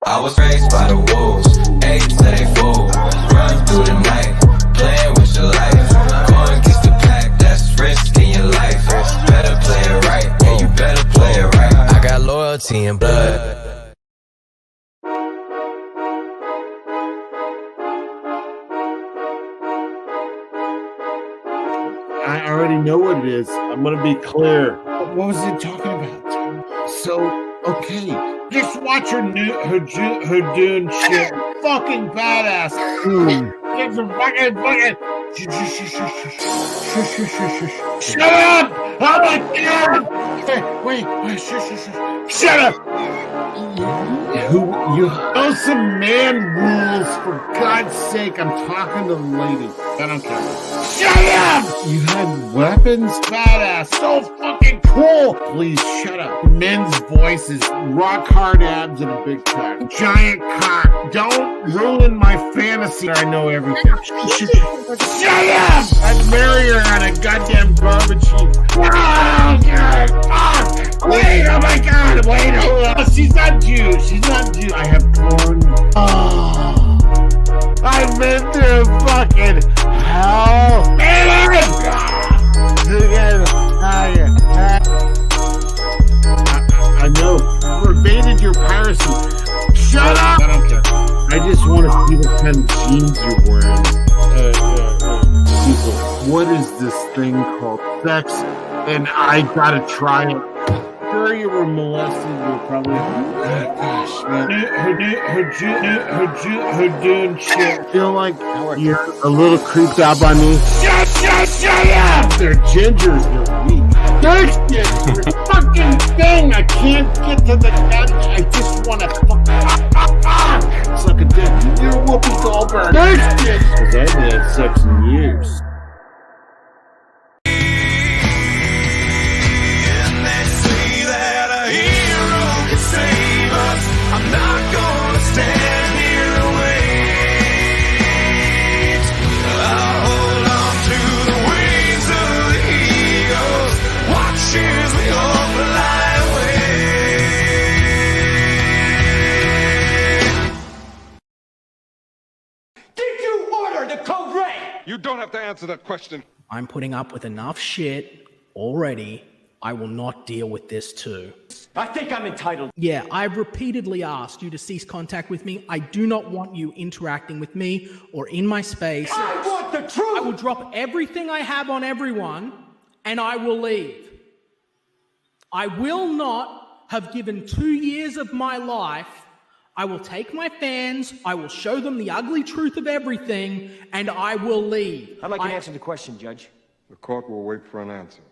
I was raised by the wolves, ate till they fool. Run through the night, playing with your life. Going against the pack, that's risking your life. Better play it right, yeah, you better play it right. I got loyalty in blood. I already know what it is. I'm gonna be clear. What was it talking about? So, okay, just watch her doing shit. Fucking badass. It's a fucking. Shut up! Oh my god! Wait, shut up! You know some man rules, for God's sake. I'm talking to the lady. I don't care. Shut up! You had weapons? Badass. So fucking cool. Please shut up. Men's voices, rock hard abs and a big cock. Giant cock. Don't ruin my fantasy. I know everything. Shut up! I'd marry her on a goddamn garbage heap. Oh, God. Fuck! Wait, oh my God. Wait, hold on. She's not Jew. She's not Jew. I have porn. Oh. I've been through fucking hell. I know. Pervaded your piracy. Shut up! I don't care. I just want to see the kind of jeans you're wearing. People, what is this thing called sex? And I gotta try it. Sure, you were molested. You're probably. Gosh, man. Her doing shit. I feel like you're a little creeped out by me. Shut up! They're gingers. They're weak. They're fucking thing. I can't get to the couch. I just want to suck a dick. You're Whoopi Goldberg. Because I haven't had sex in years. I'm not gonna stand here and wait. I'll hold on to the wings of the eagles. Watch as we all fly away. Did you order the code red? You don't have to answer that question. I'm putting up with enough shit already. I will not deal with this too. I think I'm entitled. Yeah, I've repeatedly asked you to cease contact with me. I do not want you interacting with me or in my space. I want the truth! I will drop everything I have on everyone and I will leave. I will not have given 2 years of my life. I will take my fans, I will show them the ugly truth of everything, and I will leave. I'd like to answer the question, Judge. The court will wait for an answer.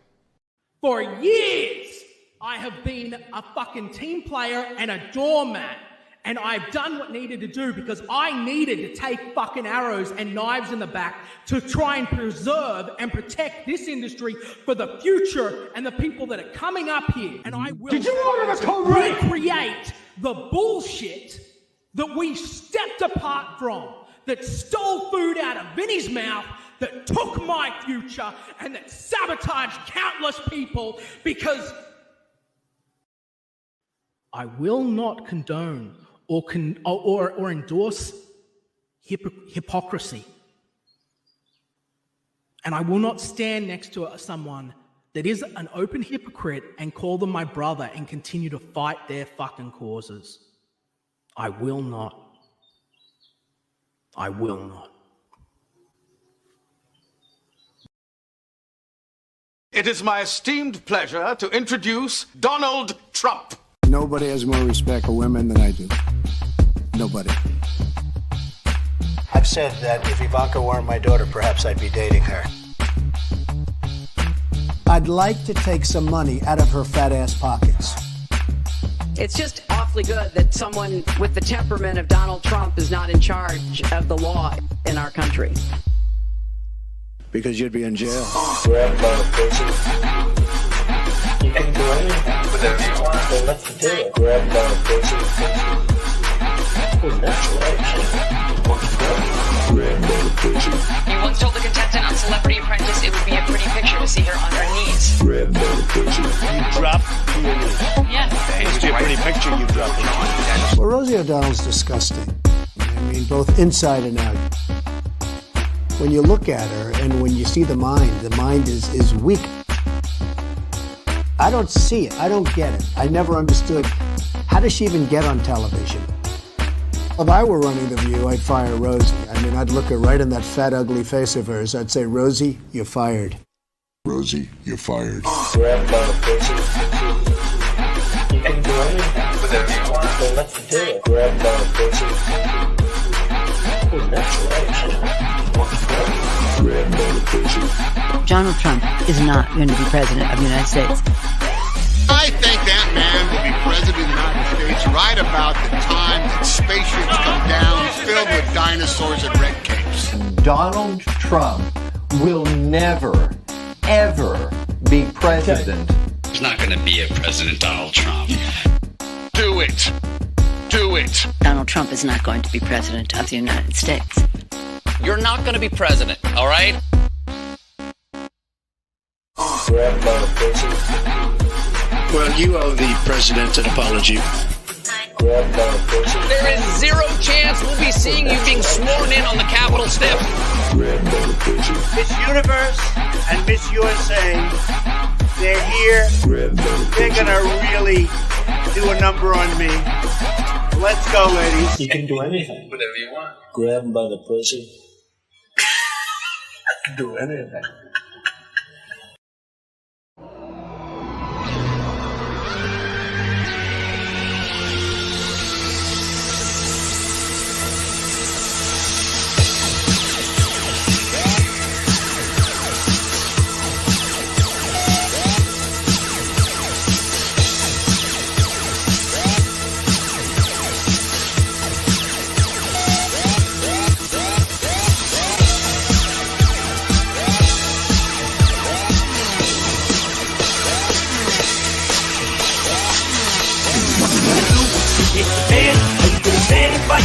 For years, I have been a fucking team player and a doormat. And I've done what needed to do because I needed to take fucking arrows and knives in the back to try and preserve and protect this industry for the future and the people that are coming up here. And I will recreate the bullshit that we stepped apart from, that stole food out of Vinny's mouth, that took my future, and that sabotaged countless people, because I will not condone or endorse hypocrisy. And I will not stand next to someone that is an open hypocrite and call them my brother and continue to fight their fucking causes. I will not. I will not. It is my esteemed pleasure to introduce Donald Trump. Nobody has more respect for women than I do. Nobody. I've said that if Ivanka weren't my daughter, perhaps I'd be dating her. I'd like to take some money out of her fat ass pockets. It's just awfully good that someone with the temperament of Donald Trump is not in charge of the law in our country. Because you'd be in jail. Grab by the pussy. You can do anything. Whatever you want. Then let's do it. Grab by the pussy. Oh, that's right. Grab by the pussy. You once told the contestant on Celebrity Apprentice it would be a pretty picture to see her on her knees. Grab by the pussy. You drop to your knees. Yeah. It must be a pretty picture you dropped. Well, Rosie O'Donnell's disgusting. I mean, both inside and out. When you look at her and when you see the mind is weak. I don't see it. I don't get it. I never understood. How does she even get on television? If I were running The View, I'd fire Rosie. I mean, I'd look her right in that fat, ugly face of hers. I'd say, Rosie, you're fired. Rosie, you're fired. Grab by the pussy. You can do anything. Whatever you want. So let's do it. Grab by the pussy. Oh, that's right. Grab by the pussy. Donald Trump is not going to be president of the United States. I think that man will be president of the United States right about the time that spaceships come down filled with dinosaurs and red capes. Donald Trump will never, ever be president. There's not going to be a President Donald Trump. Do it. Do it. Donald Trump is not going to be president of the United States. You're not going to be president, all right? Grab by the pussy. Well, you owe the president an apology. Grab by the pussy. There is zero chance we'll be seeing you being sworn in on the Capitol step. Grab by the pussy. Miss Universe and Miss USA, they're here. Grab by the pussy. They're gonna really do a number on me. Let's go, ladies. You can do anything. Whatever you want. Grab by the pussy. Do anything.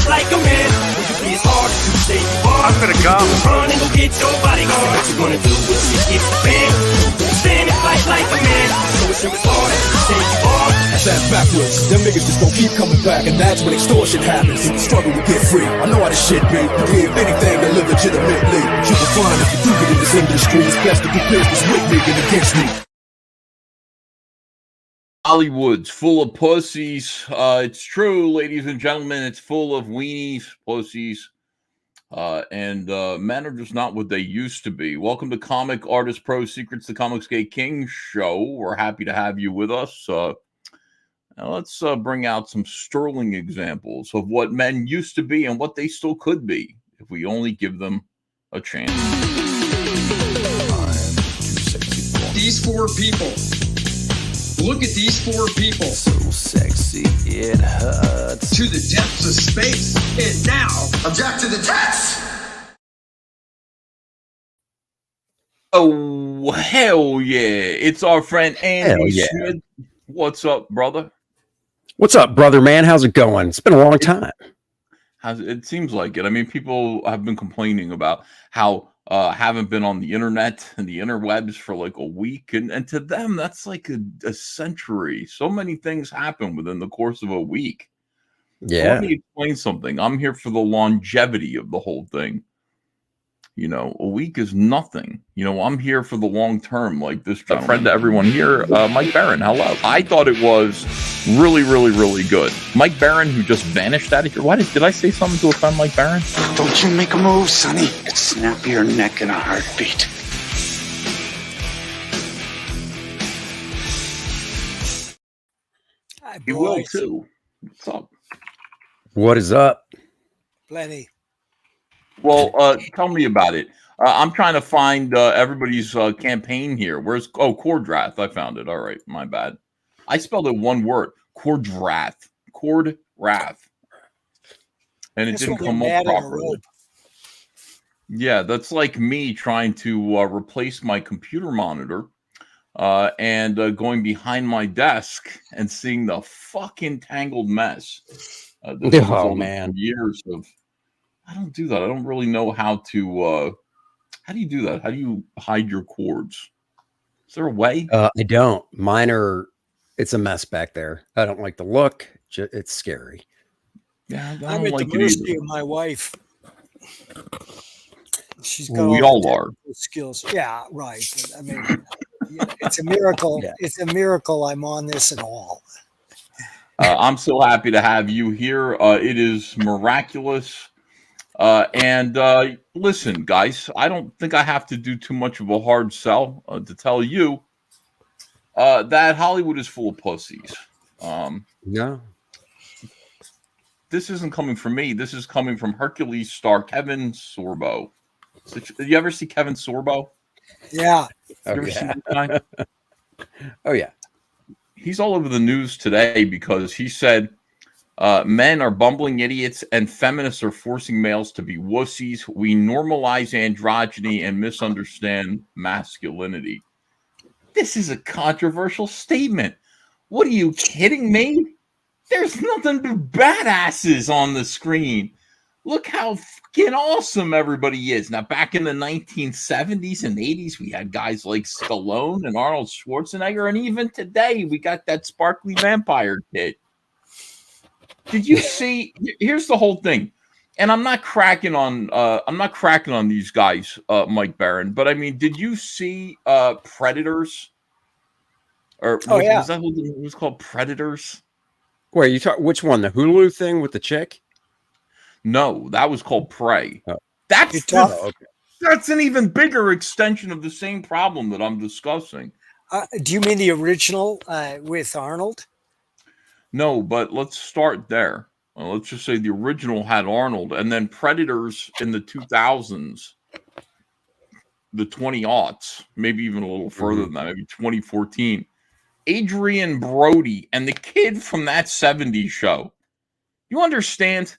Like a man, it's hard to say you are. I'm gonna go. Run and go get your bodyguard. What you gonna do when shit gets bad? Stand and fight like a man. So it's sure it's hard to say you are. That's backwards. Them niggas just gon' keep coming back, and that's when extortion happens. The struggle to get free. I know how this shit be. You give anything to live legitimately. But you can find if you do get in this industry, it's best to do business with me than against me. Hollywood's full of pussies. It's true, ladies and gentlemen. It's full of weenies, pussies, and men are just not what they used to be. Welcome to Comic Artist Pro Secrets, the Comicsgate Kings show. We're happy to have you with us. Now let's bring out some sterling examples of what men used to be and what they still could be if we only give them a chance. These four people. Look at these four people. So sexy, it hurts. To the depths of space. And now, Object to the text! Oh, hell yeah. It's our friend Andy Smith. What's up, brother? What's up, brother, man? How's it going? It's been a long time. It seems like it. I mean, people have been complaining about how haven't been on the internet and the interwebs for like a week. And to them, that's like a century. So many things happen within the course of a week. Yeah. So let me explain something. I'm here for the longevity of the whole thing. You know, a week is nothing. You know, I'm here for the long term, like this gentleman. Friend to everyone here, Mike Barron. Hello. I thought it was really, really, really good. Mike Barron, who just vanished out of here. Why did I say something to offend Mike Barron? Don't you make a move, Sonny. It'd snap your neck in a heartbeat. Hi, you will too. What's up? What is up? Plenty. Well, tell me about it. I'm trying to find everybody's campaign here. Cordrath? I found it. All right, my bad. I spelled it one word. Cordrath. And it didn't come up properly. Yeah, that's like me trying to replace my computer monitor and going behind my desk and seeing the fucking tangled mess. Oh, man. Years of... I don't do that. I don't really know how to... how do you do that? How do you hide your cords? Is there a way? I don't. Mine are... It's a mess back there. I don't like the look. It's scary. Yeah, I I'm don't at like the it mercy either. of my wife. She's got Well, we all the all are. technical skills. Yeah, right. But, I mean, it's a miracle. Yeah. It's a miracle I'm on this at all. I'm so happy to have you here. It is miraculous. And listen, guys, I don't think I have to do too much of a hard sell to tell you that Hollywood is full of pussies. No. This isn't coming from me. This is coming from Hercules star Kevin Sorbo. Did you ever see Kevin Sorbo? Yeah. You ever see this guy? Oh, yeah. He's all over the news today because he said men are bumbling idiots and feminists are forcing males to be wussies. We normalize androgyny and misunderstand masculinity. This is a controversial statement. What are you kidding me? There's nothing but badasses on the screen. Look how fucking awesome everybody is. Now, back in the 1970s and 80s, we had guys like Stallone and Arnold Schwarzenegger, and even today, we got that sparkly vampire kid. Did you see? Here's the whole thing, and I'm not cracking on these guys, Mike Barron. But I mean, did you see Predators? Or was that what it was called? Predators? Wait, you talk which one? The Hulu thing with the chick? No, that was called Prey. Oh. That's an even bigger extension of the same problem that I'm discussing. Do you mean the original with Arnold? No, but let's start there. Let's just say the original had Arnold, and then Predators in the 2000s, the 20-aughts, maybe even a little further than that, maybe 2014. Adrian Brody and the kid from that 70s show. You understand?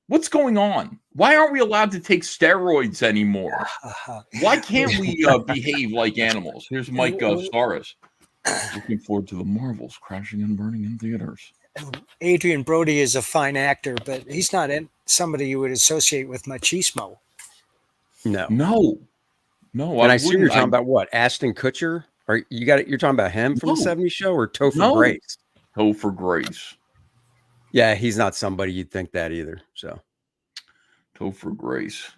What's going on? Why aren't we allowed to take steroids anymore? Why can't we behave like animals? Here's Mike Staris. Looking forward to the Marvels crashing and burning in theaters. Adrian Brody is a fine actor, but he's not somebody you would associate with machismo. No. And I assume you're talking about what? Ashton Kutcher? Or you're talking about him from the 70s show or Topher Grace? Topher Grace. Yeah, he's not somebody you'd think that either. So Topher Grace.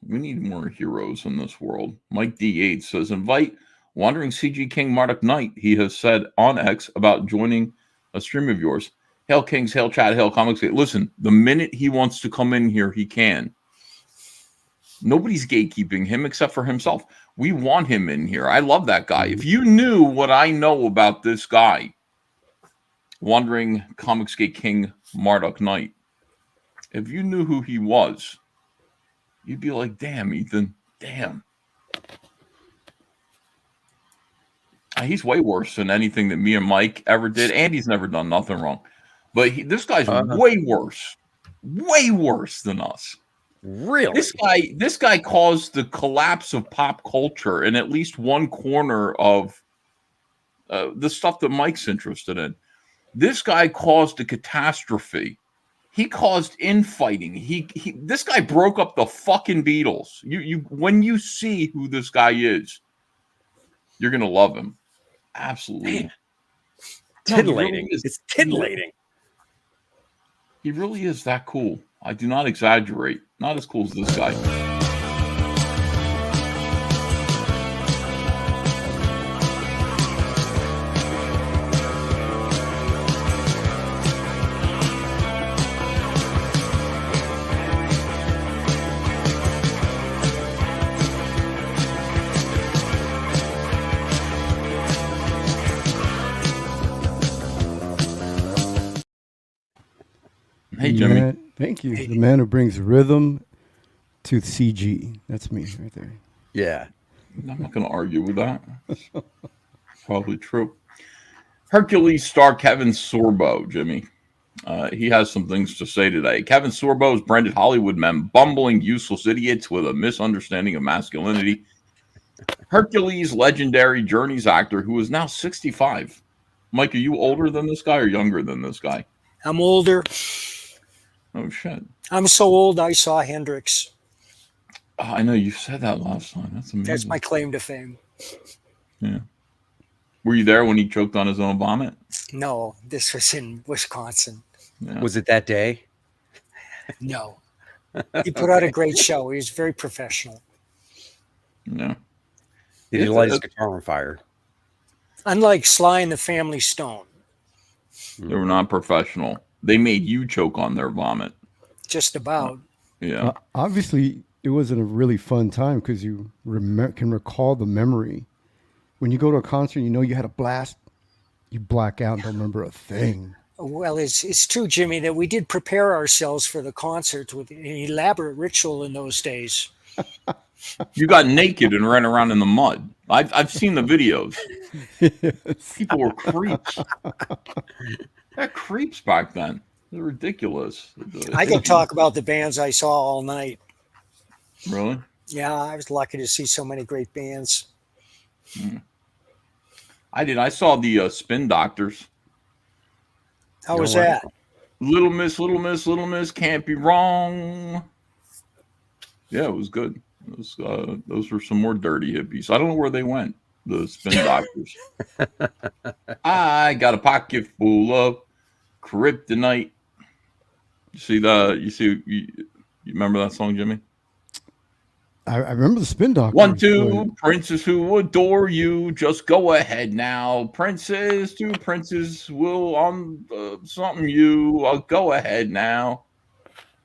We need more heroes in this world. Mike D8 says, invite Wandering CG King Marduk Knight. He has said on X about joining a stream of yours. Hail Kings, hail chat, hail Comicsgate. Listen, the minute he wants to come in here, he can. Nobody's gatekeeping him except for himself. We want him in here. I love that guy. If you knew what I know about this guy, Wandering Comicsgate King Marduk Knight, if you knew who he was, you'd be like, damn, Ethan, damn. He's way worse than anything that me and Mike ever did. Andy's never done nothing wrong. But this guy's way worse than us. Really? This guy caused the collapse of pop culture in at least one corner of the stuff that Mike's interested in. This guy caused a catastrophe. He caused infighting. This guy broke up the fucking Beatles. When you see who this guy is, you're gonna love him. Absolutely. Man. Titillating. It's titillating. He really is that cool. I do not exaggerate. Not as cool as this guy. Hey, Jimmy. Thank you. The man who brings rhythm to CG. That's me right there. Yeah. I'm not going to argue with that. Probably true. Hercules star Kevin Sorbo, Jimmy. He has some things to say today. Kevin Sorbo has branded Hollywood men bumbling, useless idiots with a misunderstanding of masculinity. Hercules, legendary Journeys actor who is now 65. Mike, are you older than this guy or younger than this guy? I'm older. Oh, shit. I'm so old I saw Hendrix. Oh, I know you said that last time. That's amazing. That's my claim to fame. Yeah. Were you there when he choked on his own vomit? No, this was in Wisconsin. Yeah. Was it that day? No. He put out a great show. He was very professional. Yeah. Did he light his guitar on fire? Unlike Sly and the Family Stone. They were not professional. They made you choke on their vomit. Just about. Yeah. Obviously, it wasn't a really fun time because you can recall the memory. When you go to a concert, you know you had a blast. You black out and don't remember a thing. Well, it's true, Jimmy, that we did prepare ourselves for the concert with an elaborate ritual in those days. You got naked and ran around in the mud. I've seen the videos. Yes. People were creeps. They're creeps back then. They're ridiculous. I could talk about the bands I saw all night. Really? Yeah, I was lucky to see so many great bands. I did. I saw the Spin Doctors. How was that? Little Miss, can't be wrong. Yeah, it was good. It was, those were some more dirty hippies. I don't know where they went. The Spin Doctors. I got a pocket full of kryptonite. You remember that song, Jimmy? I remember the Spin Doctors. 1, 2, princes who adore you. Just go ahead now. Princes, 2 princes will on something you. Go ahead now.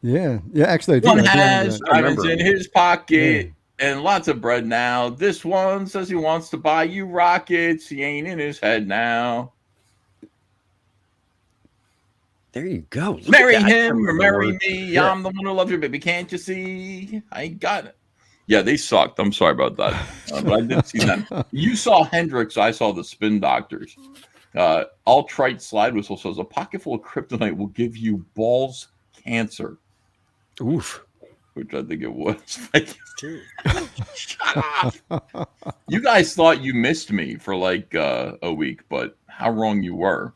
Yeah. Actually, I do. One has diamonds in his pocket and lots of bread now. This one says he wants to buy you rockets. He ain't in his head now. There you go. Marry him or marry me. Yeah. I'm the one who loves you, baby. Can't you see? I ain't got it. Yeah, they sucked. I'm sorry about that. But I did see them. You saw Hendrix. I saw the Spin Doctors. Alt-Right Slide Whistle says, a pocket full of kryptonite will give you balls cancer. Oof. Which I think it was. Shut up. You guys thought you missed me for like a week, but how wrong you were.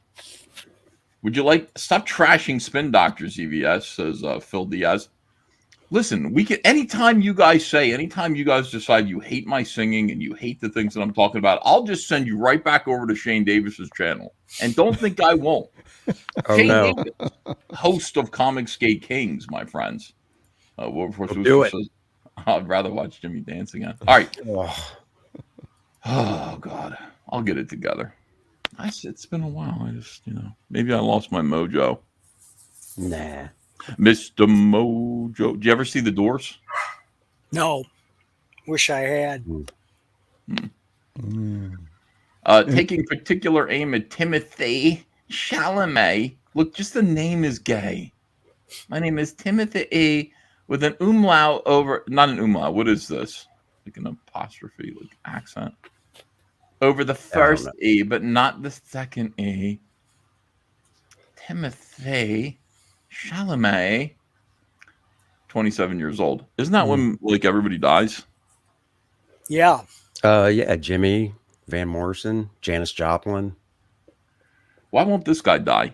Would you stop trashing Spin Doctors, EVS, says Phil Diaz. Listen, anytime you guys decide you hate my singing and you hate the things that I'm talking about, I'll just send you right back over to Shane Davis's channel. And don't think I won't. Shane Davis, host of Comicsgate Kings, my friends. Do it. Says, I'd rather watch Jimmy dance again. All right. Oh, God. I'll get it together. It's been a while. I just, maybe I lost my mojo. Nah. Mr. Mojo. Did you ever see The Doors? No. Wish I had. Taking particular aim at Timothy Chalamet. Look, just the name is gay. My name is Timothy with an umlaut over, not an umlaut. What is this? Like an apostrophe, like accent. Over the first E, but not the second E. Timothy Chalamet, 27 years old. Isn't that when everybody dies? Yeah. Yeah, Jimmy, Van Morrison, Janis Joplin. Why won't this guy die?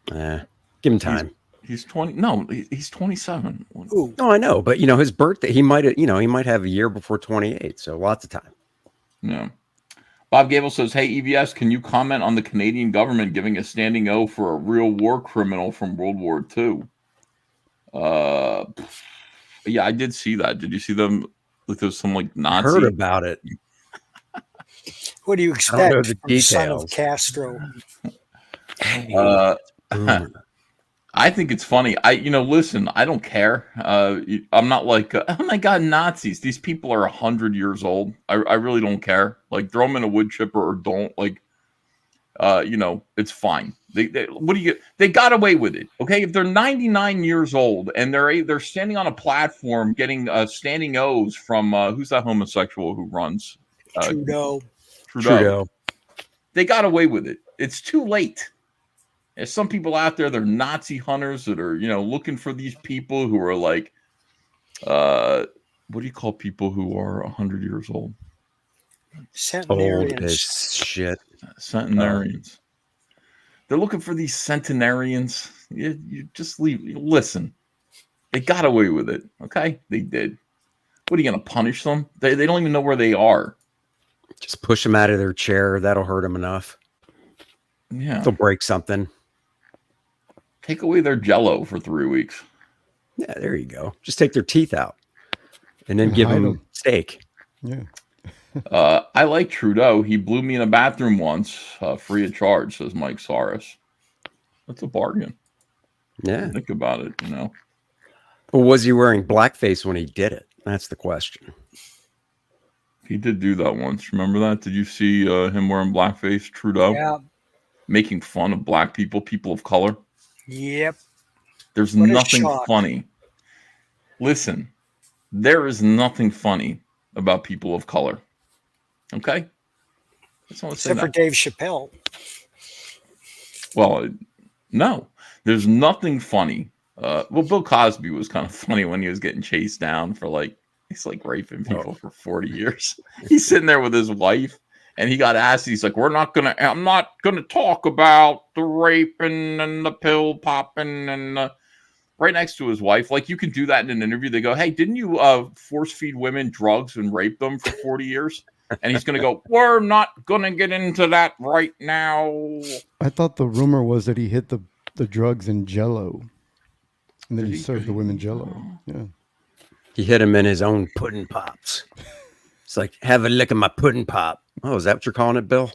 Give him time. He's 20. No, he's 27. Ooh. No, I know, but his birthday, he might have a year before 28, so lots of time. Yeah. Bob Gable says, hey, EVS, can you comment on the Canadian government giving a standing O for a real war criminal from World War II? Yeah, I did see that. Did you see them? There's some Nazi. I heard about it. What do you expect from the son of Castro? I think it's funny. Listen, I don't care. I'm not like, oh my God, Nazis. These people are 100 years old. I really don't care. Throw them in a wood chipper or don't. It's fine. They got away with it. Okay, if they're 99 years old and they're standing on a platform getting standing O's from who's that homosexual who runs? Trudeau. They got away with it. It's too late. There's some people out there, they're Nazi hunters that are, looking for these people who are what do you call people who are 100 years old? Centenarians. Old as shit. Centenarians. They're looking for these centenarians. You just leave. Listen, they got away with it. Okay, they did. What are you going to punish them? They don't even know where they are. Just push them out of their chair. That'll hurt them enough. Yeah, they'll break something. Take away their Jello for 3 weeks. Yeah, there you go. Just take their teeth out, and then give them steak. Yeah. I like Trudeau. He blew me in a bathroom once, free of charge, says Mike Saris. That's a bargain. Yeah. Think about it, you know. Well, was he wearing blackface when he did it? That's the question. He did do that once. Remember that? Did you see him wearing blackface, Trudeau? Yeah. Making fun of black people, people of color? Yep. There's What a nothing shock. funny. Listen, there is nothing funny about people of color. Okay? Except for Dave Chappelle. Well, no. There's nothing funny. Well, Bill Cosby was kind of funny when he was getting chased down for he's raping people for 40 years. He's sitting there with his wife, and he got asked, he's like, I'm not gonna talk about the raping and the pill popping and right next to his wife. Like, you can do that in an interview. They go, hey, didn't you force feed women drugs and rape them for 40 years? And he's gonna go, we're not gonna get into that right now. I thought the rumor was that he hit the drugs in Jello, and then he served the women Jello. Yeah. He hit him in his own pudding pops. It's like, have a lick of my pudding pop. Oh, is that what you're calling it, Bill?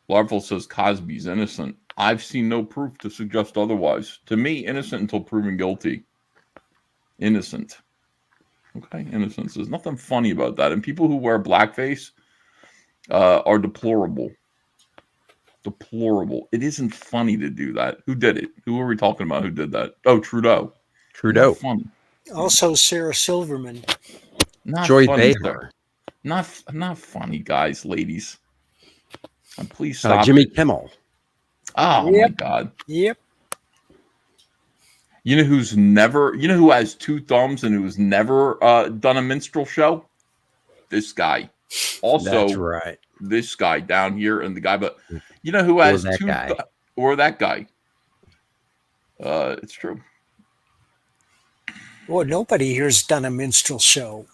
Larval says Cosby's innocent. I've seen no proof to suggest otherwise. To me, innocent until proven guilty. Innocent. Okay, innocence. There's nothing funny about that. And people who wear blackface are deplorable. Deplorable. It isn't funny to do that. Who did it? Who are we talking about? Who did that? Oh, Trudeau. Trudeau. Funny. Also, Sarah Silverman. Not Joy funny, Behar. Not funny, guys, ladies. And please stop. Jimmy Kimmel. Oh my God. Yep. You know who has two thumbs and who's never done a minstrel show? This guy. Also, that's right. This guy down here and the guy, but you know who has that two guy. Or that guy. It's true. Well, nobody here's done a minstrel show.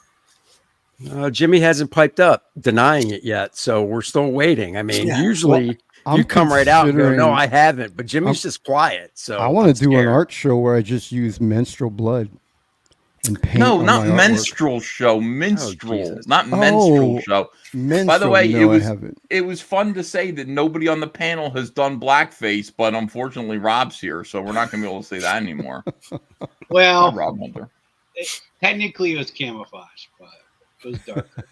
Jimmy hasn't piped up denying it yet, so we're still waiting. I mean, usually you come right out and go, no, I haven't, but Jimmy's just quiet. So I want to do an art show where I just use menstrual blood and paint. No, on not my menstrual show. Minstrel, not menstrual show. By the way, it was fun to say that nobody on the panel has done blackface, but unfortunately Rob's here, so we're not going to be able to say that anymore. Well, Rob Hunter. Technically it was camouflage, but it was darker.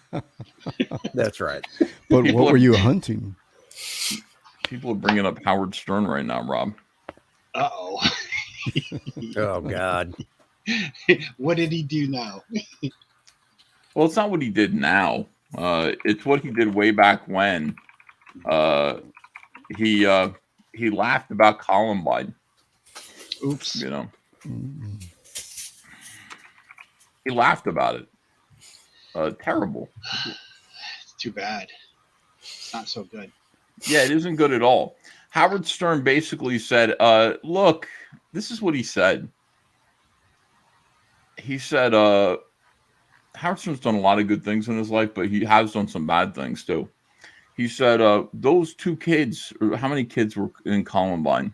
That's right. But what were you hunting? People are bringing up Howard Stern right now, Rob. Uh-oh. Oh, God. What did he do now? Well, it's not what he did now. It's what he did way back when. He laughed about Columbine. Oops. You know. He laughed about it. Terrible. It's too bad. It's not so good. Yeah, it isn't good at all. Howard Stern basically said, look, this is what he said. He said, Howard Stern's done a lot of good things in his life, but he has done some bad things too. He said, those two kids, or how many kids were in Columbine?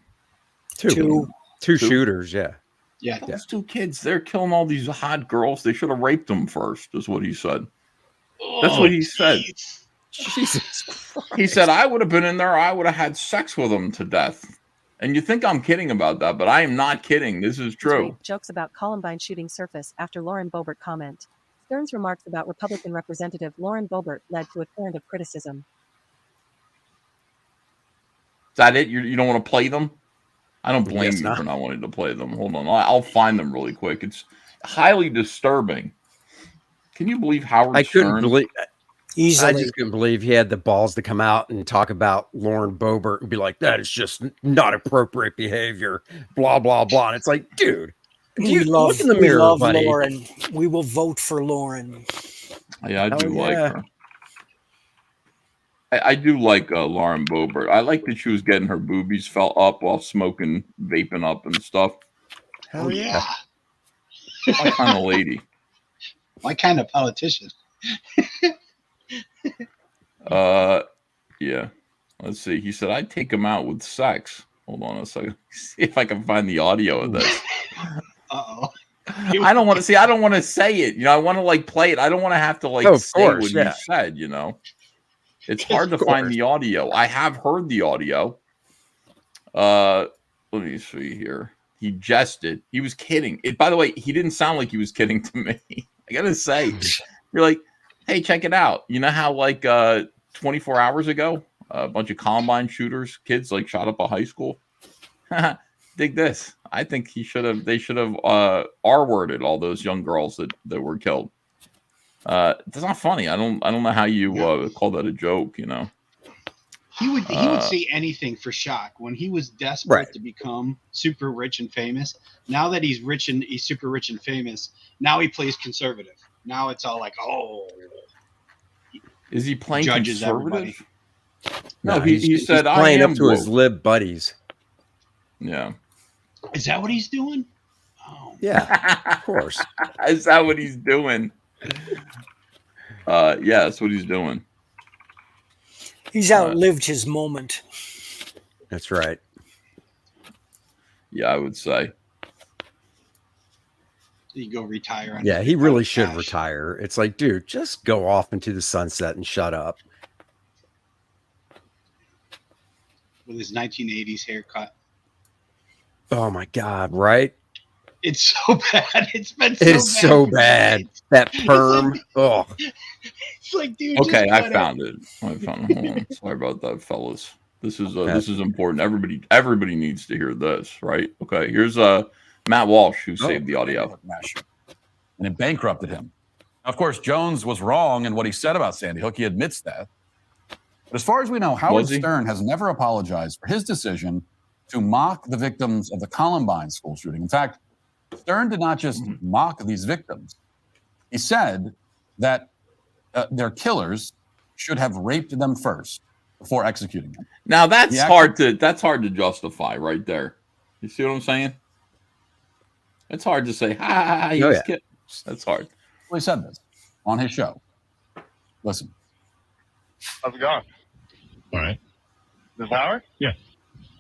Two shooters, yeah. Yeah. Those two kids, they're killing all these hot girls. They should have raped them first, is what he said. That's what he said. Jesus Christ. He said, I would have been in there. I would have had sex with them to death. And you think I'm kidding about that, but I am not kidding. This is true. Jokes about Columbine shooting surface after Lauren Boebert comment. Stern's remarks about Republican Representative Lauren Boebert led to a torrent of criticism. Is that it? You don't want to play them? I don't blame you for not wanting to play them. Hold on. I'll find them really quick. It's highly disturbing. Can you believe Howard I Stern? couldn't believe Easily. I just couldn't believe he had the balls to come out and talk about Lauren Boebert and be like, that is just not appropriate behavior, blah, blah, blah. And it's like, dude, look in the mirror, we love buddy. Lauren. We will vote for Lauren. Yeah, I do like her. I do like Lauren Boebert. I like that she was getting her boobies felt up while smoking, vaping up and stuff. Hell yeah. My kind of lady. My kind of politician. Yeah. Let's see. He said, I'd take him out with sex. Hold on a second. See if I can find the audio of this. Uh-oh. I don't want to see. I don't want to say it. You know, I want to like play it. I don't want to have to like say what you said. You know, it's hard to find the audio. I have heard the audio. Let me see here. He jested. He was kidding. By the way, he didn't sound like he was kidding to me. I gotta say, you're like, hey, check it out. You know how like 24 hours ago, a bunch of Columbine shooters, kids like shot up a high school. Dig this. I think they should have R-worded all those young girls that were killed. It's not funny. I don't know how you call that a joke, you know. He would say anything for shock when he was desperate to become super rich and famous. Now that he's rich and he's super rich and famous, now he plays conservative. Now it's all like, oh, is he playing judges conservative? everybody? No, he said he's playing I am up to his lib buddies. Yeah. Is that what he's doing? Oh. Yeah, of course. Is that what he's doing? Yeah, that's what he's doing. He's outlived his moment. That's right. Yeah, I would say. You go retire. Yeah, he really should retire. It's like, dude, just go off into the sunset and shut up. With his 1980s haircut. Oh my God, right? It's so bad. It's been so bad. That perm. Oh. It's like, dude. Okay, I found it. Hold on. Sorry about that, fellas. This is important. Everybody needs to hear this, right? Okay, here's Matt Walsh who saved the audio. And it bankrupted him. Of course, Jones was wrong in what he said about Sandy Hook. He admits that. But as far as we know, Howard Stern has never apologized for his decision to mock the victims of the Columbine school shooting. In fact, Stern did not just mock these victims. He said that their killers should have raped them first before executing them. Now that's hard to justify right there. You see what I'm saying? It's hard to say, kidding. That's hard. Well, he said this on his show. Listen. How's it going? All right. This is Howard? Yeah.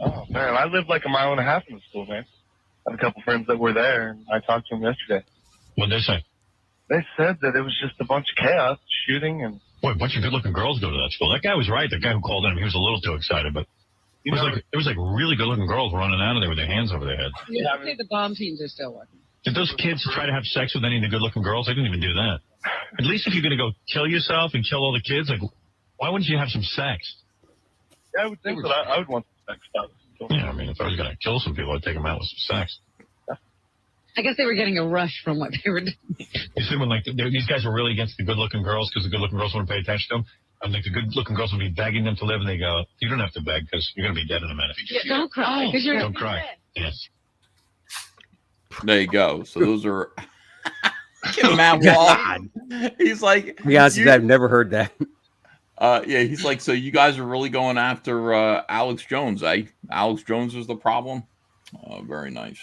Oh, man, I live like a mile and a half from the school, man. I have a couple friends that were there, and I talked to them yesterday. What did they say? They said that it was just a bunch of chaos, shooting, and... Boy, a bunch of good-looking girls go to that school. That guy was right. The guy who called in, he was a little too excited, but it was like really good-looking girls running out of there with their hands over their heads. Yeah, I say the bomb teams are still working. Did those kids try to have sex with any of the good-looking girls? They didn't even do that. At least if you're going to go kill yourself and kill all the kids, like, why wouldn't you have some sex? Yeah, I would think that I would want some sex stuff. Yeah, I mean, if I was going to kill some people, I'd take them out with some sex. I guess they were getting a rush from what they were doing. You see, when like these guys were really against the good-looking girls because the good-looking girls wouldn't pay attention to them, and like the good-looking girls would be begging them to live, and they go, "You don't have to beg because you're going to be dead in a minute." Yeah, don't cry because you're don't cry. Yes. There you go. So those are Matt Wall. He's like, I've never heard that. Yeah, he's like, so you guys are really going after Alex Jones, eh? Alex Jones is the problem. Very nice.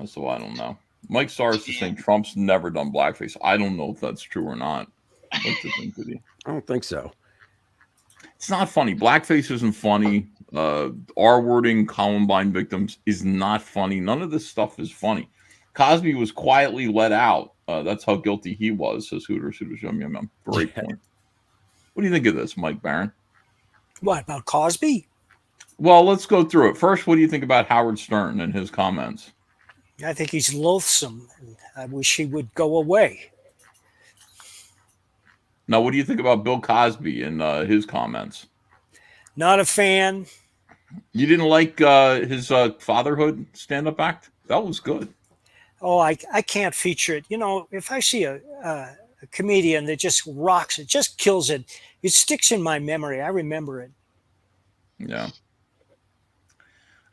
So I don't know. Mike Saris is saying Trump's never done blackface. I don't know if that's true or not. What do you think, Goody? I don't think so. It's not funny. Blackface isn't funny. R-wording Columbine victims is not funny. None of this stuff is funny. Cosby was quietly let out. That's how guilty he was, says Hooters. Yum. Great point. What do you think of this, Mike Barron? What, about Cosby? Well, let's go through it. First, what do you think about Howard Stern and his comments? I think he's loathsome. I wish he would go away. Now, what do you think about Bill Cosby and his comments? Not a fan. You didn't like his fatherhood stand-up act? That was good. Oh, I can't feature it. You know, if I see a comedian that just rocks it, just kills it, it sticks in my memory. I remember it. Yeah.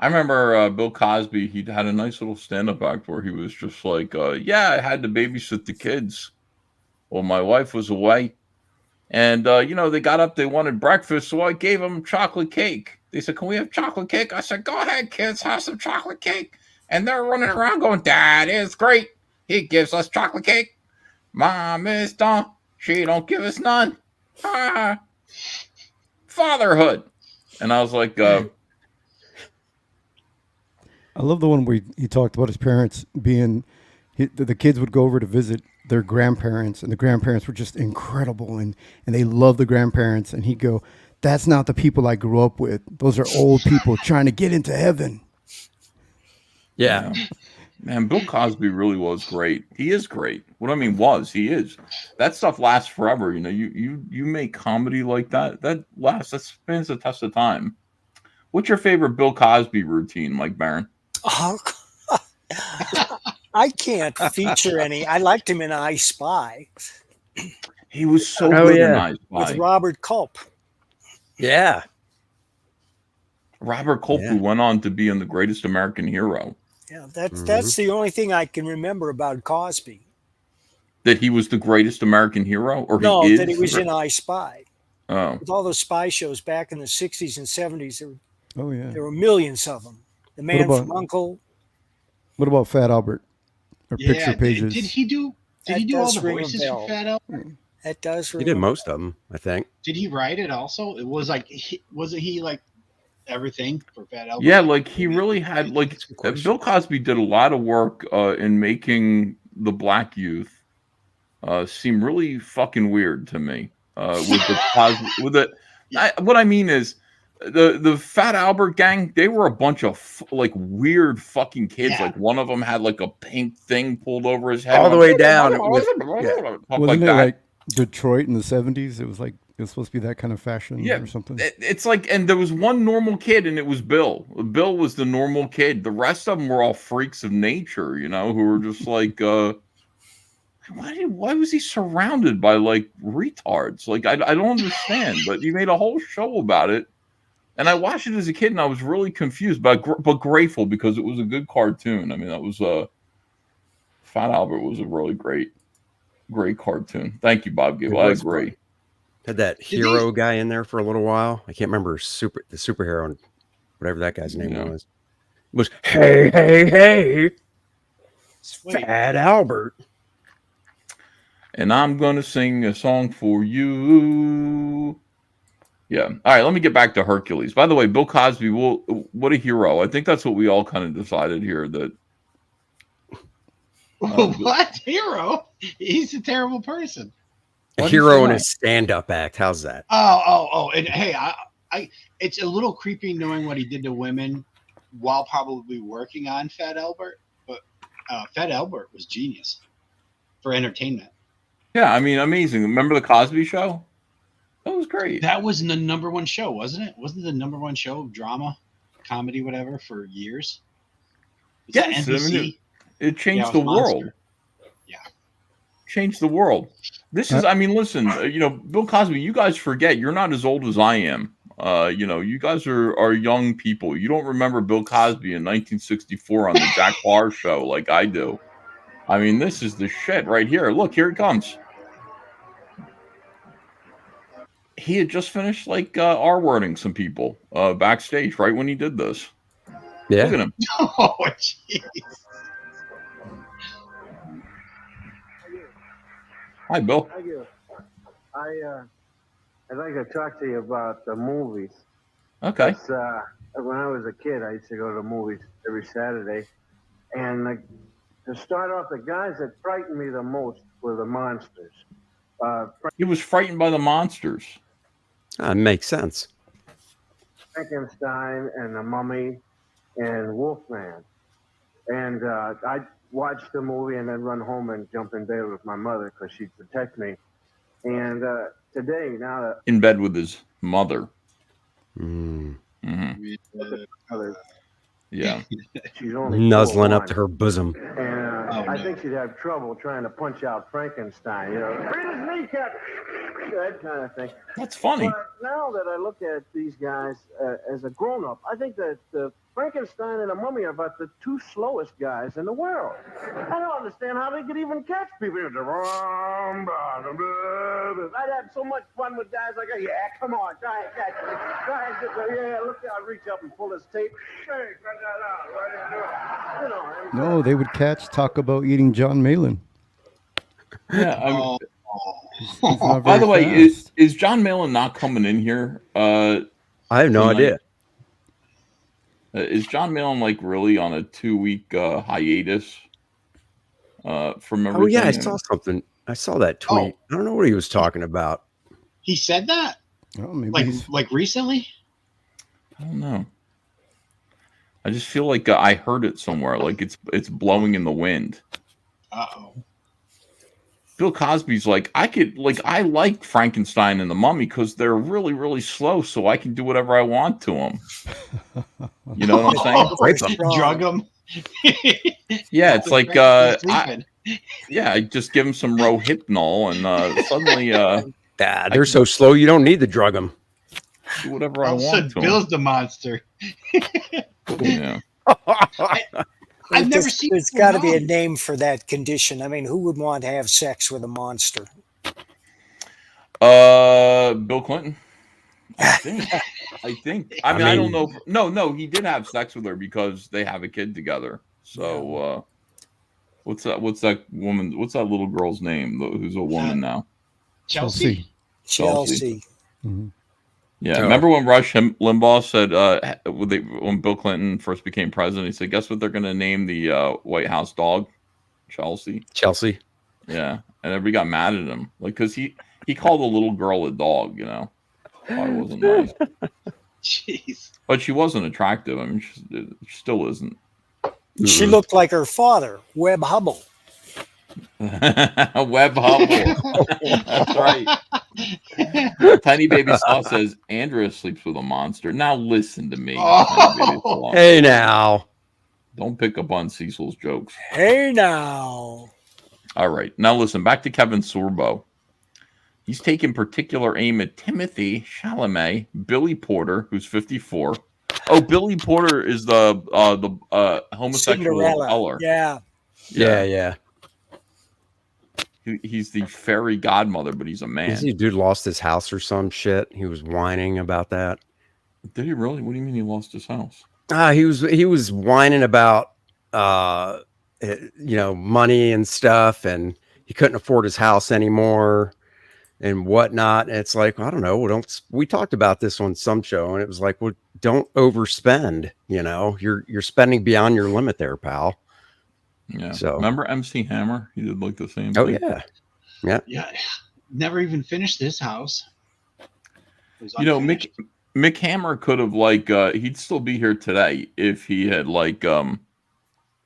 I remember Bill Cosby, he had a nice little stand-up act where he was just like, yeah, I had to babysit the kids while my wife was away. And, they got up, they wanted breakfast, so I gave them chocolate cake. They said, can we have chocolate cake? I said, go ahead, kids, have some chocolate cake. And they're running around going, Dad is great. He gives us chocolate cake. Mom is dumb. She don't give us none. Fatherhood. And I was like, I love the one where he talked about his parents being, the kids would go over to visit their grandparents, and the grandparents were just incredible, and they loved the grandparents, and he'd go, "That's not the people I grew up with. Those are old people trying to get into heaven." Yeah. Man, Bill Cosby really was great. He is great. What I mean he is. That stuff lasts forever. You know, you make comedy like that. That spans the test of time. What's your favorite Bill Cosby routine, Mike Barron? Oh, I can't feature any. I liked him in I Spy. He was so good in I Spy. With Robert Culp. Yeah. Robert Culp, who went on to be in The Greatest American Hero. Yeah, that's the only thing I can remember about Cosby. That he was the greatest American hero? Or no, he is that he was in I Spy. Oh. With all those spy shows back in the 60s and 70s, there were millions of them. The Man from U.N.C.L.E. What about Fat Albert? Or Picture Pages? Did he do all the voices for Fat Albert? That does He did most of them, I think. Did he write it also? It was like, wasn't he like everything for Fat Albert? Yeah, like he really had, like, Bill Cosby did a lot of work in making the black youth seem really fucking weird to me. With the Cosby, what I mean is, the Fat Albert gang, they were a bunch of like weird fucking kids. Yeah. Like one of them had like a pink thing pulled over his head all the way down. Wasn't it like Detroit in the 70s? It was supposed to be that kind of fashion or something. It's like, and there was one normal kid, and it was Bill. Bill was the normal kid. The rest of them were all freaks of nature, you know, who were just like, why was he surrounded by like retards? Like I don't understand. But he made a whole show about it. And I watched it as a kid, and I was really confused, but grateful because it was a good cartoon. I mean, that was Fat Albert was a really great cartoon. Thank you, Bob Gable. I agree. Had that hero guy in there for a little while. I can't remember the superhero, whatever that guy's name was. It was hey, Fat Albert. And I'm gonna sing a song for you. Yeah. All right. Let me get back to Hercules. By the way, Bill Cosby, what a hero. I think that's what we all kind of decided here. That what hero? He's a terrible person. A hero in a stand-up act. How's that? Oh. And hey, I it's a little creepy knowing what he did to women while probably working on Fat Albert. But Fat Albert was genius for entertainment. Yeah, I mean, amazing. Remember the Cosby Show? That was great. That was the #1 show, wasn't it? Wasn't the #1 show of drama, comedy, whatever, for years? Yes, I mean, it changed the world. Yeah, changed the world. This is, I mean, listen, you know, Bill Cosby. You guys forget you're not as old as I am. You know, you guys are young people. You don't remember Bill Cosby in 1964 on the Jack Barr show like I do. I mean, this is the shit right here. Look, here it comes. He had just finished like R-wording some people backstage right when he did this. Yeah. Look at him. Oh, jeez. Hi, Bill. Thank you. I'd like to talk to you about the movies. Okay. When I was a kid, I used to go to the movies every Saturday. And to start off, the guys that frightened me the most were the monsters. He was frightened by the monsters. Makes sense. Frankenstein and the Mummy and Wolfman. And I'd watch the movie and then run home and jump in bed with my mother because she'd protect me. And today, now that... In bed with his mother. Yeah. She's only nuzzling up to her bosom. And I think she'd have trouble trying to punch out Frankenstein, you know. Read his kneecap! That kind of thing. That's funny. But now that I look at these guys as a grown-up, I think that Frankenstein and the Mummy are about the two slowest guys in the world. I don't understand how they could even catch people. I'd have so much fun with guys like that. Yeah, come on, try and catch me. Try and get the, yeah, look, I'll reach up and pull his tape. Hey, cut that out. You know, No, they would talk about eating John Malin. Yeah, I mean, by the way, is John Malin not coming in here? I have no idea. Is John Malone like really on a 2-week hiatus from everything? Oh yeah, I saw something. I saw that tweet. I don't know what he was talking about. He said that? Oh, maybe like recently? I don't know. I just feel like I heard it somewhere. Like it's blowing in the wind. Uh-oh. Bill Cosby's like, I like Frankenstein and the Mummy because they're really, really slow, so I can do whatever I want to them. You know what I'm saying? Drug them. Yeah, it's like I just give them some Rohypnol and suddenly they're so slow you don't need to drug them. Do whatever I All of a want sudden, to Bill's the monster. Yeah. I've never seen. There's got to be a name for that condition. I mean, who would want to have sex with a monster? Bill Clinton. I think. I mean, I don't know. No, he did have sex with her because they have a kid together. So, what's that woman? What's that little girl's name? Who's a woman now? Chelsea. Mm-hmm. Yeah, remember when Rush Limbaugh said when Bill Clinton first became president, he said, "Guess what they're going to name the White House dog? Chelsea." Chelsea. Yeah, and everybody got mad at him, like because he called a little girl a dog. You know, thought it wasn't nice. Jeez. But she wasn't attractive. I mean, she still isn't. She looked like her father, Webb Hubble. Webb Hubble. That's right. Tiny Baby Saw says Andrea sleeps with a monster. Now listen to me. Hey now. Don't pick up on Cecil's jokes. Hey now. All right. Now listen, back to Kevin Sorbo. He's taking particular aim at Timothy Chalamet, Billy Porter, who's 54. Oh, Billy Porter is the homosexual color. Yeah. He's the fairy godmother, but he's a man. Is he dude lost his house or some shit? He was whining about that. Did he really? What do you mean he lost his house? He was whining about money and stuff, and he couldn't afford his house anymore and whatnot. And it's like, I don't know. We talked about this on some show, and it was like, well, don't overspend. You know, you're spending beyond your limit there, pal. Yeah. So remember MC Hammer? He did like the same thing. Yeah. Never even finished this house. You know, Mick Hammer could have he'd still be here today if he had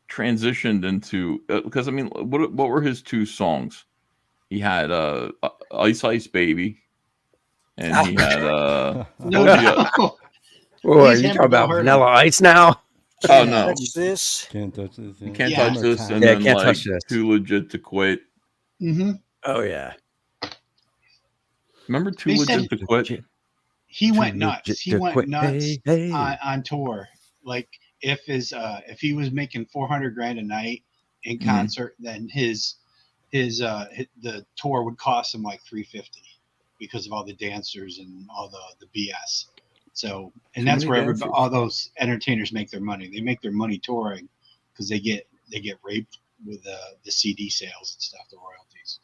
transitioned into because I mean, what were his two songs? He had Ice Ice Baby, and he had Oh, are you talking about Vanilla Ice now? Oh no! Touch this. Can't touch this. You can't touch this, and then can't touch this. Too Legit to Quit. Mm-hmm. Oh yeah. Remember Too Legit to Quit? He went nuts. He went nuts on tour. Like if he was making $400,000 a night in concert, then the tour would cost him like $350 because of all the dancers and all the BS. So, and that's where all those entertainers make their money. They make their money touring because they get raped with the CD sales and stuff, the royalties.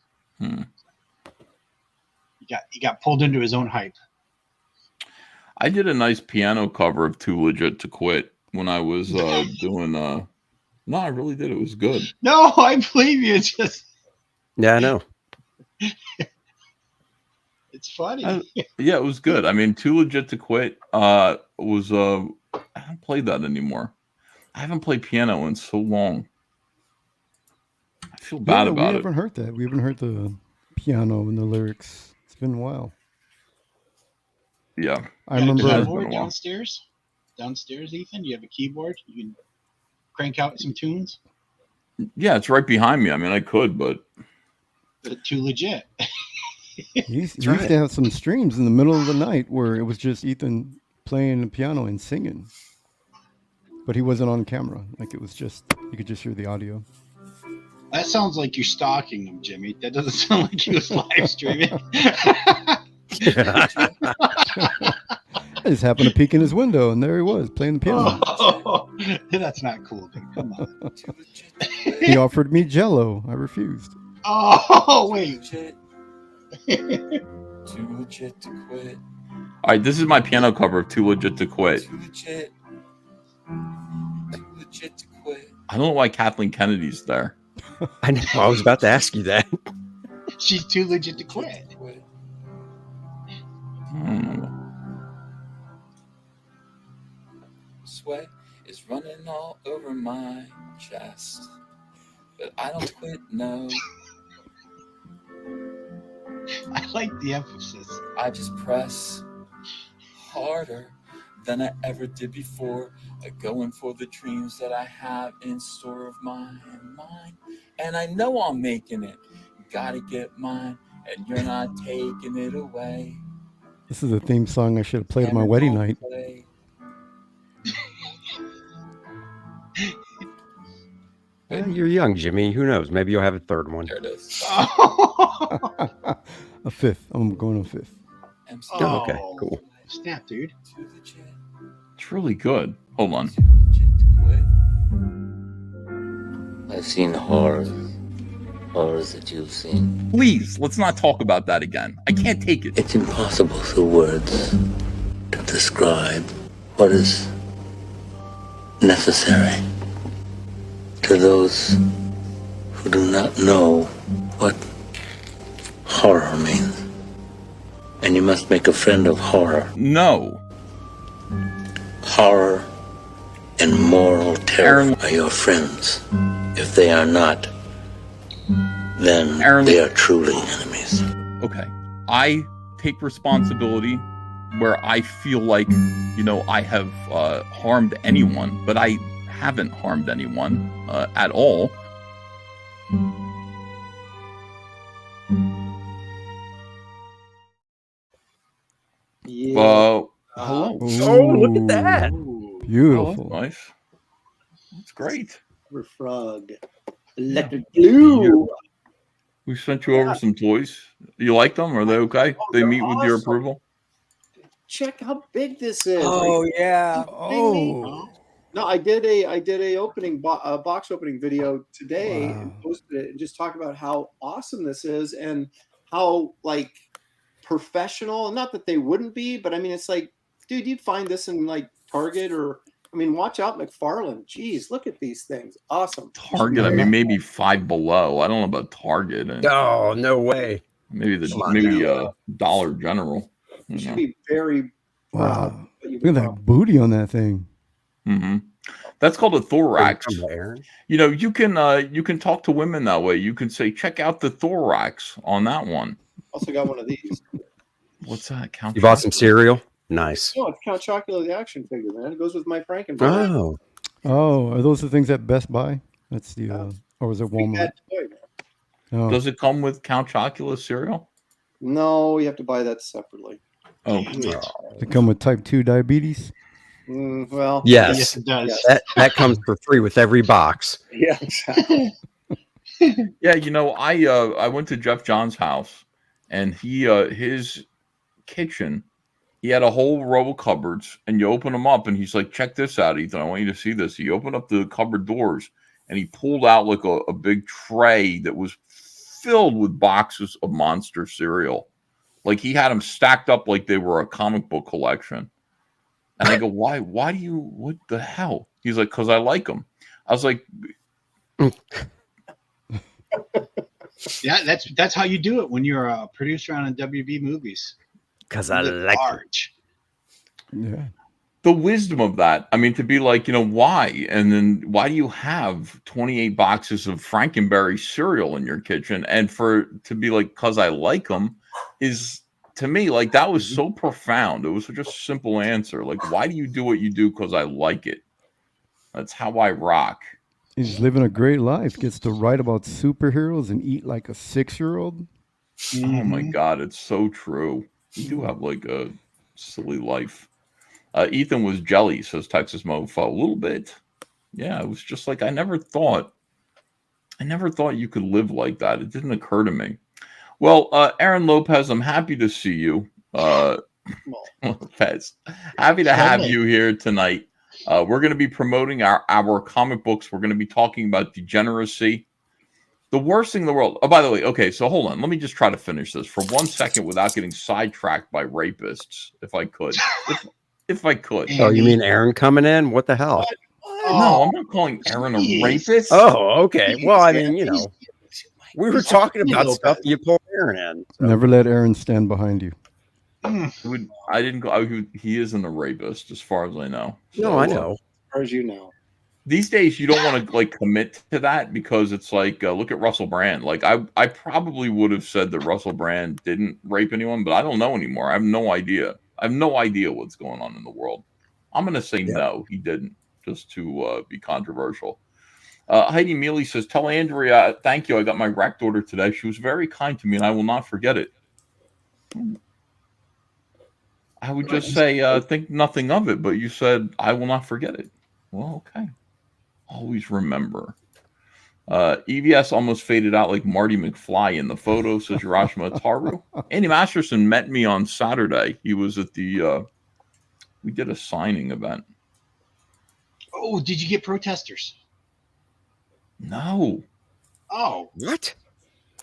He got pulled into his own hype. I did a nice piano cover of Too Legit to Quit when I was doing. No, I really did. It was good. No, I believe you. It's just. Yeah, I know. It's funny. Yeah, it was good. I mean, Too Legit to Quit was I don't play that anymore. I haven't played piano in so long. I feel bad about it. We haven't heard that. We haven't heard the piano and the lyrics. It's been a while. Yeah. I remember keyboard downstairs, Ethan. You have a keyboard. You can crank out some tunes. Yeah, it's right behind me. I mean, I could, but Too Legit. He used to have some streams in the middle of the night where it was just Ethan playing the piano and singing, but he wasn't on camera. Like it was just you could just hear the audio. That sounds like you're stalking him, Jimmy. That doesn't sound like he was live streaming. I just happened to peek in his window, and there he was playing the piano. Oh, that's not cool, dude. Come on. He offered me Jell-O. I refused. Oh, wait. Too Legit to Quit. All right, this is my piano cover of Too Legit to Quit. Too legit. I don't know why Kathleen Kennedy's there. I know. I was about to ask you that. She's too legit to quit. Sweat is running all over my chest, but I don't quit, no. I like the emphasis. I just press harder than I ever did before, going for the dreams that I have in store of my mind. And I know I'm making it. Gotta get mine, and you're not taking it away. This is a theme song I should have played at my wedding night. You're young, Jimmy. Who knows? Maybe you'll have a third one. There it is. A fifth. I'm going on fifth. Oh, okay, cool. Snap, dude. It's really good. Hold on. I've seen horrors that you've seen. Please, let's not talk about that again. I can't take it. It's impossible through words to describe what is necessary to those who do not know what horror means. And you must make a friend of horror. No. Horror and moral terror are your friends. If they are not, then they are truly enemies. Okay. I take responsibility where I feel like, I have harmed anyone, but I haven't harmed anyone at all. Yeah. Hello. Oh, look at that. Beautiful. Oh, nice. That's great. Frog. Electric blue. We sent you over some toys. You like them? Are they okay? They meet with your approval? Check how big this is. Oh, yeah. Oh. No, I did a opening box opening video today and posted it and just talked about how awesome this is and how like professional. Not that they wouldn't be, but I mean, it's like, dude, you'd find this in like Target or. I mean, watch out, McFarlane. Jeez, look at these things. Awesome. Target, I mean, maybe Five Below. I don't know about Target. Oh, no way. Maybe Dollar General. You should be very proud. Wow. Look at that booty on that thing. Mm-hmm. That's called a thorax. You can talk to women that way. You can say, check out the thorax on that one. Also got one of these. What's that? Count You bought some cereal? Nice. No, it's Count Chocula, the action figure, man. It goes with my Frankenstein. Oh, are those the things at Best Buy? That's the, or was it Walmart? Oh. Does it come with Count Chocula cereal? No, you have to buy that separately. Oh, Does it come with type 2 diabetes? Well, yes, it does. That comes for free with every box. Yeah, exactly. Yeah, I went to Jeff John's house, and his kitchen. He had a whole row of cupboards, and you open them up, and he's like, check this out, Ethan. I want you to see this. He opened up the cupboard doors, and he pulled out like a big tray that was filled with boxes of Monster cereal. Like he had them stacked up like they were a comic book collection. And I go, why do you, what the hell? He's like, because I like them. I was like... Yeah, that's how you do it when you're a producer on a WB movies. Because I like large. Yeah. The wisdom of that. I mean, to be like, why? And then why do you have 28 boxes of Frankenberry cereal in your kitchen? And to be like, because I like them is, to me, like, that was so profound. It was such a simple answer. Like, why do you do what you do? Because I like it. That's how I rock. He's living a great life. Gets to write about superheroes and eat like a 6-year-old. Oh my God, it's so true. You do have like a silly life. Ethan was jelly, says Texas Mofo. A little bit. Yeah, it was just like I never thought you could live like that. It didn't occur to me. Well, Aaron Lopez, I'm happy to see you. Lopez, happy to have you here tonight. We're going to be promoting our comic books. We're going to be talking about degeneracy. The worst thing in the world. Oh, by the way, okay, so hold on. Let me just try to finish this for 1 second without getting sidetracked by rapists, if I could. If I could. Oh, you mean Aaron coming in? What the hell? No, I'm not calling Aaron a rapist. Oh, okay. Well, I mean, we were talking about stuff you pulled Aaron in. So. Never let Aaron stand behind you. I didn't go. He isn't a rapist, as far as I know. No, I know. As far as you know. These days, you don't want to like commit to that because it's like, look at Russell Brand. Like I probably would have said that Russell Brand didn't rape anyone, but I don't know anymore. I have no idea. I have no idea what's going on in the world. I'm going to say no, he didn't, just to be controversial. Heidi Mealy says, tell Andrea, thank you. I got my rack daughter today. She was very kind to me, and I will not forget it. I would just say, think nothing of it, but you said, I will not forget it. Well, okay. Always remember. EVS almost faded out like Marty McFly in the photo, says Hiroshima Taru. Andy Masterson met me on Saturday. He was at the, we did a signing event. Oh, did you get protesters? No. Oh. What?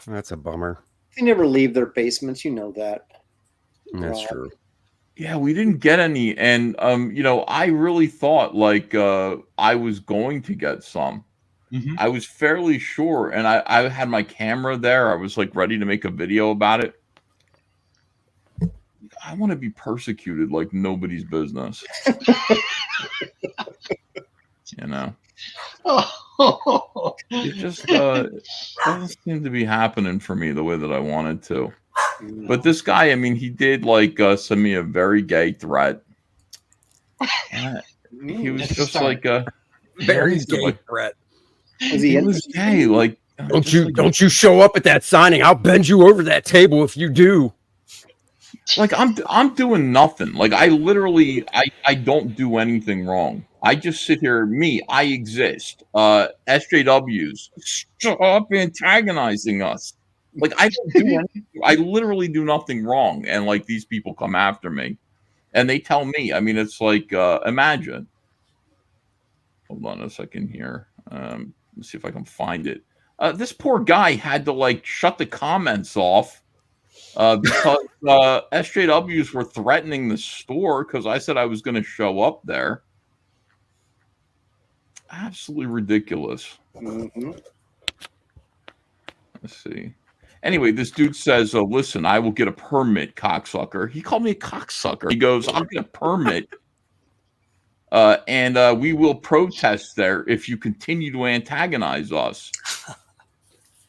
That's a bummer. They never leave their basements. You know that. That's true. Yeah, we didn't get any. And, I really thought like I was going to get some. Mm-hmm. I was fairly sure. And I had my camera there. I was like ready to make a video about it. I want to be persecuted like nobody's business. It just doesn't seem to be happening for me the way that I wanted to. But this guy, I mean, he did like send me a very gay threat. He was just like a very gay threat. He was gay. Like, don't you show up at that signing? I'll bend you over that table if you do. Like I'm doing nothing. Like I literally I don't do anything wrong. I just sit here. I exist. SJWs, stop antagonizing us. Like I don't do anything. I literally do nothing wrong, and like these people come after me, and they tell me. I mean, it's like imagine. Hold on a second here. Let's see if I can find it. This poor guy had to like shut the comments off. Because SJWs were threatening the store because I said I was going to show up there. Absolutely ridiculous. Mm-hmm. Let's see. Anyway, this dude says, listen, I will get a permit, cocksucker. He called me a cocksucker. He goes, I'll get a permit. And we will protest there if you continue to antagonize us.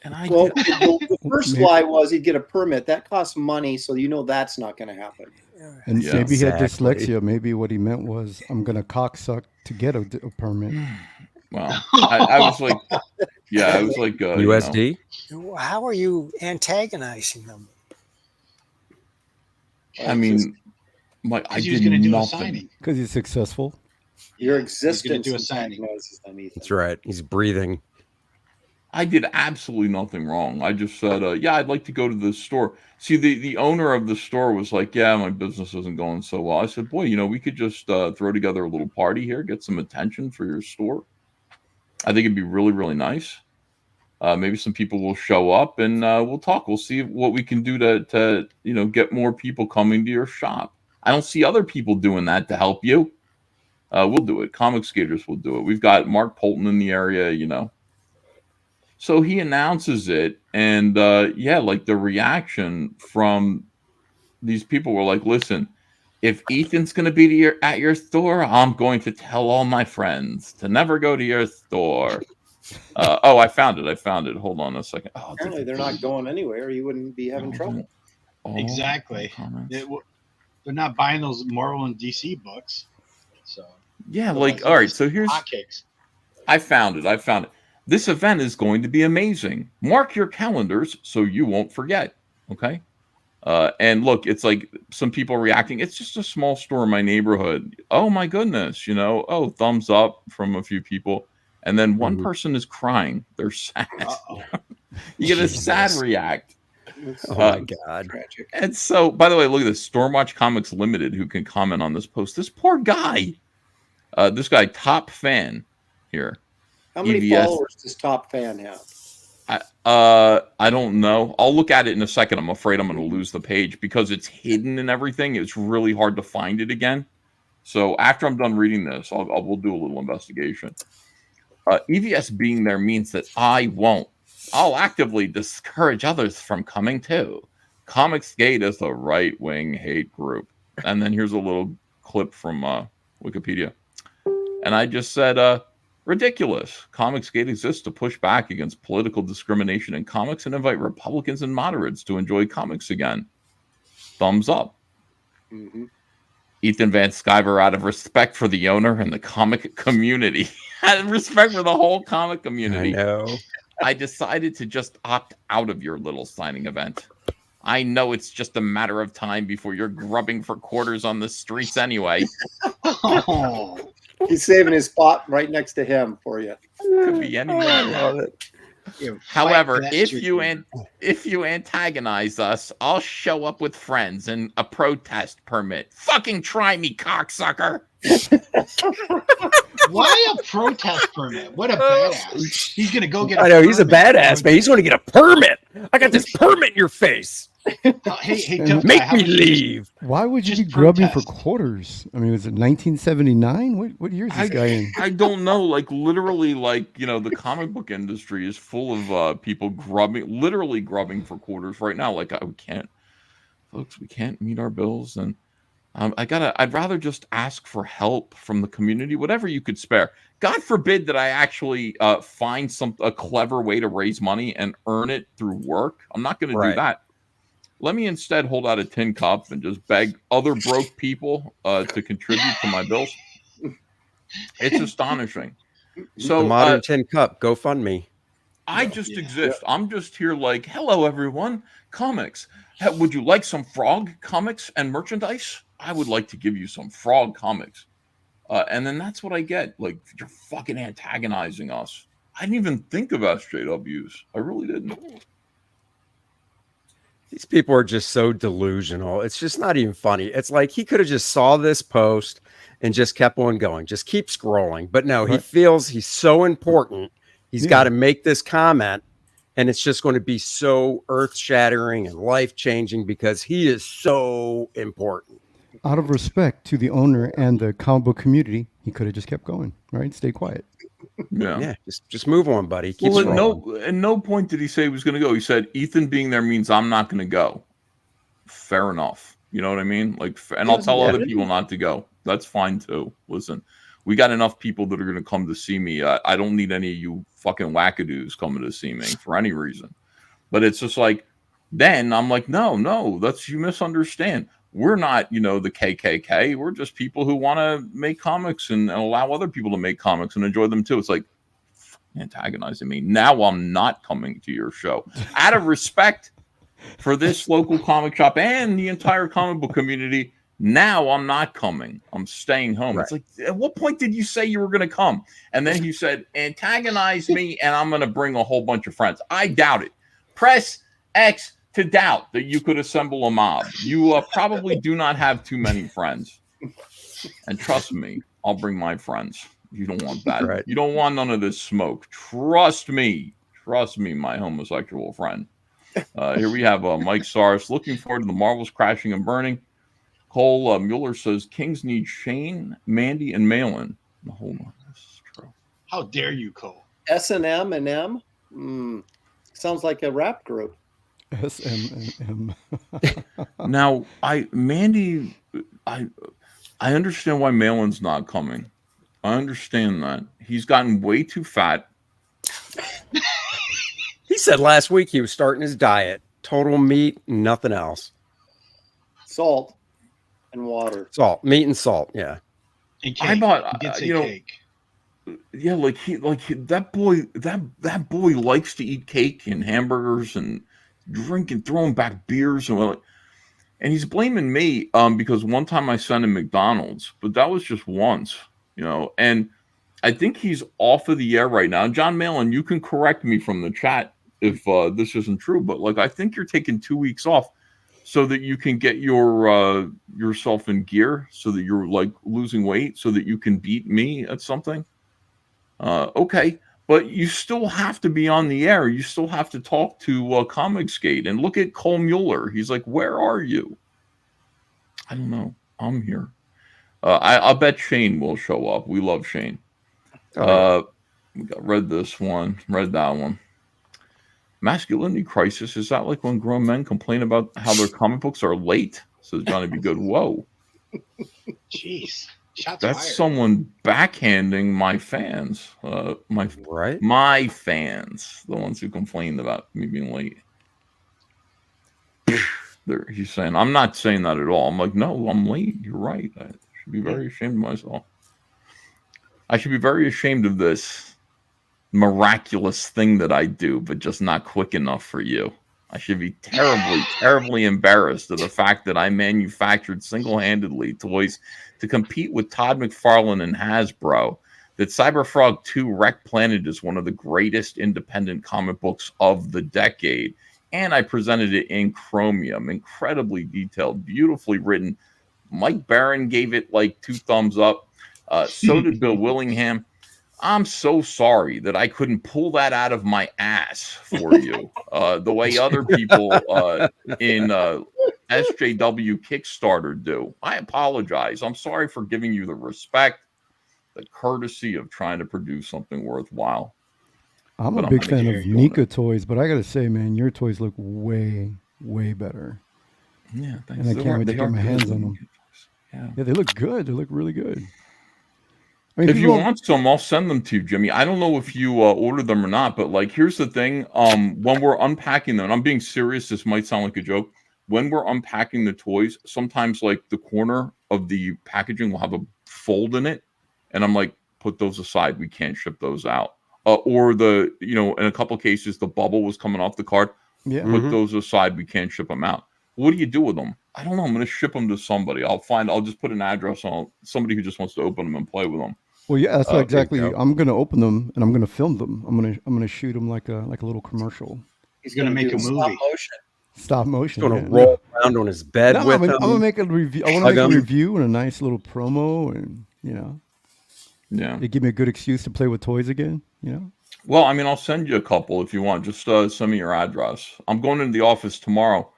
And the first lie was he'd get a permit. That costs money, so that's not going to happen. And maybe he had dyslexia. Maybe what he meant was, I'm going to cocksuck to get a permit. Wow. I was like, I was like, USD? How are you antagonizing them? I mean, like, I did nothing. Because he's successful. Your existence do a signing. That's right. He's breathing. I did absolutely nothing wrong. I just said, I'd like to go to the store. See, the owner of the store was like, my business isn't going so well. I said, boy, we could just throw together a little party here, get some attention for your store. I think it'd be really, really nice. Maybe some people will show up and we'll talk. We'll see what we can do to get more people coming to your shop. I don't see other people doing that to help you. We'll do it. Comicsgaters will do it. We've got Mark Polton in the area, So he announces it, and like the reaction from these people were like, listen, if Ethan's going to be at your store, I'm going to tell all my friends to never go to your store. I found it. Hold on a second. Apparently they're not going anywhere. You wouldn't be having trouble. Exactly. They're not buying those Marvel and DC books. So all right, so here's hotcakes. I found it. This event is going to be amazing. Mark your calendars so you won't forget. Okay. And look, it's like some people reacting. It's just a small store in my neighborhood. Oh my goodness. Thumbs up from a few people. And then one person is crying. They're sad. You get a sad react. Oh my God. Tragic. And so, by the way, look at this. Stormwatch Comics Limited, who can comment on this post. This poor guy. This guy, top fan here. How many followers does Top Fan have? I don't know. I'll look at it in a second. I'm afraid I'm going to lose the page because it's hidden and everything. It's really hard to find it again. So after I'm done reading this, we'll do a little investigation. EVS being there means that I won't. I'll actively discourage others from coming too. Comicsgate is a right-wing hate group. And then here's a little clip from Wikipedia. And I just said, ridiculous. Comicsgate exists to push back against political discrimination in comics and invite Republicans and moderates to enjoy comics again. Thumbs up. Mm-hmm. Ethan Van Sciver, out of respect for the owner and the comic community, out of respect for the whole comic community, I know. I decided to just opt out of your little signing event. I know it's just a matter of time before you're grubbing for quarters on the streets anyway. Oh. He's saving his spot right next to him for you. Could be anyone. I love it. However, if you antagonize us, I'll show up with friends and a protest permit. Fucking try me, cocksucker. Why a protest permit? What a badass. He's going to go get a I know, he's a permit. badass, man. He's going to get a permit. I got this permit in your face. Hey, Make me leave. Why would you be grubbing for quarters? I mean, was it 1979? What year is this guy in? I don't know. Like, literally, like, you know, the comic book industry is full of people literally grubbing for quarters right now. Like, we can't meet our bills. And I'd rather just ask for help from the community, whatever you could spare. God forbid that I actually find a clever way to raise money and earn it through work. I'm not going to do that. Let me instead hold out a tin cup and just beg other broke people to contribute to my bills. It's astonishing. So the modern tin cup, GoFundMe. I just exist. I'm just here like, hello, everyone. Comics. Would you like some frog comics and merchandise? I would like to give you some frog comics. And then that's what I get. Like, you're fucking antagonizing us. I didn't even think of SJWs. I really didn't. These people are just so delusional. It's just not even funny. It's like he could have just saw this post and just kept on going. Just keep scrolling. But no, he feels he's so important. He's got to make this comment. And it's just going to be so earth-shattering and life-changing because he is so important. Out of respect to the owner and the comic book community, he could have just kept going, right? Stay quiet. Yeah. Just move on, buddy. Well, at no point did he say he was going to go. He said, Ethan being there means I'm not going to go. Fair enough. You know what I mean? Like, and I'll tell other people not to go. That's fine too. Listen, we got enough people that are going to come to see me. I don't need any of you fucking wackadoos coming to see me for any reason. But it's just like, then I'm like, no, you misunderstand. We're not, the KKK. We're just people who want to make comics and allow other people to make comics and enjoy them too. It's like antagonizing me. Now I'm not coming to your show. Out of respect for this local comic shop and the entire comic book community, now I'm not coming. I'm staying home. Right. It's like, at what point did you say you were going to come? And then you said, antagonize me and I'm going to bring a whole bunch of friends. I doubt it. Press X to doubt that you could assemble a mob. You probably do not have too many friends. And trust me, I'll bring my friends. You don't want that. Right. You don't want none of this smoke. Trust me, my homosexual friend. Here we have Mike Sars. Looking forward to the Marvels crashing and burning. Cole Mueller says Kings need Shane, Mandy, and Malin. No, hold on. This is true. How dare you, Cole? S&M and M? Sounds like a rap group. S-M-M. Now, I understand why Malin's not coming. I understand that. He's gotten way too fat. He said last week he was starting his diet. Total meat, nothing else. Salt and water. Salt, meat and salt, yeah. And cake. I bought, cake. Yeah, that boy likes to eat cake and hamburgers and drink and throwing back beers and he's blaming me because one time I sent him McDonald's, but that was just once, and I think he's off of the air right now. John Malin, you can correct me from the chat if this isn't true, but I think you're taking 2 weeks off so that you can get your yourself in gear, so that you're losing weight, so that you can beat me at something. Okay. But you still have to be on the air. You still have to talk to Comicsgate. And look at Cole Mueller. He's like, where are you? I don't know. I'm here. I'll bet Shane will show up. We love Shane. Read this one. Read that one. Masculinity crisis. Is that like when grown men complain about how their comic books are late? Says Johnny B. Good. Whoa. Jeez. Shots That's fired. someone backhanding my fans. My fans. The ones who complained about me being late. He's saying, I'm not saying that at all. I'm like, no, I'm late. You're right. I should be very ashamed of myself. I should be very ashamed of this miraculous thing that I do, but just not quick enough for you. I should be terribly, terribly embarrassed of the fact that I manufactured single-handedly toys to compete with Todd McFarlane and Hasbro, that Cyberfrog 2 Wreck Planet is one of the greatest independent comic books of the decade. And I presented it in chromium, incredibly detailed, beautifully written. Mike Barron gave it like 2 thumbs up. So did Bill Willingham. I'm so sorry that I couldn't pull that out of my ass for you, the way other people in SJW Kickstarter do. I apologize. I'm sorry for giving you the respect, the courtesy of trying to produce something worthwhile. I'm a big fan of Nika toys, but I got to say, man, your toys look way, way better. Yeah, thanks. And I can't wait to get my hands on them. Yeah, they look good. They look really good. I mean, if you want some, I'll send them to you, Jimmy. I don't know if you ordered them or not, but like, here's the thing. When we're unpacking them, and I'm being serious, this might sound like a joke. When we're unpacking the toys, sometimes like the corner of the packaging will have a fold in it. And I'm like, put those aside. We can't ship those out. Or the, in a couple of cases, the bubble was coming off the card. Yeah. Put those aside. We can't ship them out. What do you do with them? I don't know. I'm going to ship them to somebody. I'll just put an address on somebody who just wants to open them and play with them. Well, yeah, that's exactly. I'm going to open them and I'm going to film them. I'm going to shoot them like a little commercial. He's going to make a movie. Stop motion. He's going to roll around on his bed with I'm him. going to make a review. I want to make a review and a nice little promo, and yeah, they give me a good excuse to play with toys again. Well, I mean, I'll send you a couple if you want. Just send me your address. I'm going into the office tomorrow.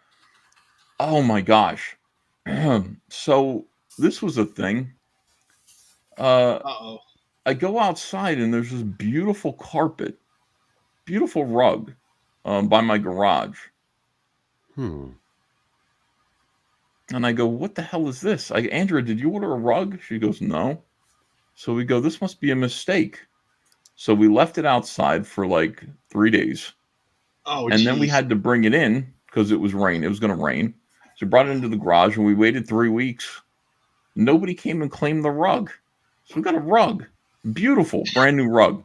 Oh my gosh! So this was a thing. I go outside and there's this beautiful carpet, beautiful rug by my garage. And I go, what the hell is this? Andrea, did you order a rug? She goes, no. So we go, this must be a mistake. So we left it outside for like 3 days. And then we had to bring it in because it was rain. It was going to rain. So we brought it into the garage and we waited 3 weeks. Nobody came and claimed the rug. So we got a rug. Beautiful, brand new rug.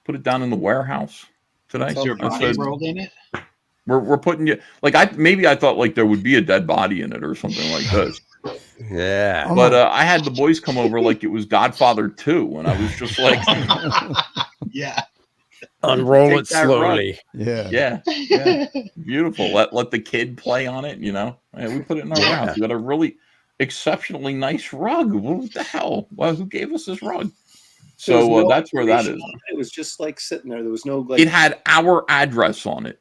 Put it down in the warehouse today. Is your body rolled in it? We're putting you like I thought like there would be a dead body in it or something like this. Yeah. But I had the boys come over like it was Godfather 2, and I was just like, yeah. Unroll it slowly. Yeah. Beautiful. Let the kid play on it, And we put it in our warehouse. We got a really exceptionally nice rug. What the hell? Well, who gave us this rug? So that's where that is. It was just like sitting there. There was no like. It had our address on it,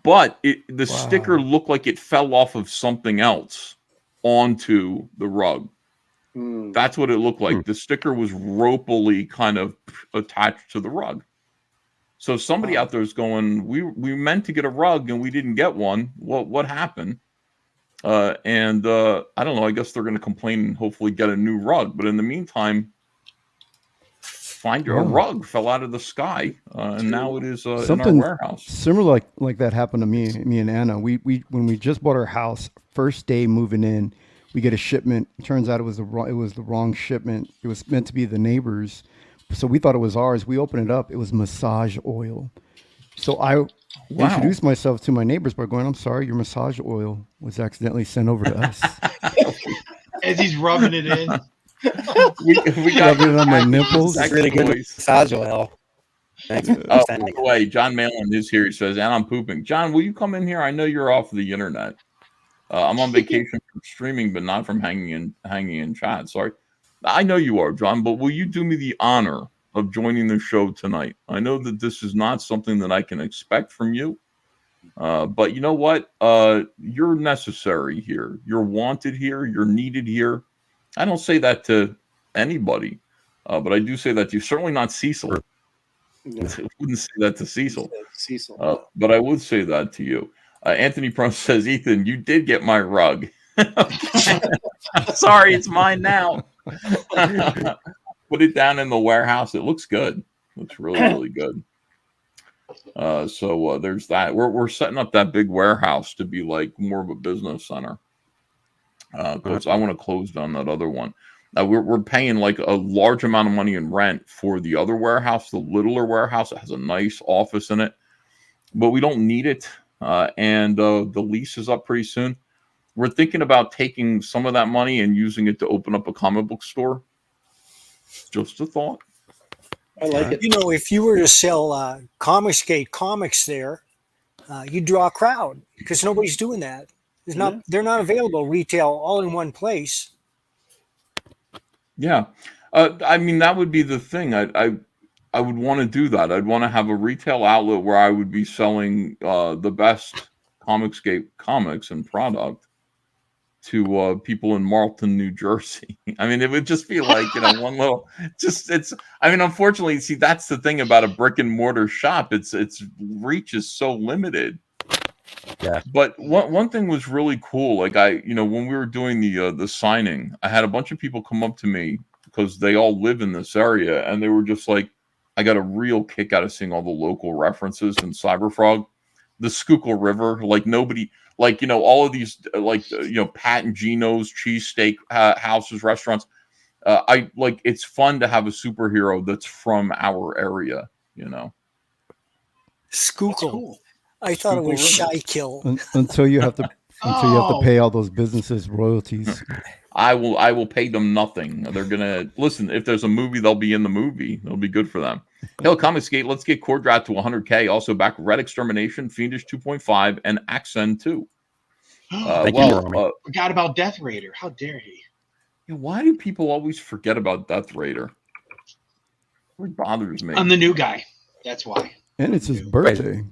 but the sticker looked like it fell off of something else onto the rug. That's what it looked like. The sticker was ropily kind of attached to the rug. So somebody out there is going, we meant to get a rug and we didn't get one. What happened? I don't know. I guess they're going to complain and hopefully get a new rug. But in the meantime, find your rug fell out of the sky, and now it is in our warehouse. Similar like that happened to me and Anna. We when we just bought our house, first day moving in, we get a shipment. It turns out it was the wrong shipment. It was meant to be the neighbor's, so we thought it was ours. We opened it up. It was massage oil. So I introduced myself to my neighbors by going, I'm sorry, your massage oil was accidentally sent over to us. As he's rubbing it in. we got it on my nipples. Really good massage oil. Thanks for by the way, John Malin is here. He says, and I'm pooping. John, will you come in here? I know you're off the internet. I'm on vacation from streaming, but not from hanging in chat. Sorry. I know you are, John, but will you do me the honor of joining the show tonight? I know that this is not something that I can expect from you, but you know what? You're necessary here. You're wanted here. You're needed here. I don't say that to anybody, but I do say that to you. Certainly not Cecil. No. I wouldn't say that to Cecil. Cecil. But I would say that to you. Anthony Prone says, Ethan, you did get my rug. Sorry, it's mine now. Put it down in the warehouse. It looks good. Looks really, really good. So there's that. We're setting up that big warehouse to be like more of a business center. Because I want to close down that other one. We're paying like a large amount of money in rent for the other warehouse, the littler warehouse. It has a nice office in it, but we don't need it. And the lease is up pretty soon. We're thinking about taking some of that money and using it to open up a comic book store. Just a thought. I like it. You know, if you were to sell Comicsgate comics there, you'd draw a crowd because nobody's doing that. They're not available retail all in one place. Yeah. I mean, that would be the thing. I would want to do that. I'd want to have a retail outlet where I would be selling the best Comicsgate comics and product to people in Marlton, New Jersey. I mean, it would just be like, one little, unfortunately, see, that's the thing about a brick and mortar shop. Its reach is so limited. Yeah. But one thing was really cool. Like when we were doing the signing, I had a bunch of people come up to me because they all live in this area, and they were just like, I got a real kick out of seeing all the local references in Cyberfrog, the Schuylkill River, like nobody, like, all of these, Pat and Gino's cheesesteak houses, restaurants. It's fun to have a superhero that's from our area, Schuylkill. Cool. I thought it was Shykill. Until you have to pay all those businesses royalties. I will pay them nothing. They're gonna listen. If there's a movie, they'll be in the movie. It'll be good for them. Hell, Comicsgate, let's get Cordrat to 100K. Also back Red Extermination, Fiendish 2.5, and Accent 2. Forgot about Death Raider. How dare he? Why do people always forget about Death Raider? It bothers me. I'm the new guy. That's why. And it's his birthday.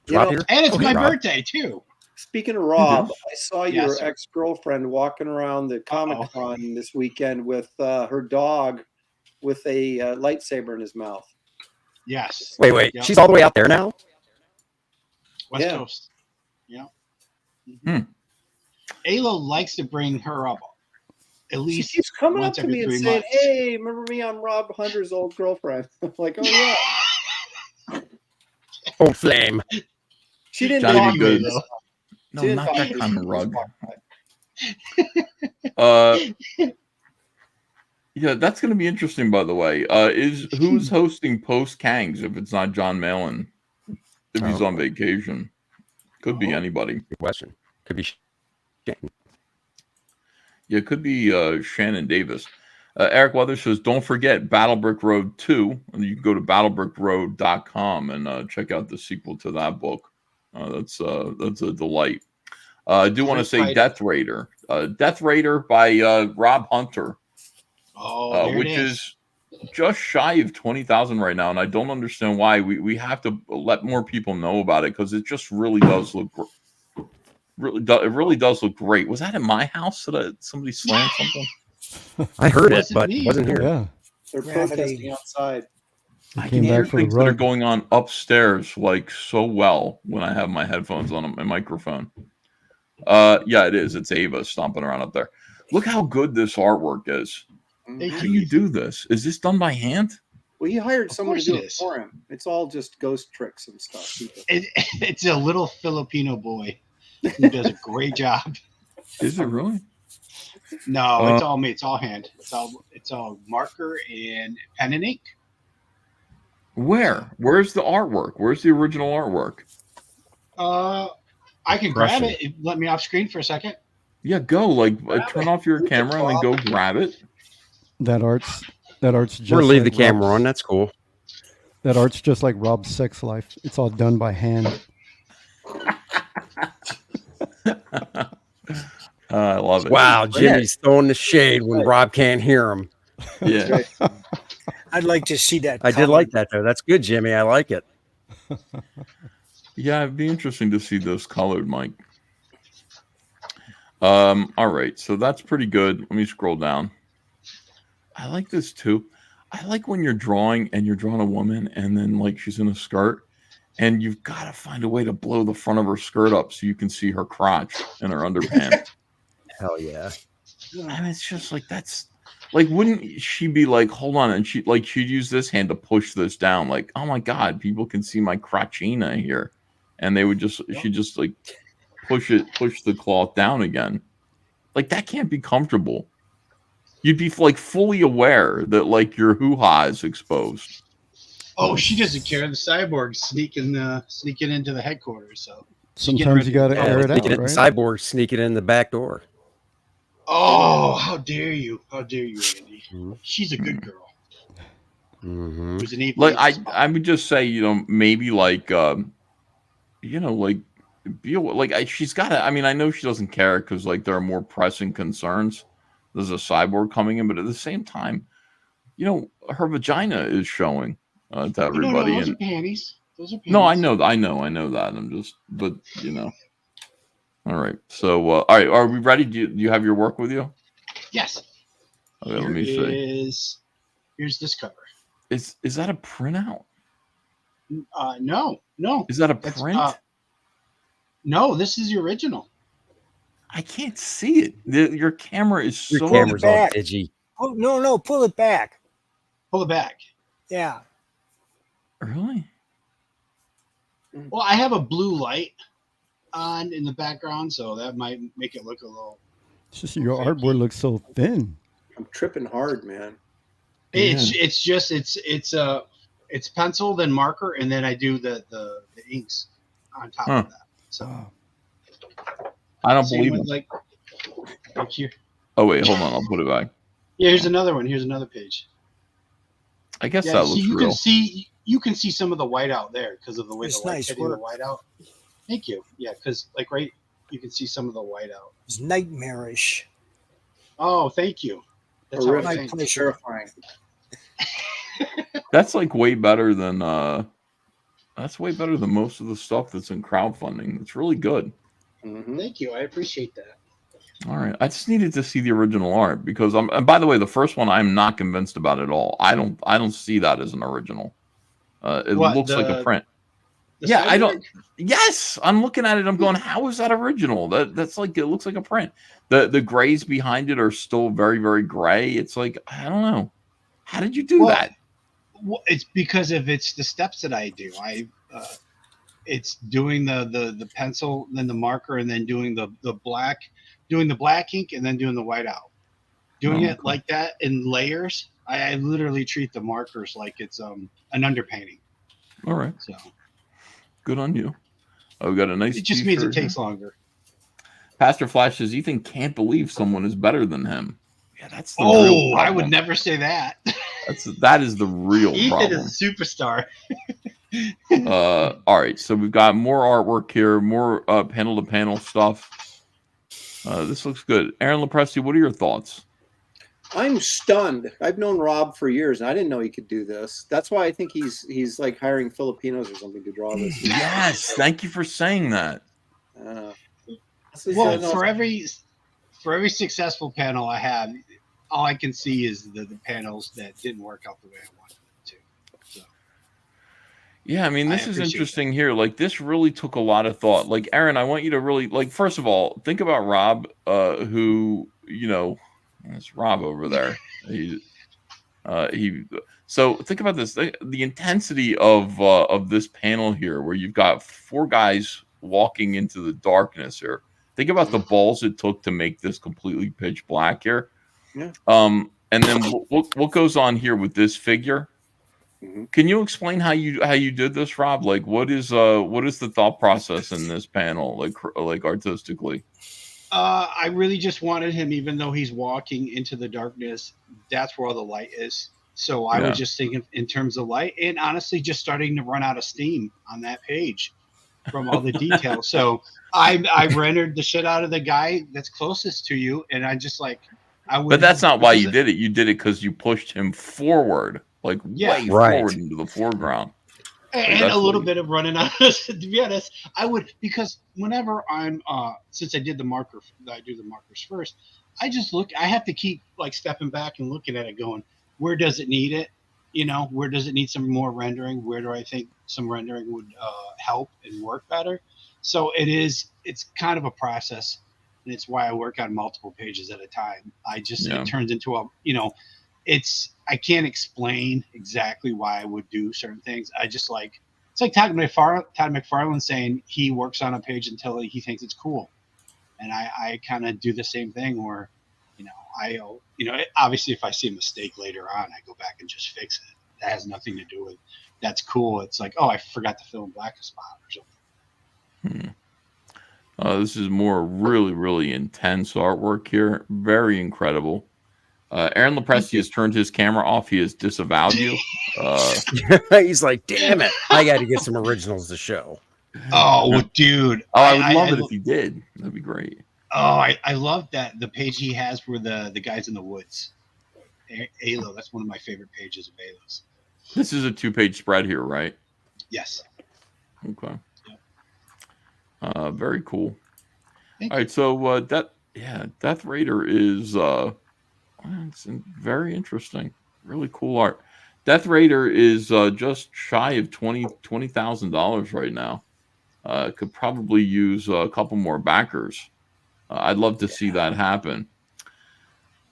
And it's my birthday too. Speaking of Rob, I saw your ex-girlfriend walking around the Comic-Con this weekend with her dog with a lightsaber in his mouth. Yes. Wait. Yep. She's all the way out there now? West Coast. Yeah. Ayla likes to bring her up at least. She keeps coming up once to me and saying, "Hey, remember me? I'm Rob Hunter's old girlfriend." I'm like, "Oh yeah." Old flame. She didn't Johnny talk be to me good. this time. No, She didn't not talk that to me. kind of rug. Yeah, that's going to be interesting, by the way. Who's hosting Post Kangs if it's not John Malin? If he's on vacation. Could be anybody. Good question. Could be Shannon. Yeah, it could be Shannon Davis. Eric Weather says, don't forget Battlebrick Road 2. You can go to battlebrickroad.com and check out the sequel to that book. That's a delight. I do want to say Death Raider. Death Raider by Rob Hunter. Which is just shy of 20,000 right now. And I don't understand why. We have to let more people know about it because it just really does look it really does look great. Was that in my house that somebody slammed something? I heard it, but wasn't here. Yeah. They're protesting outside. I can hear things that are going on upstairs like so well when I have my headphones on my microphone. Yeah, it is. It's Ava stomping around up there. Look how good this artwork is. How do you do this? Is this done by hand? Well, he hired someone to do it for him. It's all just ghost tricks and stuff. It's a little Filipino boy who does a great job. Is it really? No, it's all me. It's all hand. It's all marker and pen and ink. Where's the artwork? Where's the original artwork? I can grab it. Let me off screen for a second. Yeah, go. Turn off your camera and then go grab it. That art's just Or leave like the camera on. That's cool. That art's just like Rob's sex life. It's all done by hand. I love it. Wow, Jimmy's throwing the shade when Rob can't hear him. Yeah. I'd like to see that. I did like that, though. That's good, Jimmy. I like it. Yeah, it'd be interesting to see those colored, Mike. All right, so that's pretty good. Let me scroll down. I like this too. I like when you're drawing and you're drawing a woman and then like she's in a skirt and you've got to find a way to blow the front of her skirt up so you can see her crotch and her underpants. Hell yeah. And it's just like, that's like, wouldn't she be like, hold on, and she'd use this hand to push this down, like, oh my god, people can see my crotchina here, and they would she'd just like push the cloth down again. Like, that can't be comfortable. You'd be like fully aware that like your hoo-ha is exposed. Oh, she doesn't care. The cyborg's sneaking into the headquarters. So sometimes you got to air it out, right? Cyborg sneaking in the back door. Oh, how dare you? How dare you, Andy? She's a good girl. Mm-hmm. Like I would just say, maybe like like she's got to. I mean, I know she doesn't care because like there are more pressing concerns. There's a cyborg coming in, but at the same time, her vagina is showing to everybody. No, those are panties. Those are panties. No, I know that. I'm just, but All right. So, all right. Are we ready? Do you have your work with you? Yes. Okay, let me see. Here's this cover. Is that a printout? No. Is that a print? No, this is the original. I can't see it. Your camera is your so camera's all edgy. Oh no, pull it back. Pull it back. Yeah. Really? Well, I have a blue light on in the background, so that might make it look a little. It's just your artboard looks so thin. I'm tripping hard, man. It's pencil, then marker, and then I do the inks on top of that. So I don't believe it. Like here. Oh wait, hold on. I'll put it back. Yeah, here's another one. Here's another page. I guess that looks real. You can see some of the white out there because of the way it's the light's nice hitting the white out. Thank you. Yeah, because you can see some of the white out. It's nightmarish. Oh, thank you. That's terrifying. That's like way better than most of the stuff that's in crowdfunding. It's really good. Mm-hmm. Thank you. I appreciate that. All right. I just needed to see the original art because and by the way, the first one I'm not convinced about at all. I don't see that as an original. It looks like a print. Yeah, cyborg? I don't. Yes, I'm looking at it. I'm going, how is that original? That's like, it looks like a print. The grays behind it are still very, very gray. It's like, I don't know. How did you do that? Well, it's because it's the steps that I do. It's doing the pencil, then the marker, and then doing the black ink, and then doing the white out. Doing it like that in layers. I literally treat the markers like it's an underpainting. All right. So good on you. Oh, we got a nice. It just means it takes longer. Pastor Flash says Ethan can't believe someone is better than him. Yeah, that's the real problem. I would never say that. That is the real problem. Ethan is a superstar. All right, so we've got more artwork here, more panel to panel stuff. This looks good. Aaron Lepresti, what are your thoughts? I'm stunned. I've known Rob for years, and I didn't know he could do this. That's why I think he's like hiring Filipinos or something to draw this. Yes, thank you for saying that. Well, for every successful panel I have, all I can see is the panels that didn't work out the way I wanted them to. So, yeah, I mean, this is interesting here. Like, this really took a lot of thought. Like, Aaron, I want you to really, like, first of all, think about Rob, who, it's Rob over there. So think about this: the intensity of this panel here, where you've got 4 guys walking into the darkness here. Think about the balls it took to make this completely pitch black here. Yeah. And then what goes on here with this figure? Mm-hmm. Can you explain how you did this, Rob? Like, what is the thought process in this panel, like artistically? I really just wanted him, even though he's walking into the darkness, that's where all the light is. So I was just thinking in terms of light, and honestly, just starting to run out of steam on that page from all the details. So I rendered the shit out of the guy that's closest to you, and I just like I would. But that's not why you did it. You did it because you pushed him forward, like way forward into the foreground. And a little bit of running out. To be honest, I would, because whenever I'm since I did the marker, I do the markers first. I just look. I have to keep like stepping back and looking at it, going, where does it need it? You know, where does it need some more rendering? Where do I think some rendering would help and work better? So it's kind of a process, and it's why I work on multiple pages at a time. It turns into I can't explain exactly why I would do certain things. It's like Todd McFarlane saying he works on a page until he thinks it's cool. And I kind of do the same thing where, obviously if I see a mistake later on, I go back and just fix it. That has nothing to do with that's cool. It's like, oh, I forgot to fill in black spot or something. This is more really, really intense artwork here. Very incredible. Aaron Lepresti has turned his camera off. He has disavowed you. He's like, damn it. I got to get some originals to show. Oh, dude. Oh, I would love it if he did. That'd be great. Oh, I love that. The page he has for the guys in the woods. Alo, that's one of my favorite pages of Alo's. This is a 2-page spread here, right? Yes. Okay. Very cool. All right, so Death Raider is it's very interesting. Really cool art. Death Raider is just shy of $20,000 right now. Could probably use a couple more backers. I'd love to see that happen.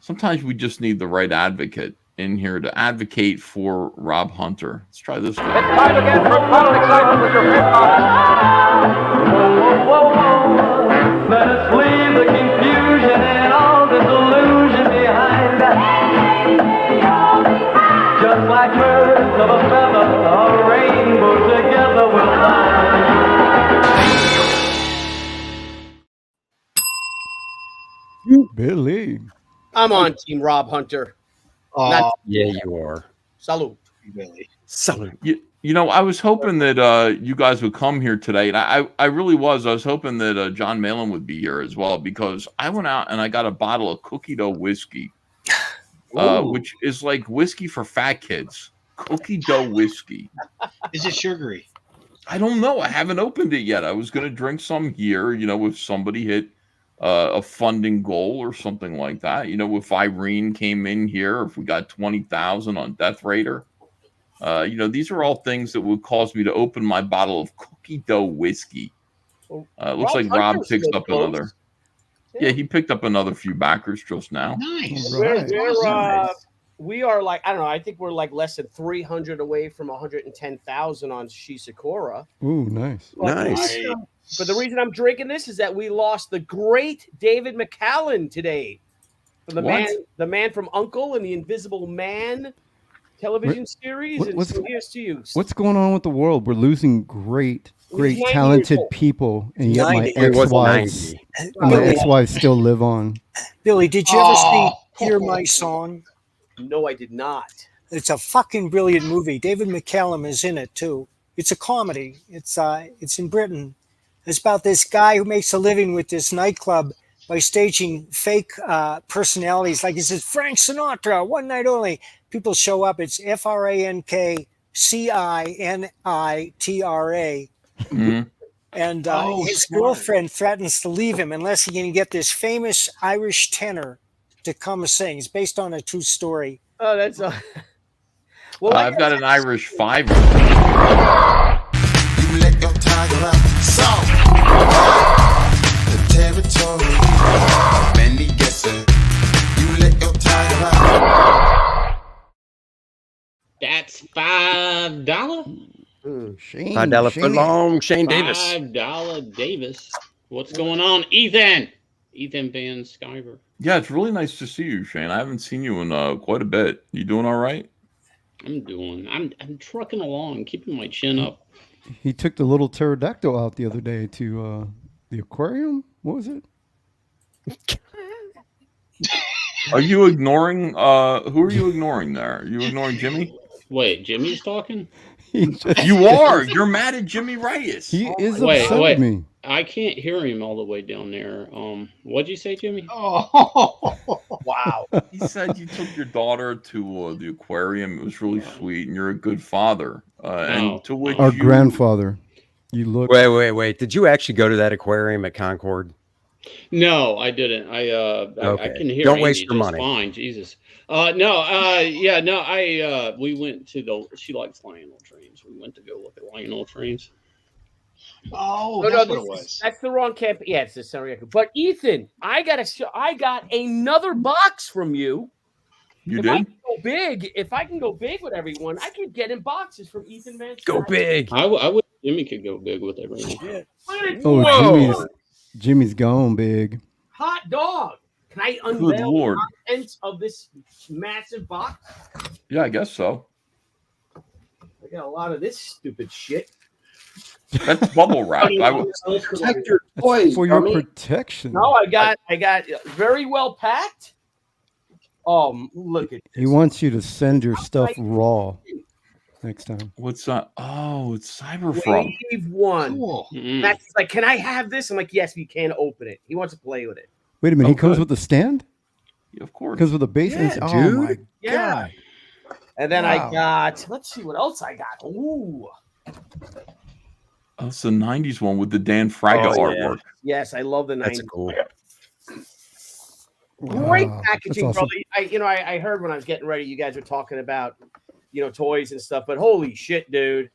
Sometimes we just need the right advocate in here to advocate for Rob Hunter. Let's try this guy. It's time again for Comic Excitement with your Let us leave the confusion and all disillusion behind. Just like birds of a feather, a rainbow together we'll fly. Billy. I'm on Team Rob Hunter. Yeah, you are. Salute. Billy. Salute. I was hoping that you guys would come here today, and I really was. I was hoping that John Malin would be here as well, because I went out and I got a bottle of cookie dough whiskey, which is like whiskey for fat kids. Cookie dough whiskey. Is it sugary? I don't know. I haven't opened it yet. I was going to drink some here, if somebody hit a funding goal or something like that. If Irene came in here, if we got 20,000 on Death Raider. These are all things that would cause me to open my bottle of cookie dough whiskey. Looks like Rob picked up another. Yeah, he picked up another few backers just now. Nice. We are like, I don't know, I think we're like less than 300 away from 110,000 on Shisakura. Ooh, nice. Nice. But the reason I'm drinking this is that we lost the great David McCallum today. The man from Uncle and the Invisible Man television series. Here's to you. What's going on with the world? We're losing great talented people, and yet my ex-wives still live on. Billy, did you ever Hear My Song? No, I did not. It's a fucking brilliant movie. David McCallum is in it too. It's a comedy. It's in Britain. It's about this guy who makes a living with this nightclub by staging fake personalities. Like he says, Frank Sinatra, one night only. People show up. It's FrankCinitra. Mm-hmm. And his girlfriend threatens to leave him unless he can get this famous Irish tenor to come sing. It's based on a true story. Oh, that's well. I've got an Irish fiver. You let your tiger out. So the territory. Many guess it. You let your tiger out. That's $5. $5 foot long, Shane Davis. $5 Davis. What's going on, Ethan? Ethan Van Skyver. Yeah, it's really nice to see you, Shane. I haven't seen you in quite a bit. You doing all right? I'm trucking along, keeping my chin up. He took the little pterodactyl out the other day to the aquarium. What was it? Are you ignoring? Who are you ignoring there? Are you ignoring Jimmy? Wait, Jimmy's talking? You are. You're mad at Jimmy Reyes. He is upset with me. I can't hear him all the way down there. What'd you say, Jimmy? Oh, wow. He said you took your daughter to the aquarium. It was really sweet, and you're a good father. And to which our grandfather. You look. Wait. Did you actually go to that aquarium at Concord? No, I didn't. I Okay. can hear Don't Amy waste your just money. fine. Jesus. We went to she likes Lionel trains. We went to go look at Lionel trains. Oh, Oh, that's no, what it was. that's the wrong camp. Yeah, it's the Sanriku. But Ethan, I got another box from you. You if I did? can go big, if I can go big with everyone, I could get in boxes from Ethan Van. Go big. I wish Jimmy could go big with everyone. Oh, Jimmy's gone big. Hot dog. Can I Good unveil Lord. the contents of this massive box? Yeah, I guess so. I got a lot of this stupid shit. That's bubble wrap. Protect your toys for your protection. No, I got very well packed. Look at He wants you to send your stuff raw next time. What's that? Oh, it's Cyberfront. Wave 1. Cool. That's like, can I have this? I'm like, yes, you can open it. He wants to play with it. Wait a minute, he comes with a stand? Yeah, of course. Comes with a base? Yeah, oh dude. my Yeah. god. And then Wow. I got, let's see what else I got. Ooh. Oh, it's the 90s one with the Dan Fraga artwork. Yes, I love the 90s. That's cool. Great Wow, packaging, that's awesome. brother. I heard when I was getting ready, you guys were talking about, toys and stuff, but holy shit, dude.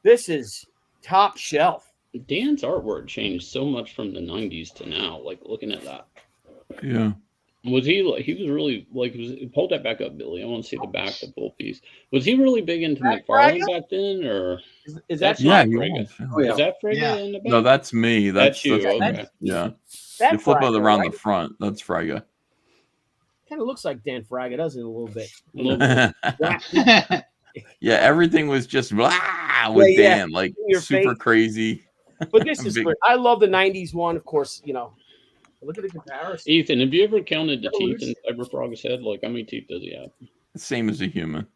This is top shelf. Dan's artwork changed so much from the 90s to now. Like, looking at that. Yeah. Was he was really hold that back up, Billy. I want to see the back, the full piece. Was he really big into McFarlane back then, or is that Yeah, not he Frege? was. Oh, yeah. Is that Frege Yeah. in the back? No, that's me. That's you, okay. Yeah. That You flip it Fraga, around right? the front. That's Fraga. Kind of looks like Dan Fraga, doesn't it, a little bit? A little bit. Yeah, everything was just blah with Yeah, Dan, like in your super face. crazy. But this is Big- great. I love the 90s one, of course, Look at the comparison. Ethan, have you ever counted the Oh, teeth this- in Cyberfrog's head? Like, how many teeth does he have? Same as a human.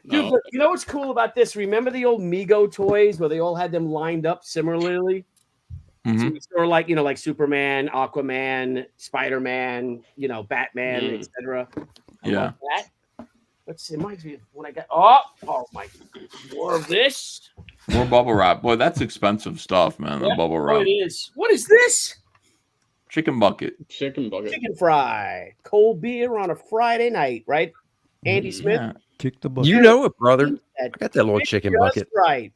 Dude, No. but you know what's cool about this? Remember the old Mego toys where they all had them lined up similarly? Mhm. Or like, like Superman, Aquaman, Spider-Man, Batman, etc. Yeah. That. Let's see. It reminds me of when I got. Oh my! More of this. More bubble wrap. Boy, that's expensive stuff, man. The Yeah, bubble oh, wrap. it is. What is this? Chicken bucket. Chicken bucket. Chicken fry, cold beer on a Friday night, right? Andy Smith. Yeah. Kick the bucket. You know it, brother. That I got that little fits chicken just bucket. Right.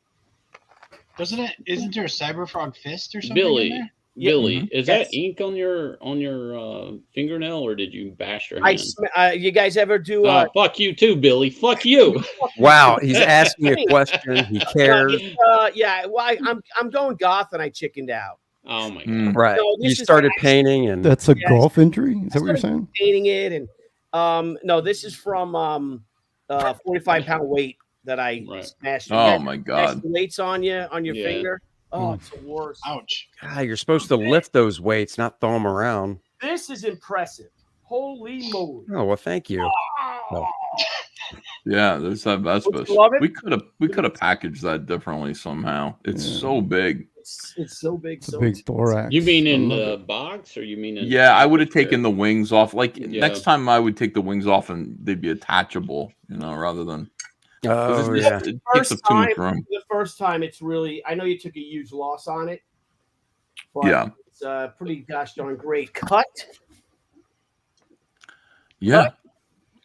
Isn't there a Cyberfrog fist or something? Billy, in there? Billy, is Yes. that ink on your fingernail, or did you bash your I hand? you guys ever do? Fuck you too, Billy. Fuck you. Wow, he's asking a question. He cares. Yeah. Well, I'm going goth, and I chickened out. Oh my god. Mm. Right. No, You this is started actually- painting and That's a Yes. golf injury? Is I that what you're started saying? painting it, and no, this is from 45-pound weight that I Right. smashed. Oh, Yeah, my smash God. the weights on your Yeah. finger. Oh, it's the worst. Ouch. God, you're supposed to lift those weights, not throw them around. This is impressive. Holy moly! Oh well, thank you. Oh. Yeah, there's that Vespas. love it? We could have packaged that differently somehow. It's so big. It's so big. It's a so big thorax. You mean in I love the it. box, or you mean in? Yeah, I would have taken the wings off. Like Yeah. next time, I would take the wings off and they'd be attachable, rather than. Oh This- yeah. It takes up too much room. The first time, it's really. I know you took a huge loss on it. But Yeah. It's a pretty gosh darn great cut. Yeah.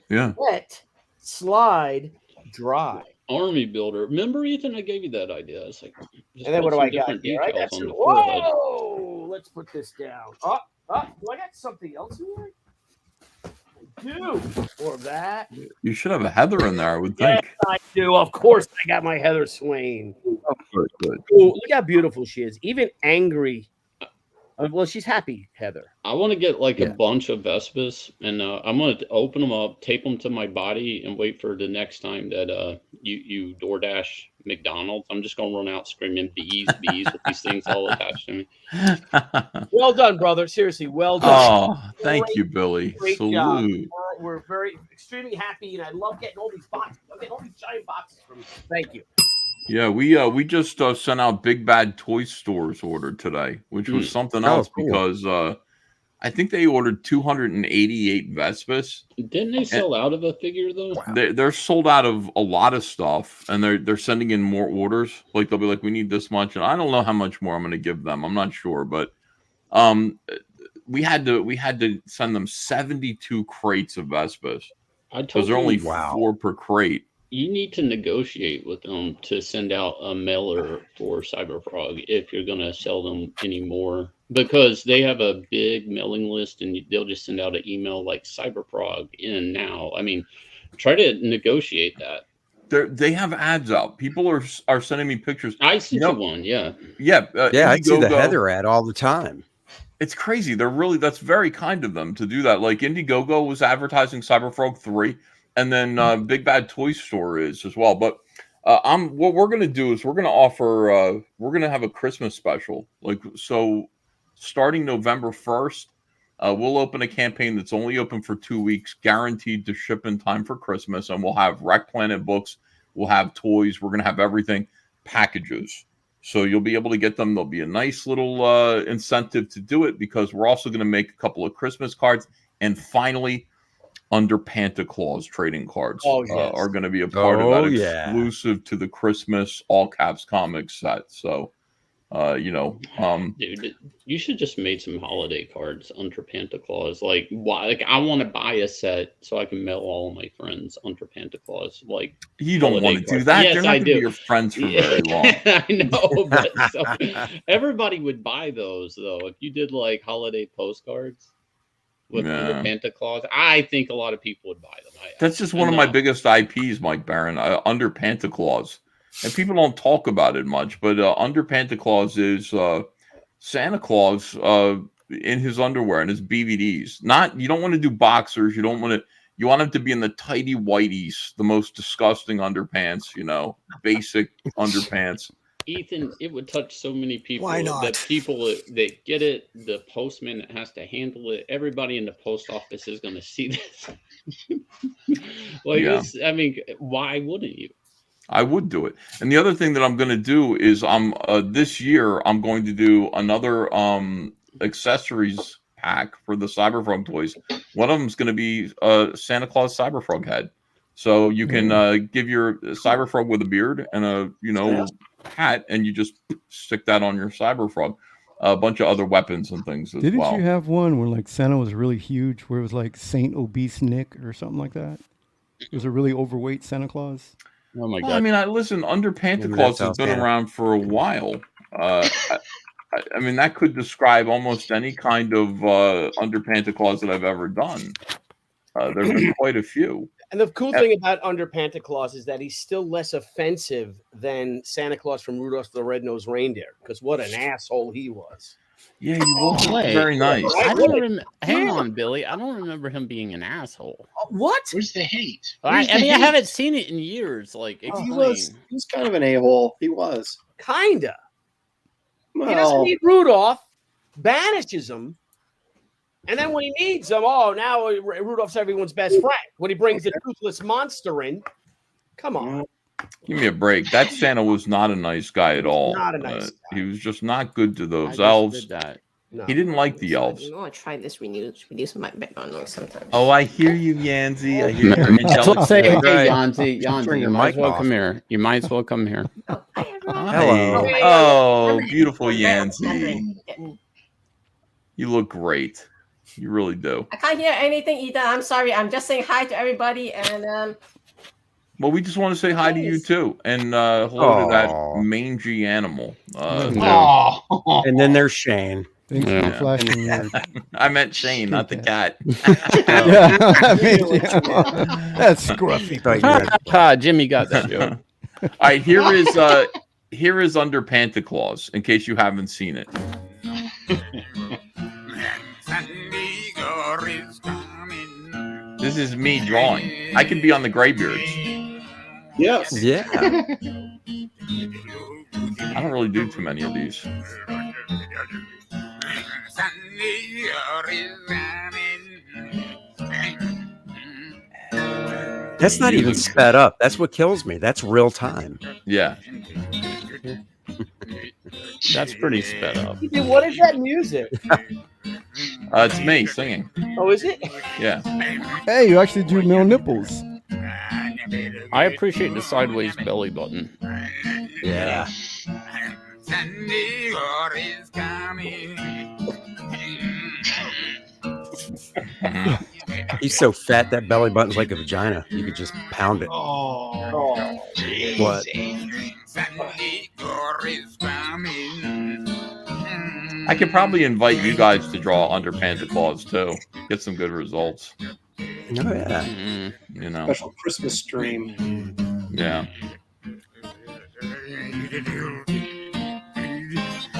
Yeah. Wet, slide, dry. Army builder. Remember, Ethan? I gave you that idea. It's like, just And then put what do some I got different here? I got details on some. the forehead. Whoa! Let's put this down. Do I got something else in here? I do. Or that. You should have a Heather in there, I would Yes, think. I do. Of course, I got my Heather Swain. Oh, good. Ooh, look how beautiful she is. Even angry. Well, she's happy, Heather. I want to get like a bunch of Vespas, and I'm going to open them up, tape them to my body, and wait for the next time that you DoorDash McDonald's. I'm just going to run out screaming bees with these things all attached to me. Well done, brother. Seriously, well done. Oh, thank you, Billy. Great job. Salute. We're very extremely happy, and I love getting all these boxes. I'm getting all these giant boxes from you. Thank you. Yeah, we just sent out Big Bad Toy Stores order today, which was something Oh, else cool. because I think they ordered 288 Vespas. Didn't they sell out of a figure though? They're sold out of a lot of stuff, and they're sending in more orders. Like they'll be like, we need this much, and I don't know how much more I'm going to give them. I'm not sure, but we had to send them 72 crates of Vespas. I told Because they're only them, 4 per crate. You need to negotiate with them to send out a mailer for Cyberfrog if you're going to sell them anymore, because they have a big mailing list and they'll just send out an email like Cyberfrog in now. I mean, try to negotiate that. They have ads out. People are sending me pictures. I sent you one, yeah. Yeah, Yeah, I see the Heather ad all the time. It's crazy. That's very kind of them to do that. Like Indiegogo was advertising Cyberfrog 3, and then Big Bad Toy Store is as well. But what we're gonna do is we're gonna have a Christmas special. Like, so starting November 1st, we'll open a campaign that's only open for 2 weeks, guaranteed to ship in time for Christmas, and we'll have Rec Planet books, we'll have toys, we're gonna have everything, packages. So you'll be able to get them. There'll be a nice little incentive to do it, because we're also going to make a couple of Christmas cards. And finally, Under Panta Claus trading cards are going to be a part of that, exclusive to the Christmas All Caps Comics set. So, dude, you should just made some holiday cards under Panta Claus. Like, why? Like, I want to buy a set so I can mail all of my friends under Panta Claus. Like, you don't want to do that. Yes, You're not going to be your friends for very long. I know, but everybody would buy those though. If you did like holiday postcards with under Panta Claus, I think a lot of people would buy them. That's just one of my biggest IPs, Mike Barron. Under Panta Claus. And people don't talk about it much, but Under Panta Claus is Santa Claus in his underwear and his BVDs. You don't want to do boxers. You want him to be in the tighty whities, the most disgusting underpants, basic underpants. Ethan, it would touch so many people. Why not? The people that get it, the postman that has to handle it, everybody in the post office is going to see this. I mean, why wouldn't you? I would do it. And the other thing that I'm going to do is this year I'm going to do another accessories pack for the Cyberfrog toys. One of them is going to be a Santa Claus Cyberfrog head. So you can give your Cyberfrog with a beard and a hat, and you just stick that on your Cyberfrog. A bunch of other weapons and things as well. Didn't you have one where like Santa was really huge, where it was like Saint Obese Nick or something like that? It was a really overweight Santa Claus. Oh my God! I mean, listen. Under Panta Claus has been around for a while. I mean, that could describe almost any kind of Under Panta Claus that I've ever done. There's been quite a few. And the cool thing about Under Panta Claus is that he's still less offensive than Santa Claus from Rudolph the Red-Nosed Reindeer. Because what an asshole he was. Yeah, he was very nice. Hang on, Billy. I don't remember him being an asshole. What? Where's the hate? I haven't seen it in years. Like, he was kind of an a-hole. He was. Kinda. Well, he doesn't need Rudolph, banishes him, and then when he needs him, now Rudolph's everyone's best friend. When he brings the toothless monster in, come on. Give me a break. That Santa was not a nice guy at all. Not a nice guy. He was just not good to those elves. No. He didn't like the elves. You know, I try this reduce my background noise sometimes. Oh, I hear you, Yanzi. I hear That's what I'm saying. Hey, Right. Yanzi, you might as well come here. You might as well come here. Hello. Oh, beautiful Yanzi. You look great. You really do. I can't hear anything either. I'm sorry. I'm just saying hi to everybody, and well, we just want to say hi to you too, and hello to that mangy animal. And then there's Shane. Thanks for flashing your... I meant Shane, not the cat. That's scruffy. Jimmy got that joke. All right, here is Under Panta Claus, in case you haven't seen it. This is me drawing. I could be on the Graybeards. Yes. Yeah. I don't really do too many of these. That's not even sped up. That's what kills me. That's real time. Yeah. That's pretty sped up. What is that music? It's me singing. Oh, is it? Yeah. Hey, you actually drew male nipples. I appreciate the sideways belly button. Yeah. He's so fat that belly button's like a vagina. You could just pound it. Oh, What? I could probably invite you guys to draw under Santa Claus too. Get some good results. Oh yeah. You know. Special Christmas stream. Yeah.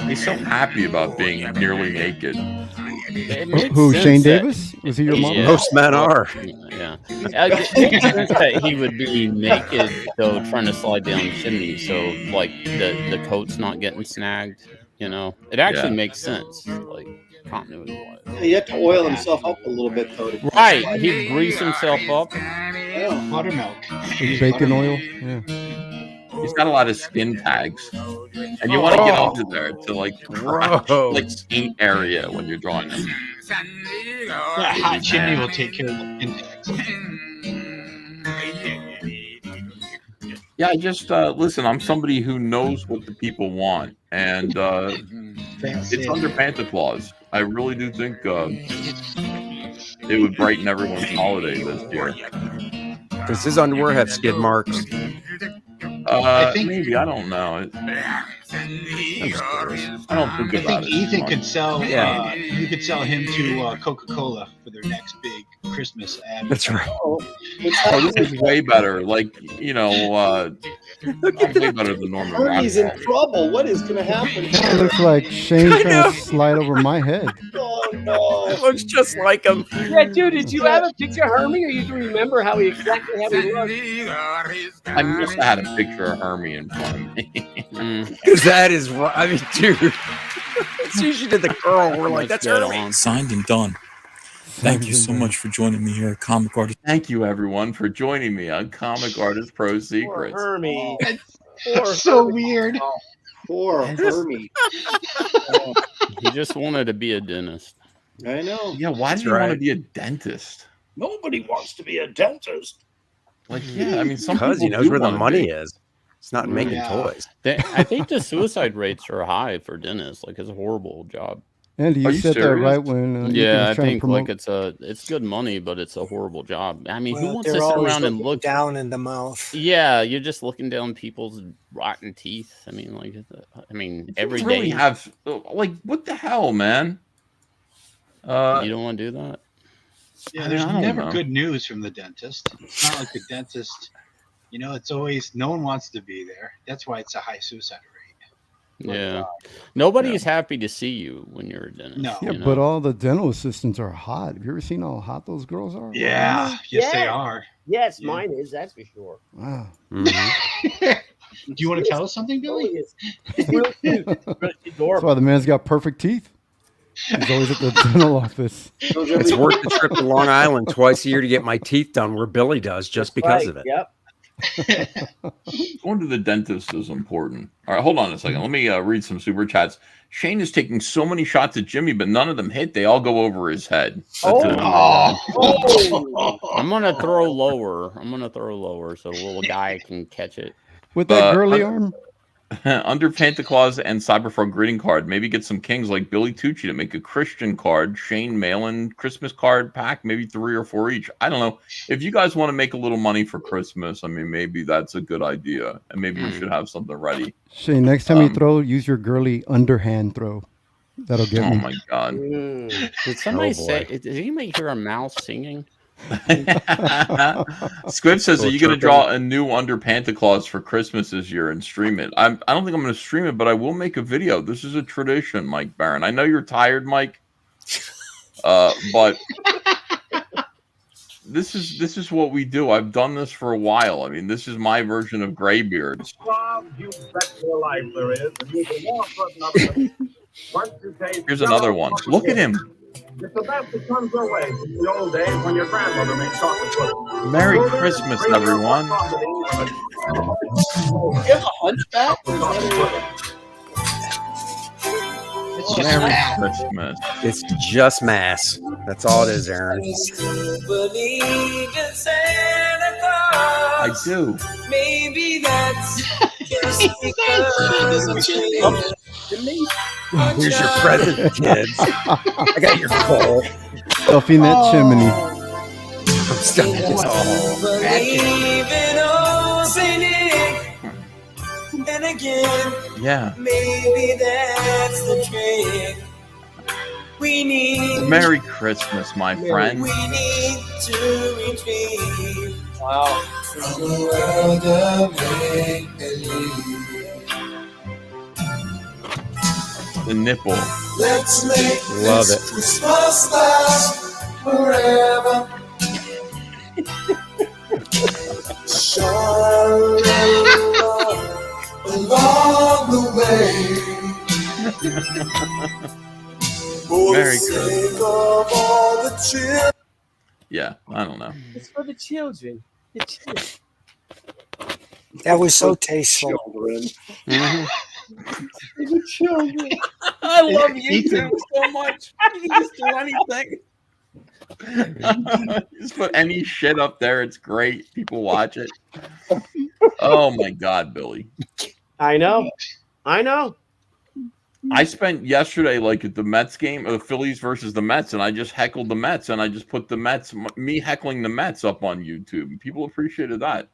He's so happy about being nearly naked. Who? Shane Davis? Was he your mom? Yeah. Most men are. Yeah. It makes sense that he would be naked though, trying to slide down the chimney, so like the coat's not getting snagged. You know, it actually makes sense, like continuity wise. Yeah, he had to oil himself up a little bit though. Right, he'd grease himself up. Yeah. Buttermilk. Bacon oil. Yeah. He's got a lot of skin tags, and you want to get under there to like skin area when you're drawing them. That hot chimney will take care of the index. Yeah, I just listen. I'm somebody who knows what the people want, and it's under Santa Claus. I really do think it would brighten everyone's holiday this year. Does his underwear have skid marks? I think maybe. I don't know. I don't think about it. Ethan could sell. Yeah. You could sell him to Coca-Cola for their next big Christmas ad. That's right. Oh, this is way better. Like, you know, way better than Norman. He's in trouble. What is going to happen? It looks like Shane trying to slide over my head. Oh no! It looks just like him. Yeah, dude, did you have a picture of Hermie, or you can remember how he looked? I must have had a picture of Hermie in front of me. Because that is right. I mean, dude. As soon as you did the curl, we're like, that's early. Signed and done. Thank you so much for joining me here at Comic Artist. Thank you, everyone, for joining me on Comic Artist Pro Secrets. Poor Hermie. That's so weird. Poor Hermie. He just wanted to be a dentist. I know. Yeah, why do you want to be a dentist? Nobody wants to be a dentist. Like, yeah, I mean, some because he people knows do where the wanna money be. is. It's not making toys. I think the suicide rates are high for dentists. Like, it's a horrible job. Andy, you said that right when yeah, I trying to think promote. like it's good money, but it's a horrible job. I mean, who Well, wants to they're sit always around and looking look down in the mouth? Yeah, you're just looking down people's rotten teeth. I mean, like, every day. Really have like what the hell, man? You don't want to do that. Yeah, there's I don't never know. good news from the dentist. It's not like the dentist. You know, it's always no one wants to be there. That's why it's a high suicide rate. Yeah, nobody is happy to see you when you're a dentist. No. Yeah, you know? but all the dental assistants are hot. Have you ever seen how hot those girls are? Yeah, yes, they are. Yes, mine is. That's for sure. Wow. Do you want to tell us something, Billy? It's really cute. It's really That's adorable. why the man's got perfect teeth. He's always at the dental office. It's worth the trip to Long Island twice a year to get my teeth done where Billy does just because of it. Yep. Going to the dentist is important. All right, hold on a second. Let me read some super chats. Shane is taking so many shots at Jimmy, but none of them hit. They all go over his head. I'm gonna throw lower. So the little guy can catch it. With that girly arm? Under Santa Claus and Cyberfrog greeting card, maybe get some kings like Billy Tucci to make a Christian card, Shane mail-in Christmas card pack, maybe 3 or 4 each. I don't know. If you guys want to make a little money for Christmas, I mean, maybe that's a good idea, and maybe you should have something ready. Shane, next time you throw, use your girly underhand throw. That'll get me. Oh my God! Did somebody say? Did anybody hear a mouse singing? Squib says, "Are you going to draw a new under Santa Claus for Christmas this year and stream it?" I don't think I'm going to stream it, but I will make a video. This is a tradition, Mike Barron. I know you're tired, Mike, but this is what we do. I've done this for a while. I mean, this is my version of Graybeards. You bet your life there is, and you can walk for another. Once you taste Here's another one. Look at him. It's the best that comes your way from the old days when your grandmother made chocolate pudding. Merry Christmas, everyone. You have a hunchback? It's just Merry math. Christmas. It's just mass. That's all it is, Aaron. I do. Maybe that's just Here's your present, kids. I got your coal. stuffing that chimney. I'm stuck in this hole. Believe in us, ain't it? And again, Yeah. maybe that's the trick. We need. Merry Christmas, my friend. We need to retrieve. Wow. From a world of make-believe. The nipple. Let's make Love this it. Christmas last forever. Shine along the way. Merry Sake Christmas. of all the children. Yeah, I don't know. It's for the children. The children. That was so tasteful. Mhm. The children. I love Ethan. YouTube so much. You can just do anything. Just put any shit up there. It's great. People watch it. Oh my God, Billy. I know. I spent yesterday like at the Mets game, the Phillies versus the Mets, and I just heckled the Mets, and I just put the Mets, me heckling the Mets up on YouTube. People appreciated that.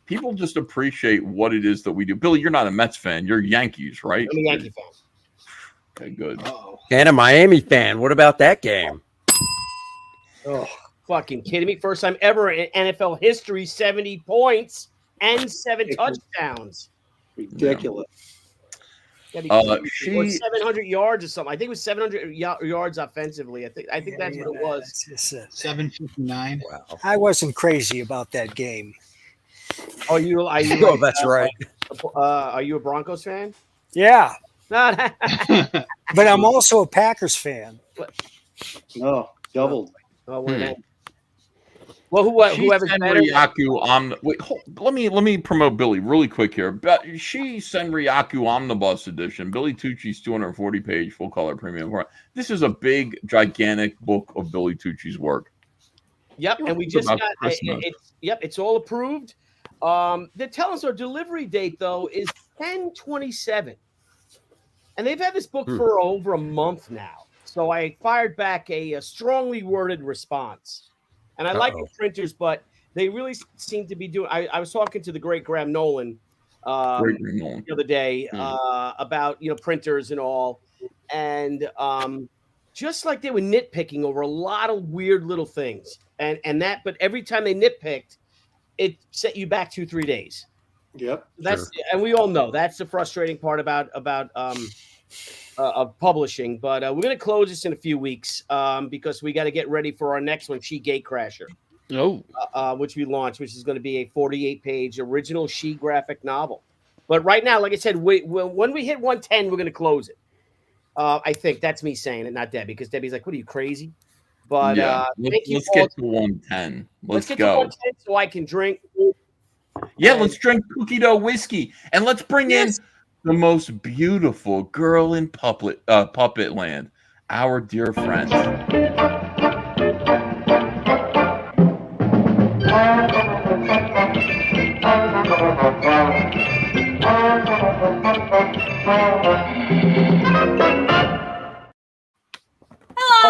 People just appreciate what it is that we do. Billy, you're not a Mets fan. You're Yankees, right? I'm a Yankee fan. Okay, good. And a Miami fan. What about that game? Oh, fucking kidding me. First time ever in NFL history, 70 points and 7 touchdowns. Ridiculous. Or 700 yards or something. I think it was 700 yards offensively. I think that's what it was. 759. Wow. I wasn't crazy about that game. Oh, you? Are you? Oh, that's right. Are you a Broncos fan? Yeah. Not. But I'm also a Packers fan. No, doubled. Oh, well, whoever's better. Wait, let me promote Billy really quick here. She Senryaku Omnibus Edition, Billy Tucci's 240-page full-color premium. This is a big, gigantic book of Billy Tucci's work. Yep, and we just got it's all approved. They're telling us our delivery date though is 10/27, and they've had this book for over a month now. So I fired back a strongly worded response, and I like the printers, but they really seem to be doing. I was talking to the great Graham Nolan the other day about printers and all, and just like they were nitpicking over a lot of weird little things, but every time they nitpicked, it set you back 2-3 days. Yep. And we all know that's the frustrating part about of publishing. But we're going to close this in a few weeks because we got to get ready for our next one, She Gatecrasher. Which we launched, which is going to be a 48-page original She graphic novel. But right now, like I said, when we hit 110, we're going to close it. I think that's me saying it, not Debbie, because Debbie's like, "What are you, crazy?" But let's get to 110. Let's get go. to 110 so I can drink. Yeah, let's drink cookie dough whiskey, and let's bring in the most beautiful girl in puppet land, our dear friend.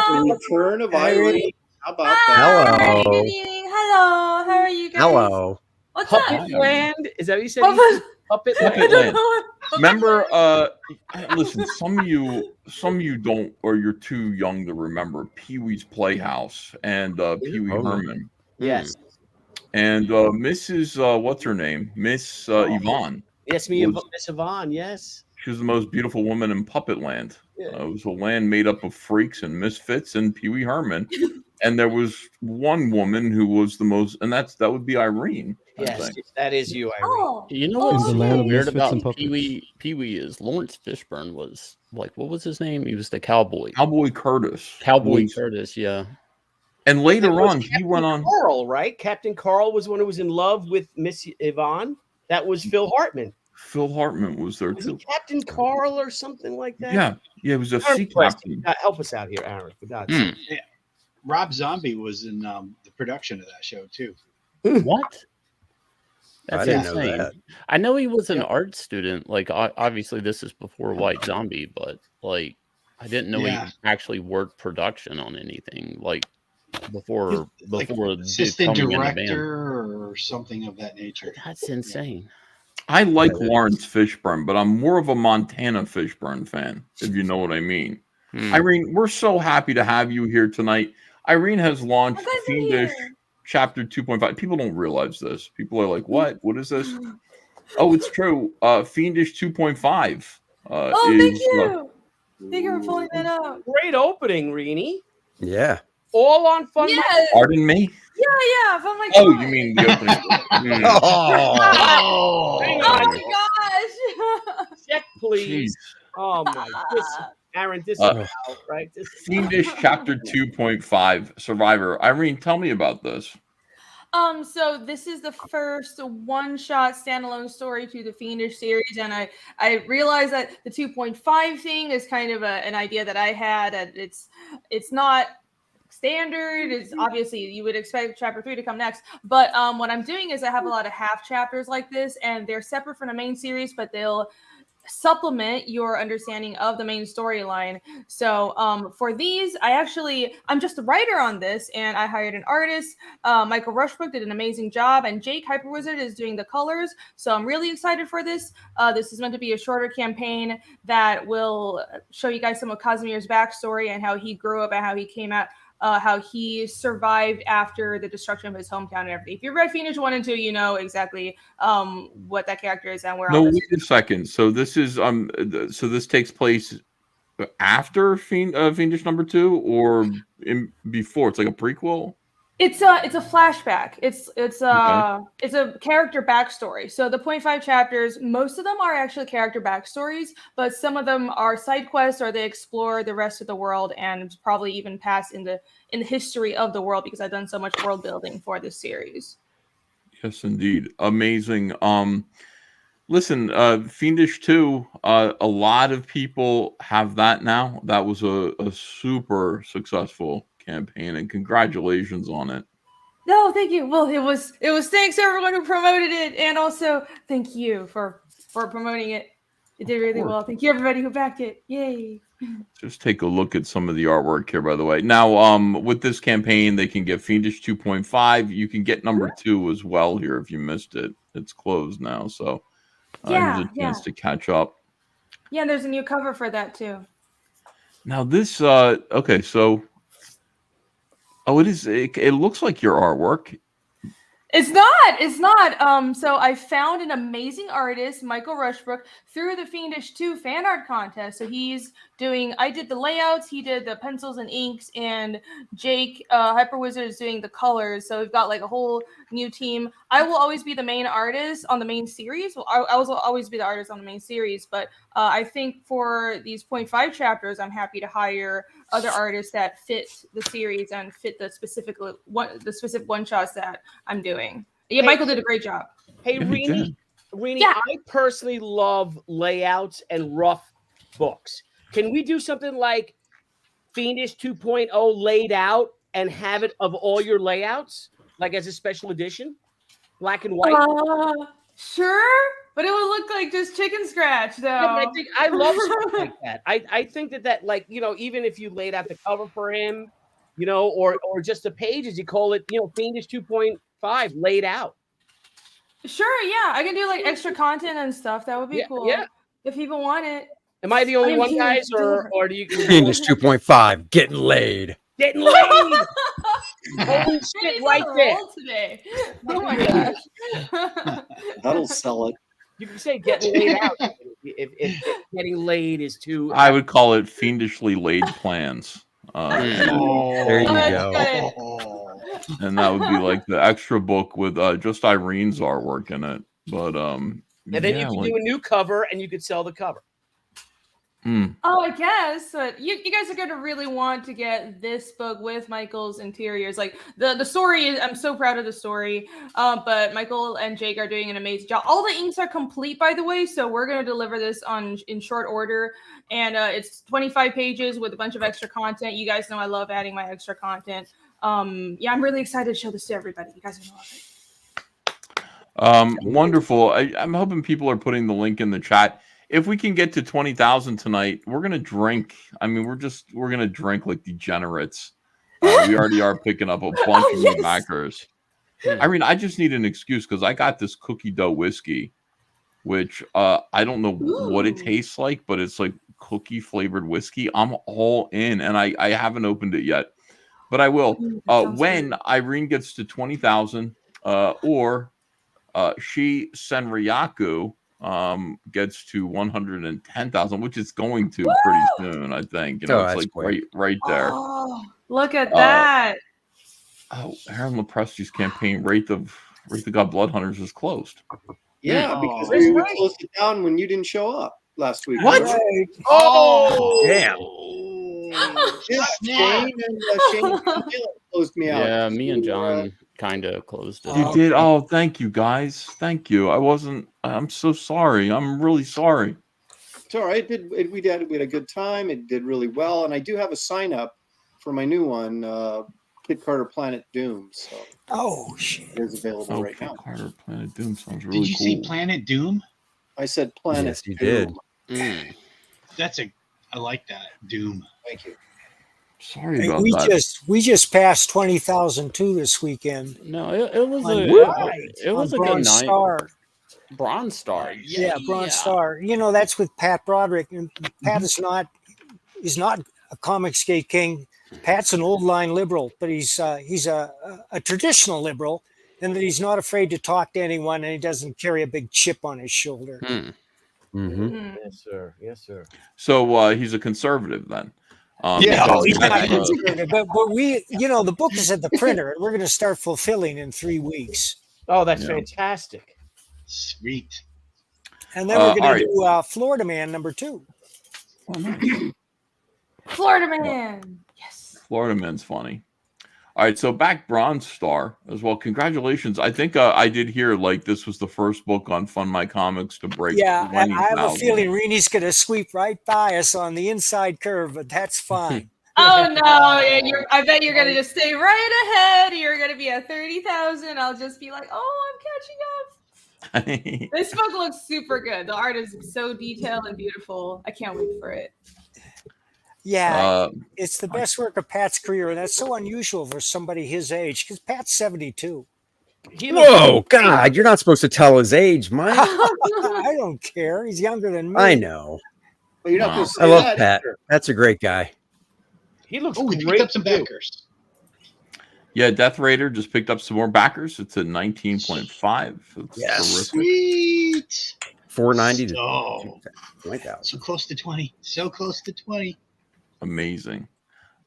The return of Irene. How about that? Hello. Good evening. Hello. How are you guys? Hello. What's Puppet up? Land? Is that what you said? Puppet Puppet Land. Land. Remember, listen, some of you don't, or you're too young to remember Pee-wee's Playhouse and Pee-wee Herman. Yes. And Mrs. What's her name? Miss Yvonne. Yes, Miss Yvonne, yes. She was the most beautiful woman in Puppet Land. Yeah. It was a land made up of freaks and misfits and Pee-wee Herman. And there was one woman who was the most, and that would be Irene. Yes, that is you, Irene. Oh. You know what's weird about Pee-wee is Lawrence Fishburne was like, what was his name? He was the cowboy. Cowboy Curtis. Curtis, yeah. And later on, he went on. Carl, right? Captain Carl was one who was in love with Miss Yvonne. That was Phil Hartman. Phil Hartman was there too. Captain Carl or something like that? Yeah, it was a sea captain. Help us out here, Aaron. For God's sake. Yeah. Rob Zombie was in the production of that show too. What? That's I didn't know insane. that. I know he was an art student. Like, obviously, this is before White Zombie, but like, I didn't know he actually worked production on anything. Like, before assistant coming in the band. director or something of that nature. That's insane. I like Lawrence Fishburne, but I'm more of a Montana Fishburne fan, if you know what I mean. Irene, we're so happy to have you here tonight. Irene has launched Fiendish Chapter 2.5. People don't realize this. People are like, what? What is this? Oh, it's true. Fiendish 2.5. Thank you. Thank you for pulling that up. Great opening, Rini. Yeah. All on fun. Yes. Pardon me? Yeah, from my Oh, you mean the opening? Oh, my gosh. Check, please. Jeez. Oh my Aaron, disavow, right? Fiendish Chapter 2.5 Survivor. Irene, tell me about this. So this is the first one-shot standalone story to the Fiendish series, and I realized that the 2.5 thing is kind of an idea that I had, and it's not standard. It's obviously you would expect chapter 3 to come next, but what I'm doing is I have a lot of half chapters like this, and they're separate from the main series, but they'll supplement your understanding of the main storyline. So for these, I'm just a writer on this, and I hired an artist. Michael Rushbrook did an amazing job, and Jake Hyperwizard is doing the colors. So I'm really excited for this. This is meant to be a shorter campaign that will show you guys some of Casimir's backstory and how he grew up and how he came out, how he survived after the destruction of his hometown and everything. If you read Fiendish 1 and 2, you know exactly what that character is and where. No, wait a second. So this is so this takes place after Fiendish number 2 or before? It's like a prequel. It's a flashback. It's a character backstory. So the 0.5 chapters, most of them are actually character backstories, but some of them are side quests or they explore the rest of the world and probably even pass in the history of the world because I've done so much world building for this series. Yes, indeed. Amazing. Listen, Fiendish 2, a lot of people have that now. That was a super successful campaign, and congratulations on it. No, thank you. Well, it was thanks to everyone who promoted it, and also thank you for promoting it. It did really well. Thank you everybody who backed it. Yay. Just take a look at some of the artwork here, by the way. Now, with this campaign, they can get Fiendish 2.5. You can get number 2 as well here if you missed it. It's closed now, so here's a chance to catch up. Yeah, there's a new cover for that too. Now this, okay, so it is. It looks like your artwork. It's not. So I found an amazing artist, Michael Rushbrook, through the Fiendish 2 fan art contest. So I did the layouts, he did the pencils and inks, and Jake Hyperwizard is doing the colors. So we've got like a whole new team. I will always be the main artist on the main series. Well, I will always be the artist on the main series, but I think for these 0.5 chapters, I'm happy to hire other artists that fit the series and fit the specific one shots that I'm doing. Yeah, Hey, Michael did a great job. Hey, Rini, I personally love layouts and rough books. Can we do something like Fiendish 2.0 laid out and have it of all your layouts, like as a special edition, black and white? Sure, but it would look like just chicken scratch, though. Yeah, but I love stuff like that. I think that like, even if you laid out the cover for him, or just the pages, you call it, Fiendish 2.5 laid out. Sure, yeah, I can do like extra content and stuff. That would be cool. Yeah, if people want it. Am I the only one, guys, or do you? Fiendish 2.5, getting laid. Getting laid. Holy shit! Right there. Today. Oh my gosh. That'll sell it. You can say getting laid out if getting laid is too. I would call it fiendishly laid plans. There you go. And that would be like the extra book with just Irene's artwork in it. But and then you could do a new cover, and you could sell the cover. Oh, I guess, but you guys are going to really want to get this book with Michael's interiors. Like the story is, I'm so proud of the story. But Michael and Jake are doing an amazing job. All the inks are complete, by the way, so we're going to deliver this in short order. And it's 25 pages with a bunch of extra content. You guys know I love adding my extra content. Yeah, I'm really excited to show this to everybody. You guys are going to love it. Wonderful. I'm hoping people are putting the link in the chat. If we can get to 20,000 tonight, we're gonna drink. I mean, we're gonna drink like degenerates. We already are picking up a bunch of new backers. Irene, I just need an excuse because I got this cookie dough whiskey, which I don't know what it tastes like, but it's like cookie flavored whiskey. I'm all in, and I haven't opened it yet, but I will when Irene gets to 20,000, or she Senryaku gets to 110,000, which is going to pretty soon. I think it's like right there. Oh, look at that. Aaron Lepresti's campaign, Wraith of God Blood Hunters, is closed. Yeah, because we closed it down when you didn't show up last week. What? Right? Oh, damn. Shane and closed me out. Yeah, me and John kind of closed it. You did? Oh, thank you, guys. Thank you. I'm so sorry. I'm really sorry. It's all right. We had a good time. It did really well. And I do have a sign up for my new one, Kid Carter Planet Doom. So shit. It is available right now. Carter Planet Doom sounds really Did you cool. say Planet Doom? I said Planet Yes, you Doom. did. I like that. Doom. Thank you. Sorry Hey, about we that. just passed 20,000 too this weekend. No, it was a good Bronze night. Star. Bronze Star. Yeah, Bronze Star. You know, that's with Pat Broderick, and Pat is not a Comicsgate King. Pat's an old line liberal, but he's a traditional liberal, and that he's not afraid to talk to anyone, and he doesn't carry a big chip on his shoulder. Yes, sir. Yes, sir. So he's a conservative then. No, he's not conservative, but we, the book is at the printer, and we're going to start fulfilling in 3 weeks. Oh, that's fantastic. Sweet. And then we're going to do Florida Man #2. Florida Man. Yes. Florida Man's funny. All right, so back Bronze Star as well. Congratulations. I think I did hear this was the first book on Fund My Comics to break. Yeah, I have a 20,000. feeling Renee's going to sweep right by us on the inside curve, but that's fine. Oh no! Yeah, I bet you're gonna just stay right ahead. You're gonna be at 30,000. I'll just be like, oh, I'm catching up. This book looks super good. The art is so detailed and beautiful. I can't wait for it. Yeah, it's the best work of Pat's career, and that's so unusual for somebody his age, because Pat's 72. Whoa, God, you're not supposed to tell his age, Mike. I don't care. He's younger than me. I know. Well, you're not supposed to I say love that Pat. either. That's a great guy. He looks we great. picked up some backers. Yeah, Death Raider just picked up some more backers. It's at 19.5. It's terrific. Sweet. 490 So, to 20,000. so close to 20. So close to 20. Amazing.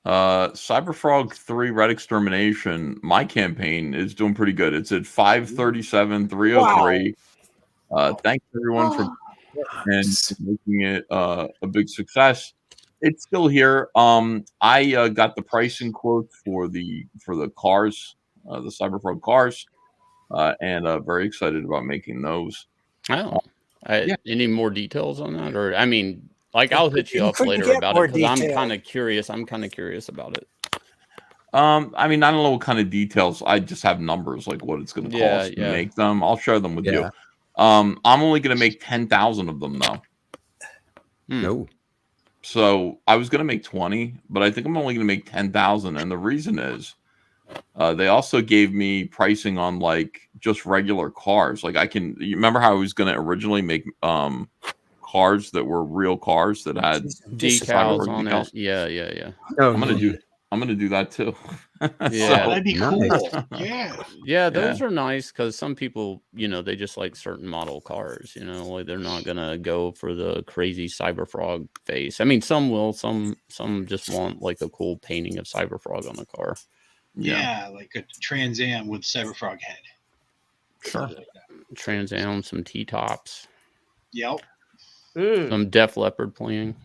Cyberfrog 3 Red Extermination, my campaign is doing pretty good. It's at 537, 303. Thanks everyone for and making it a big success. It's still here. I got the pricing quote for the cars, the Cyberfrog cars, and very excited about making those. Oh, any more details on that? Or I'll hit you up later about it because I'm kind of curious. I'm kind of curious about it. I don't know what kind of details. I just have numbers like what it's going to cost to make them. I'll share them with you. I'm only going to make 10,000 of them though. No. So I was going to make 20, but I think I'm only going to make 10,000. And the reason is they also gave me pricing on just regular cars. You remember how I was going to originally make cars that were real cars that had decals on it. Yeah. Oh, I'm gonna do that too. Yeah, that'd be cool. Nice. Yeah, those are nice because some people, they just like certain model cars. They're not gonna go for the crazy Cyberfrog face. Some will. Some just want a cool painting of Cyberfrog on the car. Yeah, like a Trans Am with Cyberfrog head. Sure. Trans Am, some T-tops. Yep. Some Def Leppard playing.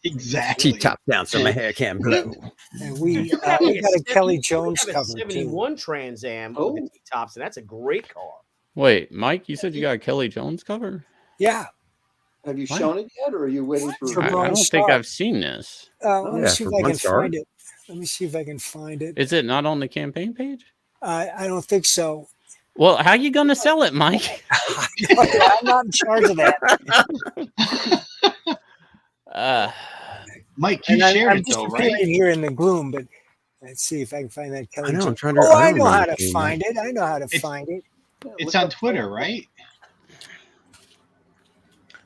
Exactly. T-top down so my hair can't blow. And we got a Kelly Jones cover too. 71 Trans Am with the T-tops, and that's a great car. Wait, Mike, you said you got a Kelly Jones cover? Yeah. Have you shown it yet, or are you waiting for? I don't think I've seen this. Let me see if I can find it. Let me see if I can find it. Is it not on the campaign page? I don't think so. Well, how are you going to sell it, Mike? I'm not in charge of that. Mike, you And shared I'm it though, right? disappearing here in the gloom, but Mike, you shared I'm it though, right? disappearing here in the gloom, but let's see if I can find that Kelly. I know. I'm Jones. trying to. Oh, I I don't know how remember to seeing find that. it. I know how to find it. It's on Twitter, right?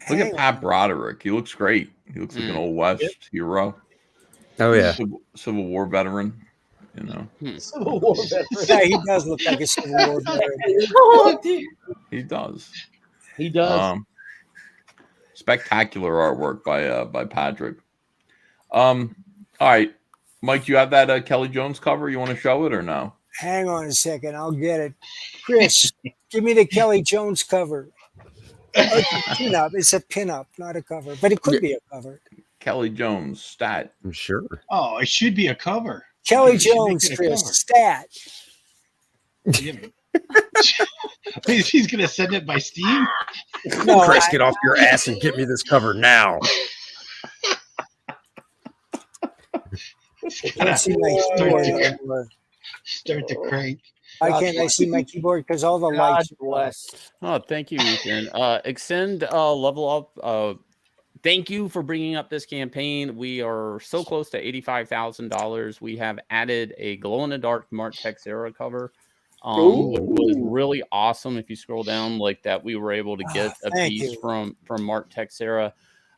Look Hang at Pat Broderick. He looks great. He looks like an old West hero. Oh yeah, Civil War veteran. You know, Civil War veteran. Yeah, he does look like a Civil War veteran. Oh, dear. he does. He does. Spectacular artwork by Patrick. All right, Mike, you have that Kelly Jones cover? You want to show it or no? Hang on a second, I'll get it. Chris, give me the Kelly Jones cover. Oh, it's a pinup. It's a pinup, not a cover, but it could be a cover. Kelly Jones stat. I'm sure. Oh, it should be a cover. Kelly You should make Jones, it a Chris, cover. stat. Yeah. He's gonna send it by Steam. No, Chris, get off your ass and get me this cover now. Can't see my keyboard anymore. Start to crank. Why can't I see my keyboard? Because all the lights. bless. Oh, thank you, Ethan. Extend level up. Thank you for bringing up this campaign. We are so close to $85,000. We have added a glow in the dark Mark Texera cover. Which was really awesome. If you scroll down like that, we were able to get a piece from Mark Texera.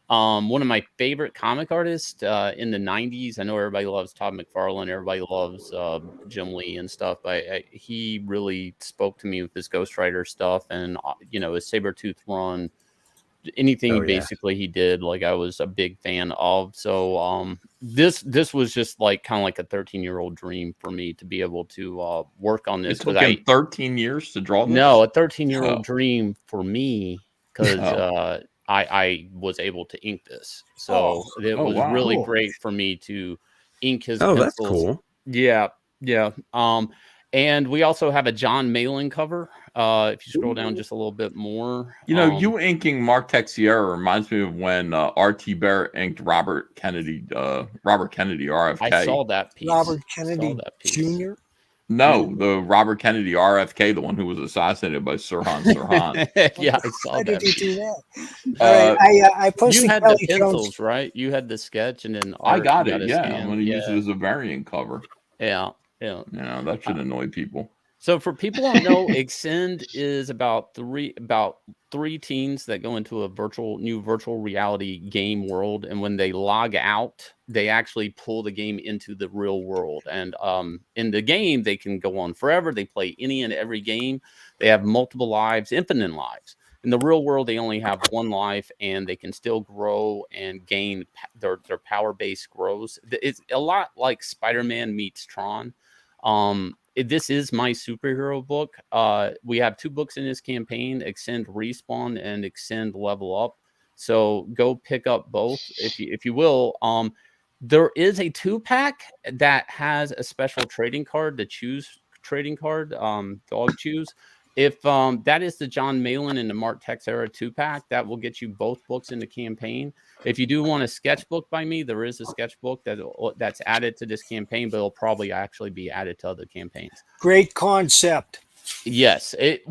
One of my favorite comic artists in the 90s. I know everybody loves Todd McFarlane. Everybody loves Jim Lee and stuff. But he really spoke to me with his Ghost Rider stuff and, his Sabretooth run. Anything basically he did, like I was a big fan of. So this was just like kind of like a 13-year-old dream for me to be able to work on this. It took him 13 years to draw this? No, a 13-year-old dream for me because I was able to ink this. So it was really great for me to ink his pencils. That's cool. Yeah. And we also have a John Malin cover. If you scroll down just a little bit more. You inking Mark Texera reminds me of when R.T. Barrett inked Robert Kennedy RFK. I saw that piece. Robert Kennedy Jr.? No, the Robert Kennedy RFK, the one who was assassinated by Sirhan Sirhan. Yeah, I saw Why that. did he do that? All right, I posted You had Kelly the pencils, Jones. right? You had the sketch, and then I Art got got it. his Yeah, scan. I'm going to use it as a variant cover. Yeah. That should annoy people. So for people who don't know, Extend is about three teens that go into a new virtual reality game world, and when they log out, they actually pull the game into the real world. And in the game, they can go on forever. They play any and every game. They have multiple lives, infinite lives. In the real world, they only have one life, and they can still grow and gain. Their power base grows. It's a lot like Spider-Man meets Tron. This is my superhero book. We have 2 books in this campaign: Extend Respawn and Extend Level Up. So go pick up both if you will. There is a 2-pack that has a special trading card, the Choose trading card, Dog Choose. If that is the John Malin and the Mark Texera 2-pack, that will get you both books in the campaign. If you do want a sketchbook by me, there is a sketchbook that's added to this campaign, but it'll probably actually be added to other campaigns. Great concept. Yes. It's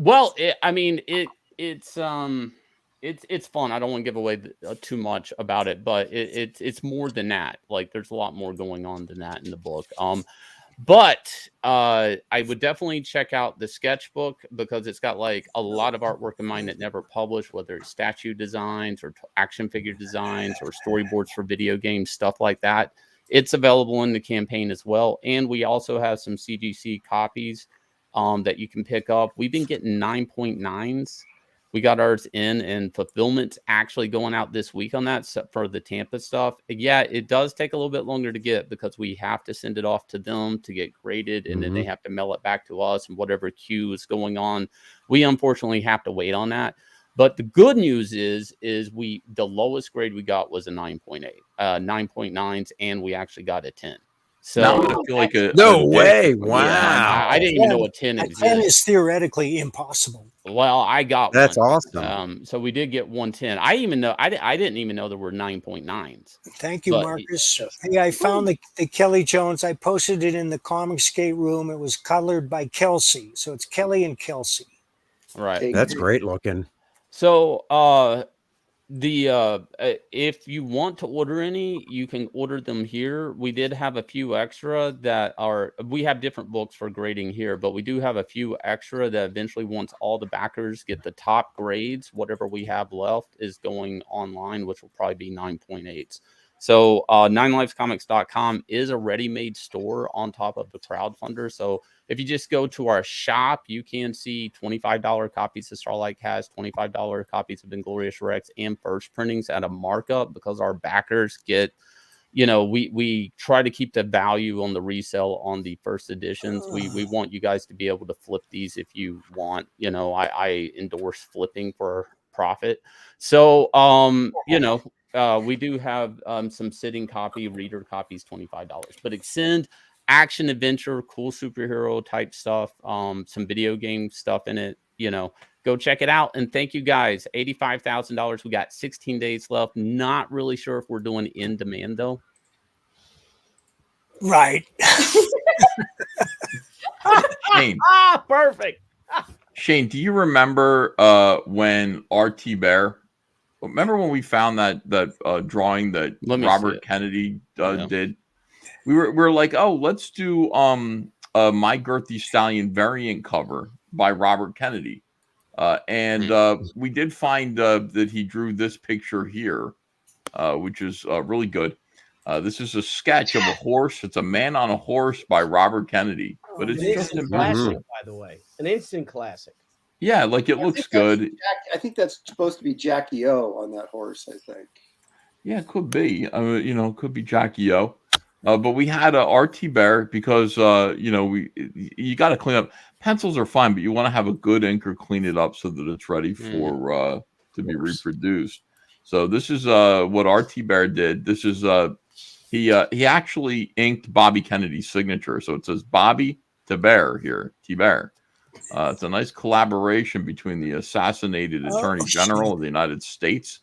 fun. I don't want to give away too much about it, but it's more than that. Like there's a lot more going on than that in the book. But I would definitely check out the sketchbook because it's got like a lot of artwork of mine that never published, whether it's statue designs or action figure designs or storyboards for video games, stuff like that. It's available in the campaign as well. And we also have some CGC copies that you can pick up. We've been getting 9.9s. We got ours in, and fulfillment's actually going out this week on that for the Tampa stuff. Yeah, it does take a little bit longer to get because we have to send it off to them to get graded, and then they have to mail it back to us, and whatever queue is going on, we unfortunately have to wait on that. But the good news is the lowest grade we got was a 9.8, 9.9s, and we actually got a 10. So I feel like no way! Wow, yeah, I didn't even know a 10 existed. A 10 is theoretically impossible. Well, I got that's one. awesome. So we did get 110. I didn't even know there were 9.9s. Thank you, Marcus. Hey, I found the Kelly Jones. I posted it in the Comicsgate room. It was colored by Kelsey, so it's Kelly and Kelsey. Right. That's great looking. So If you want to order any, you can order them here. We did have a few extra that are, we have different books for grading here, but we do have a few extra that eventually, once all the backers get the top grades, whatever we have left is going online, which will probably be 9.8s. So 9livescomics.com is a ready-made store on top of the crowdfunder. So if you just go to our shop, you can see $25 copies of Starlight Cast, $25 copies of Inglorious Rex, and first printings at a markup, because our backers get, you know, we try to keep the value on the resale on the first editions. We want you guys to be able to flip these if you want. You know, I endorse flipping for profit. So, you know, we do have some sitting copy, reader copies, $25. But Extend, action adventure, cool superhero type stuff, some video game stuff in it. You know, go check it out. And thank you guys. $85,000. We got 16 days left. Not really sure if we're doing in demand though. Right. Shane. Perfect. Shane, do you remember when R.T. Bear? Remember when we found that drawing that Robert Kennedy did? We were like, oh, let's do My Girthy Stallion variant cover by Robert Kennedy, and we did find that he drew this picture here, which is really good. This is a sketch of a horse. It's a man on a horse by Robert Kennedy, but it's just a classic, by the way, an instant classic. Yeah, like it looks good. I think that's supposed to be Jackie O on that horse, I think. Yeah, it could be. You know, it could be Jackie O. But we had a RT Bear because you know, you got to clean up. Pencils are fine, but you want to have a good inker clean it up so that it's ready for to be reproduced. So this is what RT Bear did. This is he actually inked Bobby Kennedy's signature, so it says Bobby to Bear here, T Bear. It's a nice collaboration between the assassinated Attorney General of the United States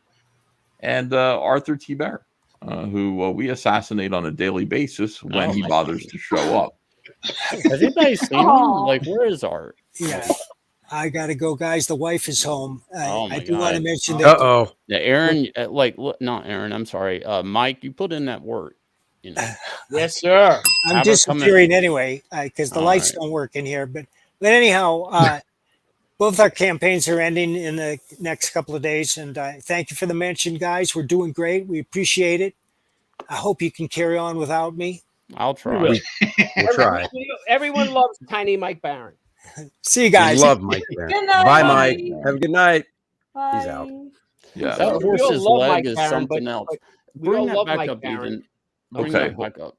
and Arthur T. Bear, who we assassinate on a daily basis when he bothers to show up. Has anybody seen him? Like, where is Art? Yeah. I got to go, guys. The wife is home. I do want to mention that. Uh-oh. Yeah, Aaron, not Aaron, I'm sorry. Mike, you put in that work. You know. Yes, sir. I'm disappearing anyway because the lights don't work in here. But anyhow, both our campaigns are ending in the next couple of days. And thank you for the mention, guys. We're doing great. We appreciate it. I hope you can carry on without me. I'll try. We'll try. Everyone loves Tiny Mike Barron. See you guys. Love Mike. Bye, Mike. Have a good night. Bye. He's out. Yeah. That horse's leg is something else. Bring that back Mike up, Barron. Ethan. Bring that back up.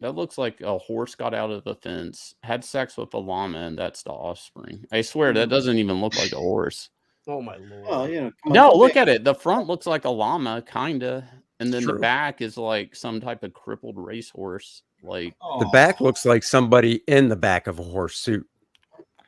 That looks like a horse got out of the fence, had sex with a llama, and that's the offspring. I swear that doesn't even look like a horse. Oh my lord! Well, you know, No, look at it. The front looks like a llama, kinda, and then the back is like some type of crippled racehorse. Like the back looks like somebody in the back of a horse suit.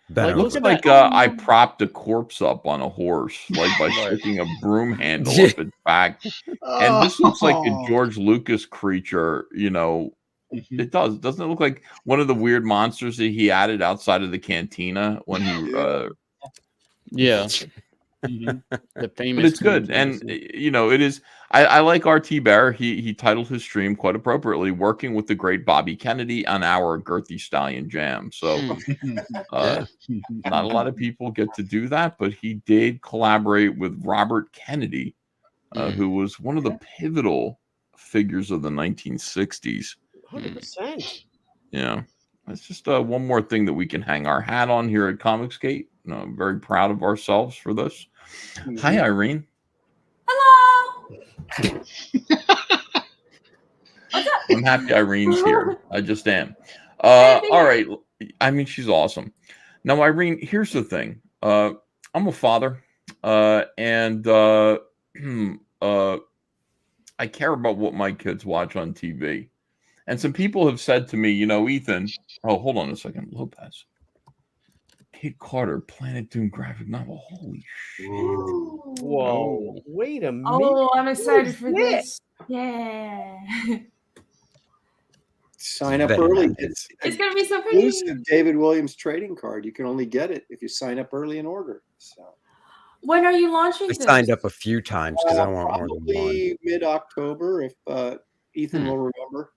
It looks like I propped a corpse up on a horse, like by sticking a broom handle up its back. And this looks like a George Lucas creature, you know. It does. Doesn't it look like one of the weird monsters that he added outside of the cantina when he yeah. The famous, but it's good, and you know it is. I like RT Bear. He titled his stream quite appropriately, "Working with the Great Bobby Kennedy on our Girthy Stallion Jam." So, not a lot of people get to do that, but he did collaborate with Robert Kennedy, who was one of the pivotal figures of the 1960s. 100%. Yeah, it's just one more thing that we can hang our hat on here at Comicsgate. I'm very proud of ourselves for this. Hi, Irene. Hello. I'm happy Irene's here. I just am. All right. I mean, she's awesome. Now, Irene, here's the thing. I'm a father, and I care about what my kids watch on TV. And some people have said to me, you know, Ethan, oh, hold on a second. Lopez. Kid Carter, Planet Doom graphic novel. Holy shit. Whoa. Wait a minute. Oh, I'm excited for this. Yeah. Sign up early. It's going to be so pretty. Exclusive David Williams trading card. You can only get it if you sign up early and order. So. When are you launching I this? signed up a few times because I want more than one. Probably mid-October if Ethan will remember.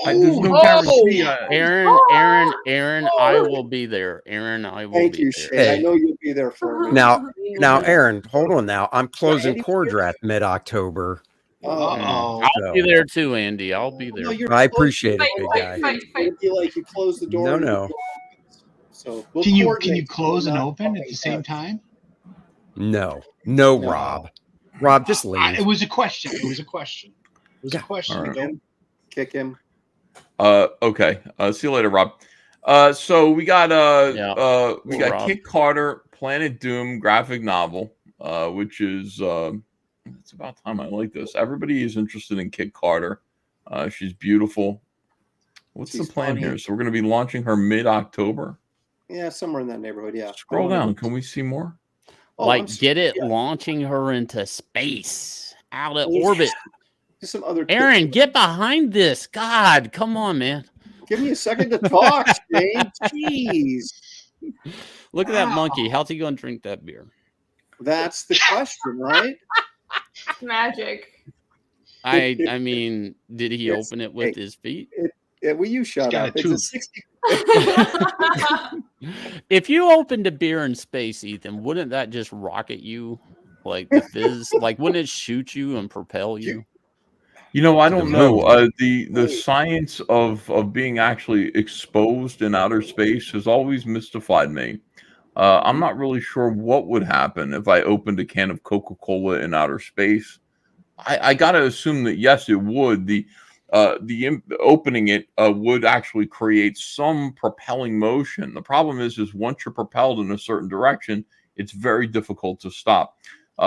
There's no guarantee. Aaron, I will be there. Aaron, I will Thank be you, there. Shane. I know you'll be there for me. Now, Aaron, hold on. Now I'm closing core draft mid-October. I'll be there too, Andy. I'll be there. I appreciate it, big guy. It'd be like you close the door. No. So we'll Can you coordinate. close and open at the same time? No, Rob. Rob, just leave. It was a question. It was a question. All right. Don't kick him. Okay. See you later, Rob. So we got Rob. Kit Carter, Planet Doom graphic novel, which is it's about time. I like this. Everybody is interested in Kit Carter. She's beautiful. What's the plan here? So we're going to be launching her mid-October. Yeah, somewhere in that neighborhood. Yeah. Scroll down. Can we see more? Get it launching her into space, out of orbit. Just some other. Aaron, get behind this. God, come on, man. Give me a second to talk, Shane. Jeez. Look at that monkey. How's he going to drink that beer? That's the question, right? Magic. I mean, did he open it with his feet? Will you shut up? It's a 60. If you opened a beer in space, Ethan, wouldn't that just rocket you like the fizz? Like, wouldn't it shoot you and propel you? You know, I don't know. The science of being actually exposed in outer space has always mystified me. I'm not really sure what would happen if I opened a can of Coca-Cola in outer space. I got to assume that yes, it would. The opening it would actually create some propelling motion. The problem is once you're propelled in a certain direction, it's very difficult to stop.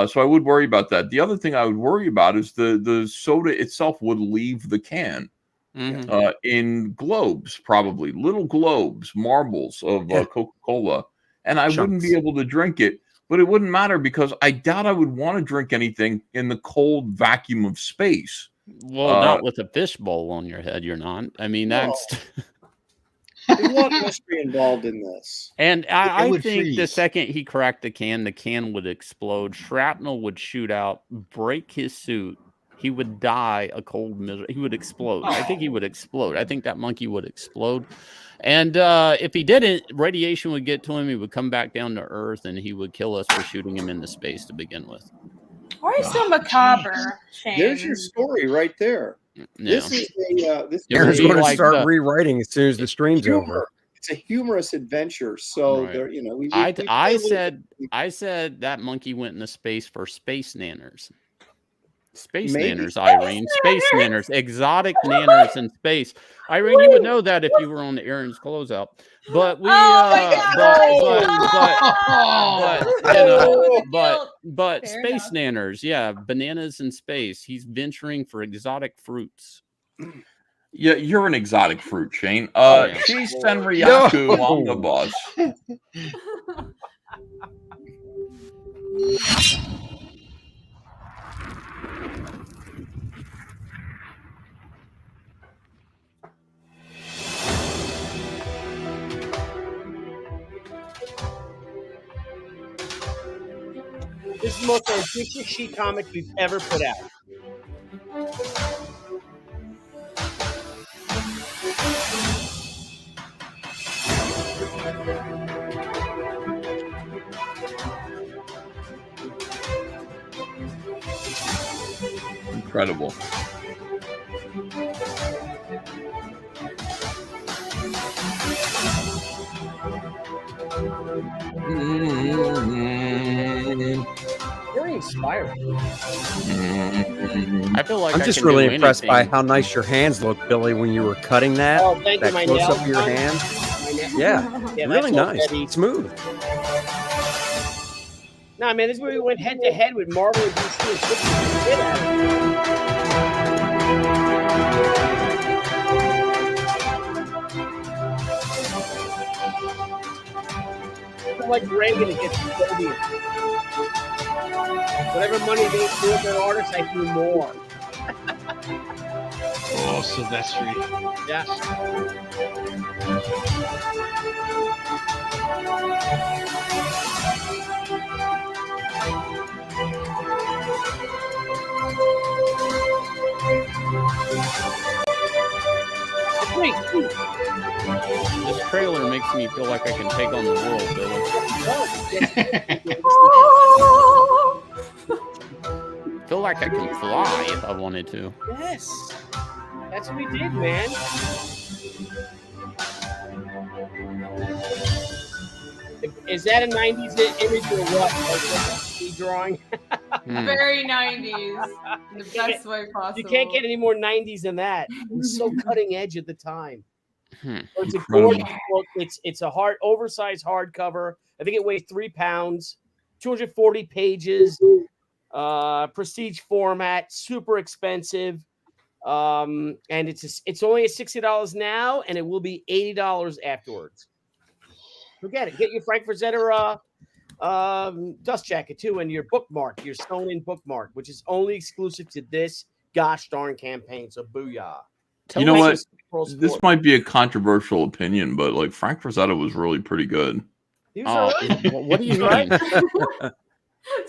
So I would worry about that. The other thing I would worry about is the soda itself would leave the can in globes, probably little globes, marbles of Coca-Cola, and I wouldn't be able to drink it. But it wouldn't matter because I doubt I would want to drink anything in the cold vacuum of space. Well, not with a fishbowl on your head, you're not. I mean, that's. There's a lot of mystery involved in this. And I think the second he cracked the can would explode. Shrapnel would shoot out, break his suit. He would die a cold misery. He would explode. I think he would explode. I think that monkey would explode. And if he didn't, radiation would get to him. He would come back down to Earth, and he would kill us for shooting him into space to begin with. Why are you so macabre, Shane? There's your story right there. Yeah. This is Aaron's going to start rewriting as soon as the stream's over. It's a humorous adventure. So there, I said that monkey went into space for space nanners. Space nanners, Irene. Space nanners. Exotic nanners in space. Irene, you would know that if you were on Aaron's closeout. But we but space nanners, yeah, bananas in space. He's venturing for exotic fruits. Yeah, you're an exotic fruit, Shane. She's Senryaku on the boss. This is the most ambitious sheet comic we've ever put out. Incredible. Very inspiring. I feel like I'm just really impressed by how nice your hands look, Billy, when you were cutting that. Oh, thank you. That close up of your hand. Yeah, really nice. Smooth. Nah, man, this is where we went head to head with Marvel and DC and shit like Reagan against the Soviets. Whatever money they threw at their artists, I threw more. Oh, Silvestri. Yes. Wait. This trailer makes me feel like I can take on the world, Billy. Feel like I can fly if I wanted to. Yes. That's what we did, man. Is that a 90s image or what? Like drawing? Very 90s. In the best way possible. You can't get any more 90s than that. It was so cutting edge at the time. So it's a Incredible. gorgeous book. It's a oversized hardcover. I think it weighs 3 pounds, 240 pages, prestige format, super expensive. And it's only at $60 now, and it will be $80 afterwards. Forget it. Get your Frank Frazetta dust jacket too, and your bookmark, your sewn-in bookmark, which is only exclusive to this gosh darn campaign. So booyah! You know what? This might be a controversial opinion, but like Frank Frazetta was really pretty good. What do you mean?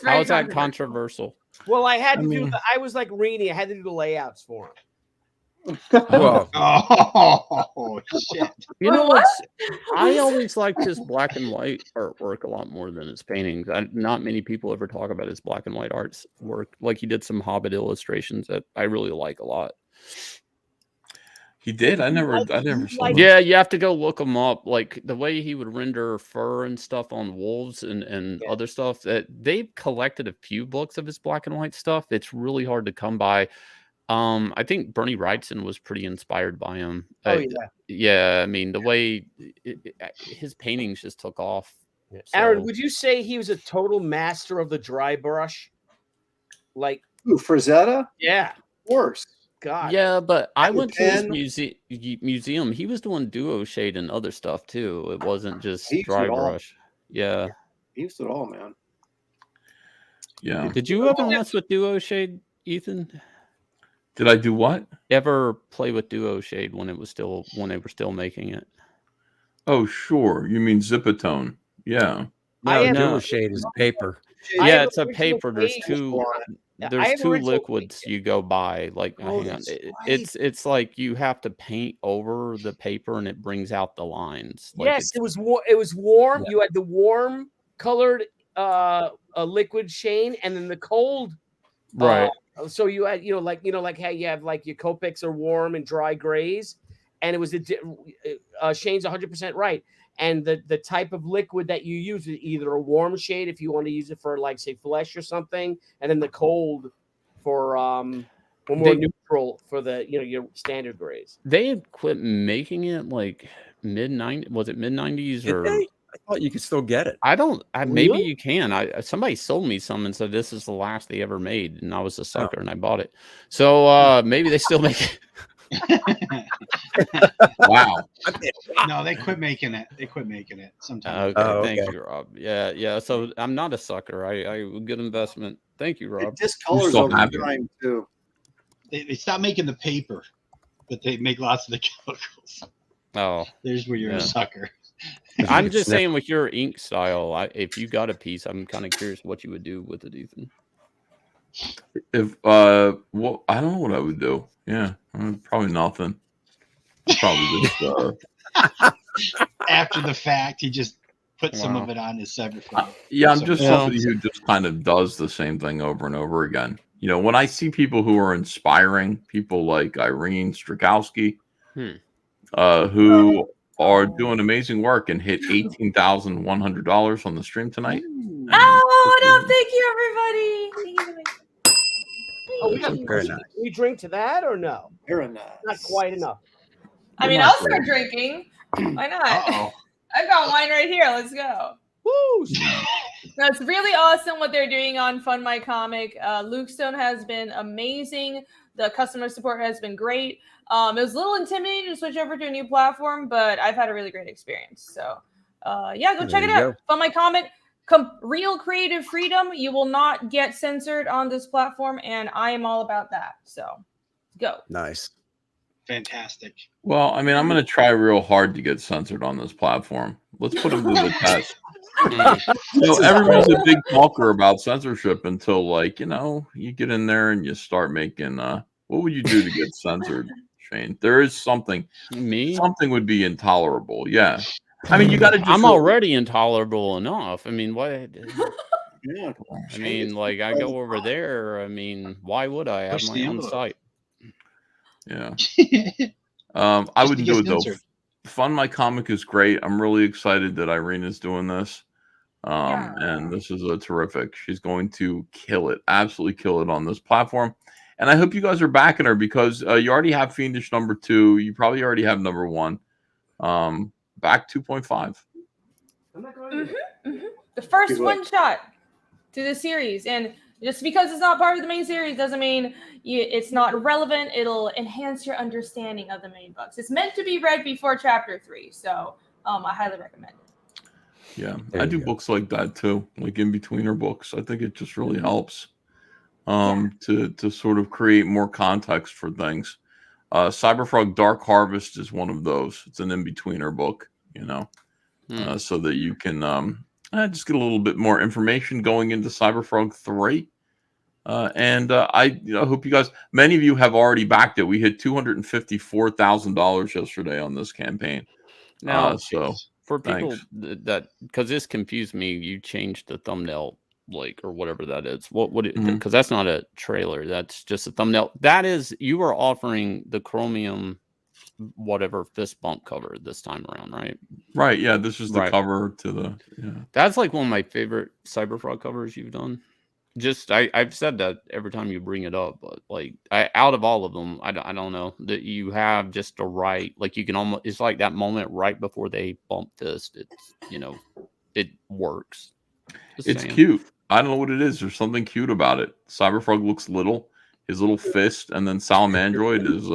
How is that controversial? Well, I had to do. I was like Irene. I had to do the layouts for him. Well, oh shit! You know what? I always liked his black and white artwork a lot more than his paintings. Not many people ever talk about his black and white arts work. Like he did some Hobbit illustrations that I really like a lot. He did. I never saw them. Yeah, you have to go look him up. Like the way he would render fur and stuff on wolves and other stuff. That they've collected a few books of his black and white stuff. It's really hard to come by. I think Bernie Wrightson was pretty inspired by him. Oh yeah. Yeah, I mean the way his paintings just took off. Yeah. Aaron, would you say he was a total master of the dry brush? Like Frazetta? Yeah. Worse. God. Yeah, but I went to his museum. He was doing duo shade and other stuff too. It wasn't just dry brush. Yeah. He used it all, man. Yeah. Did you ever mess with duo shade, Ethan? Did I do what? Ever play with duo shade when they were still making it? Oh, sure. You mean Zipatone? Yeah. No, duo shade is paper. Yeah, it's a paper. There's two liquids you go by. Like, hang on. It's like you have to paint over the paper and it brings out the lines. Like yes, it was warm. Yeah. You had the warm colored a liquid shade, and then the cold. Right. So you had like how you have like your Copics are warm and dry grays, and it was Shane's 100% right. And the type of liquid that you use is either a warm shade if you want to use it for like say flesh or something, and then the cold for more neutral for the your standard grays. They had quit making it like mid-90s. Was it mid-90s or? I thought you could still get it. Maybe you can. Somebody sold me some and said this is the last they ever made, and I was a sucker and I bought it. So maybe they still make it. Wow. No, they quit making it. Sometimes. Okay, thank you, Rob. Yeah. So I'm not a sucker. I good investment. Thank you, Rob. It discolors over time too. They stopped making the paper, but they make lots of the chemicals. Oh, there's where you're a sucker. I'm just saying, with your ink style, if you got a piece, I'm kind of curious what you would do with it, Ethan. If I don't know what I would do. Yeah, probably nothing. Probably just after the fact, he just put some of it on his cyberphone. Yeah, I'm just somebody who just kind of does the same thing over and over again. When I see people who are inspiring, people like Irene Strakowski, who are doing amazing work and hit $18,100 on the stream tonight. Oh no! Thank you, everybody. Very nice. We drink to that or no? Very nice. Not quite enough. I mean, I'll start drinking. Why not? I've got wine right here. Let's go. Woo! That's really awesome what they're doing on Fund My Comic. Luke Stone has been amazing. The customer support has been great. It was a little intimidating to switch over to a new platform, but I've had a really great experience. So, yeah, go check it out. Fund My Comic. Real creative freedom. You will not get censored on this platform, and I am all about that. So, go. Nice. Fantastic. Well, I mean, I'm going to try real hard to get censored on this platform. Let's put him to the test. Everybody's a big talker about censorship until, you get in there and you start making. What would you do to get censored, Shane. There is something. Me? Something would be intolerable. Yeah. I mean, you got to just. I'm already intolerable enough. I mean, what? Yeah. I mean, like I go over there. I mean, why would I have Push my the own envelope. site? Yeah. I Just wouldn't to do get it though. censored. Fund My Comic is great. I'm really excited that Irene is doing this. And this is a terrific. She's going to kill it, absolutely kill it on this platform. And I hope you guys are backing her because you already have Fiendish #2. You probably already have #1. Back 2.5. The first one shot to the series, and just because it's not part of the main series doesn't mean it's not relevant. It'll enhance your understanding of the main books. It's meant to be read before chapter 3, so I highly recommend it. Yeah, I do books like that too, like in between her books. I think it just really helps to sort of create more context for things. Cyberfrog Dark Harvest is one of those. It's an in-betweener book, so that you can just get a little bit more information going into Cyberfrog 3. I hope you guys, many of you have already backed it. We hit $254,000 yesterday on this campaign. Now, So for people thanks. that, because this confused me, you changed the thumbnail, or whatever that is. Because that's not a trailer. That's just a thumbnail. That is, you are offering the Chromium, whatever fist bump cover this time around, right? Right. Yeah. This is the cover to the. Yeah. That's like one of my favorite Cyberfrog covers you've done. Just I've said that every time you bring it up, but like out of all of them, I don't know that you have just a right, like you can almost, it's like that moment right before they bump fist. It's it works. It's cute. I don't know what it is. There's something cute about it. Cyberfrog looks little, his little fist, and then Salamandroid is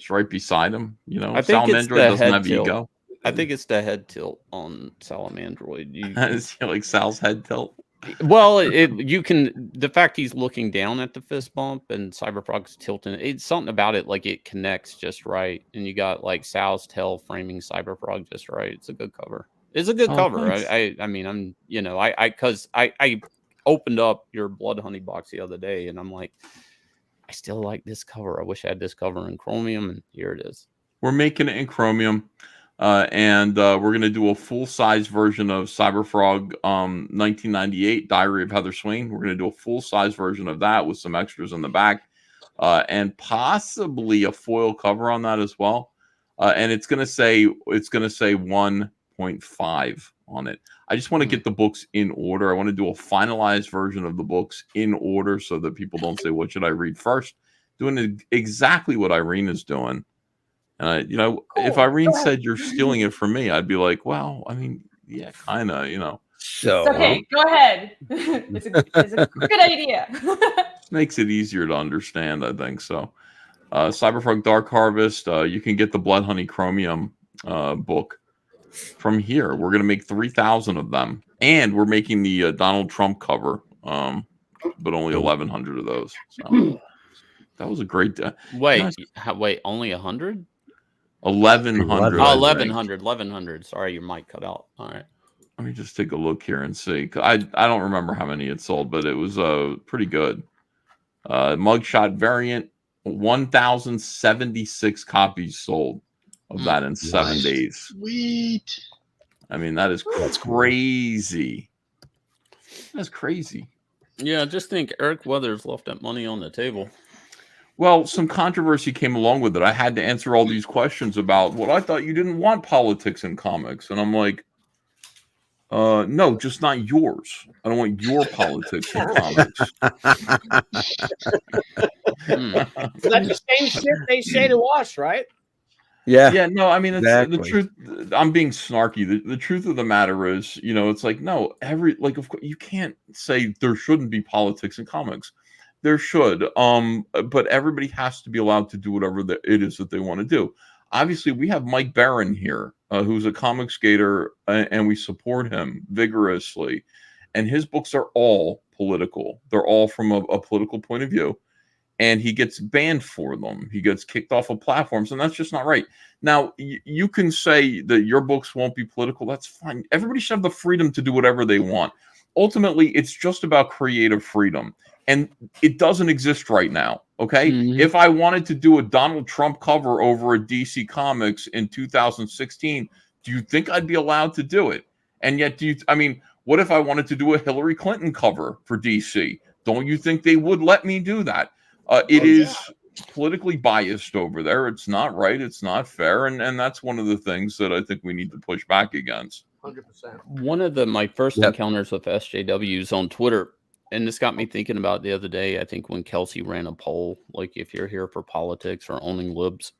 right beside him. I think Salamandroid doesn't have ego. I think it's the head tilt on Salamandroid. Is like Sal's head tilt? Well, you can, the fact he's looking down at the fist bump and Cyberfrog's tilting, it's something about it, like it connects just right, and you got like Sal's tail framing Cyberfrog just right. It's a good cover. It's a good cover. Thanks. I mean, I'm because I opened up your Blood Honey box the other day, and I'm like, I still like this cover. I wish I had this cover in Chromium, and here it is. We're making it in Chromium. And we're going to do a full-size version of Cyberfrog 1998, Diary of Heather Swain. We're going to do a full-size version of that with some extras in the back and possibly a foil cover on that as well. And it's going to say 1.5 on it. I just want to get the books in order. I want to do a finalized version of the books in order so that people don't say, what should I read first? Doing exactly what Irene is doing. And if Irene said you're stealing it from me, I'd be like, well, I mean, yeah, kind of, So okay, go ahead. It's a good idea. Makes it easier to understand, I think so. Cyberfrog Dark Harvest. You can get the Blood Honey Chromium book from here. We're gonna make 3,000 of them, and we're making the Donald Trump cover, but only 1,100 of those. So that was a great. Wait, only 100? 1,100. 1,100. Sorry, your mic cut out. All right. Let me just take a look here and see. I don't remember how many it sold, but it was pretty good. Mugshot variant, 1,076 copies sold of that in 7 days. Sweet. I mean, that is crazy. That's crazy. Yeah, just think Eric Weathers left that money on the table. Well, some controversy came along with it. I had to answer all these questions about, well, I thought you didn't want politics in comics. And I'm like, no, just not yours. I don't want your politics in comics. That's the same shit they say to us, right? Yeah, no, I mean, it's the truth. I'm being snarky. The truth of the matter is, it's like, no, of course, you can't say there shouldn't be politics in comics. There should, but everybody has to be allowed to do whatever it is that they want to do. Obviously, we have Mike Barron here, who's a Comicsgater, and we support him vigorously. And his books are all political. They're all from a political point of view. And he gets banned for them. He gets kicked off of platforms, and that's just not right. Now, you can say that your books won't be political. That's fine. Everybody should have the freedom to do whatever they want. Ultimately, it's just about creative freedom. And it doesn't exist right now. Okay. If I wanted to do a Donald Trump cover over a DC Comics in 2016, do you think I'd be allowed to do it? And yet, what if I wanted to do a Hillary Clinton cover for DC? Don't you think they would let me do that? It is politically biased over there. It's not right. It's not fair. And that's one of the things that I think we need to push back against. 100%. One of my first encounters with SJWs on Twitter, and this got me thinking about the other day, I think when Kelsey ran a poll, like if you're here for politics or owning libs.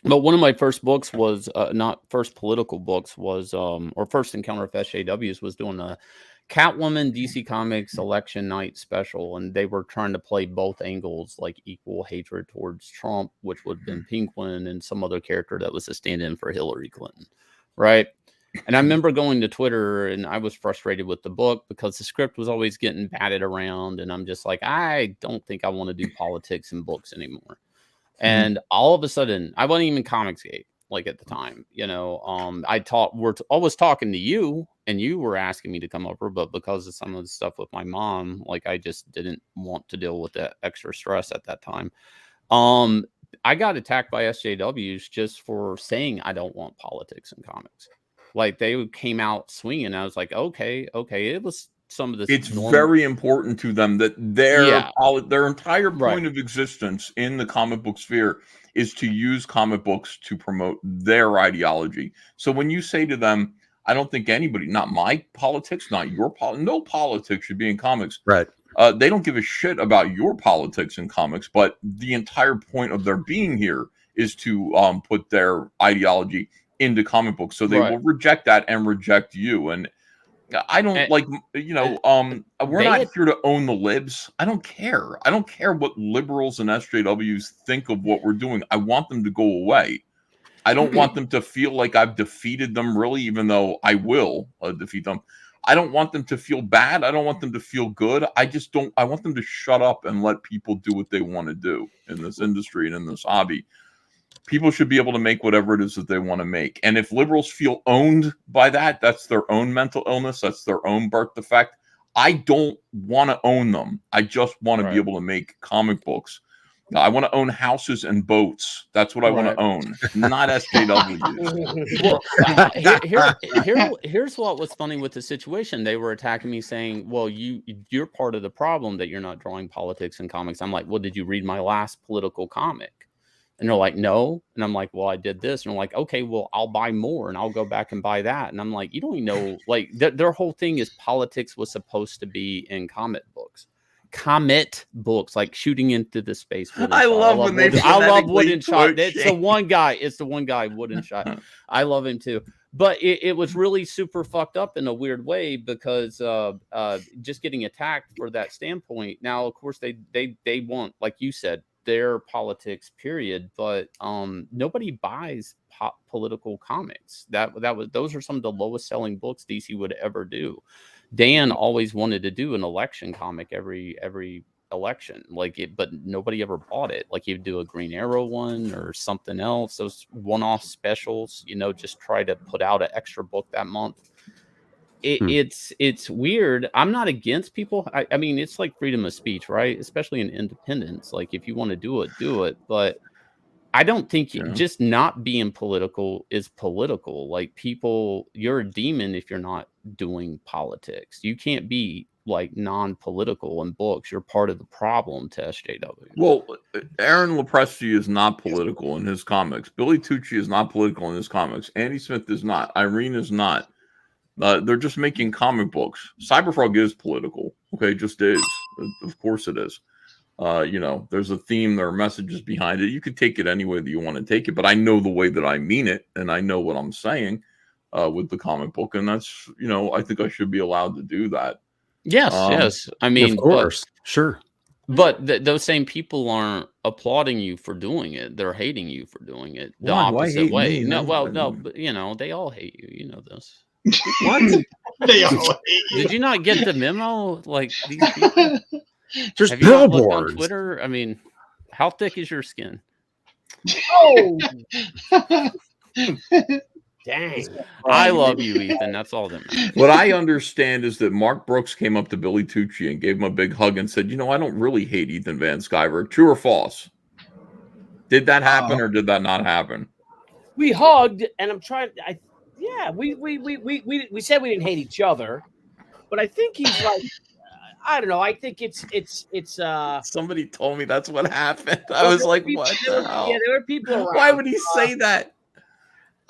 But one of my first books was, not first political books, was, or first encounter with SJWs was doing a Catwoman DC Comics election night special. And they were trying to play both angles, like equal hatred towards Trump, which would have been Penguin, and some other character that was a stand-in for Hillary Clinton. Right. And I remember going to Twitter and I was frustrated with the book because the script was always getting batted around. And I'm just like, I don't think I want to do politics in books anymore. And all of a sudden, I wasn't even Comicsgate, like at the time, I was talking to you and you were asking me to come over, but because of some of the stuff with my mom, like I just didn't want to deal with that extra stress at that time. I got attacked by SJWs just for saying I don't want politics in comics. Like they came out swinging. I was like, okay. It was some of this. It's very important to them that their entire point of existence in the comic book sphere is to use comic books to promote their ideology. So when you say to them, I don't think anybody, not my politics, not your politics, no politics should be in comics. Right. They don't give a shit about your politics in comics, but the entire point of their being here is to put their ideology into comic books. So they will reject that and reject you. And I don't we're not here to own the libs. I don't care. I don't care what liberals and SJWs think of what we're doing. I want them to go away. I don't want them to feel like I've defeated them, really, even though I will defeat them. I don't want them to feel bad. I don't want them to feel good. I want them to shut up and let people do what they want to do in this industry and in this hobby. People should be able to make whatever it is that they want to make. And if liberals feel owned by that, that's their own mental illness. That's their own birth defect. I don't want to own them. I just want to be able to make comic books. I want to own houses and boats. That's what I want to own, not SJWs. Well, here's what was funny with the situation. They were attacking me saying, well, you're part of the problem that you're not drawing politics in comics. I'm like, well, did you read my last political comic? And they're like, no. And I'm like, well, I did this. And they're like, okay, well, I'll buy more and I'll go back and buy that. And I'm like, you don't even know, like their whole thing is politics was supposed to be in comic books, like shooting into the space. I love Wooden Shot. It's the one guy, Wooden Shot. I love him too. But it was really super fucked up in a weird way because just getting attacked for that standpoint. Now, of course, they want, like you said, their politics, period. But nobody buys political comics. Those are some of the lowest selling books DC would ever do. Dan always wanted to do an election comic every election, but nobody ever bought it. Like he'd do a Green Arrow one or something else. Those one-off specials, just try to put out an extra book that month. It's weird. I'm not against people. I mean, it's like freedom of speech, right? Especially in independence. Like if you want to do it, do it. But I don't think just not being political is political. Like people, you're a demon if you're not doing politics. You can't be like non-political in books. You're part of the problem to SJW. Well, Aaron Lopresti is not political in his comics. Billy Tucci is not political in his comics. Andy Smith is not. Irene is not. They're just making comic books. Cyberfrog is political. Okay, just is. Of course it is. There's a theme, there are messages behind it. You could take it any way that you want to take it, but I know the way that I mean it, and I know what I'm saying with the comic book, and that's, I think I should be allowed to do that. Yes. I mean, of course, sure. But those same people aren't applauding you for doing it. They're hating you for doing it the opposite way. No, but they all hate you. You know this. What? They all hate you. Did you not get the memo? Like these people. There's Have you not looked billboards on Twitter. I mean, how thick is your skin? Oh, Dang. I love you, Ethan. That's all that matters. What I understand is that Mark Brooks came up to Billy Tucci and gave him a big hug and said, I don't really hate Ethan Van Sciver. True or false? Did that happen or did that not happen? We hugged, and I'm trying. We said we didn't hate each other, but I think he's like, I don't know. I think it's. Somebody told me that's what happened. I was like, what the hell? Yeah, there were people around. Why would he say that?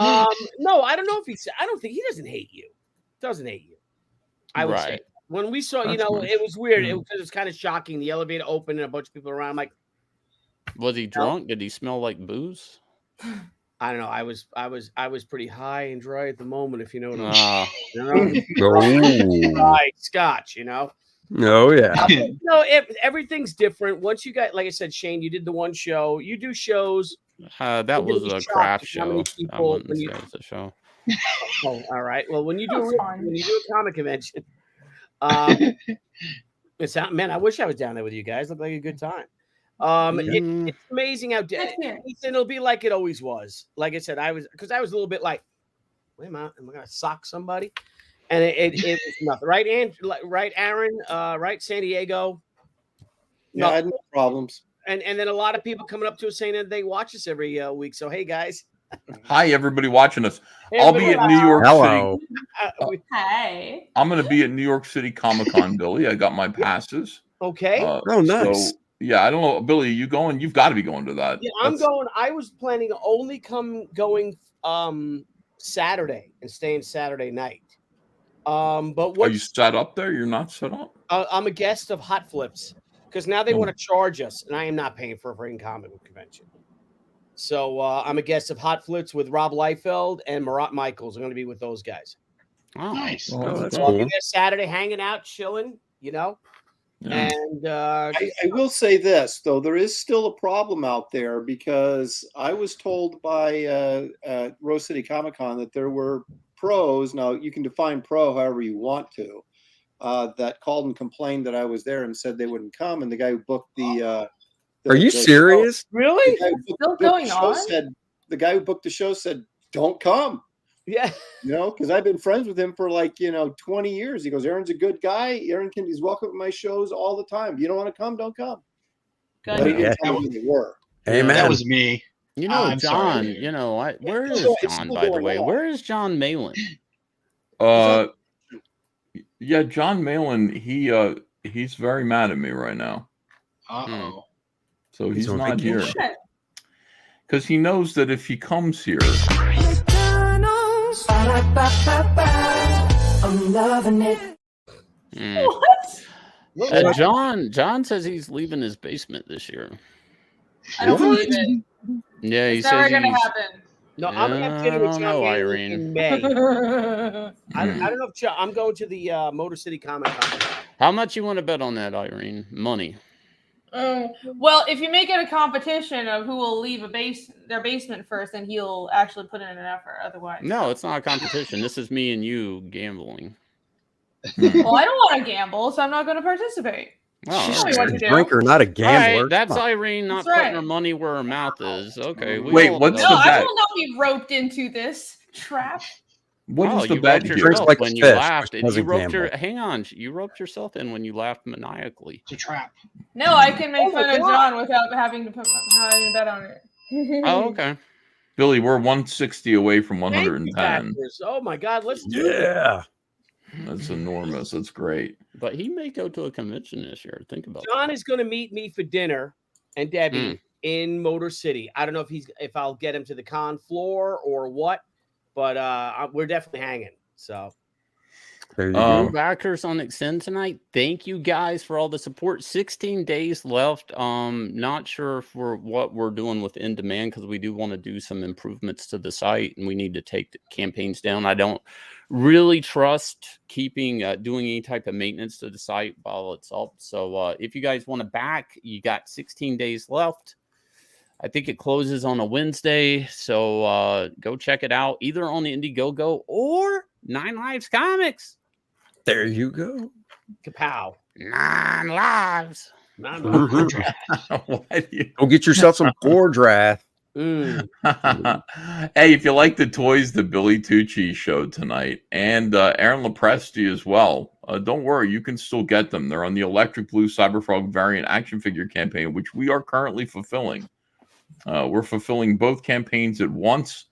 No, I don't know if I don't think he doesn't hate you. Doesn't hate you. I would say when we saw, That's nice. it was weird. It was kind of shocking. The elevator opened and a bunch of people around. I'm like, was he drunk? Did he smell like booze? I don't know. I was pretty high and dry at the moment, if you know what I mean. Right, scotch, Oh yeah. Everything's different. Once you got, like I said, Shane, you did the one show. You do shows. That was a craft show. I wouldn't say it was a show. Oh, all right. Well, when you do a comic convention, it's out, man. I wish I was down there with you guys. Looked like a good time. It's amazing how it'll be like it always was. Like I said, I was a little bit like, wait a minute, am I gonna sock somebody? And it was nothing, right? Right, Aaron, right, San Diego. Yeah, I had no problems. And then a lot of people coming up to us saying that they watch us every week. So hey, guys. Hi, everybody watching us. Hey, I'll be at New York City. Hey. I'm going to be at New York City Comic-Con, Billy. I got my passes. Okay. Nice. So, yeah, I don't know, Billy. You going? You've got to be going to that. Yeah, I'm going. I was planning to only going Saturday and staying Saturday night. But are you set up there? You're not set up. I'm a guest of Hot Flips because now they want to charge us, and I am not paying for a freaking comic book convention. So I'm a guest of Hot Flips with Rob Liefeld and Marat Michaels. I'm going to be with those guys. Oh, nice. That's cool. I'll be there Saturday, hanging out, chilling. Yeah. And I will say this, though, there is still a problem out there because I was told by Rose City Comic Con that there were pros. Now, you can define pro however you want to, that called and complained that I was there and said they wouldn't come. And the guy who booked the are you serious? Show, really? Still going on? The guy who booked the show said, don't come. Yeah. Because I've been friends with him for 20 years. He goes, Aaron's a good guy. He's welcome at my shows all the time. You don't want to come, don't come. Good. But he didn't tell me they were. Amen. That was me. John, sorry. where is John, by the way? Where is John Malin? Yeah, John Malin, he's very mad at me right now. Uh-oh. So he's not here. Because he knows that if he comes here. I'm loving it. What? John says he's leaving his basement this year. I don't believe it. Yeah, he It's says never gonna he's. happen. No, I'm going to have dinner with John Malin Irene. in May. I don't know if I'm going to the Motor City Comic Con. How much you want to bet on that, Irene? Money. Well, if you make it a competition of who will leave their basement first, then he'll actually put in an effort. Otherwise, No, it's not a competition. This is me and you gambling. well, I don't want to gamble, so I'm not going to participate. Oh, Tell me what to do. Drinker, not a gambler. Right, that's Irene not That's putting right. her money where her mouth is. Okay. Wait, what's No, the I bet? will not be roped into this trap. What is the you bet roped here? yourself Like a when you fish, laughed. which You doesn't roped gamble. hang on. You roped yourself in when you laughed maniacally. It's a trap. No, I can make Oh my fun of God. John without having to bet on it. Oh, okay. Billy, we're 160 away from Thank you, 110. factors. Oh my God, let's do it. Yeah. That's enormous. That's great. But he may go to a convention this year. Think about John is going to meet me for dinner and Debbie in Motor City. I don't know if I'll get him to the con floor or what, but we're definitely hanging. So There you go. backers on Extend tonight. Thank you guys for all the support. 16 days left. Not sure for what we're doing with in demand because we do want to do some improvements to the site and we need to take the campaigns down. I don't really trust keeping doing any type of maintenance to the site while it's up. So if you guys want to back, you got 16 days left. I think it closes on a Wednesday, so go check it out either on the Indiegogo or 9 Lives Comics. There you go. kapow. 9 lives. Go get yourself some board draft. Hey, if you like the toys that Billy Tucci showed tonight, and Aaron Lopresti as well, don't worry, you can still get them. They're on the Electric Blue Cyberfrog variant action figure campaign, which we are currently fulfilling. We're fulfilling both campaigns at once.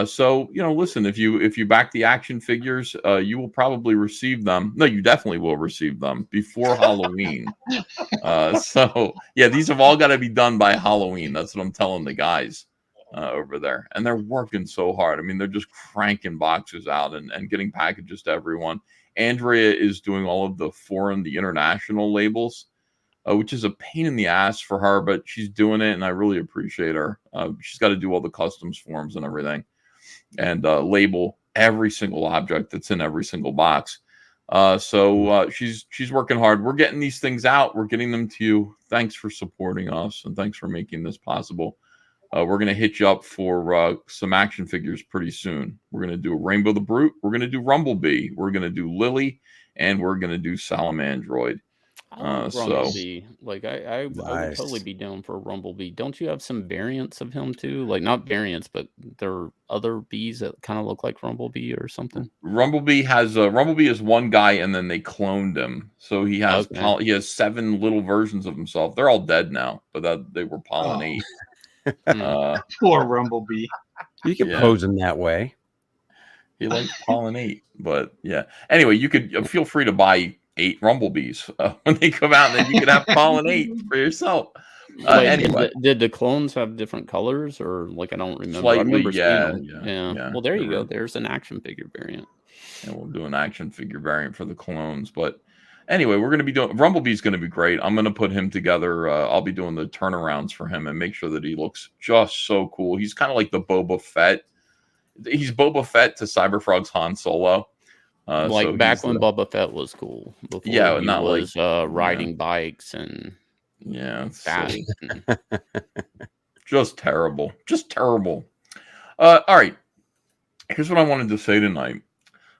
So listen, if you back the action figures, you will probably receive them. No, you definitely will receive them before Halloween. So yeah, these have all got to be done by Halloween. That's what I'm telling the guys over there, and they're working so hard. I mean, they're just cranking boxes out and getting packages to everyone. Andrea is doing all of the international labels, which is a pain in the ass for her, but she's doing it, and I really appreciate her. She's got to do all the customs forms and everything, and label every single object that's in every single box. So she's working hard. We're getting these things out. We're getting them to you. Thanks for supporting us, and thanks for making this possible. We're going to hit you up for some action figures pretty soon. We're going to do a Rainbow the Brute. We're going to do Rumblebee. We're going to do Lily, and we're going to do Salamandroid. Rumblebee, like I would totally be down for a Rumblebee. Don't you have some variants of him too? Like not variants, but there are other bees that kind of look like Rumblebee or something. Rumblebee is one guy, and then they cloned him, so he has he has 7 little versions of himself. They're all dead now, but they were pollinate. Poor Rumblebee. You can pose him that way. He likes pollinate, but yeah. Anyway, you could feel free to buy 8 Rumblebees when they come out, and then you can have pollinate for yourself. Anyway, did the clones have different colors, or like I don't remember? Slightly, I remember yeah. seeing them. Well, there you go. There's an action figure variant. And we'll do an action figure variant for the clones. But anyway, we're going to be doing Rumblebee's going to be great. I'm going to put him together. I'll be doing the turnarounds for him and make sure that he looks just so cool. He's kind of like the Boba Fett. He's Boba Fett to Cyberfrog's Han Solo. Like back when Boba Fett was cool. Before he was riding bikes and fat. Just terrible. Just terrible. All right. Here's what I wanted to say tonight.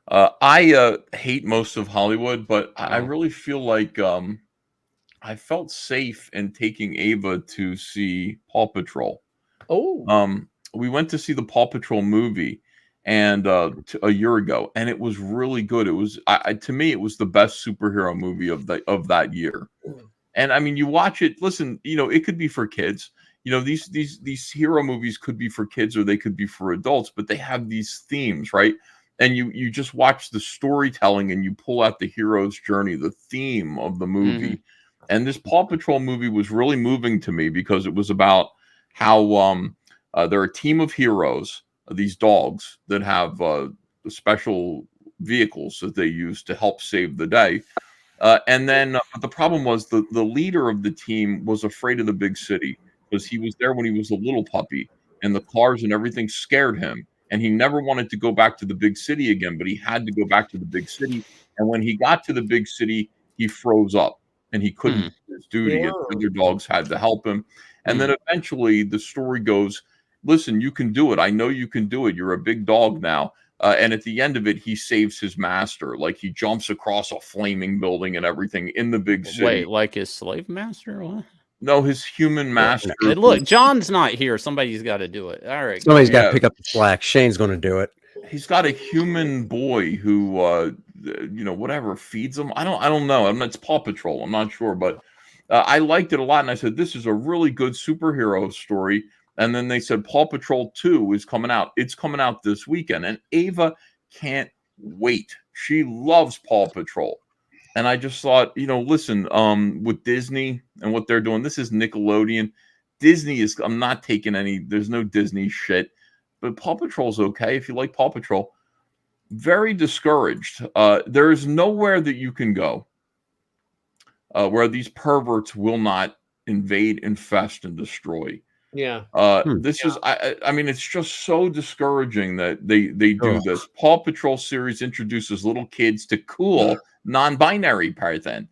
I hate most of Hollywood, but I really feel like I felt safe in taking Ava to see Paw Patrol. We went to see the Paw Patrol movie and a year ago, and it was really good. It was to me, it was the best superhero movie of that year. And I mean, you watch it. Listen, it could be for kids. These hero movies could be for kids or they could be for adults, but they have these themes, right? And you just watch the storytelling and you pull out the hero's journey, the theme of the movie. Mm-hmm. And this Paw Patrol movie was really moving to me because it was about how they're a team of heroes, these dogs that have special vehicles that they use to help save the day. And then the problem was the leader of the team was afraid of the big city because he was there when he was a little puppy, and the cars and everything scared him. And he never wanted to go back to the big city again, but he had to go back to the big city. And when he got to the big city, he froze up and he couldn't do his duty. And other dogs had to help him. And then eventually the story goes, listen, you can do it. I know you can do it. You're a big dog now. And at the end of it, he saves his master. Like he jumps across a flaming building and everything in the big city. Wait, like his slave master? What? No, his human master. Hey, look, John's not here. Somebody's got to do it. All right. Somebody's got to pick up the slack. Shane's going to do it. He's got a human boy who, whatever, feeds him. I don't know. It's Paw Patrol. I'm not sure. But I liked it a lot. And I said, this is a really good superhero story. And then they said Paw Patrol 2 is coming out. It's coming out this weekend. And Ava can't wait. She loves Paw Patrol. And I just thought, listen, with Disney and what they're doing, this is Nickelodeon. Disney is, I'm not taking there's no Disney shit. But Paw Patrol's okay if you like Paw Patrol. Very discouraged. There's nowhere that you can go where these perverts will not invade, infest, and destroy. Yeah. This is, I mean, it's just so discouraging that they do this. Paw Patrol series introduces little kids to cool non-binary person.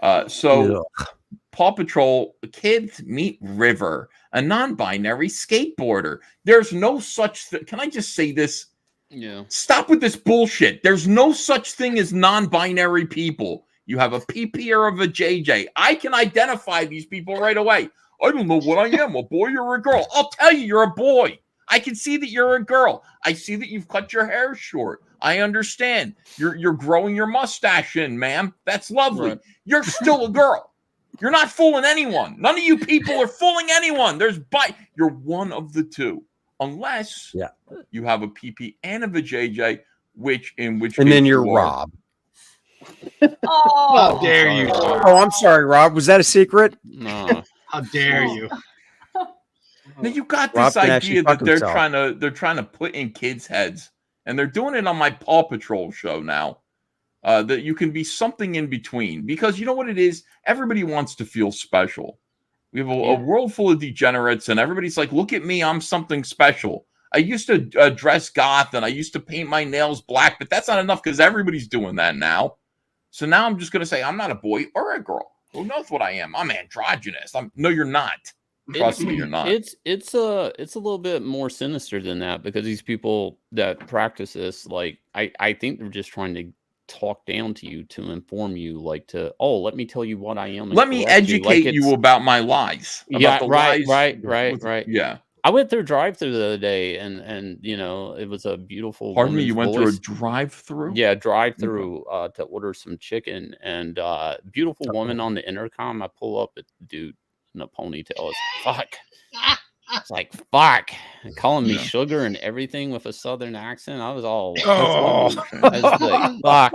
Paw Patrol kids meet River, a non-binary skateboarder. There's no such can I just say this? Yeah. Stop with this bullshit. There's no such thing as non-binary people. You have a PP or of a JJ. I can identify these people right away. I don't know what I am, a boy or a girl. I'll tell you, you're a boy. I can see that you're a girl. I see that you've cut your hair short. I understand. You're growing your mustache in, ma'am. That's lovely. Right. You're still a girl. You're not fooling anyone. None of you people are fooling anyone. You're one of the two. Unless you have a PP and a vajayjay, and then you're Rob. Oh, How dare you? Oh, I'm sorry, Rob. Was that a secret? No. How dare you? Now you got Rob this can actually idea fuck that they're himself. trying to put in kids' heads, and they're doing it on my Paw Patrol show now. That you can be something in between, because you know what it is. Everybody wants to feel special. We have a world full of degenerates, and everybody's like, "Look at me, I'm something special." I used to dress goth, and I used to paint my nails black, but that's not enough because everybody's doing that now. So now I'm just going to say I'm not a boy or a girl. Who knows what I am? I'm androgynous. No, you're not. Trust me, you're not. It's a little bit more sinister than that, because these people that practice this, like, I think they're just trying to talk down to you, to inform you, like, let me tell you what I am. Let me educate you about my lies. Yeah, about the lies. Right. Yeah. I went through a drive-through the other day, and you know, it was a beautiful. Pardon me, you went through a voice. drive-through? Yeah, drive-through to order some chicken, and beautiful woman on the intercom. I pull up, a dude in a ponytail. It's like fuck, and calling me sugar and everything with a southern accent. I was all, I was like, fuck.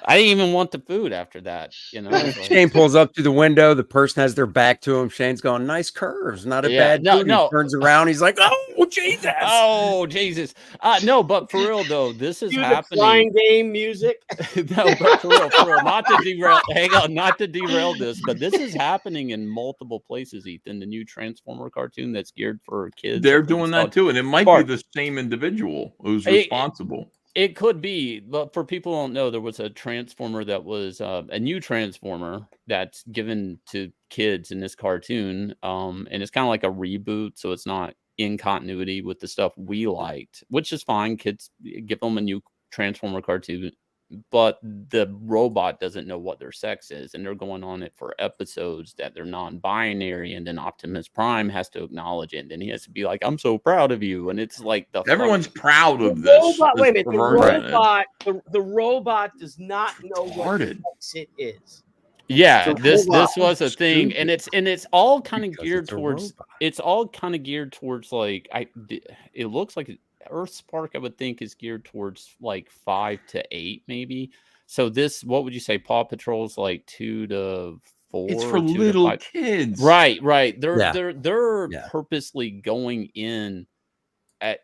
I didn't even want the food after that, you know. Shane pulls up to the window. The person has their back to him. Shane's going, nice curves, not a bad dude. He turns around. He's like, oh, Jesus. Oh, Jesus. No, but for real, though, this is happening. The flying game music. No, but for real, not to derail. Hang on, not to derail this, but this is happening in multiple places, Ethan. The new Transformer cartoon that's geared for kids. They're doing that too, and it might be the same individual who's responsible. It could be, but for people who don't know, there was a Transformer that was a new Transformer that's given to kids in this cartoon, and it's kind of like a reboot, so it's not in continuity with the stuff we liked, which is fine. Kids, give them a new Transformer cartoon, but the robot doesn't know what their sex is, and they're going on it for episodes that they're non-binary, and then Optimus Prime has to acknowledge it, and then he has to be like, I'm so proud of you, and it's like everyone's proud of this. Robot, wait a minute, the robot does not know what sex it is. Yeah, So this was a is thing, stupid. and it's all kind of geared it's a towards like it looks like Earthspark, I would think, is geared towards like 5 to 8 maybe. So this, what would you say, Paw Patrol's like 2 to 4? It's for 2 to little 5? kids. Right. They're purposely going in at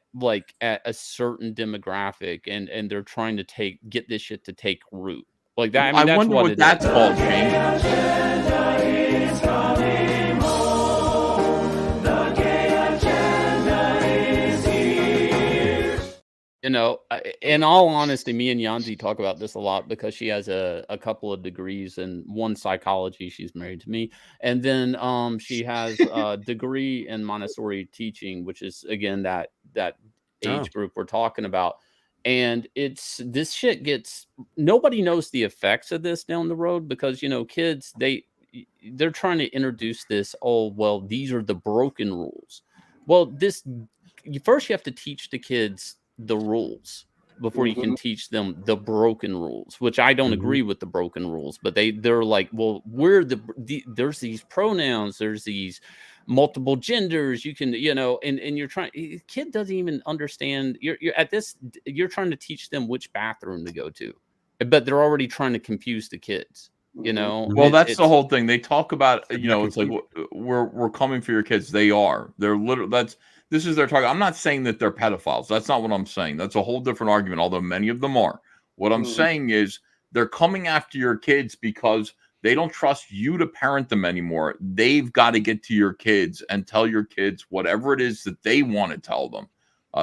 a certain demographic, and they're trying to get this shit to take root. Like that. I mean, I wonder what that's called, You know, in all honesty, me and Yanzi talk about this a lot, because she has a couple of degrees, and one psychology. She's married to me, and then she has a degree in Montessori teaching, which is again that age group we're talking about. And this shit nobody knows the effects of this down the road, because you know, kids, they're trying to introduce this. Oh, well, these are the broken rules. Well, first you have to teach the kids the rules before you can teach them the broken rules, which I don't agree with the broken rules, but they're like, well, there's these pronouns, there's these multiple genders, you can, you know, and you're trying, kid doesn't even understand. You're trying to teach them which bathroom to go to, but they're already trying to confuse the kids, you know. Well, that's the whole thing. They talk about, you know, it's like, we're coming for your kids. They're literally, this is their target. I'm not saying that they're pedophiles. That's not what I'm saying. That's a whole different argument, although many of them are. What I'm saying is they're coming after your kids because they don't trust you to parent them anymore. They've got to get to your kids and tell your kids whatever it is that they want to tell them.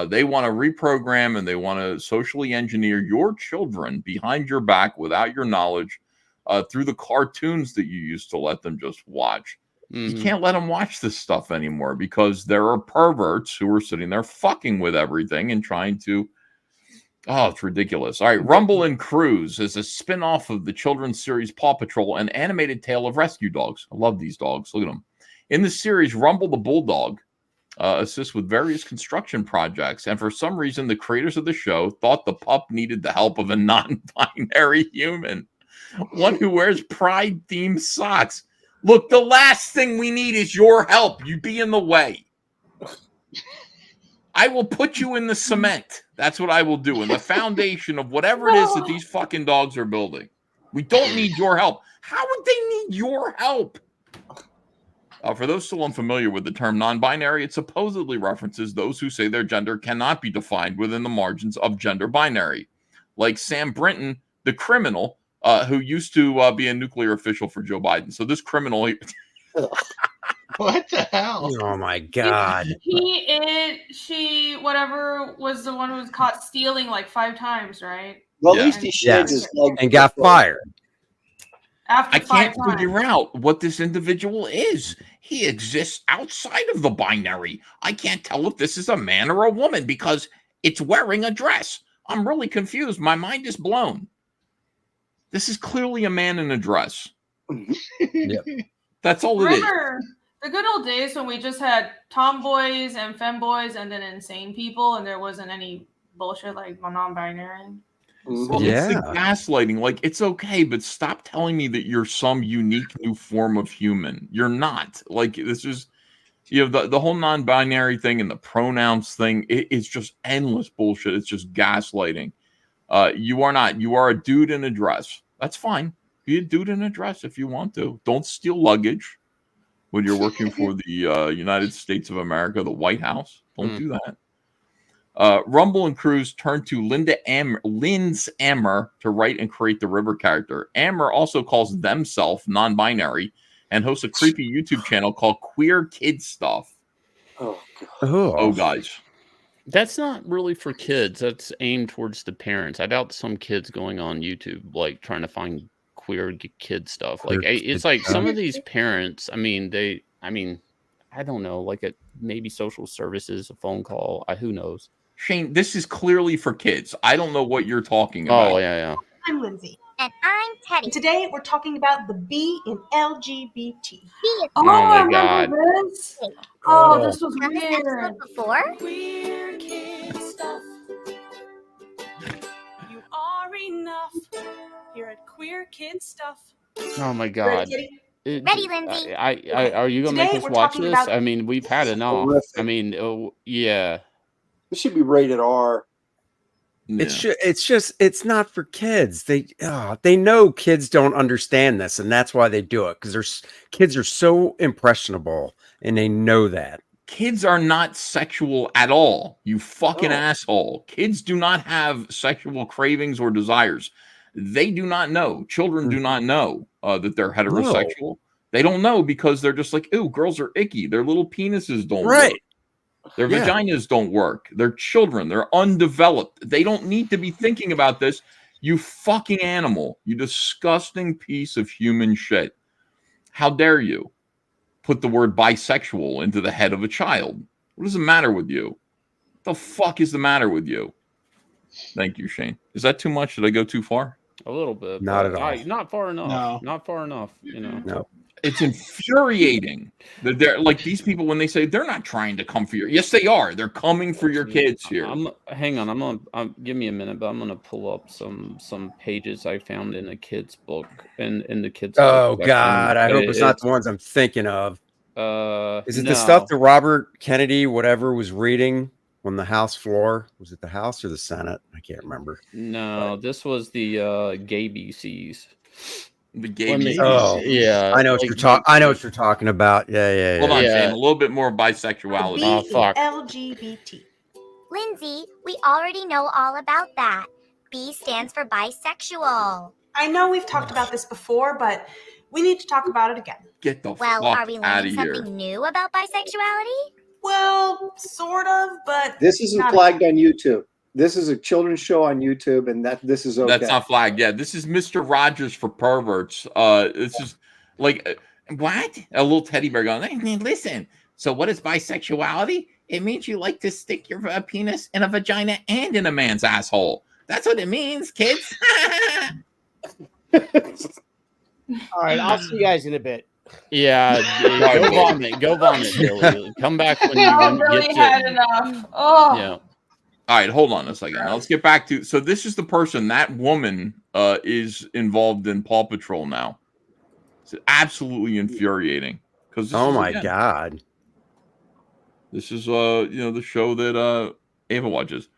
They want to reprogram, and they want to socially engineer your children behind your back without your knowledge, through the cartoons that you used to let them just watch. You can't let them watch this stuff anymore, because there are perverts who are sitting there fucking with everything and trying to. Oh, it's ridiculous. All right. Rumble and Cruise is a spin-off of the children's series Paw Patrol, an animated tale of rescue dogs. I love these dogs. Look at them. In the series, Rumble the Bulldog assists with various construction projects, and for some reason, the creators of the show thought the pup needed the help of a non-binary human, one who wears Pride-themed socks. Look, the last thing we need is your help. You be in the way. I will put you in the cement. That's what I will do, in the foundation of whatever it is that these fucking dogs are building. We don't need your help. How would they need your help? For those still unfamiliar with the term non-binary, it supposedly references those who say their gender cannot be defined within the margins of gender binary. Like Sam Brinton, the criminal, who used to be a nuclear official for Joe Biden. So this criminal... What the hell? Oh my God. She, whatever, was the one who was caught stealing like 5 times, right? Well, at least he shaved his leg and got fired. After I can't 5 times. figure out what this individual is. He exists outside of the binary. I can't tell if this is a man or a woman because it's wearing a dress. I'm really confused. My mind is blown. This is clearly a man in a dress. Yep. That's all it is. Remember the good old days when we just had tomboys and femboys and then insane people and there wasn't any bullshit like non-binary? Well, it's the gaslighting. Like, it's okay, but stop telling me that you're some unique new form of human. You're not. Like, this is, you know, the whole non-binary thing and the pronouns thing. It's just endless bullshit. It's just gaslighting. You are not. You are a dude in a dress. That's fine. Be a dude in a dress if you want to. Don't steal luggage when you're working for the United States of America, the White House. Don't do that. Rumble and Cruz turned to Linz Ammer to write and create the River character. Ammer also calls themselves non-binary and hosts a creepy YouTube channel called Queer Kid Stuff. Oh, oh, guys. That's not really for kids. That's aimed towards the parents. I doubt some kids going on YouTube, like, trying to find queer kid stuff. Like, it's like some of these parents, I mean, I don't know, like maybe social services, a phone call, who knows? Shane, this is clearly for kids. I don't know what you're talking about. Oh, yeah. I'm Lindsay. And I'm Teddy. Today we're talking about the B in LGBT. Oh, my I remember God. this. Oh, this was Done this weird. episode before? Queer kid stuff. You are enough. Here at Queer Kid Stuff. Oh my God. Ready, Lindsay? Are you gonna Today make us we're watch talking this? about- I mean, we've had enough. Horrific. I mean, yeah. This should be rated R. It's not for kids. They know kids don't understand this, and that's why they do it, because kids are so impressionable, and they know that. Kids are not sexual at all, you fucking asshole. Kids do not have sexual cravings or desires. They do not know. Children do not know that they're heterosexual. They don't know because they're just like, ew, girls are icky. Their little penises don't work. Their vaginas don't work. They're children. They're undeveloped. They don't need to be thinking about this. You fucking animal. You disgusting piece of human shit. How dare you put the word bisexual into the head of a child? What does the matter with you? What the fuck is the matter with you? Thank you, Shane. Is that too much? Did I go too far? A little bit. Not but at all. Not far enough. No. Not far enough. You know. No. It's infuriating that they're like these people when they say they're not trying to come for your. Yes, they are. They're coming for your kids here. Hang on. I'm gonna give me a minute, but I'm gonna pull up some pages I found in a kid's book in the kids. Oh book God, I section. hope it's not the ones I'm thinking of. Is it no. the stuff that Robert Kennedy, whatever, was reading on the House floor? Was it the House or the Senate? I can't remember. No, this was the gay BCs. The gay Oh, yeah. I know what you're talking. I know what you're talking about. Yeah. Hold on, Yeah. Shane. A little bit more bisexuality. Oh, fuck. LGBT. Lindsay, we already know all about that. B stands for bisexual. I know we've talked about this before, but we need to talk about it again. Get the Well, fuck are we out learning of here. something new about bisexuality? Well, sort of, but This isn't not flagged on YouTube. This is a children's show on YouTube, and this is okay. That's not flagged. Yeah, this is Mr. Rogers for perverts. This is like what? A little teddy bear going, hey, listen. So what is bisexuality? It means you like to stick your penis in a vagina and in a man's asshole. That's what it means, kids. All right, I'll see you guys in a bit. Yeah, go vomit, Billy. Come back when you Billy get had to, enough. Oh. yeah. All right, hold on a second. Now let's get back to. So this is the person, that woman is involved in Paw Patrol now. It's absolutely infuriating because Oh my God. This is the show that Ava watches.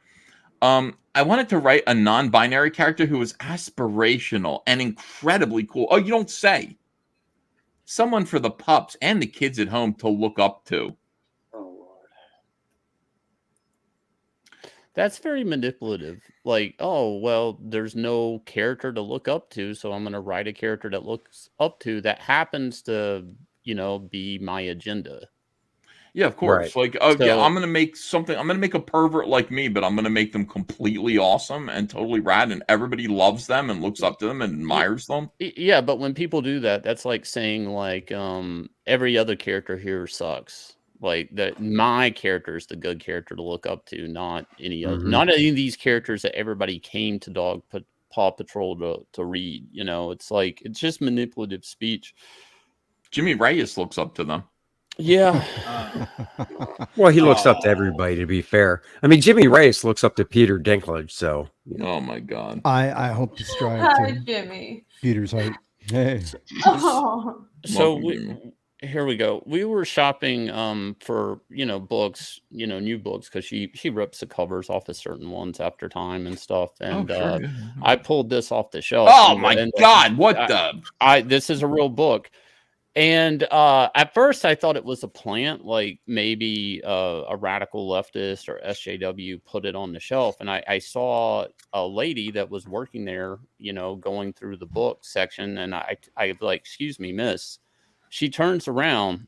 I wanted to write a non-binary character who was aspirational and incredibly cool. Oh, you don't say. Someone for the pups and the kids at home to look up to. That's very manipulative. Like, oh, well, there's no character to look up to, so I'm going to write a character that looks up to that happens to, be my agenda. Yeah, of course. Right. Like, yeah, I'm going to make something. I'm going to make a pervert like me, but I'm going to make them completely awesome and totally rad, and everybody loves them and looks up to them and admires them. Yeah, but when people do that, that's like saying like every other character here sucks. Like that, my character is the good character to look up to, not any other, not any of these characters that everybody came to Paw Patrol to read. It's like it's just manipulative speech. Jimmy Reyes looks up to them. Yeah. Well, he looks up to everybody, to be fair. I mean, Jimmy Reyes looks up to Peter Dinklage, so. Oh, my God. I hope to strive Hi, to Jimmy. Peter's height. Hey. Oh. So here we go. We were shopping for books, new books, because she rips the covers off of certain ones after time and stuff. And sure, yeah. I pulled this off the shelf. Oh, my God. What the? This is a real book. And at first I thought it was a plant, like maybe a radical leftist or SJW put it on the shelf. And I saw a lady that was working there, going through the book section. And I like, excuse me, miss. She turns around.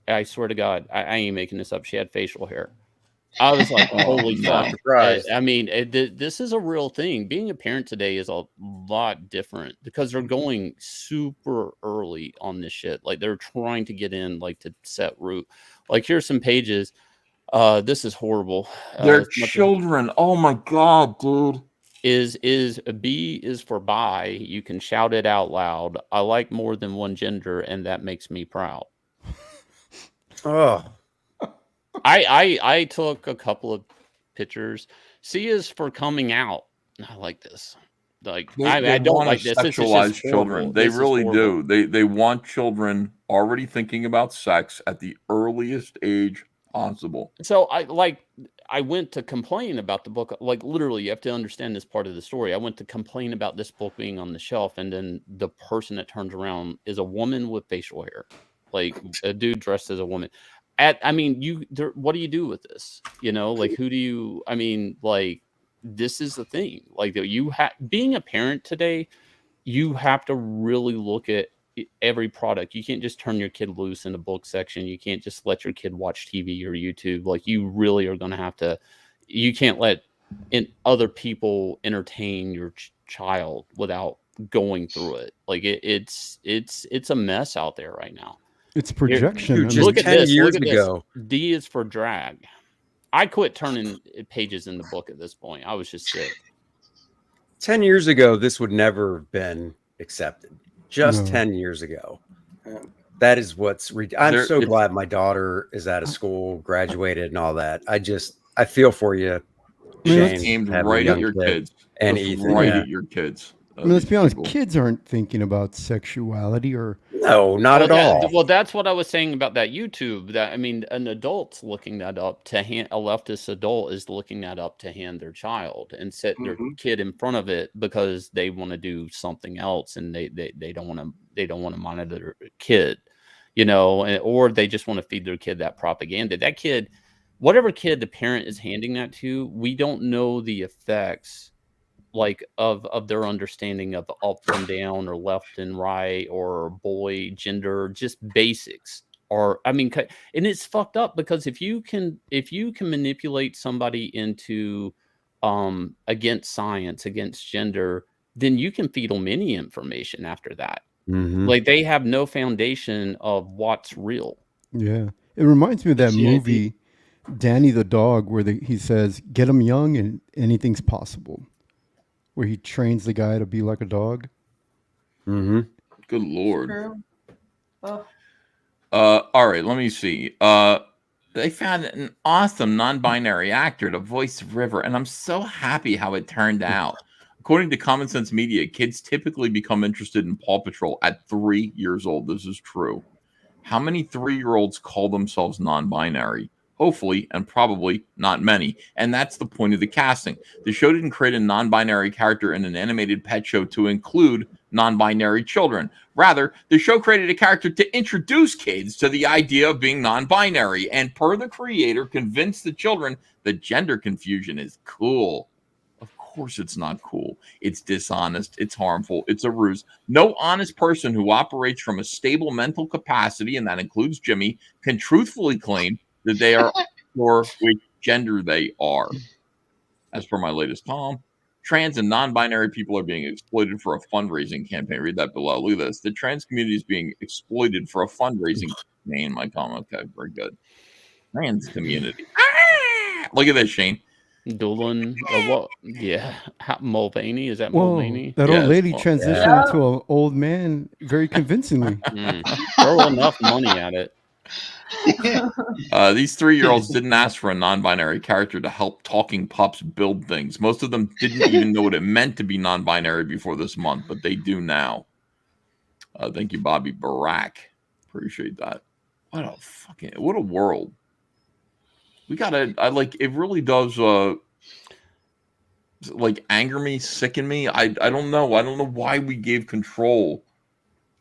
I swear to God, I ain't making this up. She had facial hair. I was like, holy fuck. I mean, this is a real thing. Being a parent today is a lot different because they're going super early on this shit. Like they're trying to get in, like to set root. Like here's some pages. This is horrible. They're children. Oh my God, dude. Is B is for bi. You can shout it out loud. I like more than one gender, and that makes me proud. Oh. I took a couple of pictures. C is for coming out. I like this. Like I don't like this. Sexualize children. They really do. They want children already thinking about sex at the earliest age possible. So I went to complain about the book. Like literally, you have to understand this part of the story. I went to complain about this book being on the shelf, and then the person that turns around is a woman with facial hair, like a dude dressed as a woman. What do you do with this? Like who do you? I mean, like this is the thing. Like being a parent today, you have to really look at every product. You can't just turn your kid loose in the book section. You can't just let your kid watch TV or YouTube. Like you really are going to have to. You can't let other people entertain your child without going through it. Like it's a mess out there right now. It's projection. Look at 10 this. years Look at ago. this. D is for drag. I quit turning pages in the book at this point. I was just sick. 10 years ago, this would never have been accepted. Just 10 years ago. That is I'm so glad my daughter is out of school, graduated, and all that. I feel for you. It's aimed right at your kids. And Just Ethan. right at your kids. I mean, let's be honest. Kids aren't thinking about sexuality or no, not at all. Well, that's what I was saying about that YouTube. That an adult's looking that up to hand. A leftist adult is looking that up to hand their child and set their kid in front of it because they want to do something else and they don't want to monitor their kid, or they just want to feed their kid that propaganda. That kid, whatever kid the parent is handing that to, we don't know the effects. Like of their understanding of up and down or left and right or boy gender, just basics. And it's fucked up because if you can manipulate somebody into against science, against gender, then you can feed them any information after that. Like they have no foundation of what's real. Yeah, it reminds me of that movie Danny the Dog where he says get them young and anything's possible. Where he trains the guy to be like a dog. Good Lord. True. Oh. All right, let me see. They found an awesome non-binary actor to voice River, and I'm so happy how it turned out. According to Common Sense Media, kids typically become interested in Paw Patrol at 3 years old. This is true. How many 3-year-olds call themselves non-binary? Hopefully, and probably not many. And that's the point of the casting. The show didn't create a non-binary character in an animated pet show to include non-binary children. Rather, the show created a character to introduce kids to the idea of being non-binary, and per the creator, convince the children that gender confusion is cool. Of course it's not cool. It's dishonest. It's harmful. It's a ruse. No honest person who operates from a stable mental capacity, and that includes Jimmy, can truthfully claim that they are sure which gender they are. As per my latest column, trans and non-binary people are being exploited for a fundraising campaign. Read that below. Look at this. The trans community is being exploited for a fundraising campaign. In my column. Okay, very good. Trans community. Look at this, Shane. Dolan, what? Yeah, Mulvaney, is that Whoa, Mulvaney? that old lady transitioned Yeah. into an old man very convincingly. Throw enough money at it. These 3-year-olds didn't ask for a non-binary character to help talking pups build things. Most of them didn't even know what it meant to be non-binary before this month, but they do now. Thank you, Bobby Barack. Appreciate that. What a world. We gotta, it really does, anger me, sicken me. I don't know. I don't know why we gave control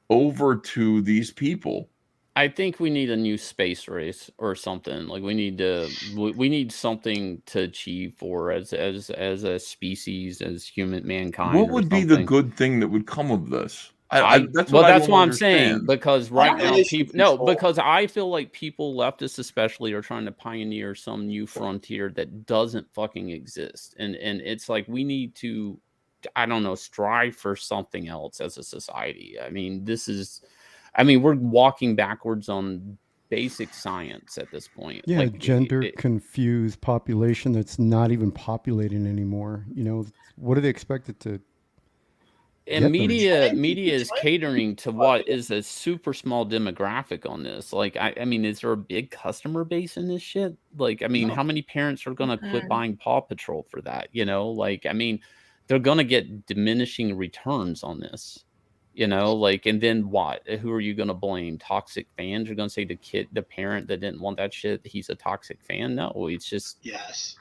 over to these people. I think we need a new space race or something. Like we need something to achieve for as a species, as mankind. What would be the good thing that would come of this? That's what I'm saying, because right now because I feel like people, leftists especially, are trying to pioneer some new frontier that doesn't fucking exist, and it's like we need to, I don't know, strive for something else as a society. I mean, we're walking backwards on basic science at this point. Yeah, gender confused population that's not even populating anymore. You know, what do they expect it to? And media is catering to what is a super small demographic on this. Like, I mean, is there a big customer base in this shit? Like, I mean, how many parents are going to quit buying Paw Patrol for that? You know, like, I mean, they're going to get diminishing returns on this. You know, like, and then what? Who are you going to blame? Toxic fans? You're going to say the parent that didn't want that shit, he's a toxic fan? No, it's just. Yes.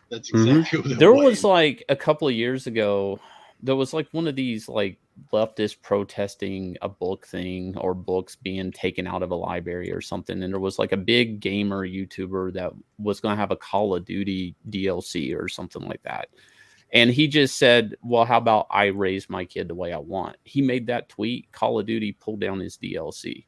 That's exactly what there was like a couple of years ago, there was like one of these like leftists protesting a book thing or books being taken out of a library or something. And there was like a big gamer YouTuber that was going to have a Call of Duty DLC or something like that. And he just said, well, how about I raise my kid the way I want? He made that tweet. Call of Duty pulled down his DLC.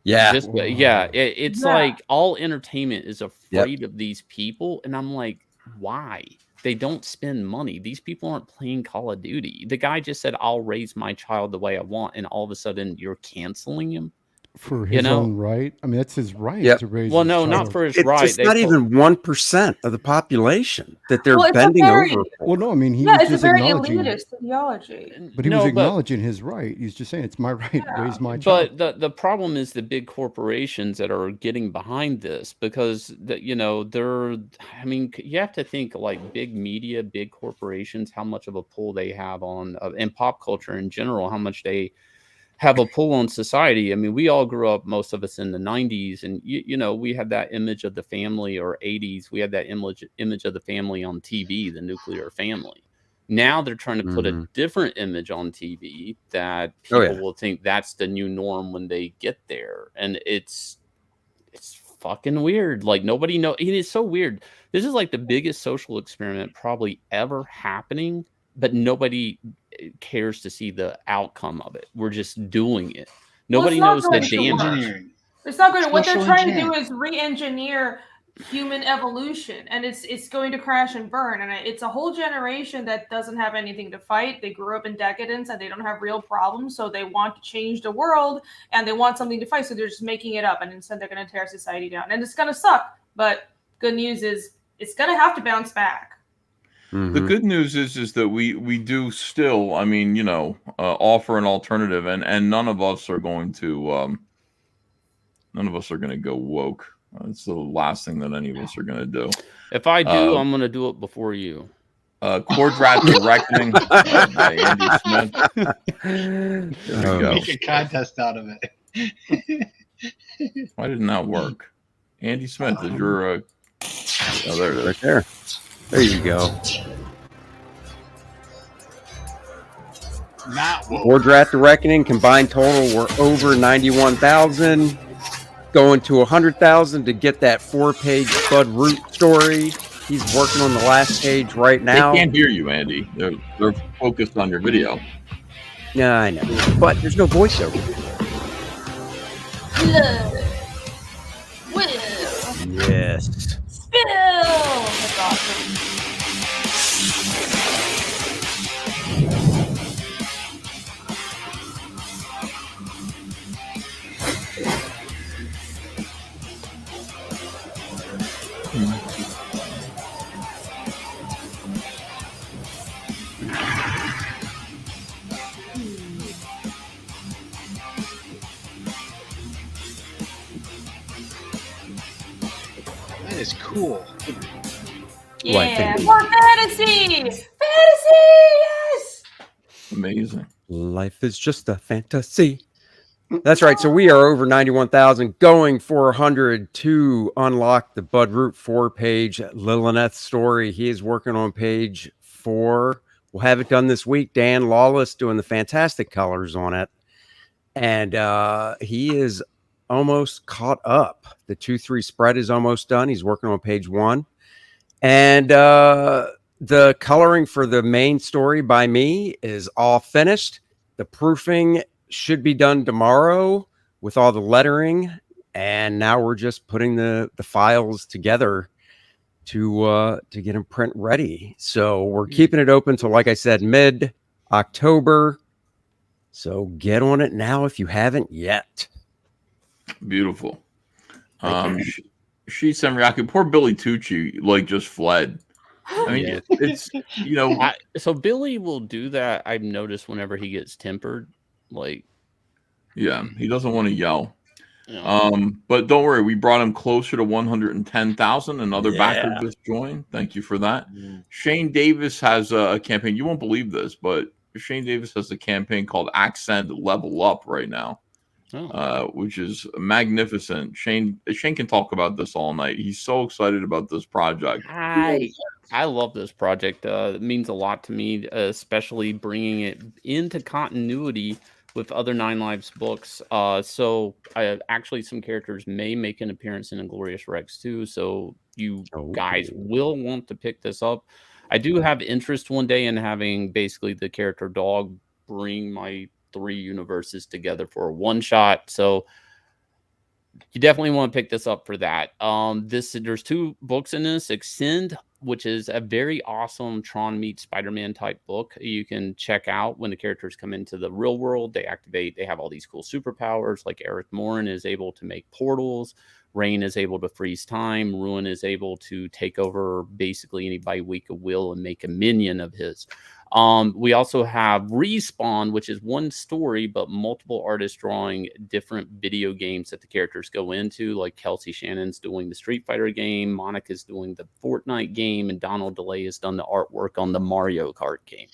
Yeah. It's like all entertainment is afraid of these people. And I'm like, why? They don't spend money. These people aren't playing Call of Duty. The guy just said, I'll raise my child the way I want. And all of a sudden you're canceling him. For his own right? I mean, that's his right to raise Well, his no, child. not for his right. It's not even 1% of the population that they're Well, it's a bending very- over. Well, no, I mean, he Yeah, was it's a just very acknowledging. elitist ideology. But he was acknowledging his right. He's just saying it's my right to raise my child. But the problem is the big corporations that are getting behind this, because you have to think like big media, big corporations, how much of a pull they have on and pop culture in general, how much they have a pull on society. I mean, we all grew up, most of us in the 90s, and we had that image of the family, or 80s. We had that image of the family on TV, the nuclear family. Now they're trying to put a different image on TV that people will think that's the new norm when they get there. And it's fucking weird. Like, nobody knows. It is so weird. This is like the biggest social experiment probably ever happening, but nobody cares to see the outcome of it. We're just doing it. Nobody knows the damage. It's not going to. What they're Social trying to do engineering. is re-engineer human evolution, and it's going to crash and burn. And it's a whole generation that doesn't have anything to fight. They grew up in decadence and they don't have real problems, so they want to change the world and they want something to fight. So they're just making it up, and instead they're going to tear society down, and it's going to suck. But good news is it's going to have to bounce back. The good news is that we do still, I mean, offer an alternative, and none of us are going to None of us are going to go woke. It's the last thing that any of us are going to do. If I do, I'm going to do it before you. Quadrat the Reckoning by Andy Smith. There we go. Make a contest out of it. Why didn't that work? Andy Smith, is your... oh, there it is. Right there. There you go. Quadrat the Reckoning, combined total were over 91,000. Going to 100,000 to get that 4-page Bud Root story. He's working on the last page right now. They can't hear you, Andy. They're focused on your video. Yeah, I know. But there's no voiceover. Blood. Will. Yes. Spill. That's awesome. That is cool. Yeah, more fantasy! Fantasy! Yes! Amazing. Life is just a fantasy. That's right. So we are over 91,000, going for 100 to unlock the Bud Root 4-page Lilith story. He is working on page 4. We'll have it done this week. Dan Lawless doing the fantastic colors on it. And he is almost caught up. The 2-3 spread is almost done. He's working on page 1. And the coloring for the main story by me is all finished. The proofing should be done tomorrow with all the lettering. And now we're just putting the files together to get them print ready. So we're keeping it open till, like I said, mid-October. So get on it now if you haven't yet. Beautiful. She Semriaku, poor Billy Tucci, like, just fled. I mean, it's you know. So Billy will do that. I've noticed whenever he gets tempered, like, yeah, he doesn't want to yell. But don't worry, we brought him closer to 110,000. Another backer just joined. Thank you for that. Shane Davis has a campaign. You won't believe this, but Shane Davis has a campaign called Accent Level Up right now. Which is magnificent. Shane can talk about this all night. He's so excited about this project. I love this project. It means a lot to me, especially bringing it into continuity with other Nine Lives books. So actually some characters may make an appearance in Inglorious Rex too. So you guys will want to pick this up. I do have interest one day in having basically the character dog bring my 3 universes together for a one-shot. So you definitely want to pick this up for that. There's 2 books in this. Extend, which is a very awesome Tron meets Spider-Man type book. You can check out when the characters come into the real world. They have all these cool superpowers, like Eric Morin is able to make portals. Rain is able to freeze time. Ruin is able to take over basically anybody weak of will and make a minion of his. We also have Respawn, which is one story, but multiple artists drawing different video games that the characters go into, like Kelsey Shannon's doing the Street Fighter game, Monica's doing the Fortnite game, and Donald DeLay has done the artwork on the Mario Kart game.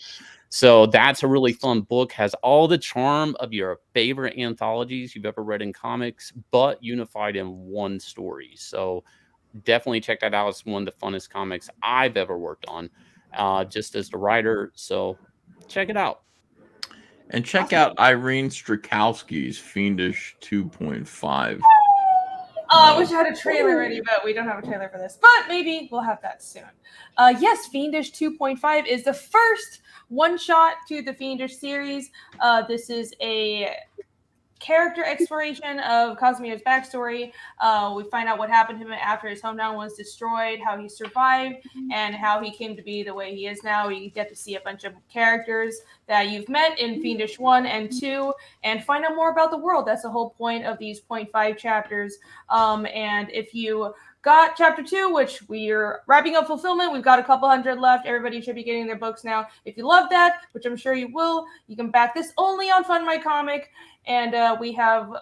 So that's a really fun book, has all the charm of your favorite anthologies you've ever read in comics, but unified in one story. So definitely check that out. It's one of the funnest comics I've ever worked on. Just as the writer, so check it out. And check out Irene Strakowski's Fiendish 2.5. I wish I had a trailer ready, but we don't have a trailer for this. But maybe we'll have that soon. Yes, Fiendish 2.5 is the first one-shot to the Fiendish series. This is a character exploration of Cosmeo's backstory. We find out what happened to him after his hometown was destroyed, how he survived, and how he came to be the way he is now. You get to see a bunch of characters that you've met in Fiendish 1 and 2 and find out more about the world. That's the whole point of these 0.5 chapters. And if you got chapter 2, which we're wrapping up fulfillment, we've got a couple hundred left. Everybody should be getting their books now. If you love that, which I'm sure you will, you can back this only on Fund My Comic. And we have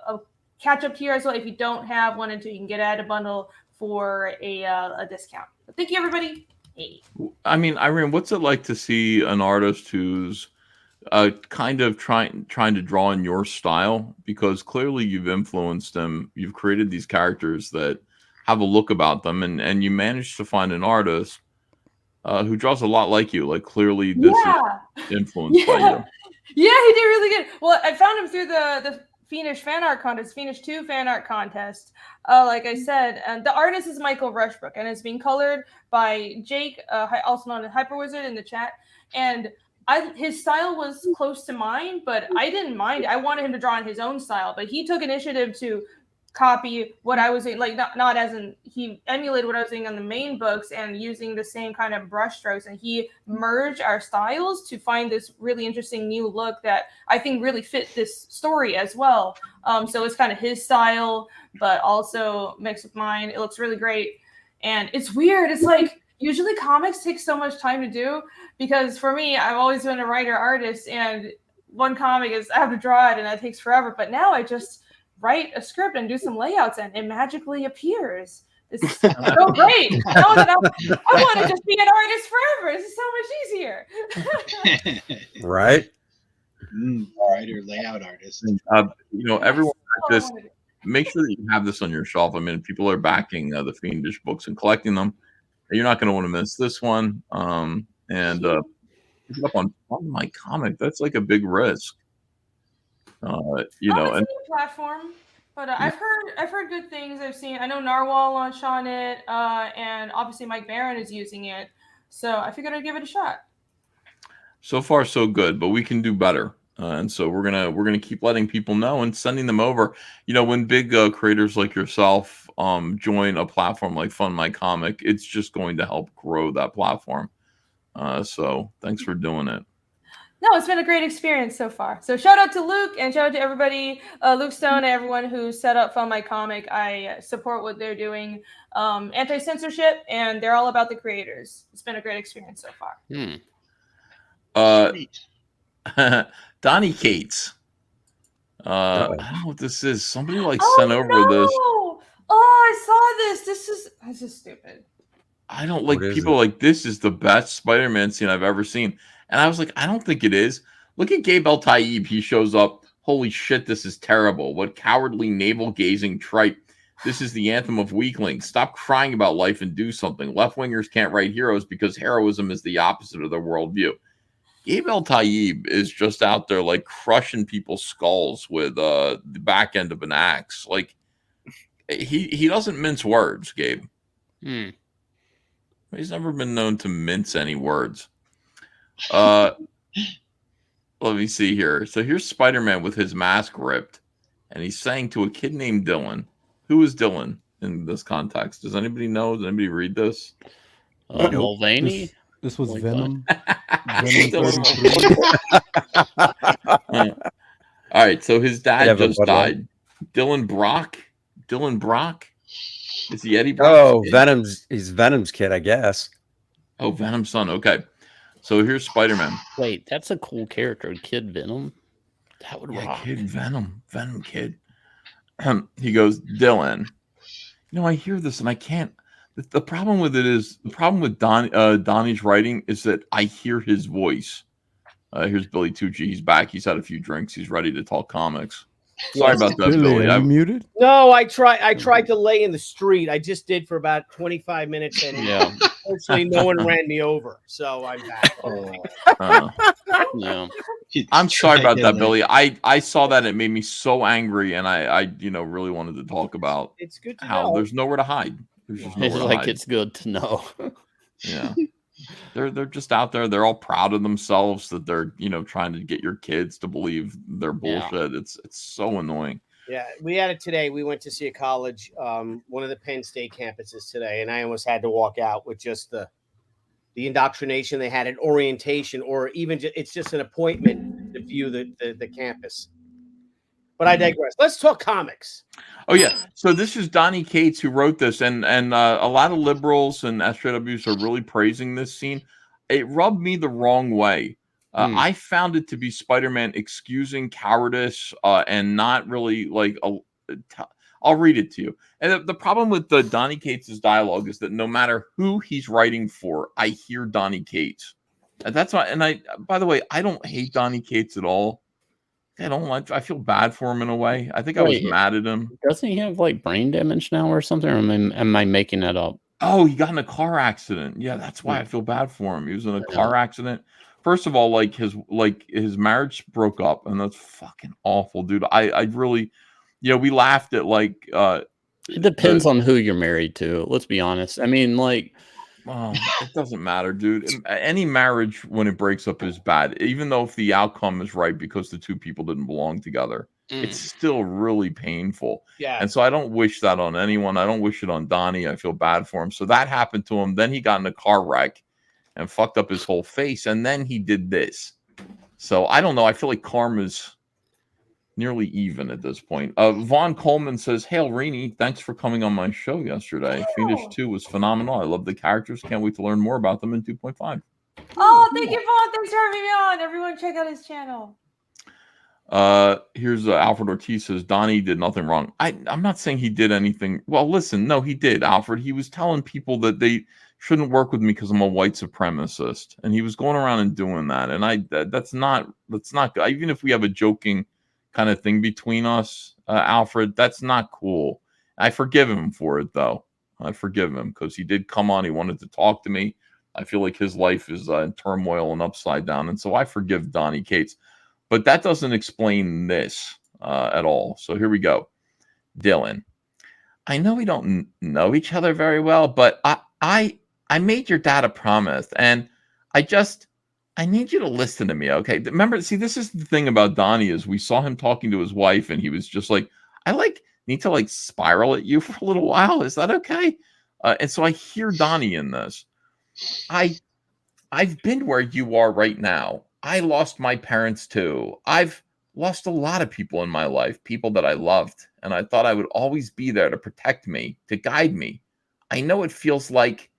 catch up here as well if you don't have one until you can get it at a bundle for a discount. But thank you, everybody. Hey. I mean, Irene, what's it like to see an artist who's kind of trying to draw in your style? Because clearly you've influenced them. You've created these characters that have a look about them, and you managed to find an artist who draws a lot like you. Like, clearly this is influenced by you. Yeah, he did really good. Well, I found him through the Fiendish fan art contest, Fiendish 2 fan art contest. Like I said, and the artist is Michael Rushbrook, and it's being colored by Jake, also known as Hyper Wizard in the chat. And his style was close to mine, but I didn't mind. I wanted him to draw in his own style, but he took initiative to copy what I was doing, like not as in he emulated what I was doing on the main books and using the same kind of brush strokes, and he merged our styles to find this really interesting new look that I think really fit this story as well. So it's kind of his style, but also mixed with mine. It looks really great, and it's weird. It's like usually comics take so much time to do, because for me, I've always been a writer artist, and one comic is I have to draw it and that takes forever. But now I just write a script and do some layouts and it magically appears. This is so great. I want to just be an artist forever. This is so much easier. Right? Writer, layout artist. Everyone like this, make sure that you have this on your shelf. I mean, people are backing the Fiendish books and collecting them. You're not going to want to miss this one. And pick it up on my comic. That's like a big risk. It's a new platform, but I've heard good things. I know Narwhal launched on it, and obviously Mike Barron is using it. So I figured I'd give it a shot. So far, so good, but we can do better. And so we're gonna keep letting people know and sending them over. When big creators like yourself join a platform like Fund My Comic, it's just going to help grow that platform. So thanks for doing it. No, it's been a great experience so far. So shout out to Luke and shout out to everybody, Luke Stone and everyone who set up Fund My Comic. I support what they're doing, anti-censorship, and they're all about the creators. It's been a great experience so far. Donnie Cates. I don't know what this is. Somebody sent over this. Oh, I saw this. This is stupid. I don't like people like, this is the best Spider-Man scene I've ever seen. And I was like, I don't think it is. Look at Gabe El Taib. He shows up. Holy shit, this is terrible. What cowardly navel-gazing tripe. This is the anthem of weaklings. Stop crying about life and do something. Left-wingers can't write heroes because heroism is the opposite of their worldview. Gabe El Taib is just out there like crushing people's skulls with the back end of an axe. Like, he doesn't mince words, Gabe. He's never been known to mince any words. Let me see here. So here's Spider-Man with his mask ripped, and he's saying to a kid named Dylan. Who is Dylan in this context? Does anybody know? Does anybody read this? Mulvaney? This was like Venom. All right, so his dad just died. Dylan Brock? Is he Eddie Brock? Oh, he's Venom's kid, I guess. Oh, Venom's son. Okay. So here's Spider-Man. Wait, that's a cool character, Kid Venom. That would rock. Kid Venom Kid. He goes, Dylan. I hear this and I can't. The problem with it is Donnie's writing is that I hear his voice. Here's Billy Tucci. He's back. He's had a few drinks. He's ready to talk comics. Sorry about that, Billy. Are you muted? No, I tried to lay in the street. I just did for about 25 minutes, and unfortunately, no one ran me over. So I'm back. I'm sorry about that, Billy. I saw that. It made me so angry, and I really wanted to talk about it's good to how know. there's nowhere to hide. There's just nowhere to hide. It's good to know. Yeah. They're just out there. They're all proud of themselves that they're trying to get your kids to believe their bullshit. It's so annoying. Yeah, we had it today. We went to see a college, one of the Penn State campuses today, and I almost had to walk out with just the indoctrination they had at orientation, or even it's just an appointment to view the campus. But I digress. Let's talk comics. Oh yeah. So this is Donnie Cates who wrote this, and a lot of liberals and SJWs are really praising this scene. It rubbed me the wrong way. I found it to be Spider-Man excusing cowardice and not really I'll read it to you. And the problem with the Donny Cates' dialogue is that no matter who he's writing for, I hear Donny Cates. And that's why. And by the way, I don't hate Donny Cates at all. I feel bad for him in a way. I think I was mad at him. Doesn't he have like brain damage now or something? Or am I making that up? Oh, he got in a car accident. Yeah, that's why I feel bad for him. He was in a car accident. First of all, like his marriage broke up, and that's fucking awful, dude. I really, we laughed at like. It depends on who you're married to. Let's be honest. I mean, like. Well, it doesn't matter, dude. Any marriage, when it breaks up, is bad. Even though if the outcome is right because the two people didn't belong together, it's still really painful. Yeah. And so I don't wish that on anyone. I don't wish it on Donnie. I feel bad for him. So that happened to him. Then he got in a car wreck and fucked up his whole face. And then he did this. So I don't know. I feel like karma's nearly even at this point. Vaughn Coleman says, "Hey, Irene, thanks for coming on my show yesterday. Fiendish 2 was phenomenal. I love the characters. Can't wait to learn more about them in 2.5. Oh, thank you, Vaughn. Thanks for having me on. Everyone, check out his channel. Here's Alfred Ortiz says, Donnie did nothing wrong. I'm not saying he did anything. Well, listen, no, he did, Alfred. He was telling people that they shouldn't work with me because I'm a white supremacist. And he was going around and doing that. And that's not good. Even if we have a joking kind of thing between us, Alfred, that's not cool. I forgive him for it, though. I forgive him because he did come on. He wanted to talk to me. I feel like his life is in turmoil and upside down. And so I forgive Donny Cates. But that doesn't explain this at all. So here we go. Dylan, I know we don't know each other very well, but I made your dad a promise. And I need you to listen to me, okay? Remember, see, this is the thing about Donnie is we saw him talking to his wife, and he was just like, I need to spiral at you for a little while. Is that okay? And so I hear Donnie in this. I've been where you are right now. I lost my parents too. I've lost a lot of people in my life, people that I loved, and I thought I would always be there to protect me, to guide me. I know it feels like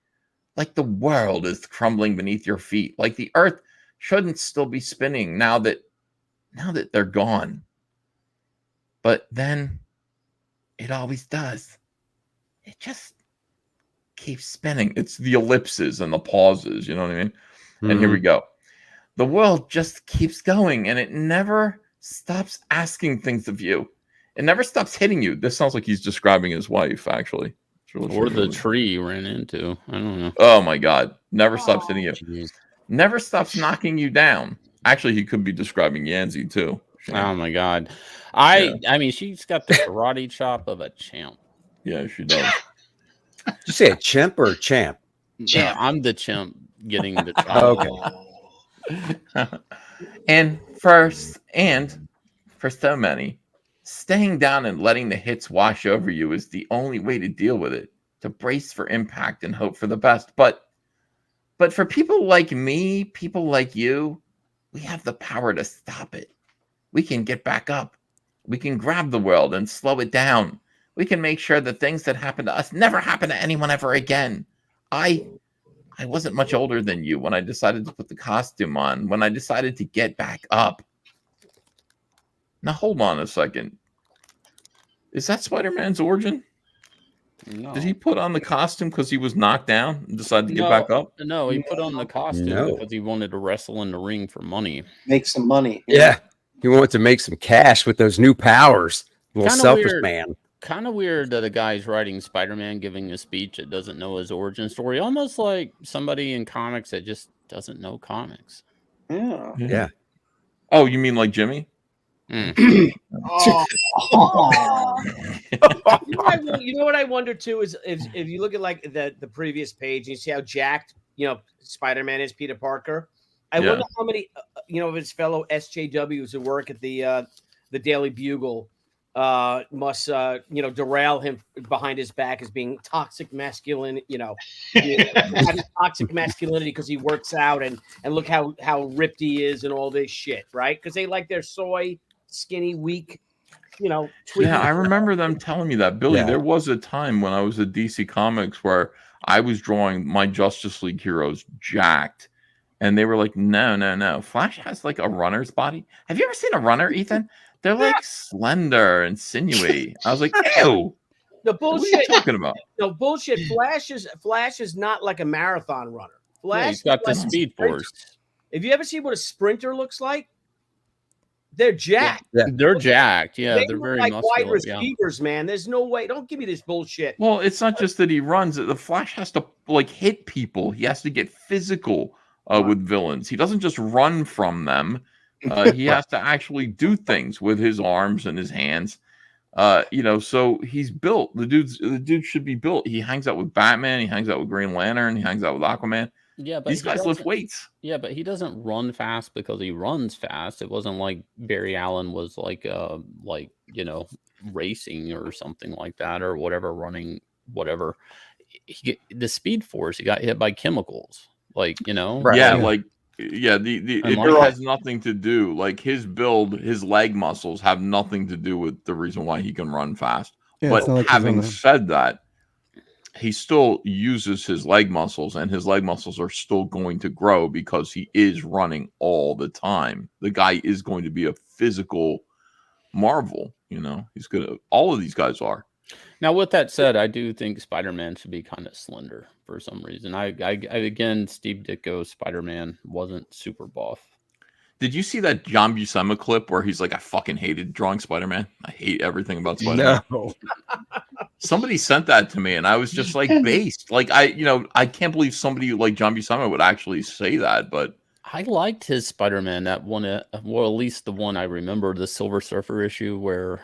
the world is crumbling beneath your feet, like the earth shouldn't still be spinning now that they're gone. But then it always does. It just keeps spinning. It's the ellipses and the pauses, you know what I mean? Mm-hmm. And here we go. The world just keeps going, and it never stops asking things of you. It never stops hitting you. This sounds like he's describing his wife, actually. Or the tree you ran into. I don't know. Oh, my God. Never stops hitting you. Geez. Never stops knocking you down. Actually, he could be describing Yanzi, too. Oh, my God. I mean, she's got the karate chop of a champ. Yeah, she does. Did you say a chimp or a champ? Yeah, I'm the chimp getting the chop. Okay. And for so many, staying down and letting the hits wash over you is the only way to deal with it, to brace for impact and hope for the best. But for people like me, people like you, we have the power to stop it. We can get back up. We can grab the world and slow it down. We can make sure that things that happen to us never happen to anyone ever again. I wasn't much older than you when I decided to put the costume on, when I decided to get back up. Now, hold on a second. Is that Spider-Man's origin? No. Did he put on the costume because he was knocked down and decided to get back up? No, he put on the costume because he wanted to wrestle in the ring for money. Make some money. Yeah. He wanted to make some cash with those new powers. Little selfish man. Kind of weird that a guy's writing Spider-Man giving a speech that doesn't know his origin story. Almost like somebody in comics that just doesn't know comics. Yeah. Oh, you mean like Jimmy? You know what I wonder too is if you look at like the previous page and you see how jacked Spider-Man is, Peter Parker. I wonder how many of his fellow SJWs who work at the Daily Bugle must derail him behind his back as being toxic masculine, toxic masculinity because he works out and look how ripped he is and all this shit, right? Because they like their soy, skinny, weak, Yeah, I remember them telling me that, Billy. There was a time when I was at DC Comics where I was drawing my Justice League heroes jacked, and they were like, "No, Flash has like a runner's body. Have you ever seen a runner, Ethan? They're like slender and sinewy. I was like, ew. The What are bullshit. you talking about? No bullshit. Flash is not like a marathon runner. Flash he's got the is like a speed sprinter. force. Have you ever seen what a sprinter looks like? They're jacked. Yeah. They're jacked. Yeah, They they're look very like muscular. wide Yeah. receivers, man. There's no way. Don't give me this bullshit. Well, it's not just that he runs. The Flash has to like hit people. He has to get physical with villains. He doesn't just run from them. He has to actually do things with his arms and his hands. So he's built. The dude should be built. He hangs out with Batman. He hangs out with Green Lantern. He hangs out with Aquaman. Yeah, but these guys lift weights. Yeah, but he doesn't run fast because he runs fast. It wasn't like Barry Allen was racing or something like that or whatever, running whatever. The Speed Force, he got hit by chemicals, Right. Yeah, it has nothing to do. Like his build, his leg muscles have nothing to do with the reason why he can run fast. Yeah, but it's not like he's having on a- said that, he still uses his leg muscles, and his leg muscles are still going to grow because he is running all the time. The guy is going to be a physical marvel. He's gonna. All of these guys are. Now, with that said, I do think Spider-Man should be kind of slender for some reason. I again, Steve Ditko's Spider-Man wasn't super buff. Did you see that John Buscema clip where he's like, I fucking hated drawing Spider-Man. I hate everything about Spider-Man. No. Somebody sent that to me and I was just like based. Like I can't believe somebody like John Buscema would actually say that, but I liked his Spider-Man, that one, at least the one I remember, the Silver Surfer issue where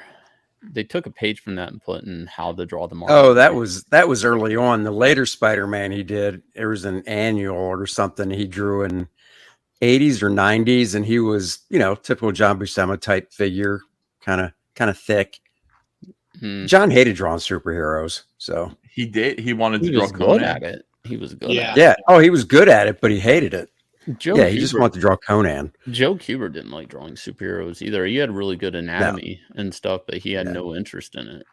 they took a page from that and put in how to draw the Marvel. Oh, that was early on. The later Spider-Man he did, there was an annual or something he drew in 80s or 90s, and he was, typical John Buscema type figure, kind of thick. John hated drawing superheroes, so he did. He wanted to He draw was good Conan. at it. He was good. yeah. At it. Yeah. Oh, he was good at it, but he hated it. Joe Yeah, he just Kubert- wanted to draw Conan. Joe Kubert didn't like drawing superheroes either. He had really good anatomy and stuff, but he had no interest in it.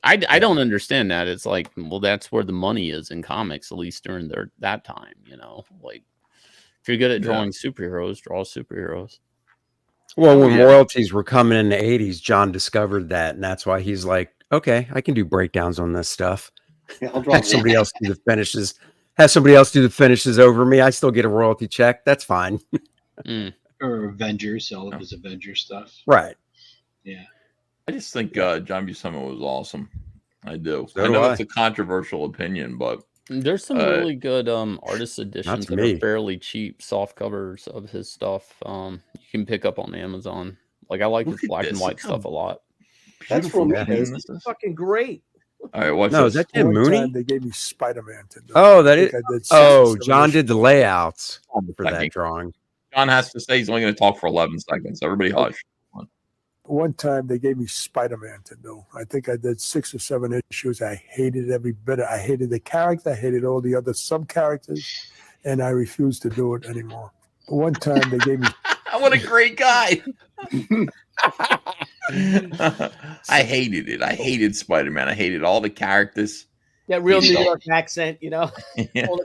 I don't understand that. It's like, well, that's where the money is in comics, at least during that time. Like if you're good at drawing superheroes, draw superheroes. Well, when royalties were coming in the 80s, John discovered that, and that's why he's like, okay, I can do breakdowns on this stuff. I'll draw Have somebody else do the finishes. Have somebody else do the finishes over me. I still get a royalty check. That's fine. Or Avengers, all of his Avengers stuff. Right. Yeah. I just think John Buscema was awesome. I do. So I do know I. it's a controversial opinion, but There's some really good artist editions to that me. are fairly cheap, soft covers of his stuff. You can pick up on Amazon. Like I like his Look at black and this. white Look how stuff a lot. That's beautiful from clean his. this is. Fucking great. All right, watch No, this. is that Tim One Mooney? time they gave me Spider-Man to do. Oh, that I is. think I did Oh, 6 or 7 John issues. did the layouts for I that think- drawing. John has to say he's only going to talk for 11 seconds. Everybody hush. One time they gave me Spider-Man to do. I think I did 6 or 7 issues. I hated every bit of. I hated the character. I hated all the other sub-characters, and I refused to do it anymore. One time they gave me. What a great guy. I hated it. I hated Spider-Man. I hated all the characters. That real He's New all- York accent, Yeah.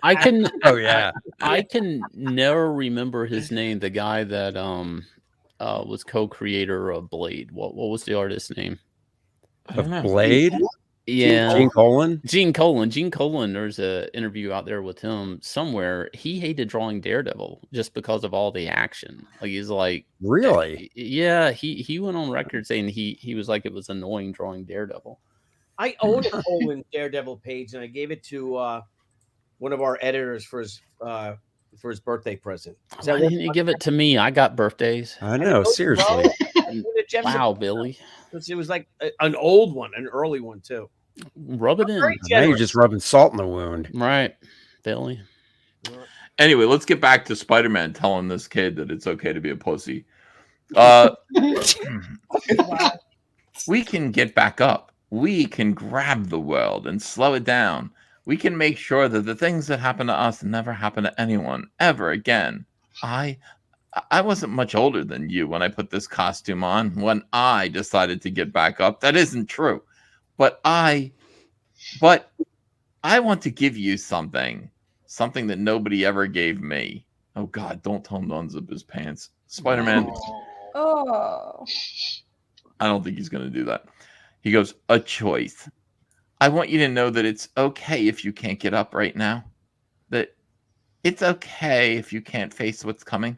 I can. Oh yeah. I can never remember his name. The guy that was co-creator of Blade. What was the artist's name? Of Blade? Yeah, Gene Colan? Gene Colan. Gene Colan. There's a interview out there with him somewhere. He hated drawing Daredevil just because of all the action. Like he's like, Really? yeah. He went on record saying he was like it was annoying drawing Daredevil. I own a Colan Daredevil page, and I gave it to one of our editors for his birthday present. Is Why that didn't you give it to me? I got birthdays. I know, seriously. Wow, Billy. It was like an old one, an early one too. Rub it in. Now you're just rubbing salt in the wound. Right, Billy. Anyway, let's get back to Spider-Man telling this kid that it's okay to be a pussy. We can get back up. We can grab the world and slow it down. We can make sure that the things that happen to us never happen to anyone ever again. I wasn't much older than you when I put this costume on, when I decided to get back up. That isn't true. But I want to give you something that nobody ever gave me. Oh God, don't tell him to unzip his pants. Spider-Man. Oh. I don't think he's going to do that. He goes, a choice. I want you to know that it's okay if you can't get up right now. That it's okay if you can't face what's coming.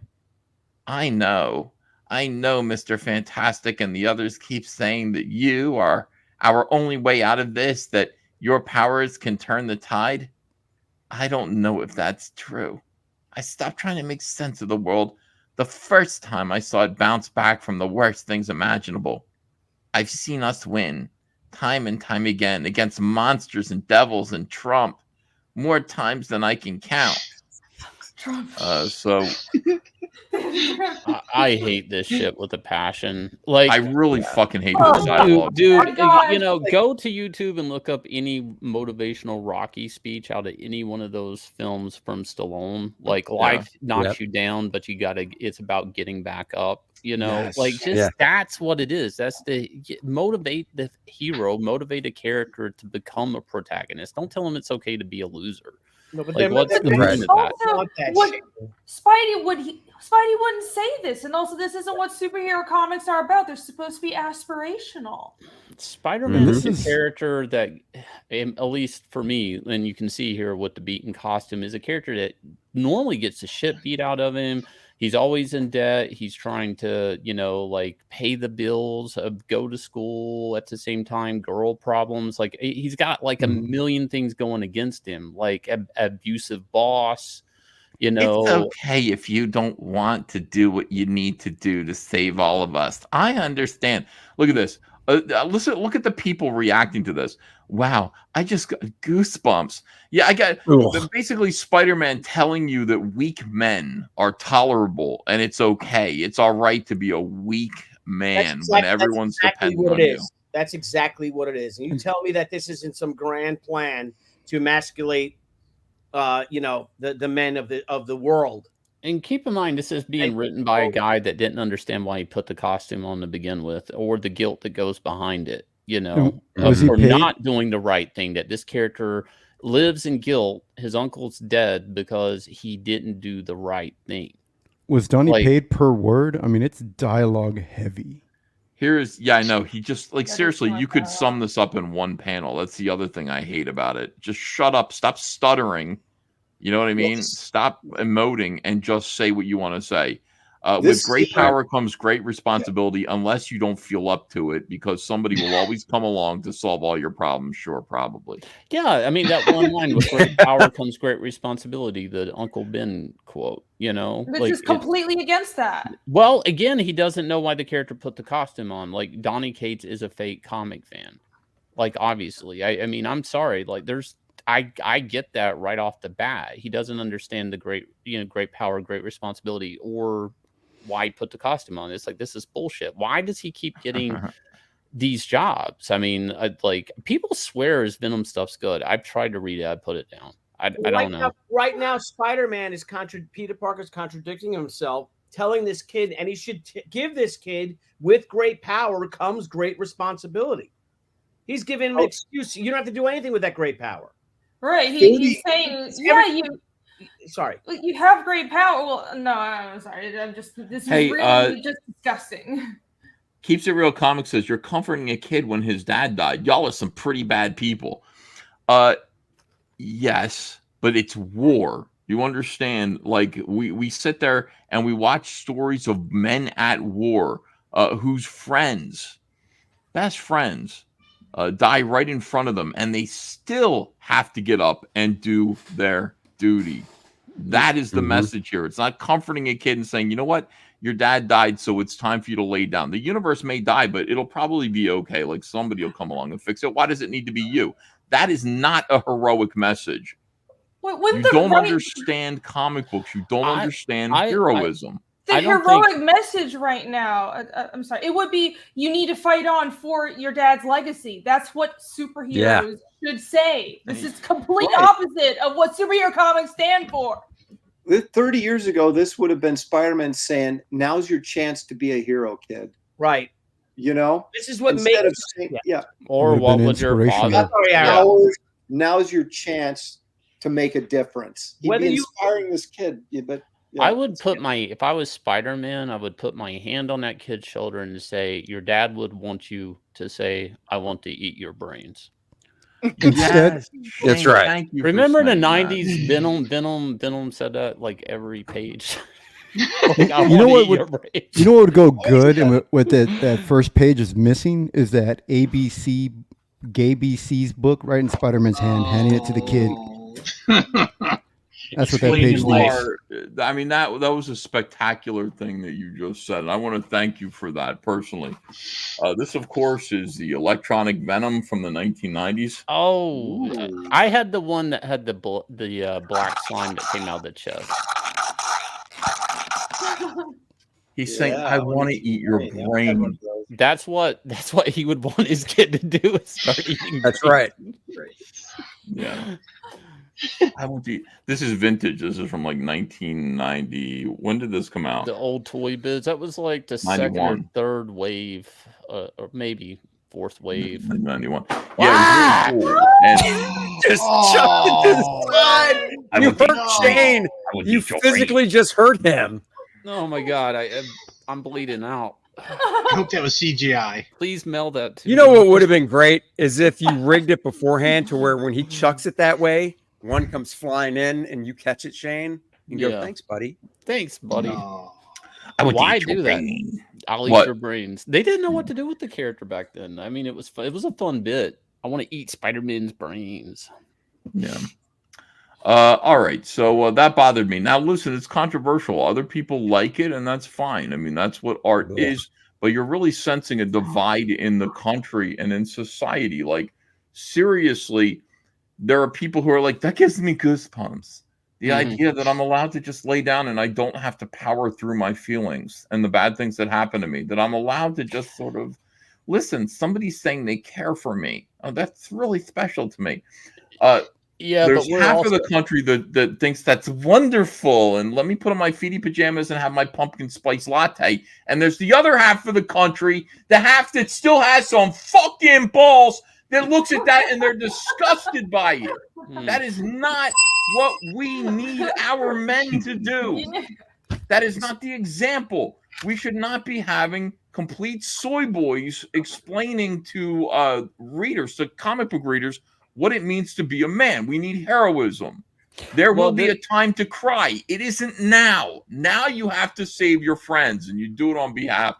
I know, Mr. Fantastic and the others keep saying that you are our only way out of this, that your powers can turn the tide. I don't know if that's true. I stopped trying to make sense of the world the first time I saw it bounce back from the worst things imaginable. I've seen us win time and time again against monsters and devils and Trump more times than I can count. Trump. So I hate this shit with a passion. Like, I really fucking hate this dialogue. Dude, you know, go to YouTube and look up any motivational Rocky speech out of any one of those films from Stallone. Like, life knocks you down, but it's about getting back up. You know, like, just that's what it is. That's motivate the hero, motivate a character to become a protagonist. Don't tell him it's okay to be a loser. No, but like, what's the point of that? Spidey wouldn't say this, and also this isn't what superhero comics are about. They're supposed to be aspirational. Spider-Man is a character that, at least for me, and you can see here with the beaten costume, is a character that normally gets the shit beat out of him. He's always in debt. He's trying to, you know, like, pay the bills, go to school at the same time, girl problems. Like, he's got like a million things going against him, like abusive boss. You know, it's okay if you don't want to do what you need to do to save all of us. I understand. Look at this. Listen, look at the people reacting to this. Wow, I just got goosebumps. Yeah, I got basically Spider-Man telling you that weak men are tolerable and it's okay. It's all right to be a weak man when everyone's dependent on you. That's exactly what it is. And you tell me that this isn't some grand plan to emasculate, you know, the men of the world. And keep in mind, this is being written by a guy that didn't understand why he put the costume on to begin with, or the guilt that goes behind it, you know, for not doing the right thing, that this character lives in guilt. His uncle's dead because he didn't do the right thing. Was Donnie paid per word? I mean, it's dialogue heavy. I know. He just, like, seriously, you could sum this up in one panel. That's the other thing I hate about it. Just shut up. Stop stuttering. You know what I mean? Stop emoting and just say what you want to say. With great power comes great responsibility, unless you don't feel up to it, because somebody will always come along to solve all your problems. Sure, probably. Yeah, I mean, that one line, with great power comes great responsibility, the Uncle Ben quote, you know? Which is completely against that. Well, again, he doesn't know why the character put the costume on. Like, Donny Cates is a fake comic fan. Like, obviously. I mean, I'm sorry. Like, I get that right off the bat. He doesn't understand the great power, great responsibility, or why he put the costume on. It's like, this is bullshit. Why does he keep getting these jobs? I mean, like, people swear his Venom stuff's good. I've tried to read it. I put it down. I don't know. Right now, Spider-Man is Peter Parker's contradicting himself, telling this kid, and he should give this kid, with great power comes great responsibility. He's giving him an excuse. You don't have to do anything with that great power. Right. He's saying, sorry. You have great power. Well, no, I'm sorry. This is really just disgusting. Keeps It Real Comics says, you're comforting a kid when his dad died. Y'all are some pretty bad people. Yes, but it's war. You understand? Like, we sit there and we watch stories of men at war whose best friends, die right in front of them, and they still have to get up and do their duty. That is the message here. It's not comforting a kid and saying, you know what, your dad died, so it's time for you to lay down. The universe may die, but it'll probably be okay. Like, somebody will come along and fix it. Why does it need to be you? That is not a heroic message. You don't understand comic books. You don't understand heroism. The heroic message right now, I'm sorry, it would be, you need to fight on for your dad's legacy. That's what superheroes should say. This is complete opposite of what superhero comics stand for. 30 years ago, this would have been Spider-Man saying, now's your chance to be a hero, kid. Right. You know? This is what made of saying, Or what was your father? Now's your chance to make a difference. He'd be inspiring this kid, but Yeah, I would put if I was Spider-Man, I would put my hand on that kid's shoulder and say, your dad would want you to say, I want to eat your brains. Instead, that's right. Thank you. Remember the 90s Venom said that like every page. Like, I you know want to what eat your would brains. you know what would go good, and what that first page is missing is that ABC Gay BC's book right in Spider-Man's hand, handing it to the kid. That's what that page needs. I mean, that was a spectacular thing that you just said, and I want to thank you for that personally. This, of course, is the electronic Venom from the 1990s. Oh, I had the one that had the black slime that came out of the chest. He's saying, "I want to eat your brain." That's what he would want his kid to do, is start eating. That's right. Yeah. I won't eat. This is vintage. This is from like 1990. When did this come out? The old Toy Biz. That was like the 91. second or third wave, or maybe fourth wave. 91. Ah! Yeah, it was really cool. And just chucked it to the side. You hurt Shane. You physically just hurt him. Oh my god, I'm bleeding out. I hope that was CGI. Please mail that to You know what would have been great is if you rigged it beforehand to where when he chucks it that way, one comes flying in and you catch it, Shane. You go, thanks, buddy. Thanks, buddy. Why do that? I'll eat your brains. They didn't know what to do with the character back then. I mean, it was a fun bit. I want to eat Spider-Man's brains. Yeah. All right. So that bothered me. Now, listen, it's controversial. Other people like it, and that's fine. I mean, that's what art is. But you're really sensing a divide in the country and in society. Like, seriously, there are people who are like, that gives me goosebumps. The idea that I'm allowed to just lay down and I don't have to power through my feelings and the bad things that happen to me, that I'm allowed to just sort of listen. Somebody's saying they care for me. Oh, that's really special to me. Yeah, there's but half of the country that thinks that's wonderful, and let me put on my feety pajamas and have my pumpkin spice latte. And there's the other half of the country, the half that still has some fucking balls, that looks at that and they're disgusted by it. That is not what we need our men to do. That is not the example. We should not be having complete soy boys explaining to readers, to comic book readers, what it means to be a man. We need heroism. There will be a time to cry. It isn't now. Now you have to save your friends, and you do it on behalf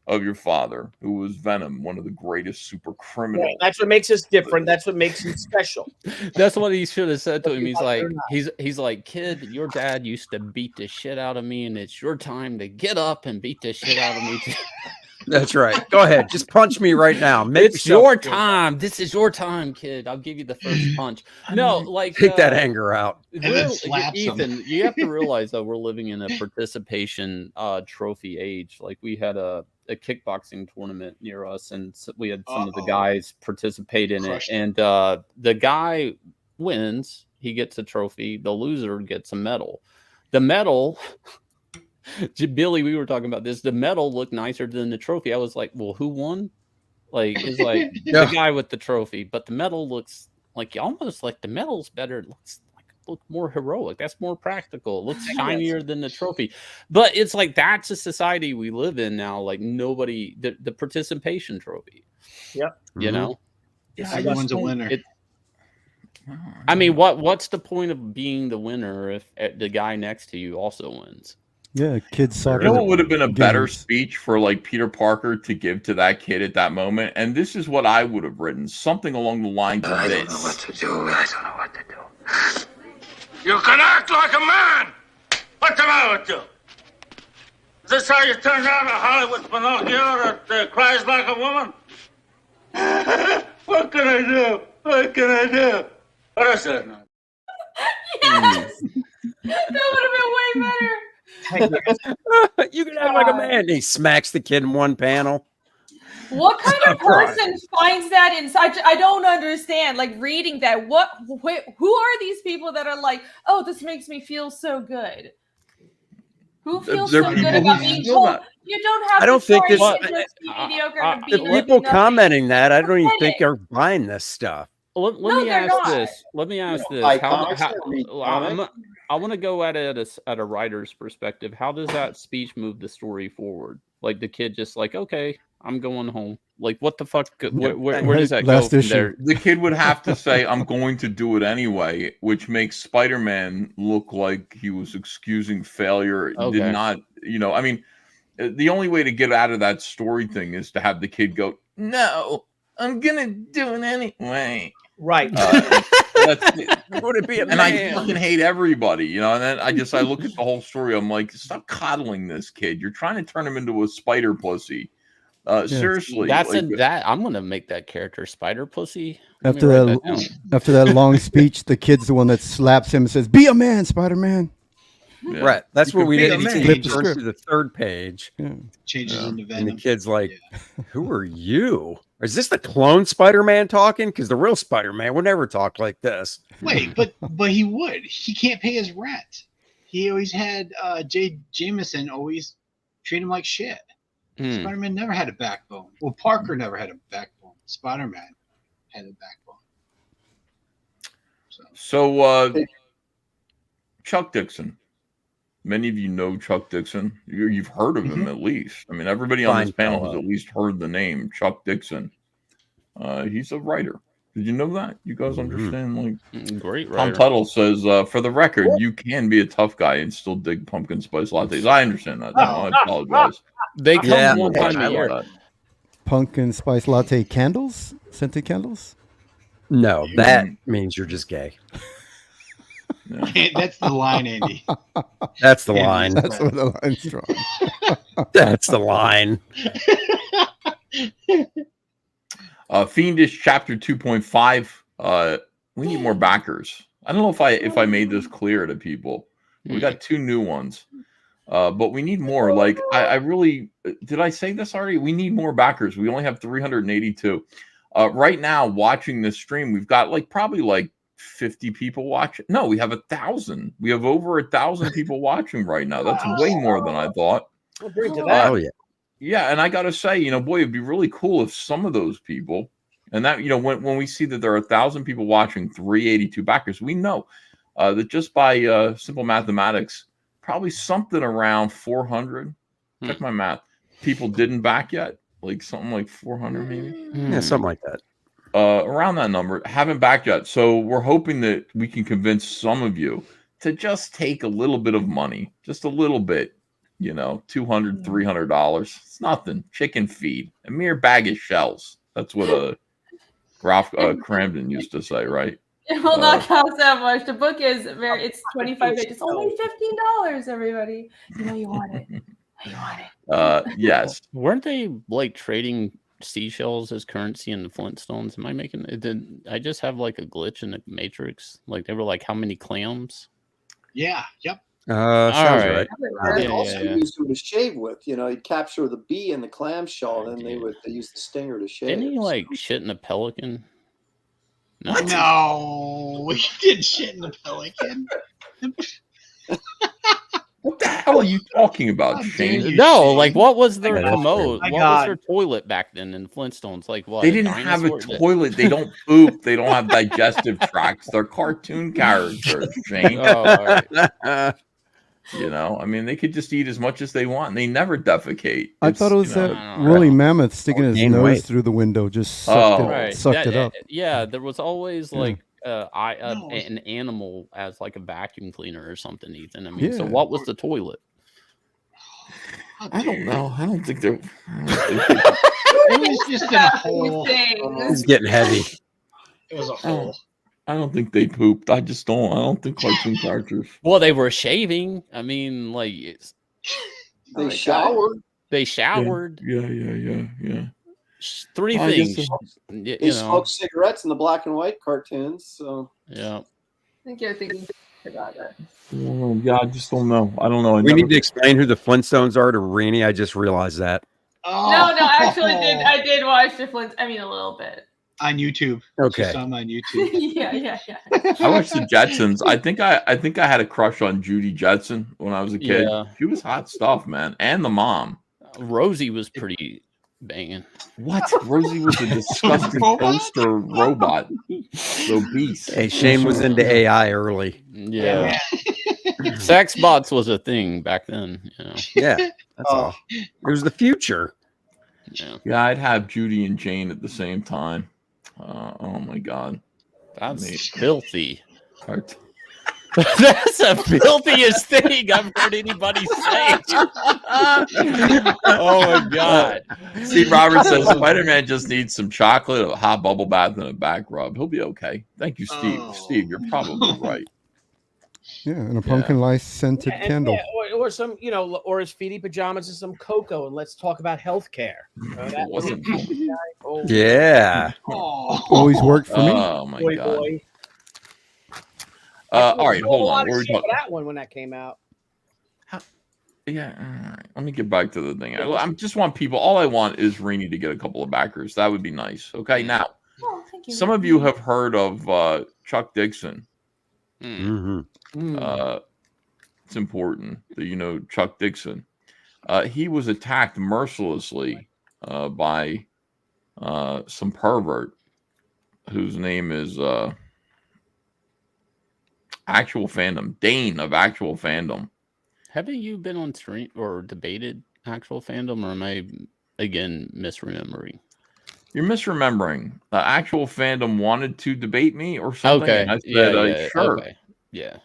of your father, who was Venom, one of the greatest super criminals. Yeah, that's what makes us different. That's what makes him special. That's what he should have said to him. He's like, kid, your dad used to beat the shit out of me, and it's your time to get up and beat the shit out of me too. That's right. Go ahead. Just punch me right now. It's your time. This is your time, kid. I'll give you the first punch. No, like take that anger out. Ethan, you have to realize that we're living in a participation trophy age. Like we had a kickboxing tournament near us, and we had some of the guys participate in it. And the guy wins. He gets a trophy. The loser gets a medal. The medal... Billy, we were talking about this. The medal looked nicer than the trophy. I was like, well, who won? Like, it's like the guy with the trophy, but the medal looks like almost like the medal's better. It looks look more heroic. That's more practical. It looks shinier than the trophy. But it's like that's a society we live in now. Like nobody, the participation trophy. Yep. You know? Yeah, everyone's a winner. I mean, what's the point of being the winner if the guy next to you also wins? Yeah, kids soccer. You know what would have been a better speech for like Peter Parker to give to that kid at that moment? And this is what I would have written. Something along the lines of this. I don't know what to do. I don't know what to do. You can act like a man! What's the matter with you? Is this how you turn down a Hollywood Pinocchio that cries like a woman? What can I do? What can I do? What is it? Yes! That would have been way better. You can act like a man. And he smacks the kid in one panel. What kind of person finds that inside? I don't understand. Like reading that, who are these people that are like, oh, this makes me feel so good? Who feels so good about being told you don't have? I don't think this. Mediocre to be People commenting that I don't even think are buying this stuff. Let me ask this. I want to go at it at a writer's perspective. How does that speech move the story forward? Like the kid just like, okay, I'm going home. Like what the fuck? Where does that go from there? The kid would have to say, I'm going to do it anyway, which makes Spider-Man look like he was excusing failure. Okay. Did not, I mean, the only way to get out of that story thing is to have the kid go, no, I'm going to do it anyway. Right. Would it be and I fucking hate everybody, and then I look at the whole story. I'm like, stop coddling this kid. You're trying to turn him into a spider pussy. Seriously. I'm going to make that character Spider Pussy. After that long speech, the kid's the one that slaps him and says, "Be a man, Spider-Man." Yeah. Right. That's what we did. He turns script. to the third page. Yeah. Changes into And Venom. the kid's like, who are you? Is this the clone Spider-Man talking? Because the real Spider-Man would never talk like this. Wait, but he would. He can't pay his rent. He always had J. Jameson always treat him like shit. Spider-Man never had a backbone. Well, Parker never had a backbone. Spider-Man had a backbone. So Chuck Dixon. Many of you know Chuck Dixon. You've heard of him at least. I mean, everybody on this panel has at least heard the name Chuck Dixon. He's a writer. Did you know that? You guys understand? Great Tom writer. Tuttle says, for the record, you can be a tough guy and still dig pumpkin spice lattes. I understand that. I apologize. They come one time a year. Pumpkin spice latte candles, scented candles. No, that means you're just gay. That's the line, Andy. That's the line. That's where the line's drawn. That's the line. Fiendish Chapter 2.5. We need more backers. I don't know if I made this clear to people. We got 2 new ones, but we need more. Like I really did. I say this already? We need more backers. We only have 382 right now watching this stream. We've got probably 50 people watching. No, we have 1,000. We have over 1,000 people watching right now. That's way more than I thought. We'll bring to that. Oh yeah. Yeah, and I gotta say, boy, it'd be really cool if some of those people, and that, when we see that there are 1,000 people watching, 382 backers, we know that just by simple mathematics, probably something around 400. Check my math. People didn't back yet, something like 400 maybe. Yeah, something like that. Around that number, haven't backed yet. So we're hoping that we can convince some of you to just take a little bit of money, just a little bit. $200, $300. It's nothing. Chicken feed, a mere bag of shells. That's what Ralph Cramden used to say, right? It will not cost that much. The book is it's 25 pages. It's only $15, everybody. You want it. You want it. Yes. Weren't they trading seashells as currency in the Flintstones? Am I making it? Did I just have a glitch in the Matrix? They were how many clams? Yeah. Yep. Sounds right. They also used them to shave with. You'd capture the bee in the clamshell, and then they use the stinger to shave. Didn't he shit in a pelican? No, he did shit in the pelican. What the hell are you talking about, Shane? No, what was their commode? My What God. was their toilet back then in Flintstones? What? They didn't have a toilet. They don't poop. They don't have digestive tracts. They're cartoon characters, Shane. Oh, all right. I mean, they could just eat as much as they want, and they never defecate. I thought it was that woolly mammoth sticking his nose through the window, just sucked it up. Yeah, there was always an animal as a vacuum cleaner or something, Ethan. I mean, so what was the toilet? I don't know. I don't think they're. It was just a hole. It's getting heavy. It was a hole. I don't think they pooped. I don't think cartoon characters. Well, they were shaving. I mean, they showered. They showered. Yeah. 3 things. They smoked cigarettes in the black and white cartoons. So yeah. I think you're thinking about that. Yeah, I just don't know. I don't know. We need to explain who the Flintstones are to Irene. I just realized that. Oh. No, I actually did. I did watch the Flint. I mean, a little bit. On YouTube. Okay. Just on YouTube. yeah. I watched the Jetsons. I think I had a crush on Judy Jetson when I was a kid. Yeah. She was hot stuff, man. And the mom. Rosie was pretty banging. What? Rosie was a disgusting toaster robot. So beast. Hey, Shane was into AI early. Yeah. Sex bots was a thing back then. You know? Yeah, that's all. It was the future. Yeah, I'd have Judy and Jane at the same time. Oh my God, that's filthy. That's the filthiest thing I've heard anybody say. Oh my God. Steve Roberts says Spider-Man just needs some chocolate, a hot bubble bath, and a back rub. He'll be okay. Thank you, Steve. Steve, you're probably right. Yeah, and a pumpkin lice scented candle. Yeah, or some, you know, or his feety pajamas and some cocoa, and let's talk about healthcare. Yeah. Always worked for me. Oh my boy, God. boy. All right, hold on. What were we talking? That one when that came out. Yeah, all right. Let me get back to the thing. I just want people. All I want is Rini to get a couple of backers. That would be nice. Okay, now thank you. some of you have heard of Chuck Dixon. It's important that you know Chuck Dixon. He was attacked mercilessly by some pervert whose name is Actual Fandom, Dane of Actual Fandom. Haven't you been on stream or debated Actual Fandom, or am I again misremembering? You're misremembering. Actual Fandom wanted to debate me or something. Okay. And I said, sure. Okay. Yeah.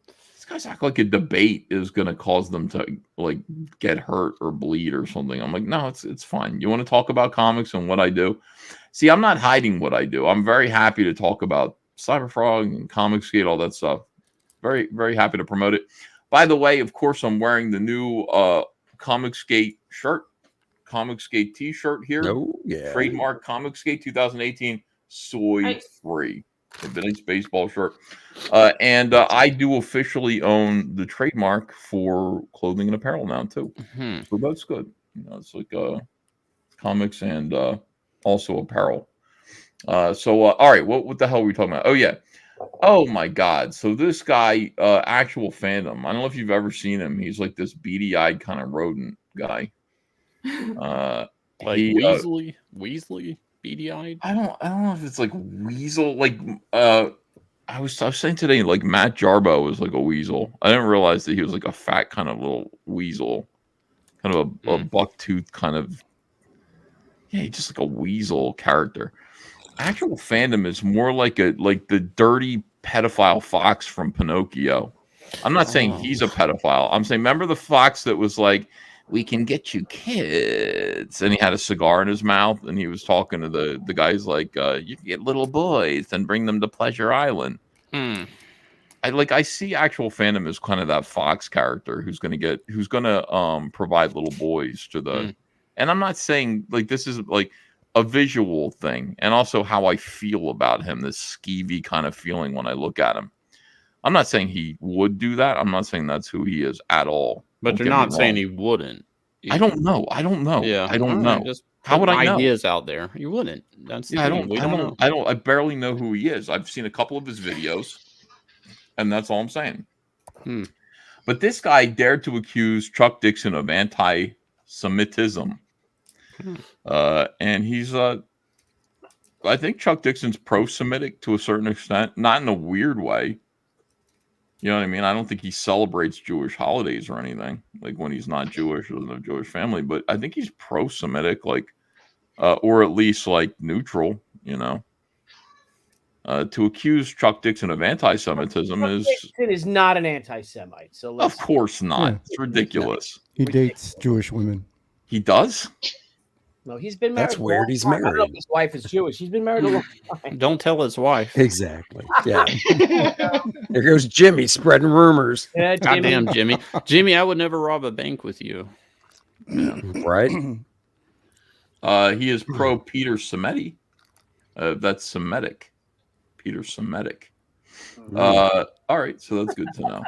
These guys act like a debate is going to cause them to like get hurt or bleed or something. I'm like, no, it's fine. You want to talk about comics and what I do? See, I'm not hiding what I do. I'm very happy to talk about Cyberfrog and Comicsgate, all that stuff. Very, very happy to promote it. By the way, of course, I'm wearing the new Comicsgate shirt, Comicsgate T-shirt here. Oh, yeah. Trademark Comicsgate 2018, soy free. A vintage baseball shirt. And I do officially own the trademark for clothing and apparel now, too. So that's good. You know, it's like comics and also apparel. All right, what the hell are we talking about? Oh, yeah. Oh, my God. So this guy, Actual Fandom, I don't know if you've ever seen him. He's like this beady-eyed kind of rodent guy. Like Weasley, beady-eyed. I don't know if it's like weasel. Like I was saying today, like Matt Jarbo was like a weasel. I didn't realize that he was like a fat kind of little weasel, kind of a buck tooth kind of. Yeah, he's just like a weasel character. Actual Fandom is more like the dirty pedophile fox from Pinocchio. I'm not saying he's a pedophile. I'm saying, remember the fox that was like, we can get you kids, and he had a cigar in his mouth, and he was talking to the guys like, you can get little boys and bring them to Pleasure Island. I see Actual Fandom as kind of that fox character who's gonna provide little boys to the. And I'm not saying like this is like a visual thing, and also how I feel about him, this skeevy kind of feeling when I look at him. I'm not saying he would do that. I'm not saying that's who he is at all. But you're not saying he wouldn't. I don't know. Yeah, I don't know. Just how would I know? Ideas out there. You wouldn't. That's I don't know. I barely know who he is. I've seen a couple of his videos, and that's all I'm saying. But this guy dared to accuse Chuck Dixon of anti-Semitism. And he's I think Chuck Dixon's pro-Semitic to a certain extent, not in a weird way. You know what I mean? I don't think he celebrates Jewish holidays or anything, like when he's not Jewish or doesn't have a Jewish family, but I think he's pro-Semitic, like or at least like neutral, you know. To accuse Chuck Dixon of anti-Semitism Dixon is not an anti-Semite, so of course not. It's ridiculous. He dates Jewish women. He does? No, he's been married. That's weird. He's married. I don't know if his wife is Jewish. He's been married a long time. Don't tell his wife. Exactly. Yeah. There goes Jimmy spreading rumors. Yeah, Goddamn Jimmy. Jimmy, I would never rob a bank with you. Yeah. Right. He is pro Peter Semitic. That's Semitic. Peter Semitic. All right, so that's good to know.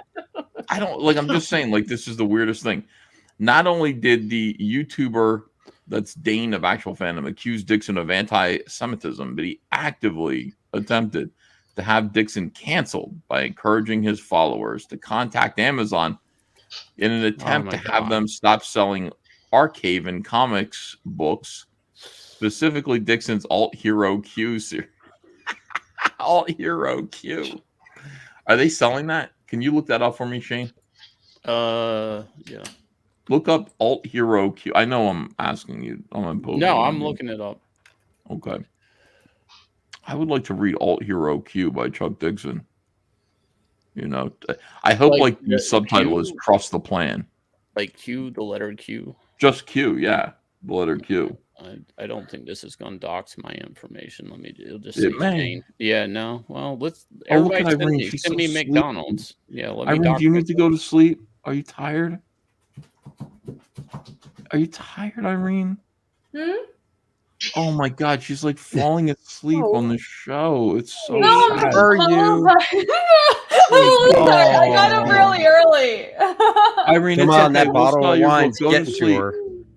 I'm just saying, like, this is the weirdest thing. Not only did the YouTuber that's Dane of Actual Fandom accuse Dixon of anti-Semitism, but he actively attempted to have Dixon canceled by encouraging his followers to contact Amazon in an attempt to have them stop selling Archaven comics books, specifically Dixon's Alt Hero Q series. Alt Hero Q. Are they selling that? Can you look that up for me, Shane? Yeah. Look up Alt Hero Q. I know I'm asking you. No, I'm looking it up. Okay. I would like to read Alt Hero Q by Chuck Dixon. You know, I hope like the subtitle is Trust the Plan. Like Q, the letter Q. Just Q, yeah. The letter Q. I don't think this is going to dox my information. It'll just It say may. Shane. Yeah, no. Well, let's. Oh, look at Everybody Irene. send me sleepy. McDonald's. Yeah, let me. Irene, do you need to go to sleep? Are you tired? Are you tired, Irene? Oh my God, she's like falling asleep on the show. It's so sad. Are you? I got up really early. Irene, Come it's on, okay. that We'll bottle spell of your book. wine's Go to getting to sleep. her.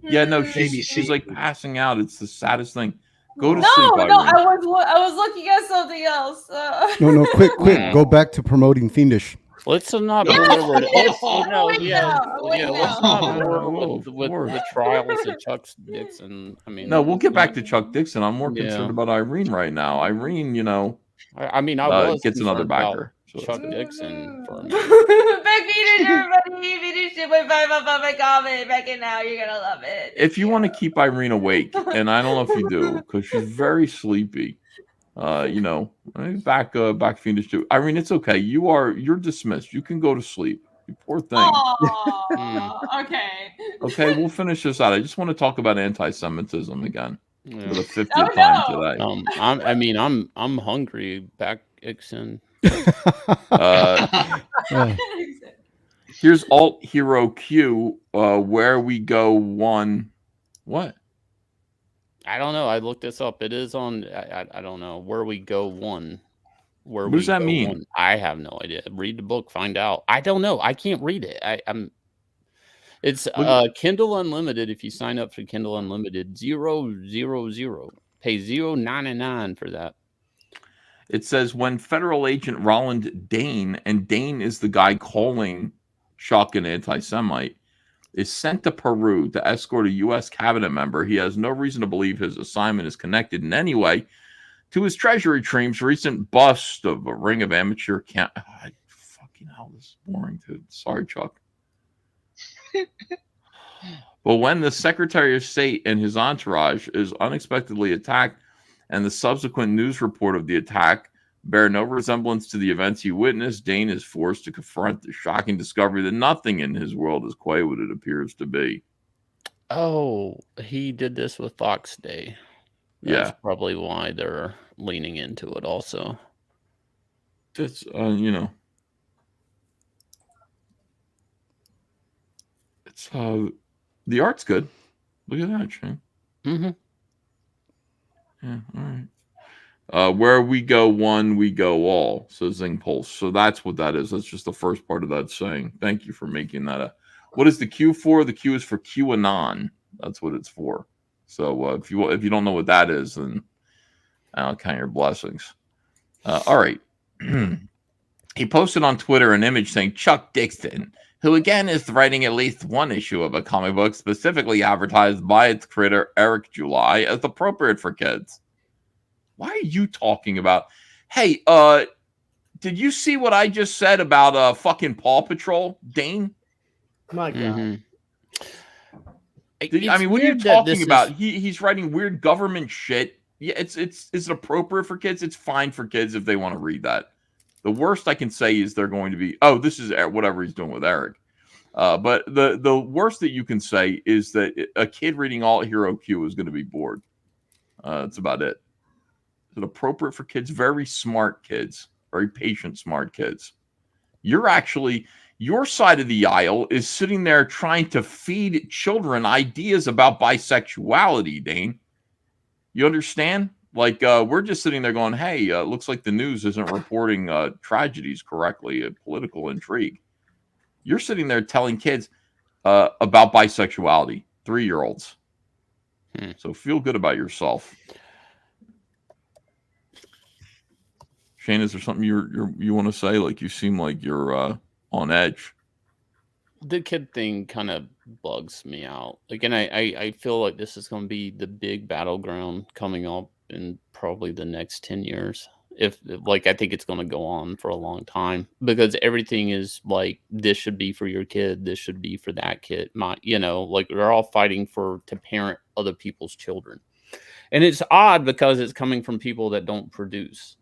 Yeah, no, she's like passing out. It's the saddest thing. Go to No, sleep, Irene. I was looking at something else. No, quick, go back to promoting Fiendish. Let's not bore her. Let's not bore with the trials of Chuck Dixon. I mean, No, we'll get back to Chuck Dixon. I'm more concerned about Irene right now. Irene, you know, I was gets another concerned about backer. So Chuck Dixon for a minute. Back Fiendish, everybody. Fiendish 2.5 up on my comment. Back in now. You're gonna love it. If you want to keep Irene awake, and I don't know if you do, because she's very sleepy. You know, back Fiendish too. Irene, it's okay. You're dismissed. You can go to sleep. You poor thing. Okay. Okay, we'll finish this out. I just want to talk about anti-Semitism again for the 50th Oh, time today. I'm hungry. Back Dixon. Here's Alt Hero Q. Where we go one. What? I don't know. I looked this up. It is on. I don't know where we go one. What does that mean? One. I have no idea. Read the book. Find out. I don't know. I can't read it. I'm. It's Kindle Unlimited. If you sign up for Kindle Unlimited, 000. Pay $0.99 for that. It says when federal agent Roland Dane, and Dane is the guy calling Chuck an anti-Semite, is sent to Peru to escort a U.S. cabinet member, he has no reason to believe his assignment is connected in any way to his treasury team's recent bust of a ring of amateur fucking hell, this is boring, dude. Sorry, Chuck. But when the Secretary of State and his entourage is unexpectedly attacked, and the subsequent news report of the attack bear no resemblance to the events he witnessed, Dane is forced to confront the shocking discovery that nothing in his world is quite what it appears to be. Oh, he did this with Fox Day. That's Yeah. probably why they're leaning into it also. That's, you know. It's, the art's good. Look at that, Shane. Mm-hmm. Yeah, all right. Where we go one, we go all, says Zing Pulse. So that's what that is. That's just the first part of that saying. Thank you for making that up. What is the Q for? The Q is for QAnon. That's what it's for. So if you don't know what that is, then I'll count your blessings. All right. He posted on Twitter an image saying Chuck Dixon, who again is writing at least one issue of a comic book specifically advertised by its creator Eric July as appropriate for kids. Why are you talking about? Hey, did you see what I just said about fucking Paw Patrol, Dane? My God. I mean, what are you talking about? He's writing weird government shit. Yeah, is it appropriate for kids? It's fine for kids if they want to read that. The worst I can say is they're going to be, this is whatever he's doing with Eric. But the worst that you can say is that a kid reading Alt Hero Q is going to be bored. That's about it. Is it appropriate for kids? Very smart kids, very patient, smart kids. Your side of the aisle is sitting there trying to feed children ideas about bisexuality, Dane. You understand? Like, we're just sitting there going, hey, looks like the news isn't reporting tragedies correctly, political intrigue. You're sitting there telling kids about bisexuality, 3-year-olds. So feel good about yourself. Shane, is there something you want to say? Like, you seem like you're on edge. The kid thing kind of bugs me out. Like, and I feel like this is going to be the big battleground coming up in probably the next 10 years. if like I think it's going to go on for a long time because everything is like this should be for your kid, this should be for that kid. Like they're all fighting to parent other people's children, and it's odd because it's coming from people that don't produce.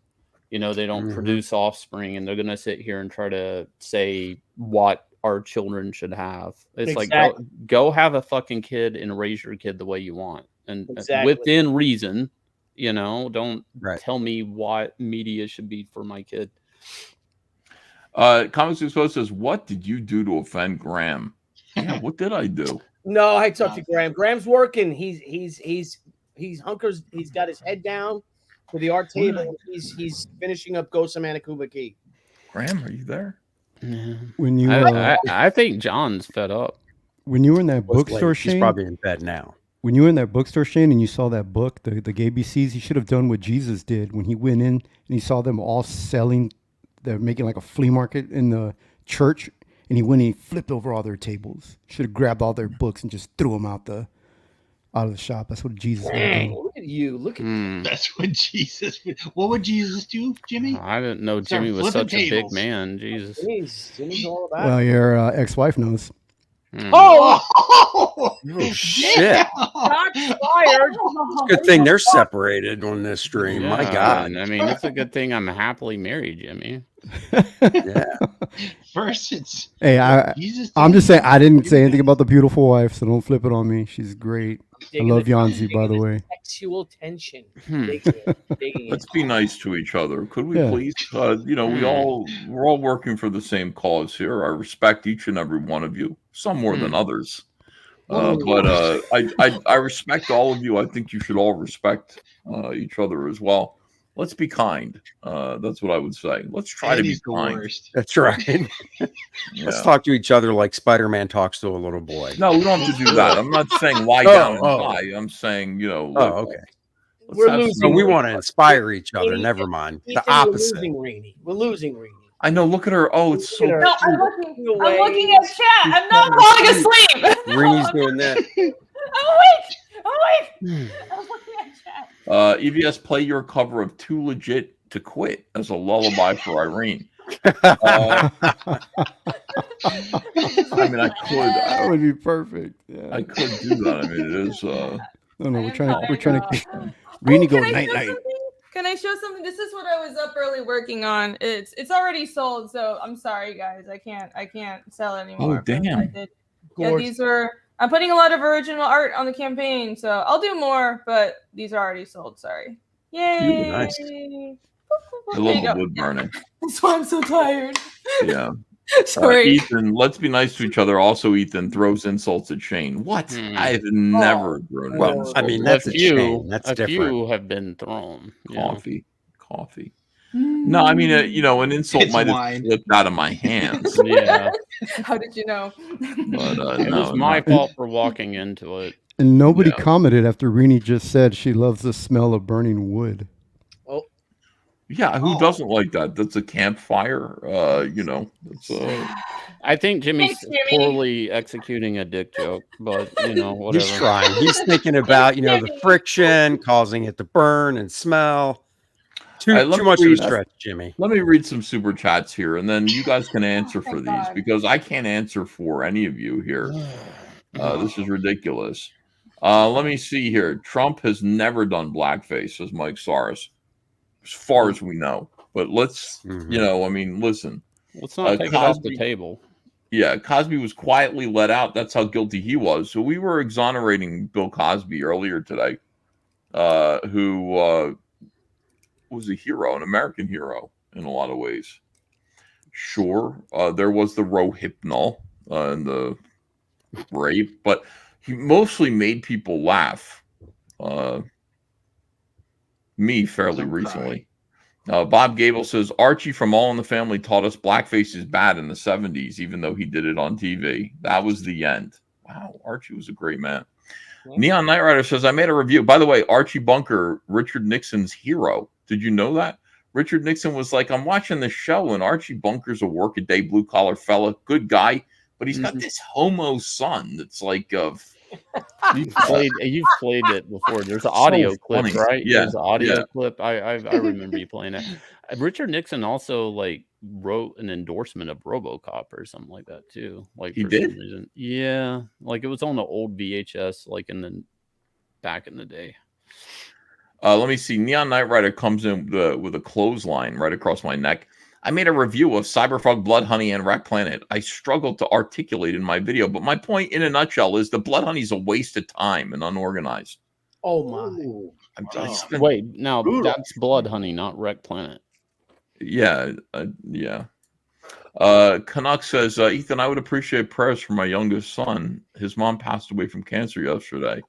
They don't produce offspring, and they're going to sit here and try to say what our children should have. It's like go have a fucking kid and raise your kid the way you want, and within reason. Don't tell me what media should be for my kid. Comics Exposed says, "What did you do to offend Graham?" Yeah, what did I do? No, I talked to Graham. Graham's working. He's hunkers. He's got his head down for the art table. He's finishing up Ghost of Manitoba Key. Graham, are you there? When you, I think John's fed up. When you were in that bookstore, Shane, he's probably in bed now. When you were in that bookstore, Shane, and you saw that book, the ABCs, you should have done what Jesus did when he went in and he saw them all selling. They're making like a flea market in the church, and he went and he flipped over all their tables. Should have grabbed all their books and just threw them out of the shop. That's what Jesus would have done. Look at you. Look at you. That's what Jesus would. What would Jesus do, Jimmy? I didn't know Jimmy was such a big man. Jesus. Jimmy's all about Well, your ex-wife knows. Oh shit! Shots fired. Good thing they're separated on this stream. Yeah, My God. I mean, it's a good thing I'm happily married, Jimmy. Yeah. First, it's Hey, I'm just saying I didn't say anything about the beautiful wife, so don't flip it on me. She's great. I love Yanzi, by the way. Sexual tension. Let's be nice to each other, could we Yeah. please? We're all working for the same cause here. I respect each and every one of you, some more than others, but I respect all of you. I think you should all respect each other as well. Let's be kind. That's what I would say. Let's try to be kind. That's right. Let's talk to each other like Spider-Man talks to a little boy. No, we don't have to do that. I'm not saying lie down and die. I'm saying, okay. We're losing. We want to inspire each other. Never mind. The opposite. We're losing Rainey. I know. Look at her. Oh, it's so. No, I'm looking at chat. I'm not falling asleep. Reenie's doing that. I'm awake. I'm looking at chat. EVS, play your cover of Too Legit to Quit as a lullaby for Irene. I mean, I could. That would be perfect. Yeah. I could do that. I mean, it is. No, we're trying to. Reenie go night night. Can I show something? This is what I was up early working on. It's already sold, so I'm sorry, guys. I can't sell it anymore. Oh, damn. Yeah, these were. I'm putting a lot of original art on the campaign, so I'll do more, but these are already sold. Sorry. Yay! Nice. I love the wood burning. That's why I'm so tired. Yeah. Sorry. Ethan, let's be nice to each other. Also, Ethan throws insults at Shane. What? I have never thrown an insult. I mean, that's a few. That's different. Few have been thrown. Coffee. No, I mean, an insult might have slipped out of my hands. Yeah. How did you know? But it was my fault for walking into it. And nobody commented after Reenie just said she loves the smell of burning wood. Yeah, who doesn't like that? That's a campfire. It's I think Jimmy's poorly executing a dick joke, but whatever. He's trying. He's thinking about the friction causing it to burn and smell. Too much of a stretch, Jimmy. Let me read some super chats here, and then you guys can answer for these because I can't answer for any of you here. This is ridiculous. Let me see here. Trump has never done blackface, says Mike Saris, as far as we know. But let's, listen. Let's not take it off the table. Yeah, Cosby was quietly let out. That's how guilty he was. So we were exonerating Bill Cosby earlier today, who was a hero, an American hero in a lot of ways. Sure, there was the Rohypnol and the rape, but he mostly made people laugh. Me fairly recently. Bob Gable says, Archie from All in the Family taught us blackface is bad in the 70s, even though he did it on TV. That was the end. Wow, Archie was a great man. Neon Knight Rider says, I made a review. By the way, Archie Bunker, Richard Nixon's hero. Did you know that? Richard Nixon was like, I'm watching this show, and Archie Bunker's a work-a-day blue-collar fella, good guy, but he's got this homo son that's like You've played it before. There's an audio clip, funny. right? Yeah, There's an audio yeah. clip. I remember you playing it. Richard Nixon also like wrote an endorsement of RoboCop or something like that too. Like He for did? some reason. Yeah, like it was on the old VHS, like back in the day. Let me see. Neon Knight Rider comes in with a clothesline right across my neck. I made a review of Cyberfrog, Blood Honey, and Wreck Planet. I struggled to articulate in my video, but my point in a nutshell is the Blood Honey is a waste of time and unorganized. Oh my! Wait, now that's Blood Honey, not Wreck Planet. Yeah, yeah. Canuck says, Ethan, I would appreciate prayers for my youngest son. His mom passed away from cancer yesterday.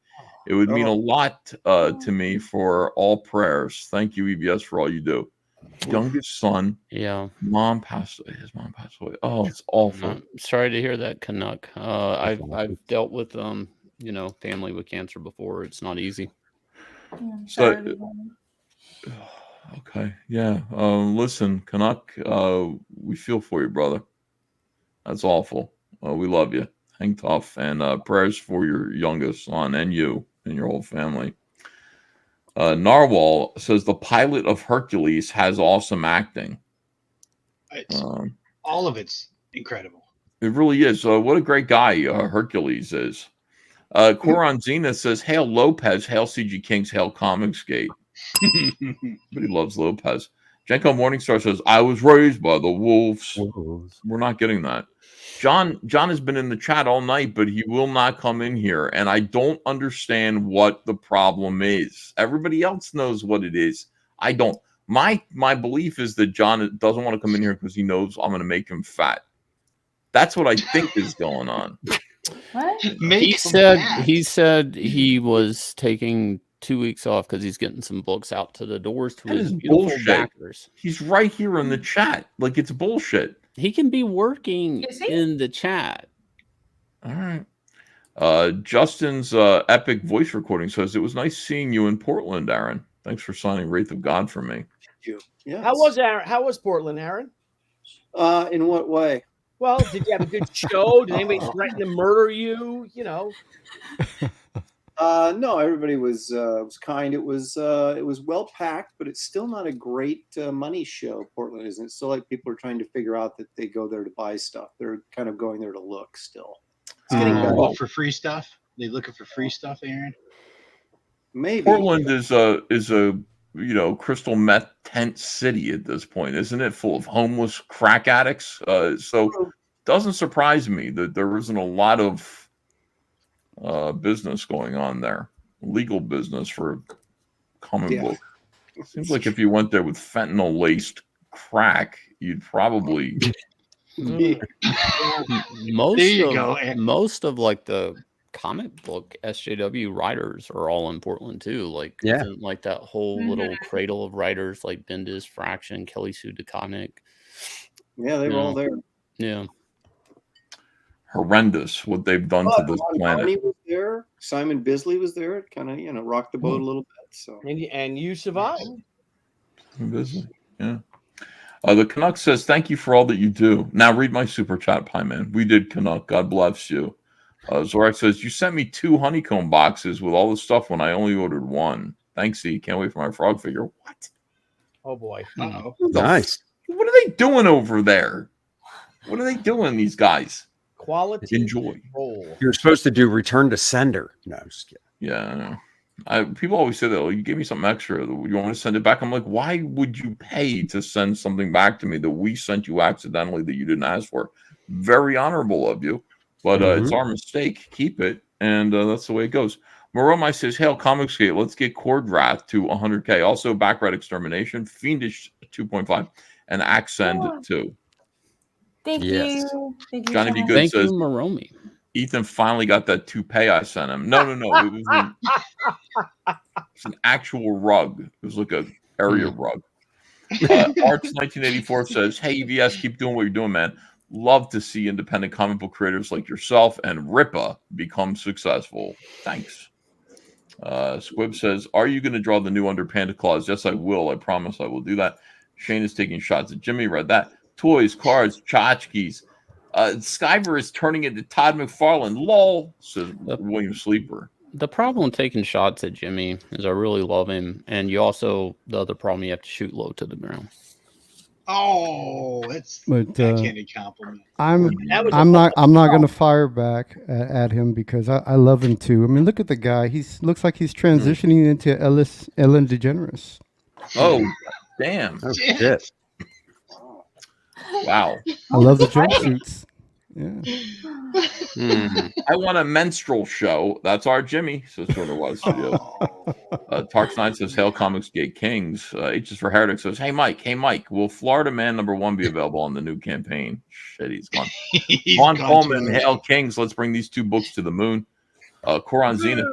It would mean a lot to me for all prayers. Thank you, EBS, for all you do. Youngest son. Yeah. Mom passed away. His mom passed away. Oh, it's awful. I'm sorry to hear that, Canuck. I've dealt with family with cancer before. It's not easy. So, okay, yeah. Listen, Canuck, we feel for you, brother. That's awful. We love you. Hang tough, and prayers for your youngest son and you and your whole family. Narwhal says the pilot of Hercules has awesome acting. All of it's incredible. It really is. What a great guy Hercules is. Coron Zenith says, "Hail Lopez, hail CG Kings, hail Comicsgate." But he loves Lopez. Jenko Morningstar says, "I was raised by the wolves." We're not getting that. John has been in the chat all night, but he will not come in here, and I don't understand what the problem is. Everybody else knows what it is. I don't. My belief is that John doesn't want to come in here because he knows I'm going to make him fat. That's what I think is going on. What? He said he was taking 2 weeks off because he's getting some books out to the doors to his beautiful backers. He's right here in the chat. Like, it's bullshit. He can be working in the chat. All right. Justin's epic voice recording says, "It was nice seeing you in Portland, Aaron. Thanks for signing Wraith of God for me." Thank you. Yeah. How was Aaron? How was Portland, Aaron? In what way? Well, did you have a good show? Did anybody threaten to murder you? You know. No, everybody was kind. It was well packed, but it's still not a great money show. Portland isn't. It's still like people are trying to figure out that they go there to buy stuff. They're kind of going there to look still. It's getting better. Look for free stuff. They looking for free stuff, Aaron. Maybe Portland is a crystal meth tent city at this point, isn't it? Full of homeless crack addicts. So it doesn't surprise me that there isn't a lot of business going on there, legal business for comic book. Seems like if you went there with fentanyl laced crack, you'd probably most of like the comic book SJW writers are all in Portland too. Like like that whole little cradle of writers like Bendis, Fraction, Kelly Sue DeConnick. Yeah, they were all there. Yeah. Horrendous what they've done to this planet. Barney was there. Simon Bisley was there. It kind of rocked the boat a little bit. So and you survived. Bisley, yeah. The Canuck says, "Thank you for all that you do." Now read my super chat, Pie Man. We did, Canuck. God bless you. Zorak says, "You sent me 2 honeycomb boxes with all the stuff when I only ordered 1. Thanks, E. Can't wait for my frog figure." What? Oh boy. Nice. What are they doing over there? What are they doing, these guys? Quality enjoy. You're supposed to do return to sender. No, I'm just kidding. Yeah, I know. People always say that, "Oh, you gave me something extra. You want me to send it back?" I'm like, why would you pay to send something back to me that we sent you accidentally that you didn't ask for? Very honorable of you, but it's our mistake. Keep it, and that's the way it goes. Moromai says, "Hail Comicsgate, let's get Cordwrath to 100K. Also, Backrat Extermination, Fiendish 2.5, and Accent 2. Thank you. Thank you. Johnny B. Good says, Moromi. Ethan finally got that toupee I sent him. No. It was an actual rug. It was like a area rug. Arch 1984 says, "Hey, EVS, keep doing what you're doing, man. Love to see independent comic book creators like yourself and Ripa become successful. Thanks." Squib says, "Are you going to draw the new Under Panda Claus?" Yes, I will. I promise I will do that. Shane is taking shots at Jimmy. Read that. Toys, cards, tchotchkes. Skyver is turning into Todd McFarlane. Lol, says William Sleeper. The problem taking shots at Jimmy is I really love him, and you also the other problem you have to shoot low to the ground. Oh, that's But backhanded compliment. I'm not going to fire back at him because I love him too. I mean, look at the guy. Looks like he's transitioning into Ellen DeGeneres. Oh, damn! Oh, shit. Wow. I love the jumpsuits. Yeah. I want a menstrual show. That's our Jimmy. So it sort of was. Yeah. Tarks9 says, "Hail Comicsgate Kings." H is for Heretic says, "Hey Mike, will Florida Man #1 be available on the new campaign?" Shit, he's gone. Vaughn Coleman, Hail Kings. Let's bring these 2 books to the moon. Koran Zenith.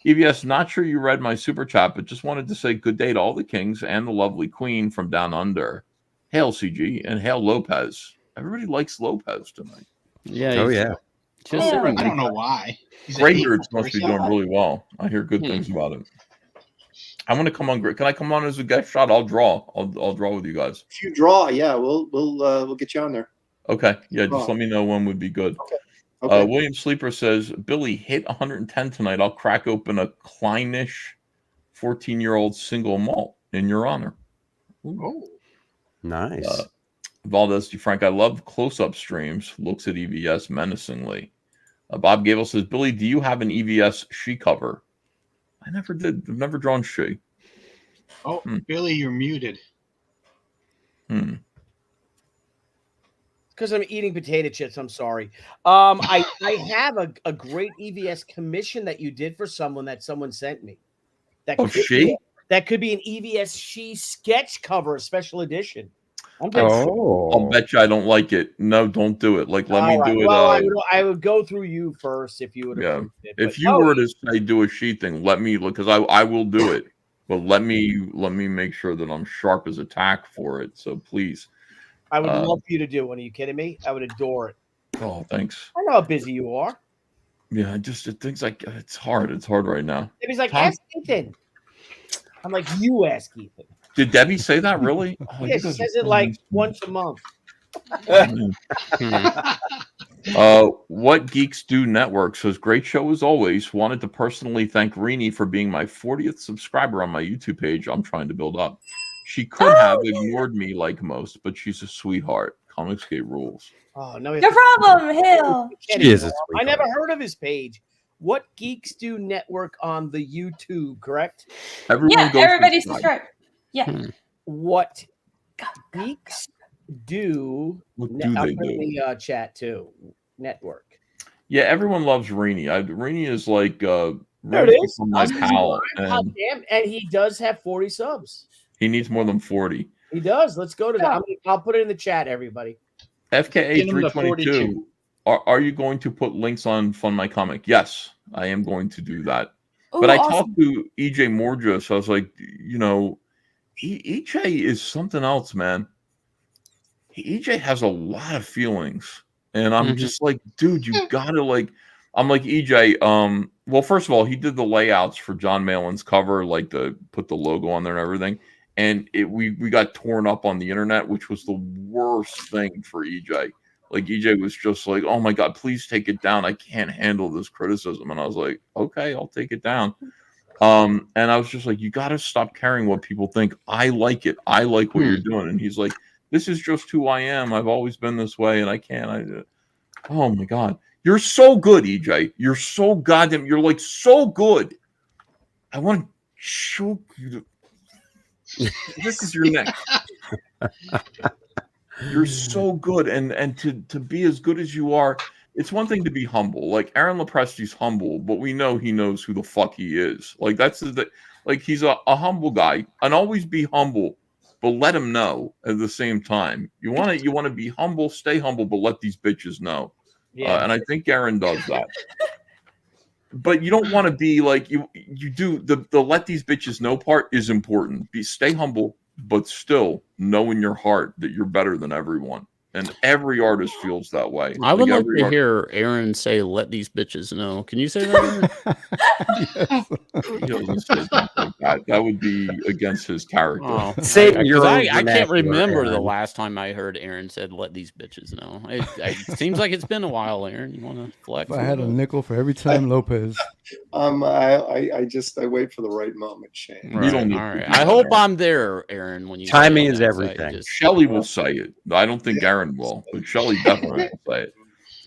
EVS, not sure you read my super chat, but just wanted to say good day to all the kings and the lovely queen from down under. Hail CG and hail Lopez. Everybody likes Lopez tonight. Yeah. Oh yeah. Just I don't know why. Greybeards must be doing really well. I hear good things about it. I want to come on. Can I come on as a guest shot? I'll draw. I'll draw with you guys. If you draw, yeah, we'll get you on there. Okay. Yeah, just let me know when would be good. Okay. William Sleeper says, "Billy hit 110 tonight. I'll crack open a Kleinish 14-year-old single malt in your honor." Oh, nice. Valdez DeFrank, I love close-up streams. Looks at EVS menacingly. Bob Gable says, "Billy, do you have an EVS she cover?" I never did. I've never drawn she. Oh, Billy, you're muted. Because I'm eating potato chips. I'm sorry. I have a great EVS commission that you did for someone that someone sent me. That could be an EVS she sketch cover, special edition. I'll bet you I don't like it. No, don't do it. Like, let me do it. Well, I would go through you first if you would. Yeah. It, if you were to say do a she thing, let me look, because I will do it. But let me make sure that I'm sharp as a tack for it. So please. I would love for you to do one. Are you kidding me? I would adore it. Oh, thanks. I know how busy you are. Yeah, things like it's hard. It's hard right now. Debbie's like, ask Ethan. I'm like, you ask Ethan. Did Debbie say that really? Oh, yeah, she says it like once a month. What Geeks Do Network says, "Great show as always. Wanted to personally thank Irene for being my 40th subscriber on my YouTube page. I'm trying to build up. She could have ignored me like most, but she's a sweetheart. Comicsgate rules." Oh no, no problem, Hill. She is a I never heard of his page. What Geeks Do Network on the YouTube, correct? Everybody subscribe. Yeah. What Geeks Do? What do they I'll put do? in the chat too. Network. Yeah, everyone loves Rini. Rini is like There it is. my pal, and And he does have 40 subs. he needs more than 40. He does. Let's go to that. I'll put it in the chat, everybody. FKA Get him to 322. Are you going to put links on Fund My Comic? Yes, I am going to do that. But I talked to EJ Morja, so I was like, EJ is something else, man. EJ has a lot of feelings. And I'm just like, dude, you gotta I'm like, EJ, well, first of all, he did the layouts for John Malin's cover, like put the logo on there and everything. And we got torn up on the internet, which was the worst thing for EJ. Like, EJ was just like, "Oh my God, please take it down. I can't handle this criticism." And I was like, "Okay, I'll take it down." And I was just like, "You got to stop caring what people think. I like it. I like what you're doing." And he's like, "This is just who I am. I've always been this way, and I can't." Oh my God, you're so good, EJ. You're so goddamn. You're like so good. I want to choke you. This is your neck. You're so good, and to be as good as you are, it's one thing to be humble. Like Aaron Lepresti's humble, but we know he knows who the fuck he is. Like he's a humble guy, and always be humble, but let him know at the same time. You want to be humble, stay humble, but let these bitches know. Yeah. And I think Aaron does that. But you don't want to be like you do the let these bitches know part is important. Stay humble, but still know in your heart that you're better than everyone. and every artist feels that way. I would like every to hear Aaron say, "Let these bitches know." Can you say that? He doesn't say things like that. That would be against his character. Oh, Say it in your own I can't vernacular, remember the Aaron. last time I heard Aaron said, "Let these bitches know." It seems like it's been a while, Aaron. You want to flex? If I had a nickel for every time Lopez. I wait for the right moment, Shane. Right, don't need all to right. do I that, hope Aaron. I'm there, Aaron. When you Timing say is that, everything. Shelly will say it. I don't think Aaron will, but Shelly definitely will say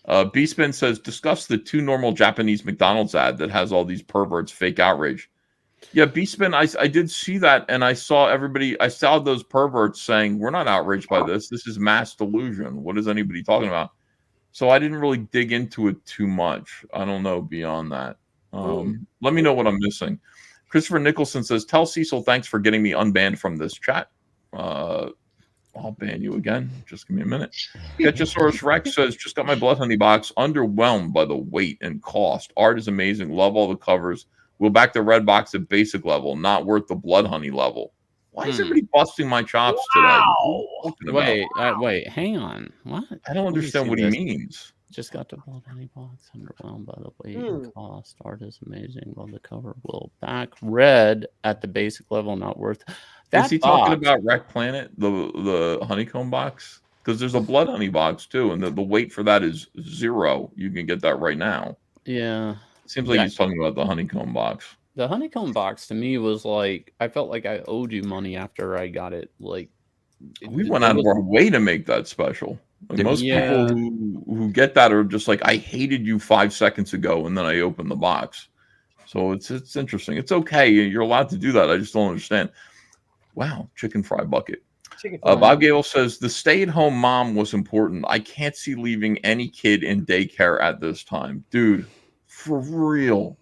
it. B-Spin says, discuss the too normal Japanese McDonald's ad that has all these perverts fake outrage. Yeah, B-Spin, I did see that, and I saw those perverts saying, we're not outraged by this. This is mass delusion. What is anybody talking about? So I didn't really dig into it too much. I don't know beyond that. Let me know what I'm missing. Christopher Nicholson says, tell Cecil thanks for getting me unbanned from this chat. I'll ban you again. Just give me a minute. Ketchosaurus Rex says, just got my Blood Honey box. Underwhelmed by the weight and cost. Art is amazing. Love all the covers. We'll back the red box at basic level. Not worth the Blood Honey level. Why is everybody busting my chops today? Wait, hang on. What? I don't understand what he means. Just got the Blood Honey box. Underwhelmed by the weight and cost. Art is amazing. Love the cover. Will back red at the basic level. Not worth. Is he talking about Wreck Planet, the honeycomb box? Because there's a Blood Honey box too, and the weight for that is 0. You can get that right now. Yeah. Seems like he's talking about the honeycomb box. The honeycomb box to me was like, I felt like I owed you money after I got it. Like, we went out of our way to make that special. Like, most people who get that are just like, I hated you 5 seconds ago, and then I opened the box. So it's interesting. It's okay. You're allowed to do that. I just don't understand. Wow, chicken fry bucket. Bob Gable says, the stay-at-home mom was important. I can't see leaving any kid in daycare at this time. Dude, for real.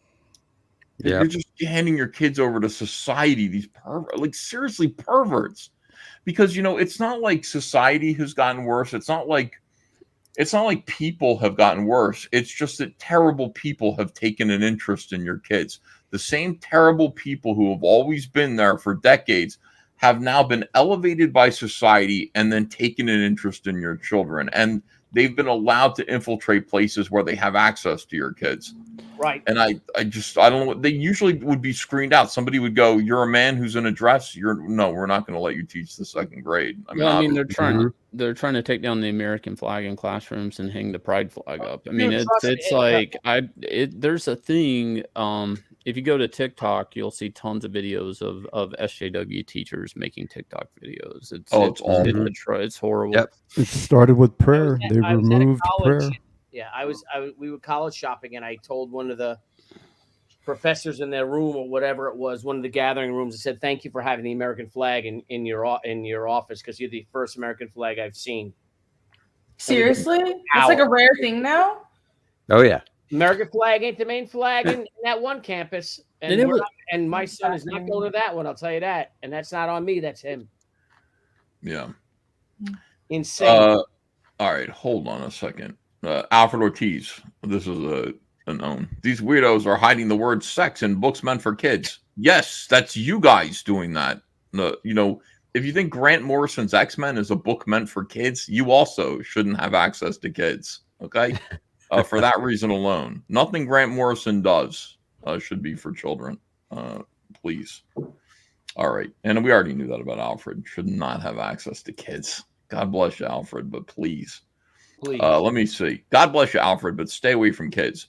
You're just handing your kids over to society, these perverts. Like, seriously, perverts. Because, it's not like society has gotten worse. It's not like people have gotten worse. It's just that terrible people have taken an interest in your kids. The same terrible people who have always been there for decades have now been elevated by society and then taken an interest in your children. And they've been allowed to infiltrate places where they have access to your kids. Right. And I don't know. They usually would be screened out. Somebody would go, you're a man who's in a dress. No, we're not going to let you teach the 2nd grade. They're trying to take down the American flag in classrooms and hang the pride flag up. I mean, there's a thing. If you go to TikTok, you'll see tons of videos of SJW teachers making TikTok videos. It's awful. It's horrible. Yep. It started with prayer. They removed prayer. Yeah, we were college shopping, and I told one of the professors in their room or whatever it was, one of the gathering rooms, I said, "Thank you for having the American flag in your office, because you're the first American flag I've seen." Seriously, it's like a rare thing now. Oh yeah. American flag ain't the main flag in that one campus, and my son is not going to that one. I'll tell you that, and that's not on me. That's him. Yeah. Insane. All right, hold on a second. Alfred Ortiz. This is a known. These weirdos are hiding the word sex in books meant for kids. Yes, that's you guys doing that. If you think Grant Morrison's X-Men is a book meant for kids, you also shouldn't have access to kids. Okay. For that reason alone, nothing Grant Morrison does should be for children. Please. All right. And we already knew that about Alfred. Should not have access to kids. God bless you, Alfred, but please. Let me see. God bless you, Alfred, but stay away from kids.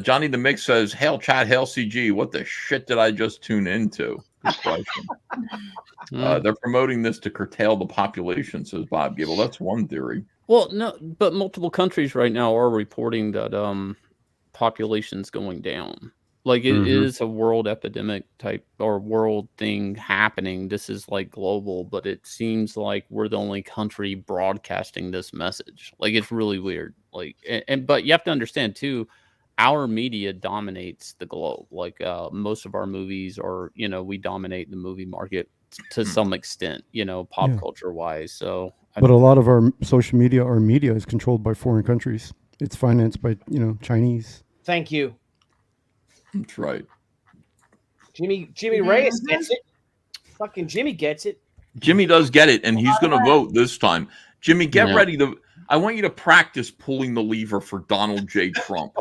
Johnny the Mix says, hail chat, hail CG. What the shit did I just tune into? Good question. They're promoting this to curtail the population, says Bob Gable. That's one theory. Well, no, but multiple countries right now are reporting that population's going down. Like it is a world epidemic type or world thing happening. This is like global, but it seems like we're the only country broadcasting this message. Like it's really weird. Like, but you have to understand too, our media dominates the globe. Like most of our movies are, we dominate the movie market to some extent, pop culture wise. So, but a lot of our social media, our media is controlled by foreign countries. It's financed by, Chinese. Thank you. That's right. Jimmy Reyes gets it. Fucking Jimmy gets it. Jimmy does get it, and he's going to vote this time. Jimmy, get ready to. I want you to practice pulling the lever for Donald J. Trump.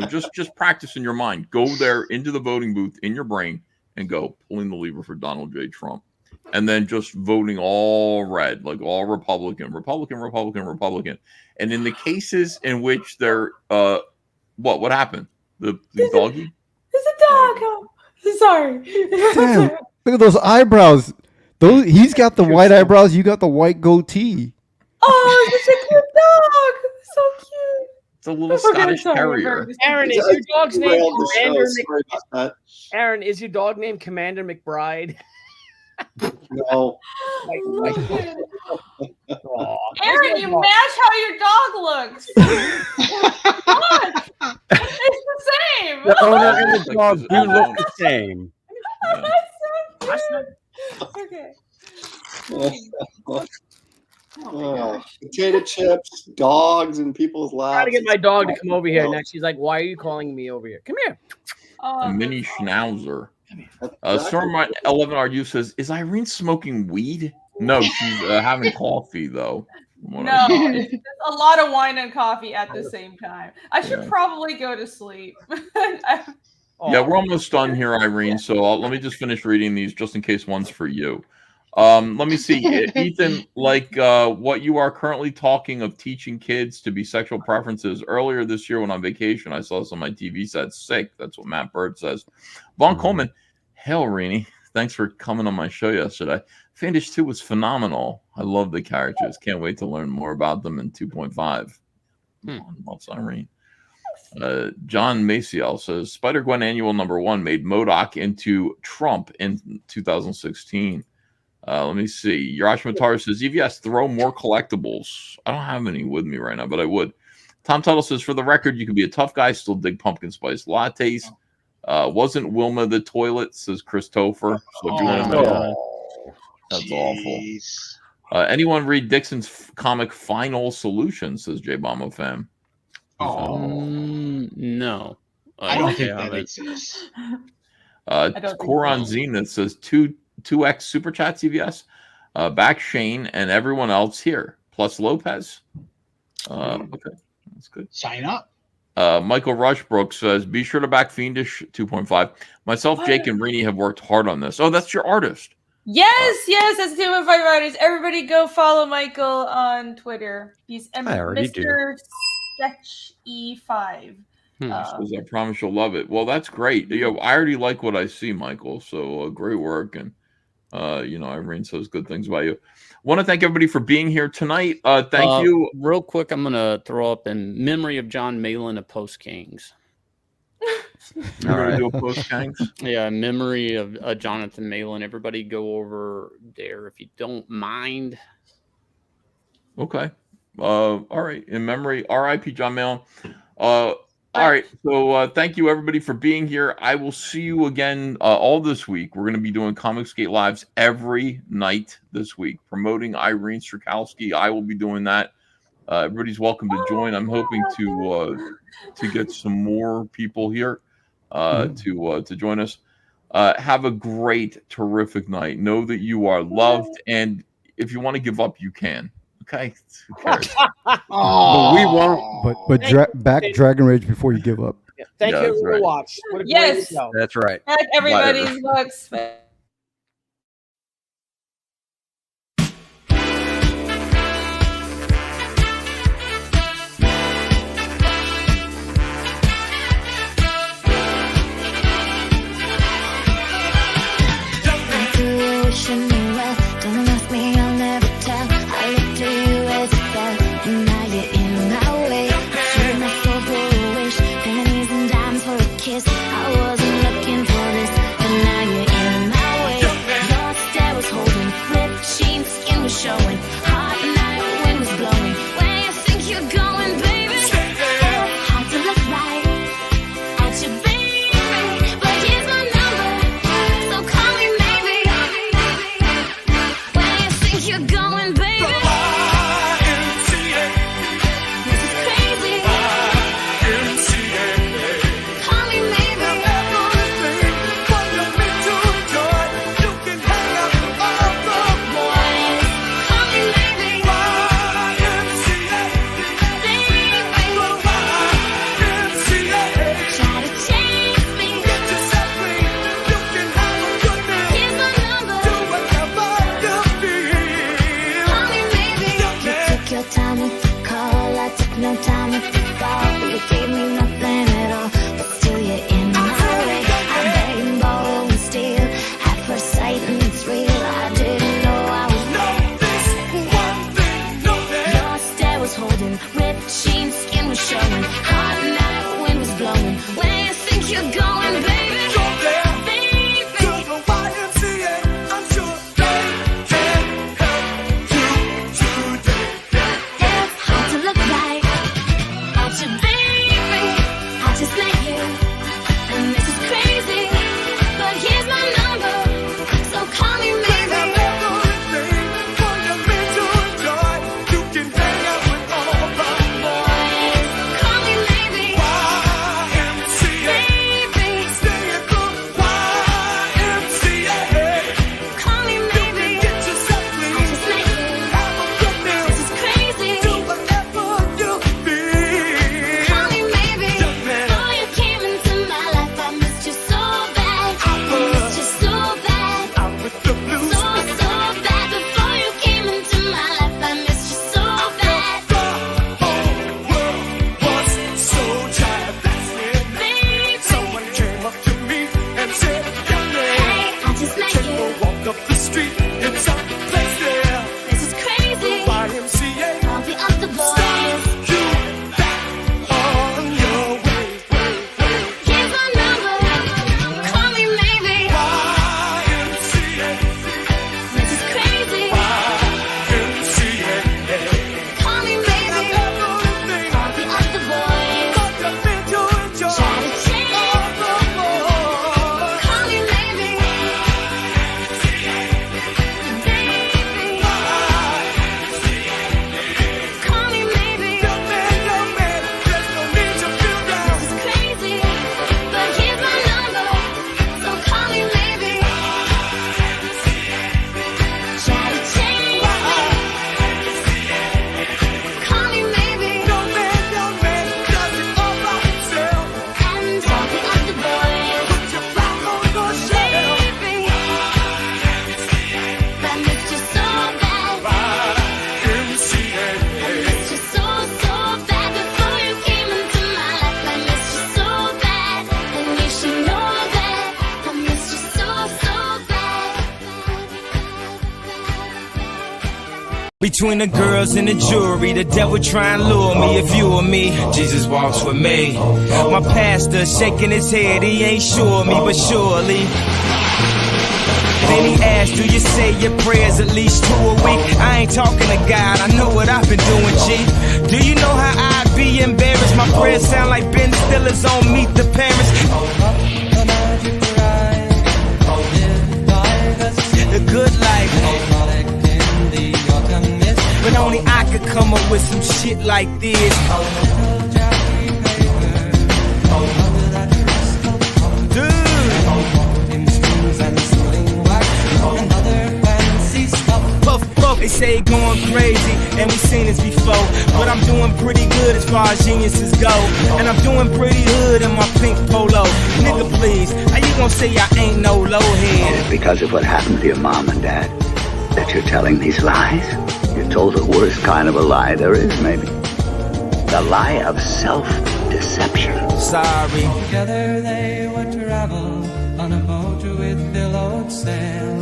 Just practice in your mind. Go there into the voting booth in your brain and go pulling the lever for Donald J. Trump. And then just voting all red, like all Republican. And in the cases in which they're, what happened? The doggy? There's a dog. Oh, sorry. Damn, look at those eyebrows. He's got the white eyebrows. You got the white goatee. Oh, it's a cute dog. So cute. It's a little Scottish Terrier. Aaron, is your dog's name Commander Aaron, is your dog named Commander McBride? No. Aaron, you match how your dog looks. What? It's the same. The owner and the dog do look the same. Okay. Potato chips, dogs, and people's I'm laps. trying to get my dog to come over here next. She's like, "Why are you calling me over here? Come here." A mini schnauzer. Stormlight 11RU says, "Is Irene smoking weed?" No, she's having coffee though. No, it's a lot of wine and coffee at the same time. I should probably go to sleep. Yeah, we're almost done here, Irene. So let me just finish reading these just in case one's for you. Let me see, Ethan. Like what you are currently talking of teaching kids to be sexual preferences. Earlier this year, when on vacation, I saw some on my TV set. Sick. That's what Matt Bird says. Vaughn Coleman. Hell, Rennie. Thanks for coming on my show yesterday. Fiendish 2 was phenomenal. I love the characters. Can't wait to learn more about them in 2.5. Loves Irene. John Maciel says Spider-Gwen Annual #1 made MODOK into Trump in 2016. Let me see. Yarash Matar says, EVS, throw more collectibles. I don't have any with me right now, but I would. Tom Tuttle says, for the record, you can be a tough guy, still dig pumpkin spice lattes. Wasn't Wilma the toilet, says Christopher. So if you want to know, that's awful. Anyone read Dixon's comic Final Solution, says J Bombo Fam. No. I don't think that exists. Coron Zenith says 2x super chat CVS. Back Shane and everyone else here. Plus Lopez. Okay. That's good. Sign up. Michael Rushbrook says, be sure to back Fiendish 2.5. Myself, Jake, and Rennie have worked hard on this. Oh, that's your artist. Yes, that's 2.5 artists. Everybody go follow Michael on Twitter. He's Mr. Sketch E5. I promise you'll love it. Well, that's great. I already like what I see, Michael. So great work. And, Irene says good things about you. Want to thank everybody for being here tonight. Thank you. Real quick, I'm going to throw up in memory of John Malin of Post Kings. All right. Do a Post Kings? Yeah, memory of Jonathan Malin. Everybody go over there if you don't mind. Okay. All right. In memory, R.I.P. John Malin. All right. So thank you, everybody, for being here. I will see you again all this week. We're going to be doing Comicsgate Lives every night this week, promoting Irene Strakowski. I will be doing that. Everybody's welcome to join. I'm hoping to get some more people here to join us. Have a great, terrific night. Know that you are loved. And if you want to give up, you can. Okay. Who cares? But we won't. But back Dragon Rage before you give up. Yeah. Thank you for watching. What a great show. That's right. Everybody's looks. Don't ask me, I'll never tell. I look to you as a spell, and now you're in my way. Should my soul for a wish, pennies and dimes for a kiss. I wasn't looking for this, but now you're in my between the girls and the jury. The devil try and lure me. If you or me, Jesus walks with me. My pastor shaking his head, he ain't sure me, but surely. Then he asked, do you say your prayers at least 2 a week? I ain't talking to God, I know what I've been doing, G. Do you know how I'd be embarrassed? My prayers sound like Ben Stiller's on Meet the Parents. The good life. But only I could come up with some shit like this. They say going crazy, and we've seen this before. But I'm doing pretty good as far as geniuses go. And I'm doing pretty hood in my pink polo. Nigga, please, how you gonna say I ain't no low head? It's because of what happened to your mom and dad that you're telling these lies. You told the worst kind of a lie there is, maybe. The lie of self-deception. Sorry. Together they would travel on a boat with billowed sail.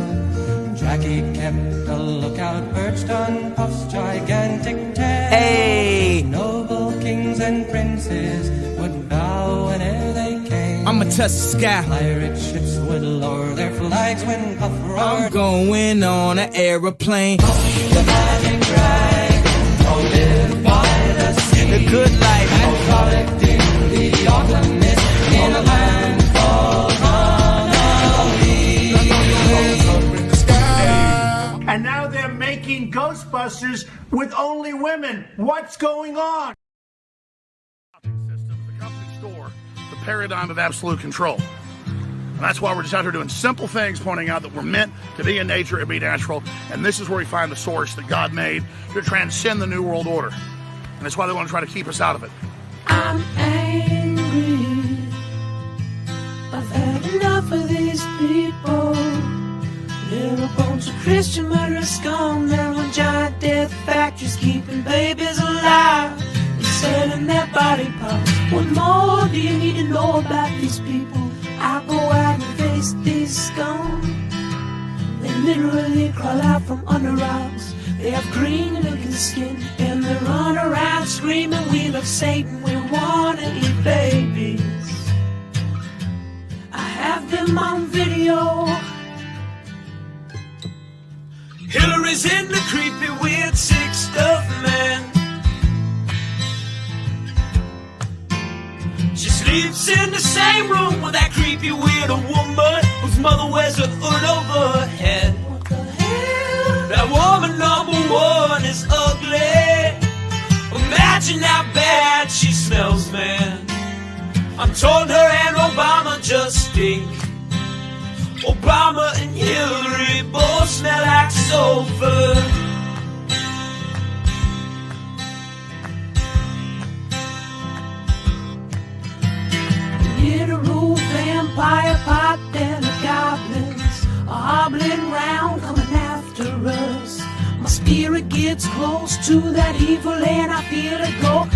Jackie kept a lookout perched on Puff's gigantic tail. Hey! Noble kings and princes would bow whenever they came. I'ma touch the sky. Pirate ships would lower their flags when Puff roared. I'm going on an aeroplane. The magic dragon, live by the sea. The good life. And frolicked in the autumn mist in a land called and now they're making Ghostbusters with only women. What's going on? The company store, the paradigm of absolute control. And that's why we're just out here doing simple things, pointing out that we're meant to be in nature and be natural. And this is where we find the source that God made to transcend the New World Order. And that's why they want to try to keep us out of it. I'm angry. I've had enough of these people. They're a bunch of Christian murderers, scum. They're on giant death factories, keeping babies alive and selling their body parts. What more do you need to know about these people? I go out and face these scum. They literally crawl out from under rocks. They have green looking skin and they run around screaming, we love Satan, we wanna eat babies. I have them on video. Hillary's in the creepy, weird, sick stuff, man. She sleeps in the same room with that creepy, weird woman whose mother wears a hood over her head. What the hell? That woman number one is ugly. Imagine how bad she smells, man. I'm told her and Obama just stink. Obama and Hillary both smell like sulfur. Near the roof, vampire pot, and the goblins are hobbling round, coming after us. My spirit gets close to that evil, and I feel it go.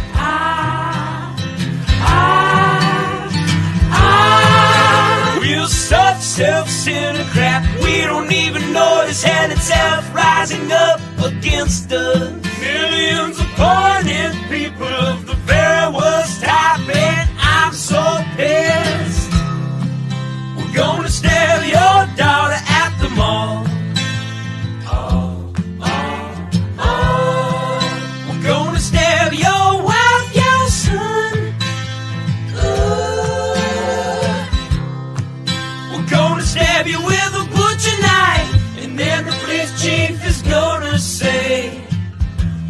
We're such self-centered crap. We don't even notice hell itself rising up against us. Millions of pointed people of the very worst type, and I'm so pissed. We're gonna stab your daughter at the mall. We're gonna stab your wife, your son. Gonna stab you with a butcher knife, and then the police chief is gonna say,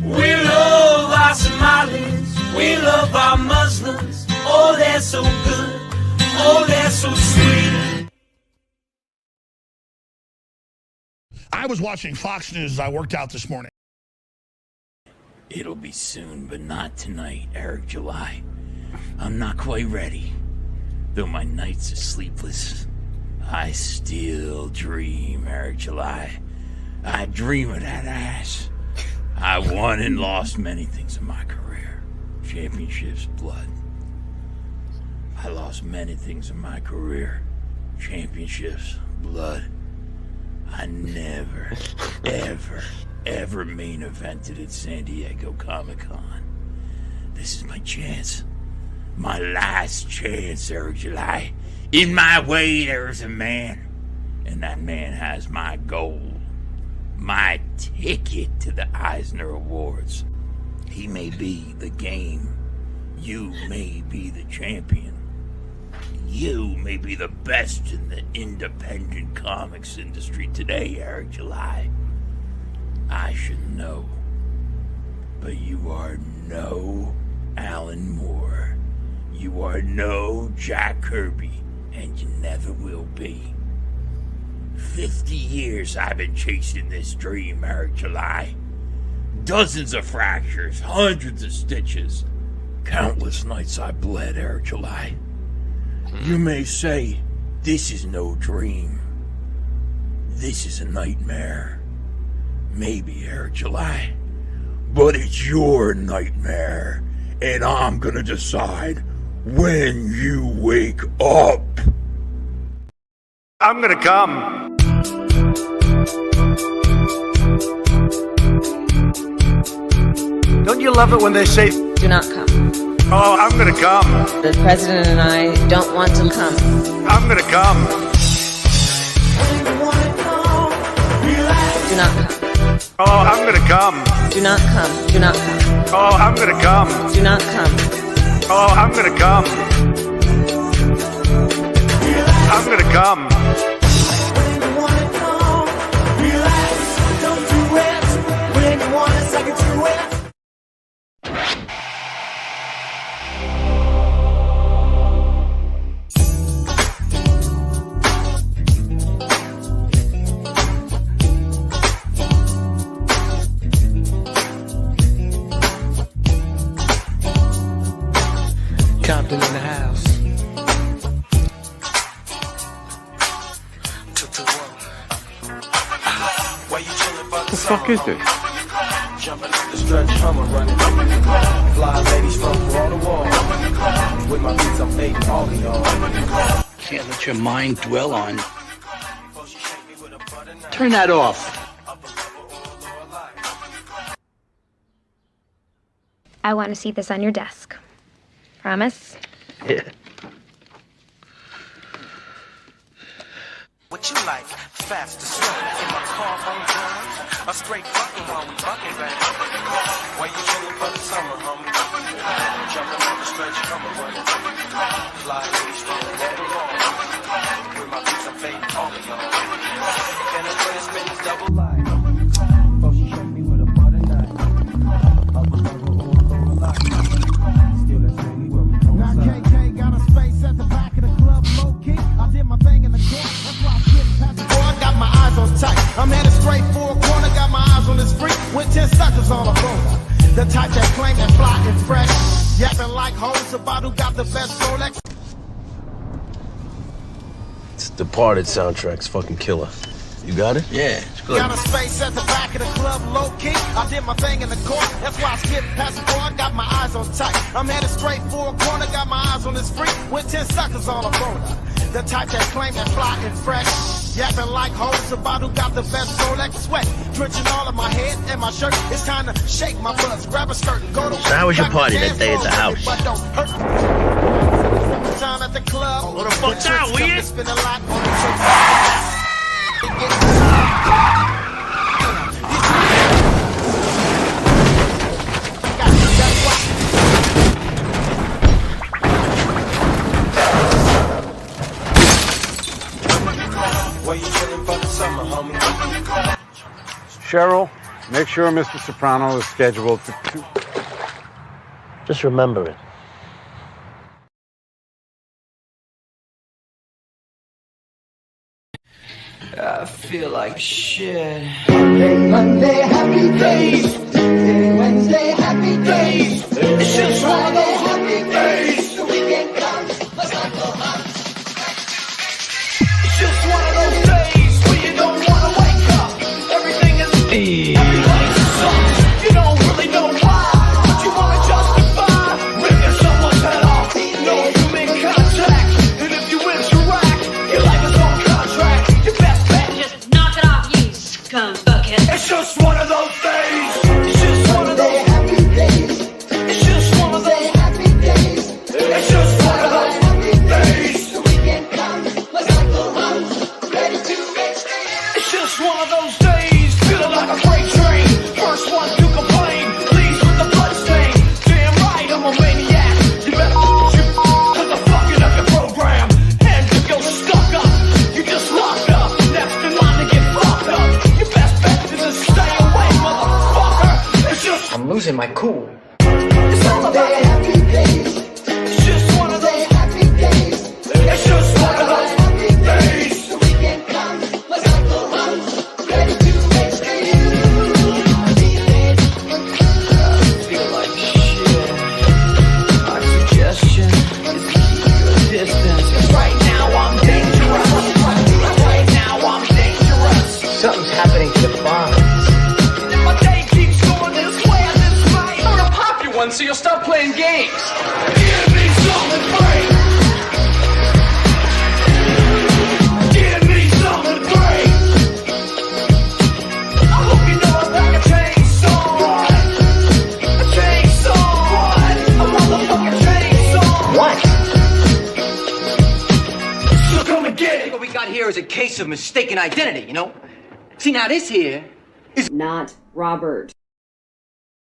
we love our Somalis, we love our Muslims. Oh, they're so good, oh, they're so sweet. I was watching Fox News as I worked out this morning. It'll be soon, but not tonight, Eric July. I'm not quite ready. Though my nights are sleepless, I still dream, Eric July. I dream of that ass. I won and lost many things in my career. Championships, blood. I lost many things in my career. Championships, blood. I never, ever, ever main evented at San Diego Comic-Con. This is my chance. My last chance, Eric July. In my way, there's a man. And that man has my gold. My ticket to the Eisner Awards. He may be the game. You may be the champion. You may be the best in the independent comics industry today, Eric July. I should know. But you are no Alan Moore. You are no Jack Kirby, and you never will be. 50 years I've been chasing this dream, Eric July. Dozens of fractures, hundreds of stitches. Countless nights I bled, Eric July. You may say, this is no dream. This is a nightmare. Maybe, Eric July. But it's your nightmare. And I'm gonna decide when you wake up. I'm gonna come. Don't you love it when they say, do not come? Oh, I'm gonna come. The president and I don't want to come. I'm gonna come. Do not come. Oh, I'm gonna come. Do not come. Do not come. Oh, I'm gonna come. Do not come. Oh, I'm gonna come. I'm gonna come. Compton in the house. What the fuck is this? Jumping in the stretch, Hummer running. Fly ladies from wall to wall. With my beats, I'm fading all of y'all. Can't let your mind dwell on. Turn that off. I want to see this on your desk. Promise? Yeah. What you like? Fast or slow? In my car on time? A straight fucking while we bucking back. Why you chillin' for the summer, homie? Jumping on the stretch, Hummer running. Fly ladies from wall to wall. With my beats, I'm fading all of y'all. Can I play a spinning double line? Bro, she shake me with a butter knife. Up a level or lower line. Still that's really where we go. Now KK got a space at the back of the club, low key. I did my thing in the court, that's why I'm getting past the boy. I got my eyes on tight. I'm headed straight for a corner, got my eyes on this freak with 10 suckers on a phone. The type that claim that fly and fresh. Yapping like hoes about who got the best Rolex. It's Departed soundtrack's fucking killer. You got it? Yeah, it's good. Got a space at the back of the club, low key. I did my thing in the court, that's why I skipped past the door. I got my eyes on tight. I'm headed straight for a corner, got my eyes on this freak with 10 suckers on a phone. The type that claim that fly and fresh. Yapping like hoes about who got the best Rolex sweat. Drenching all of my head and my shirt. It's time to shake my buzz, grab a skirt and go to work. So how was your party that day at the house? But don't hurt. Time at the club. What the fuck down, will you? Spend a lot on the Where you chillin' for the summer, homie? Cheryl, make sure Mr. Soprano is scheduled for 2. Just remember it. I feel like shit. Monday, happy days. Tuesday, Wednesday, happy days. It's just one of those happy days. The weekend comes, let's not go home. It's just one of those days where you don't want to wake up. Everything is everybody sucks. You don't really know why, but you want to justify ripping someone's head off. No human contact, and if you interact, your life is on contract. Your best bet, just knock it off, you scum bucket. it's just one of those days. I'm losing my cool. It's all about happy days. It's just one of those happy days. It's just one of those happy days. The weekend comes, let's go home. Ready to make you. Feel like shit. My suggestion is keep your distance. 'Cause right now I'm dangerous. Right now I'm dangerous. Something's happening to the bonds. If my day keeps going this way, this way, I'm gonna pop you one so you'll stop playing games. Give me something great. Give me something great. I hope you know I'm like a chainsaw. A chainsaw. A motherfucking chainsaw. What? So come and get it. What we got here is a case of mistaken identity, you know? See, now this here is not Robert.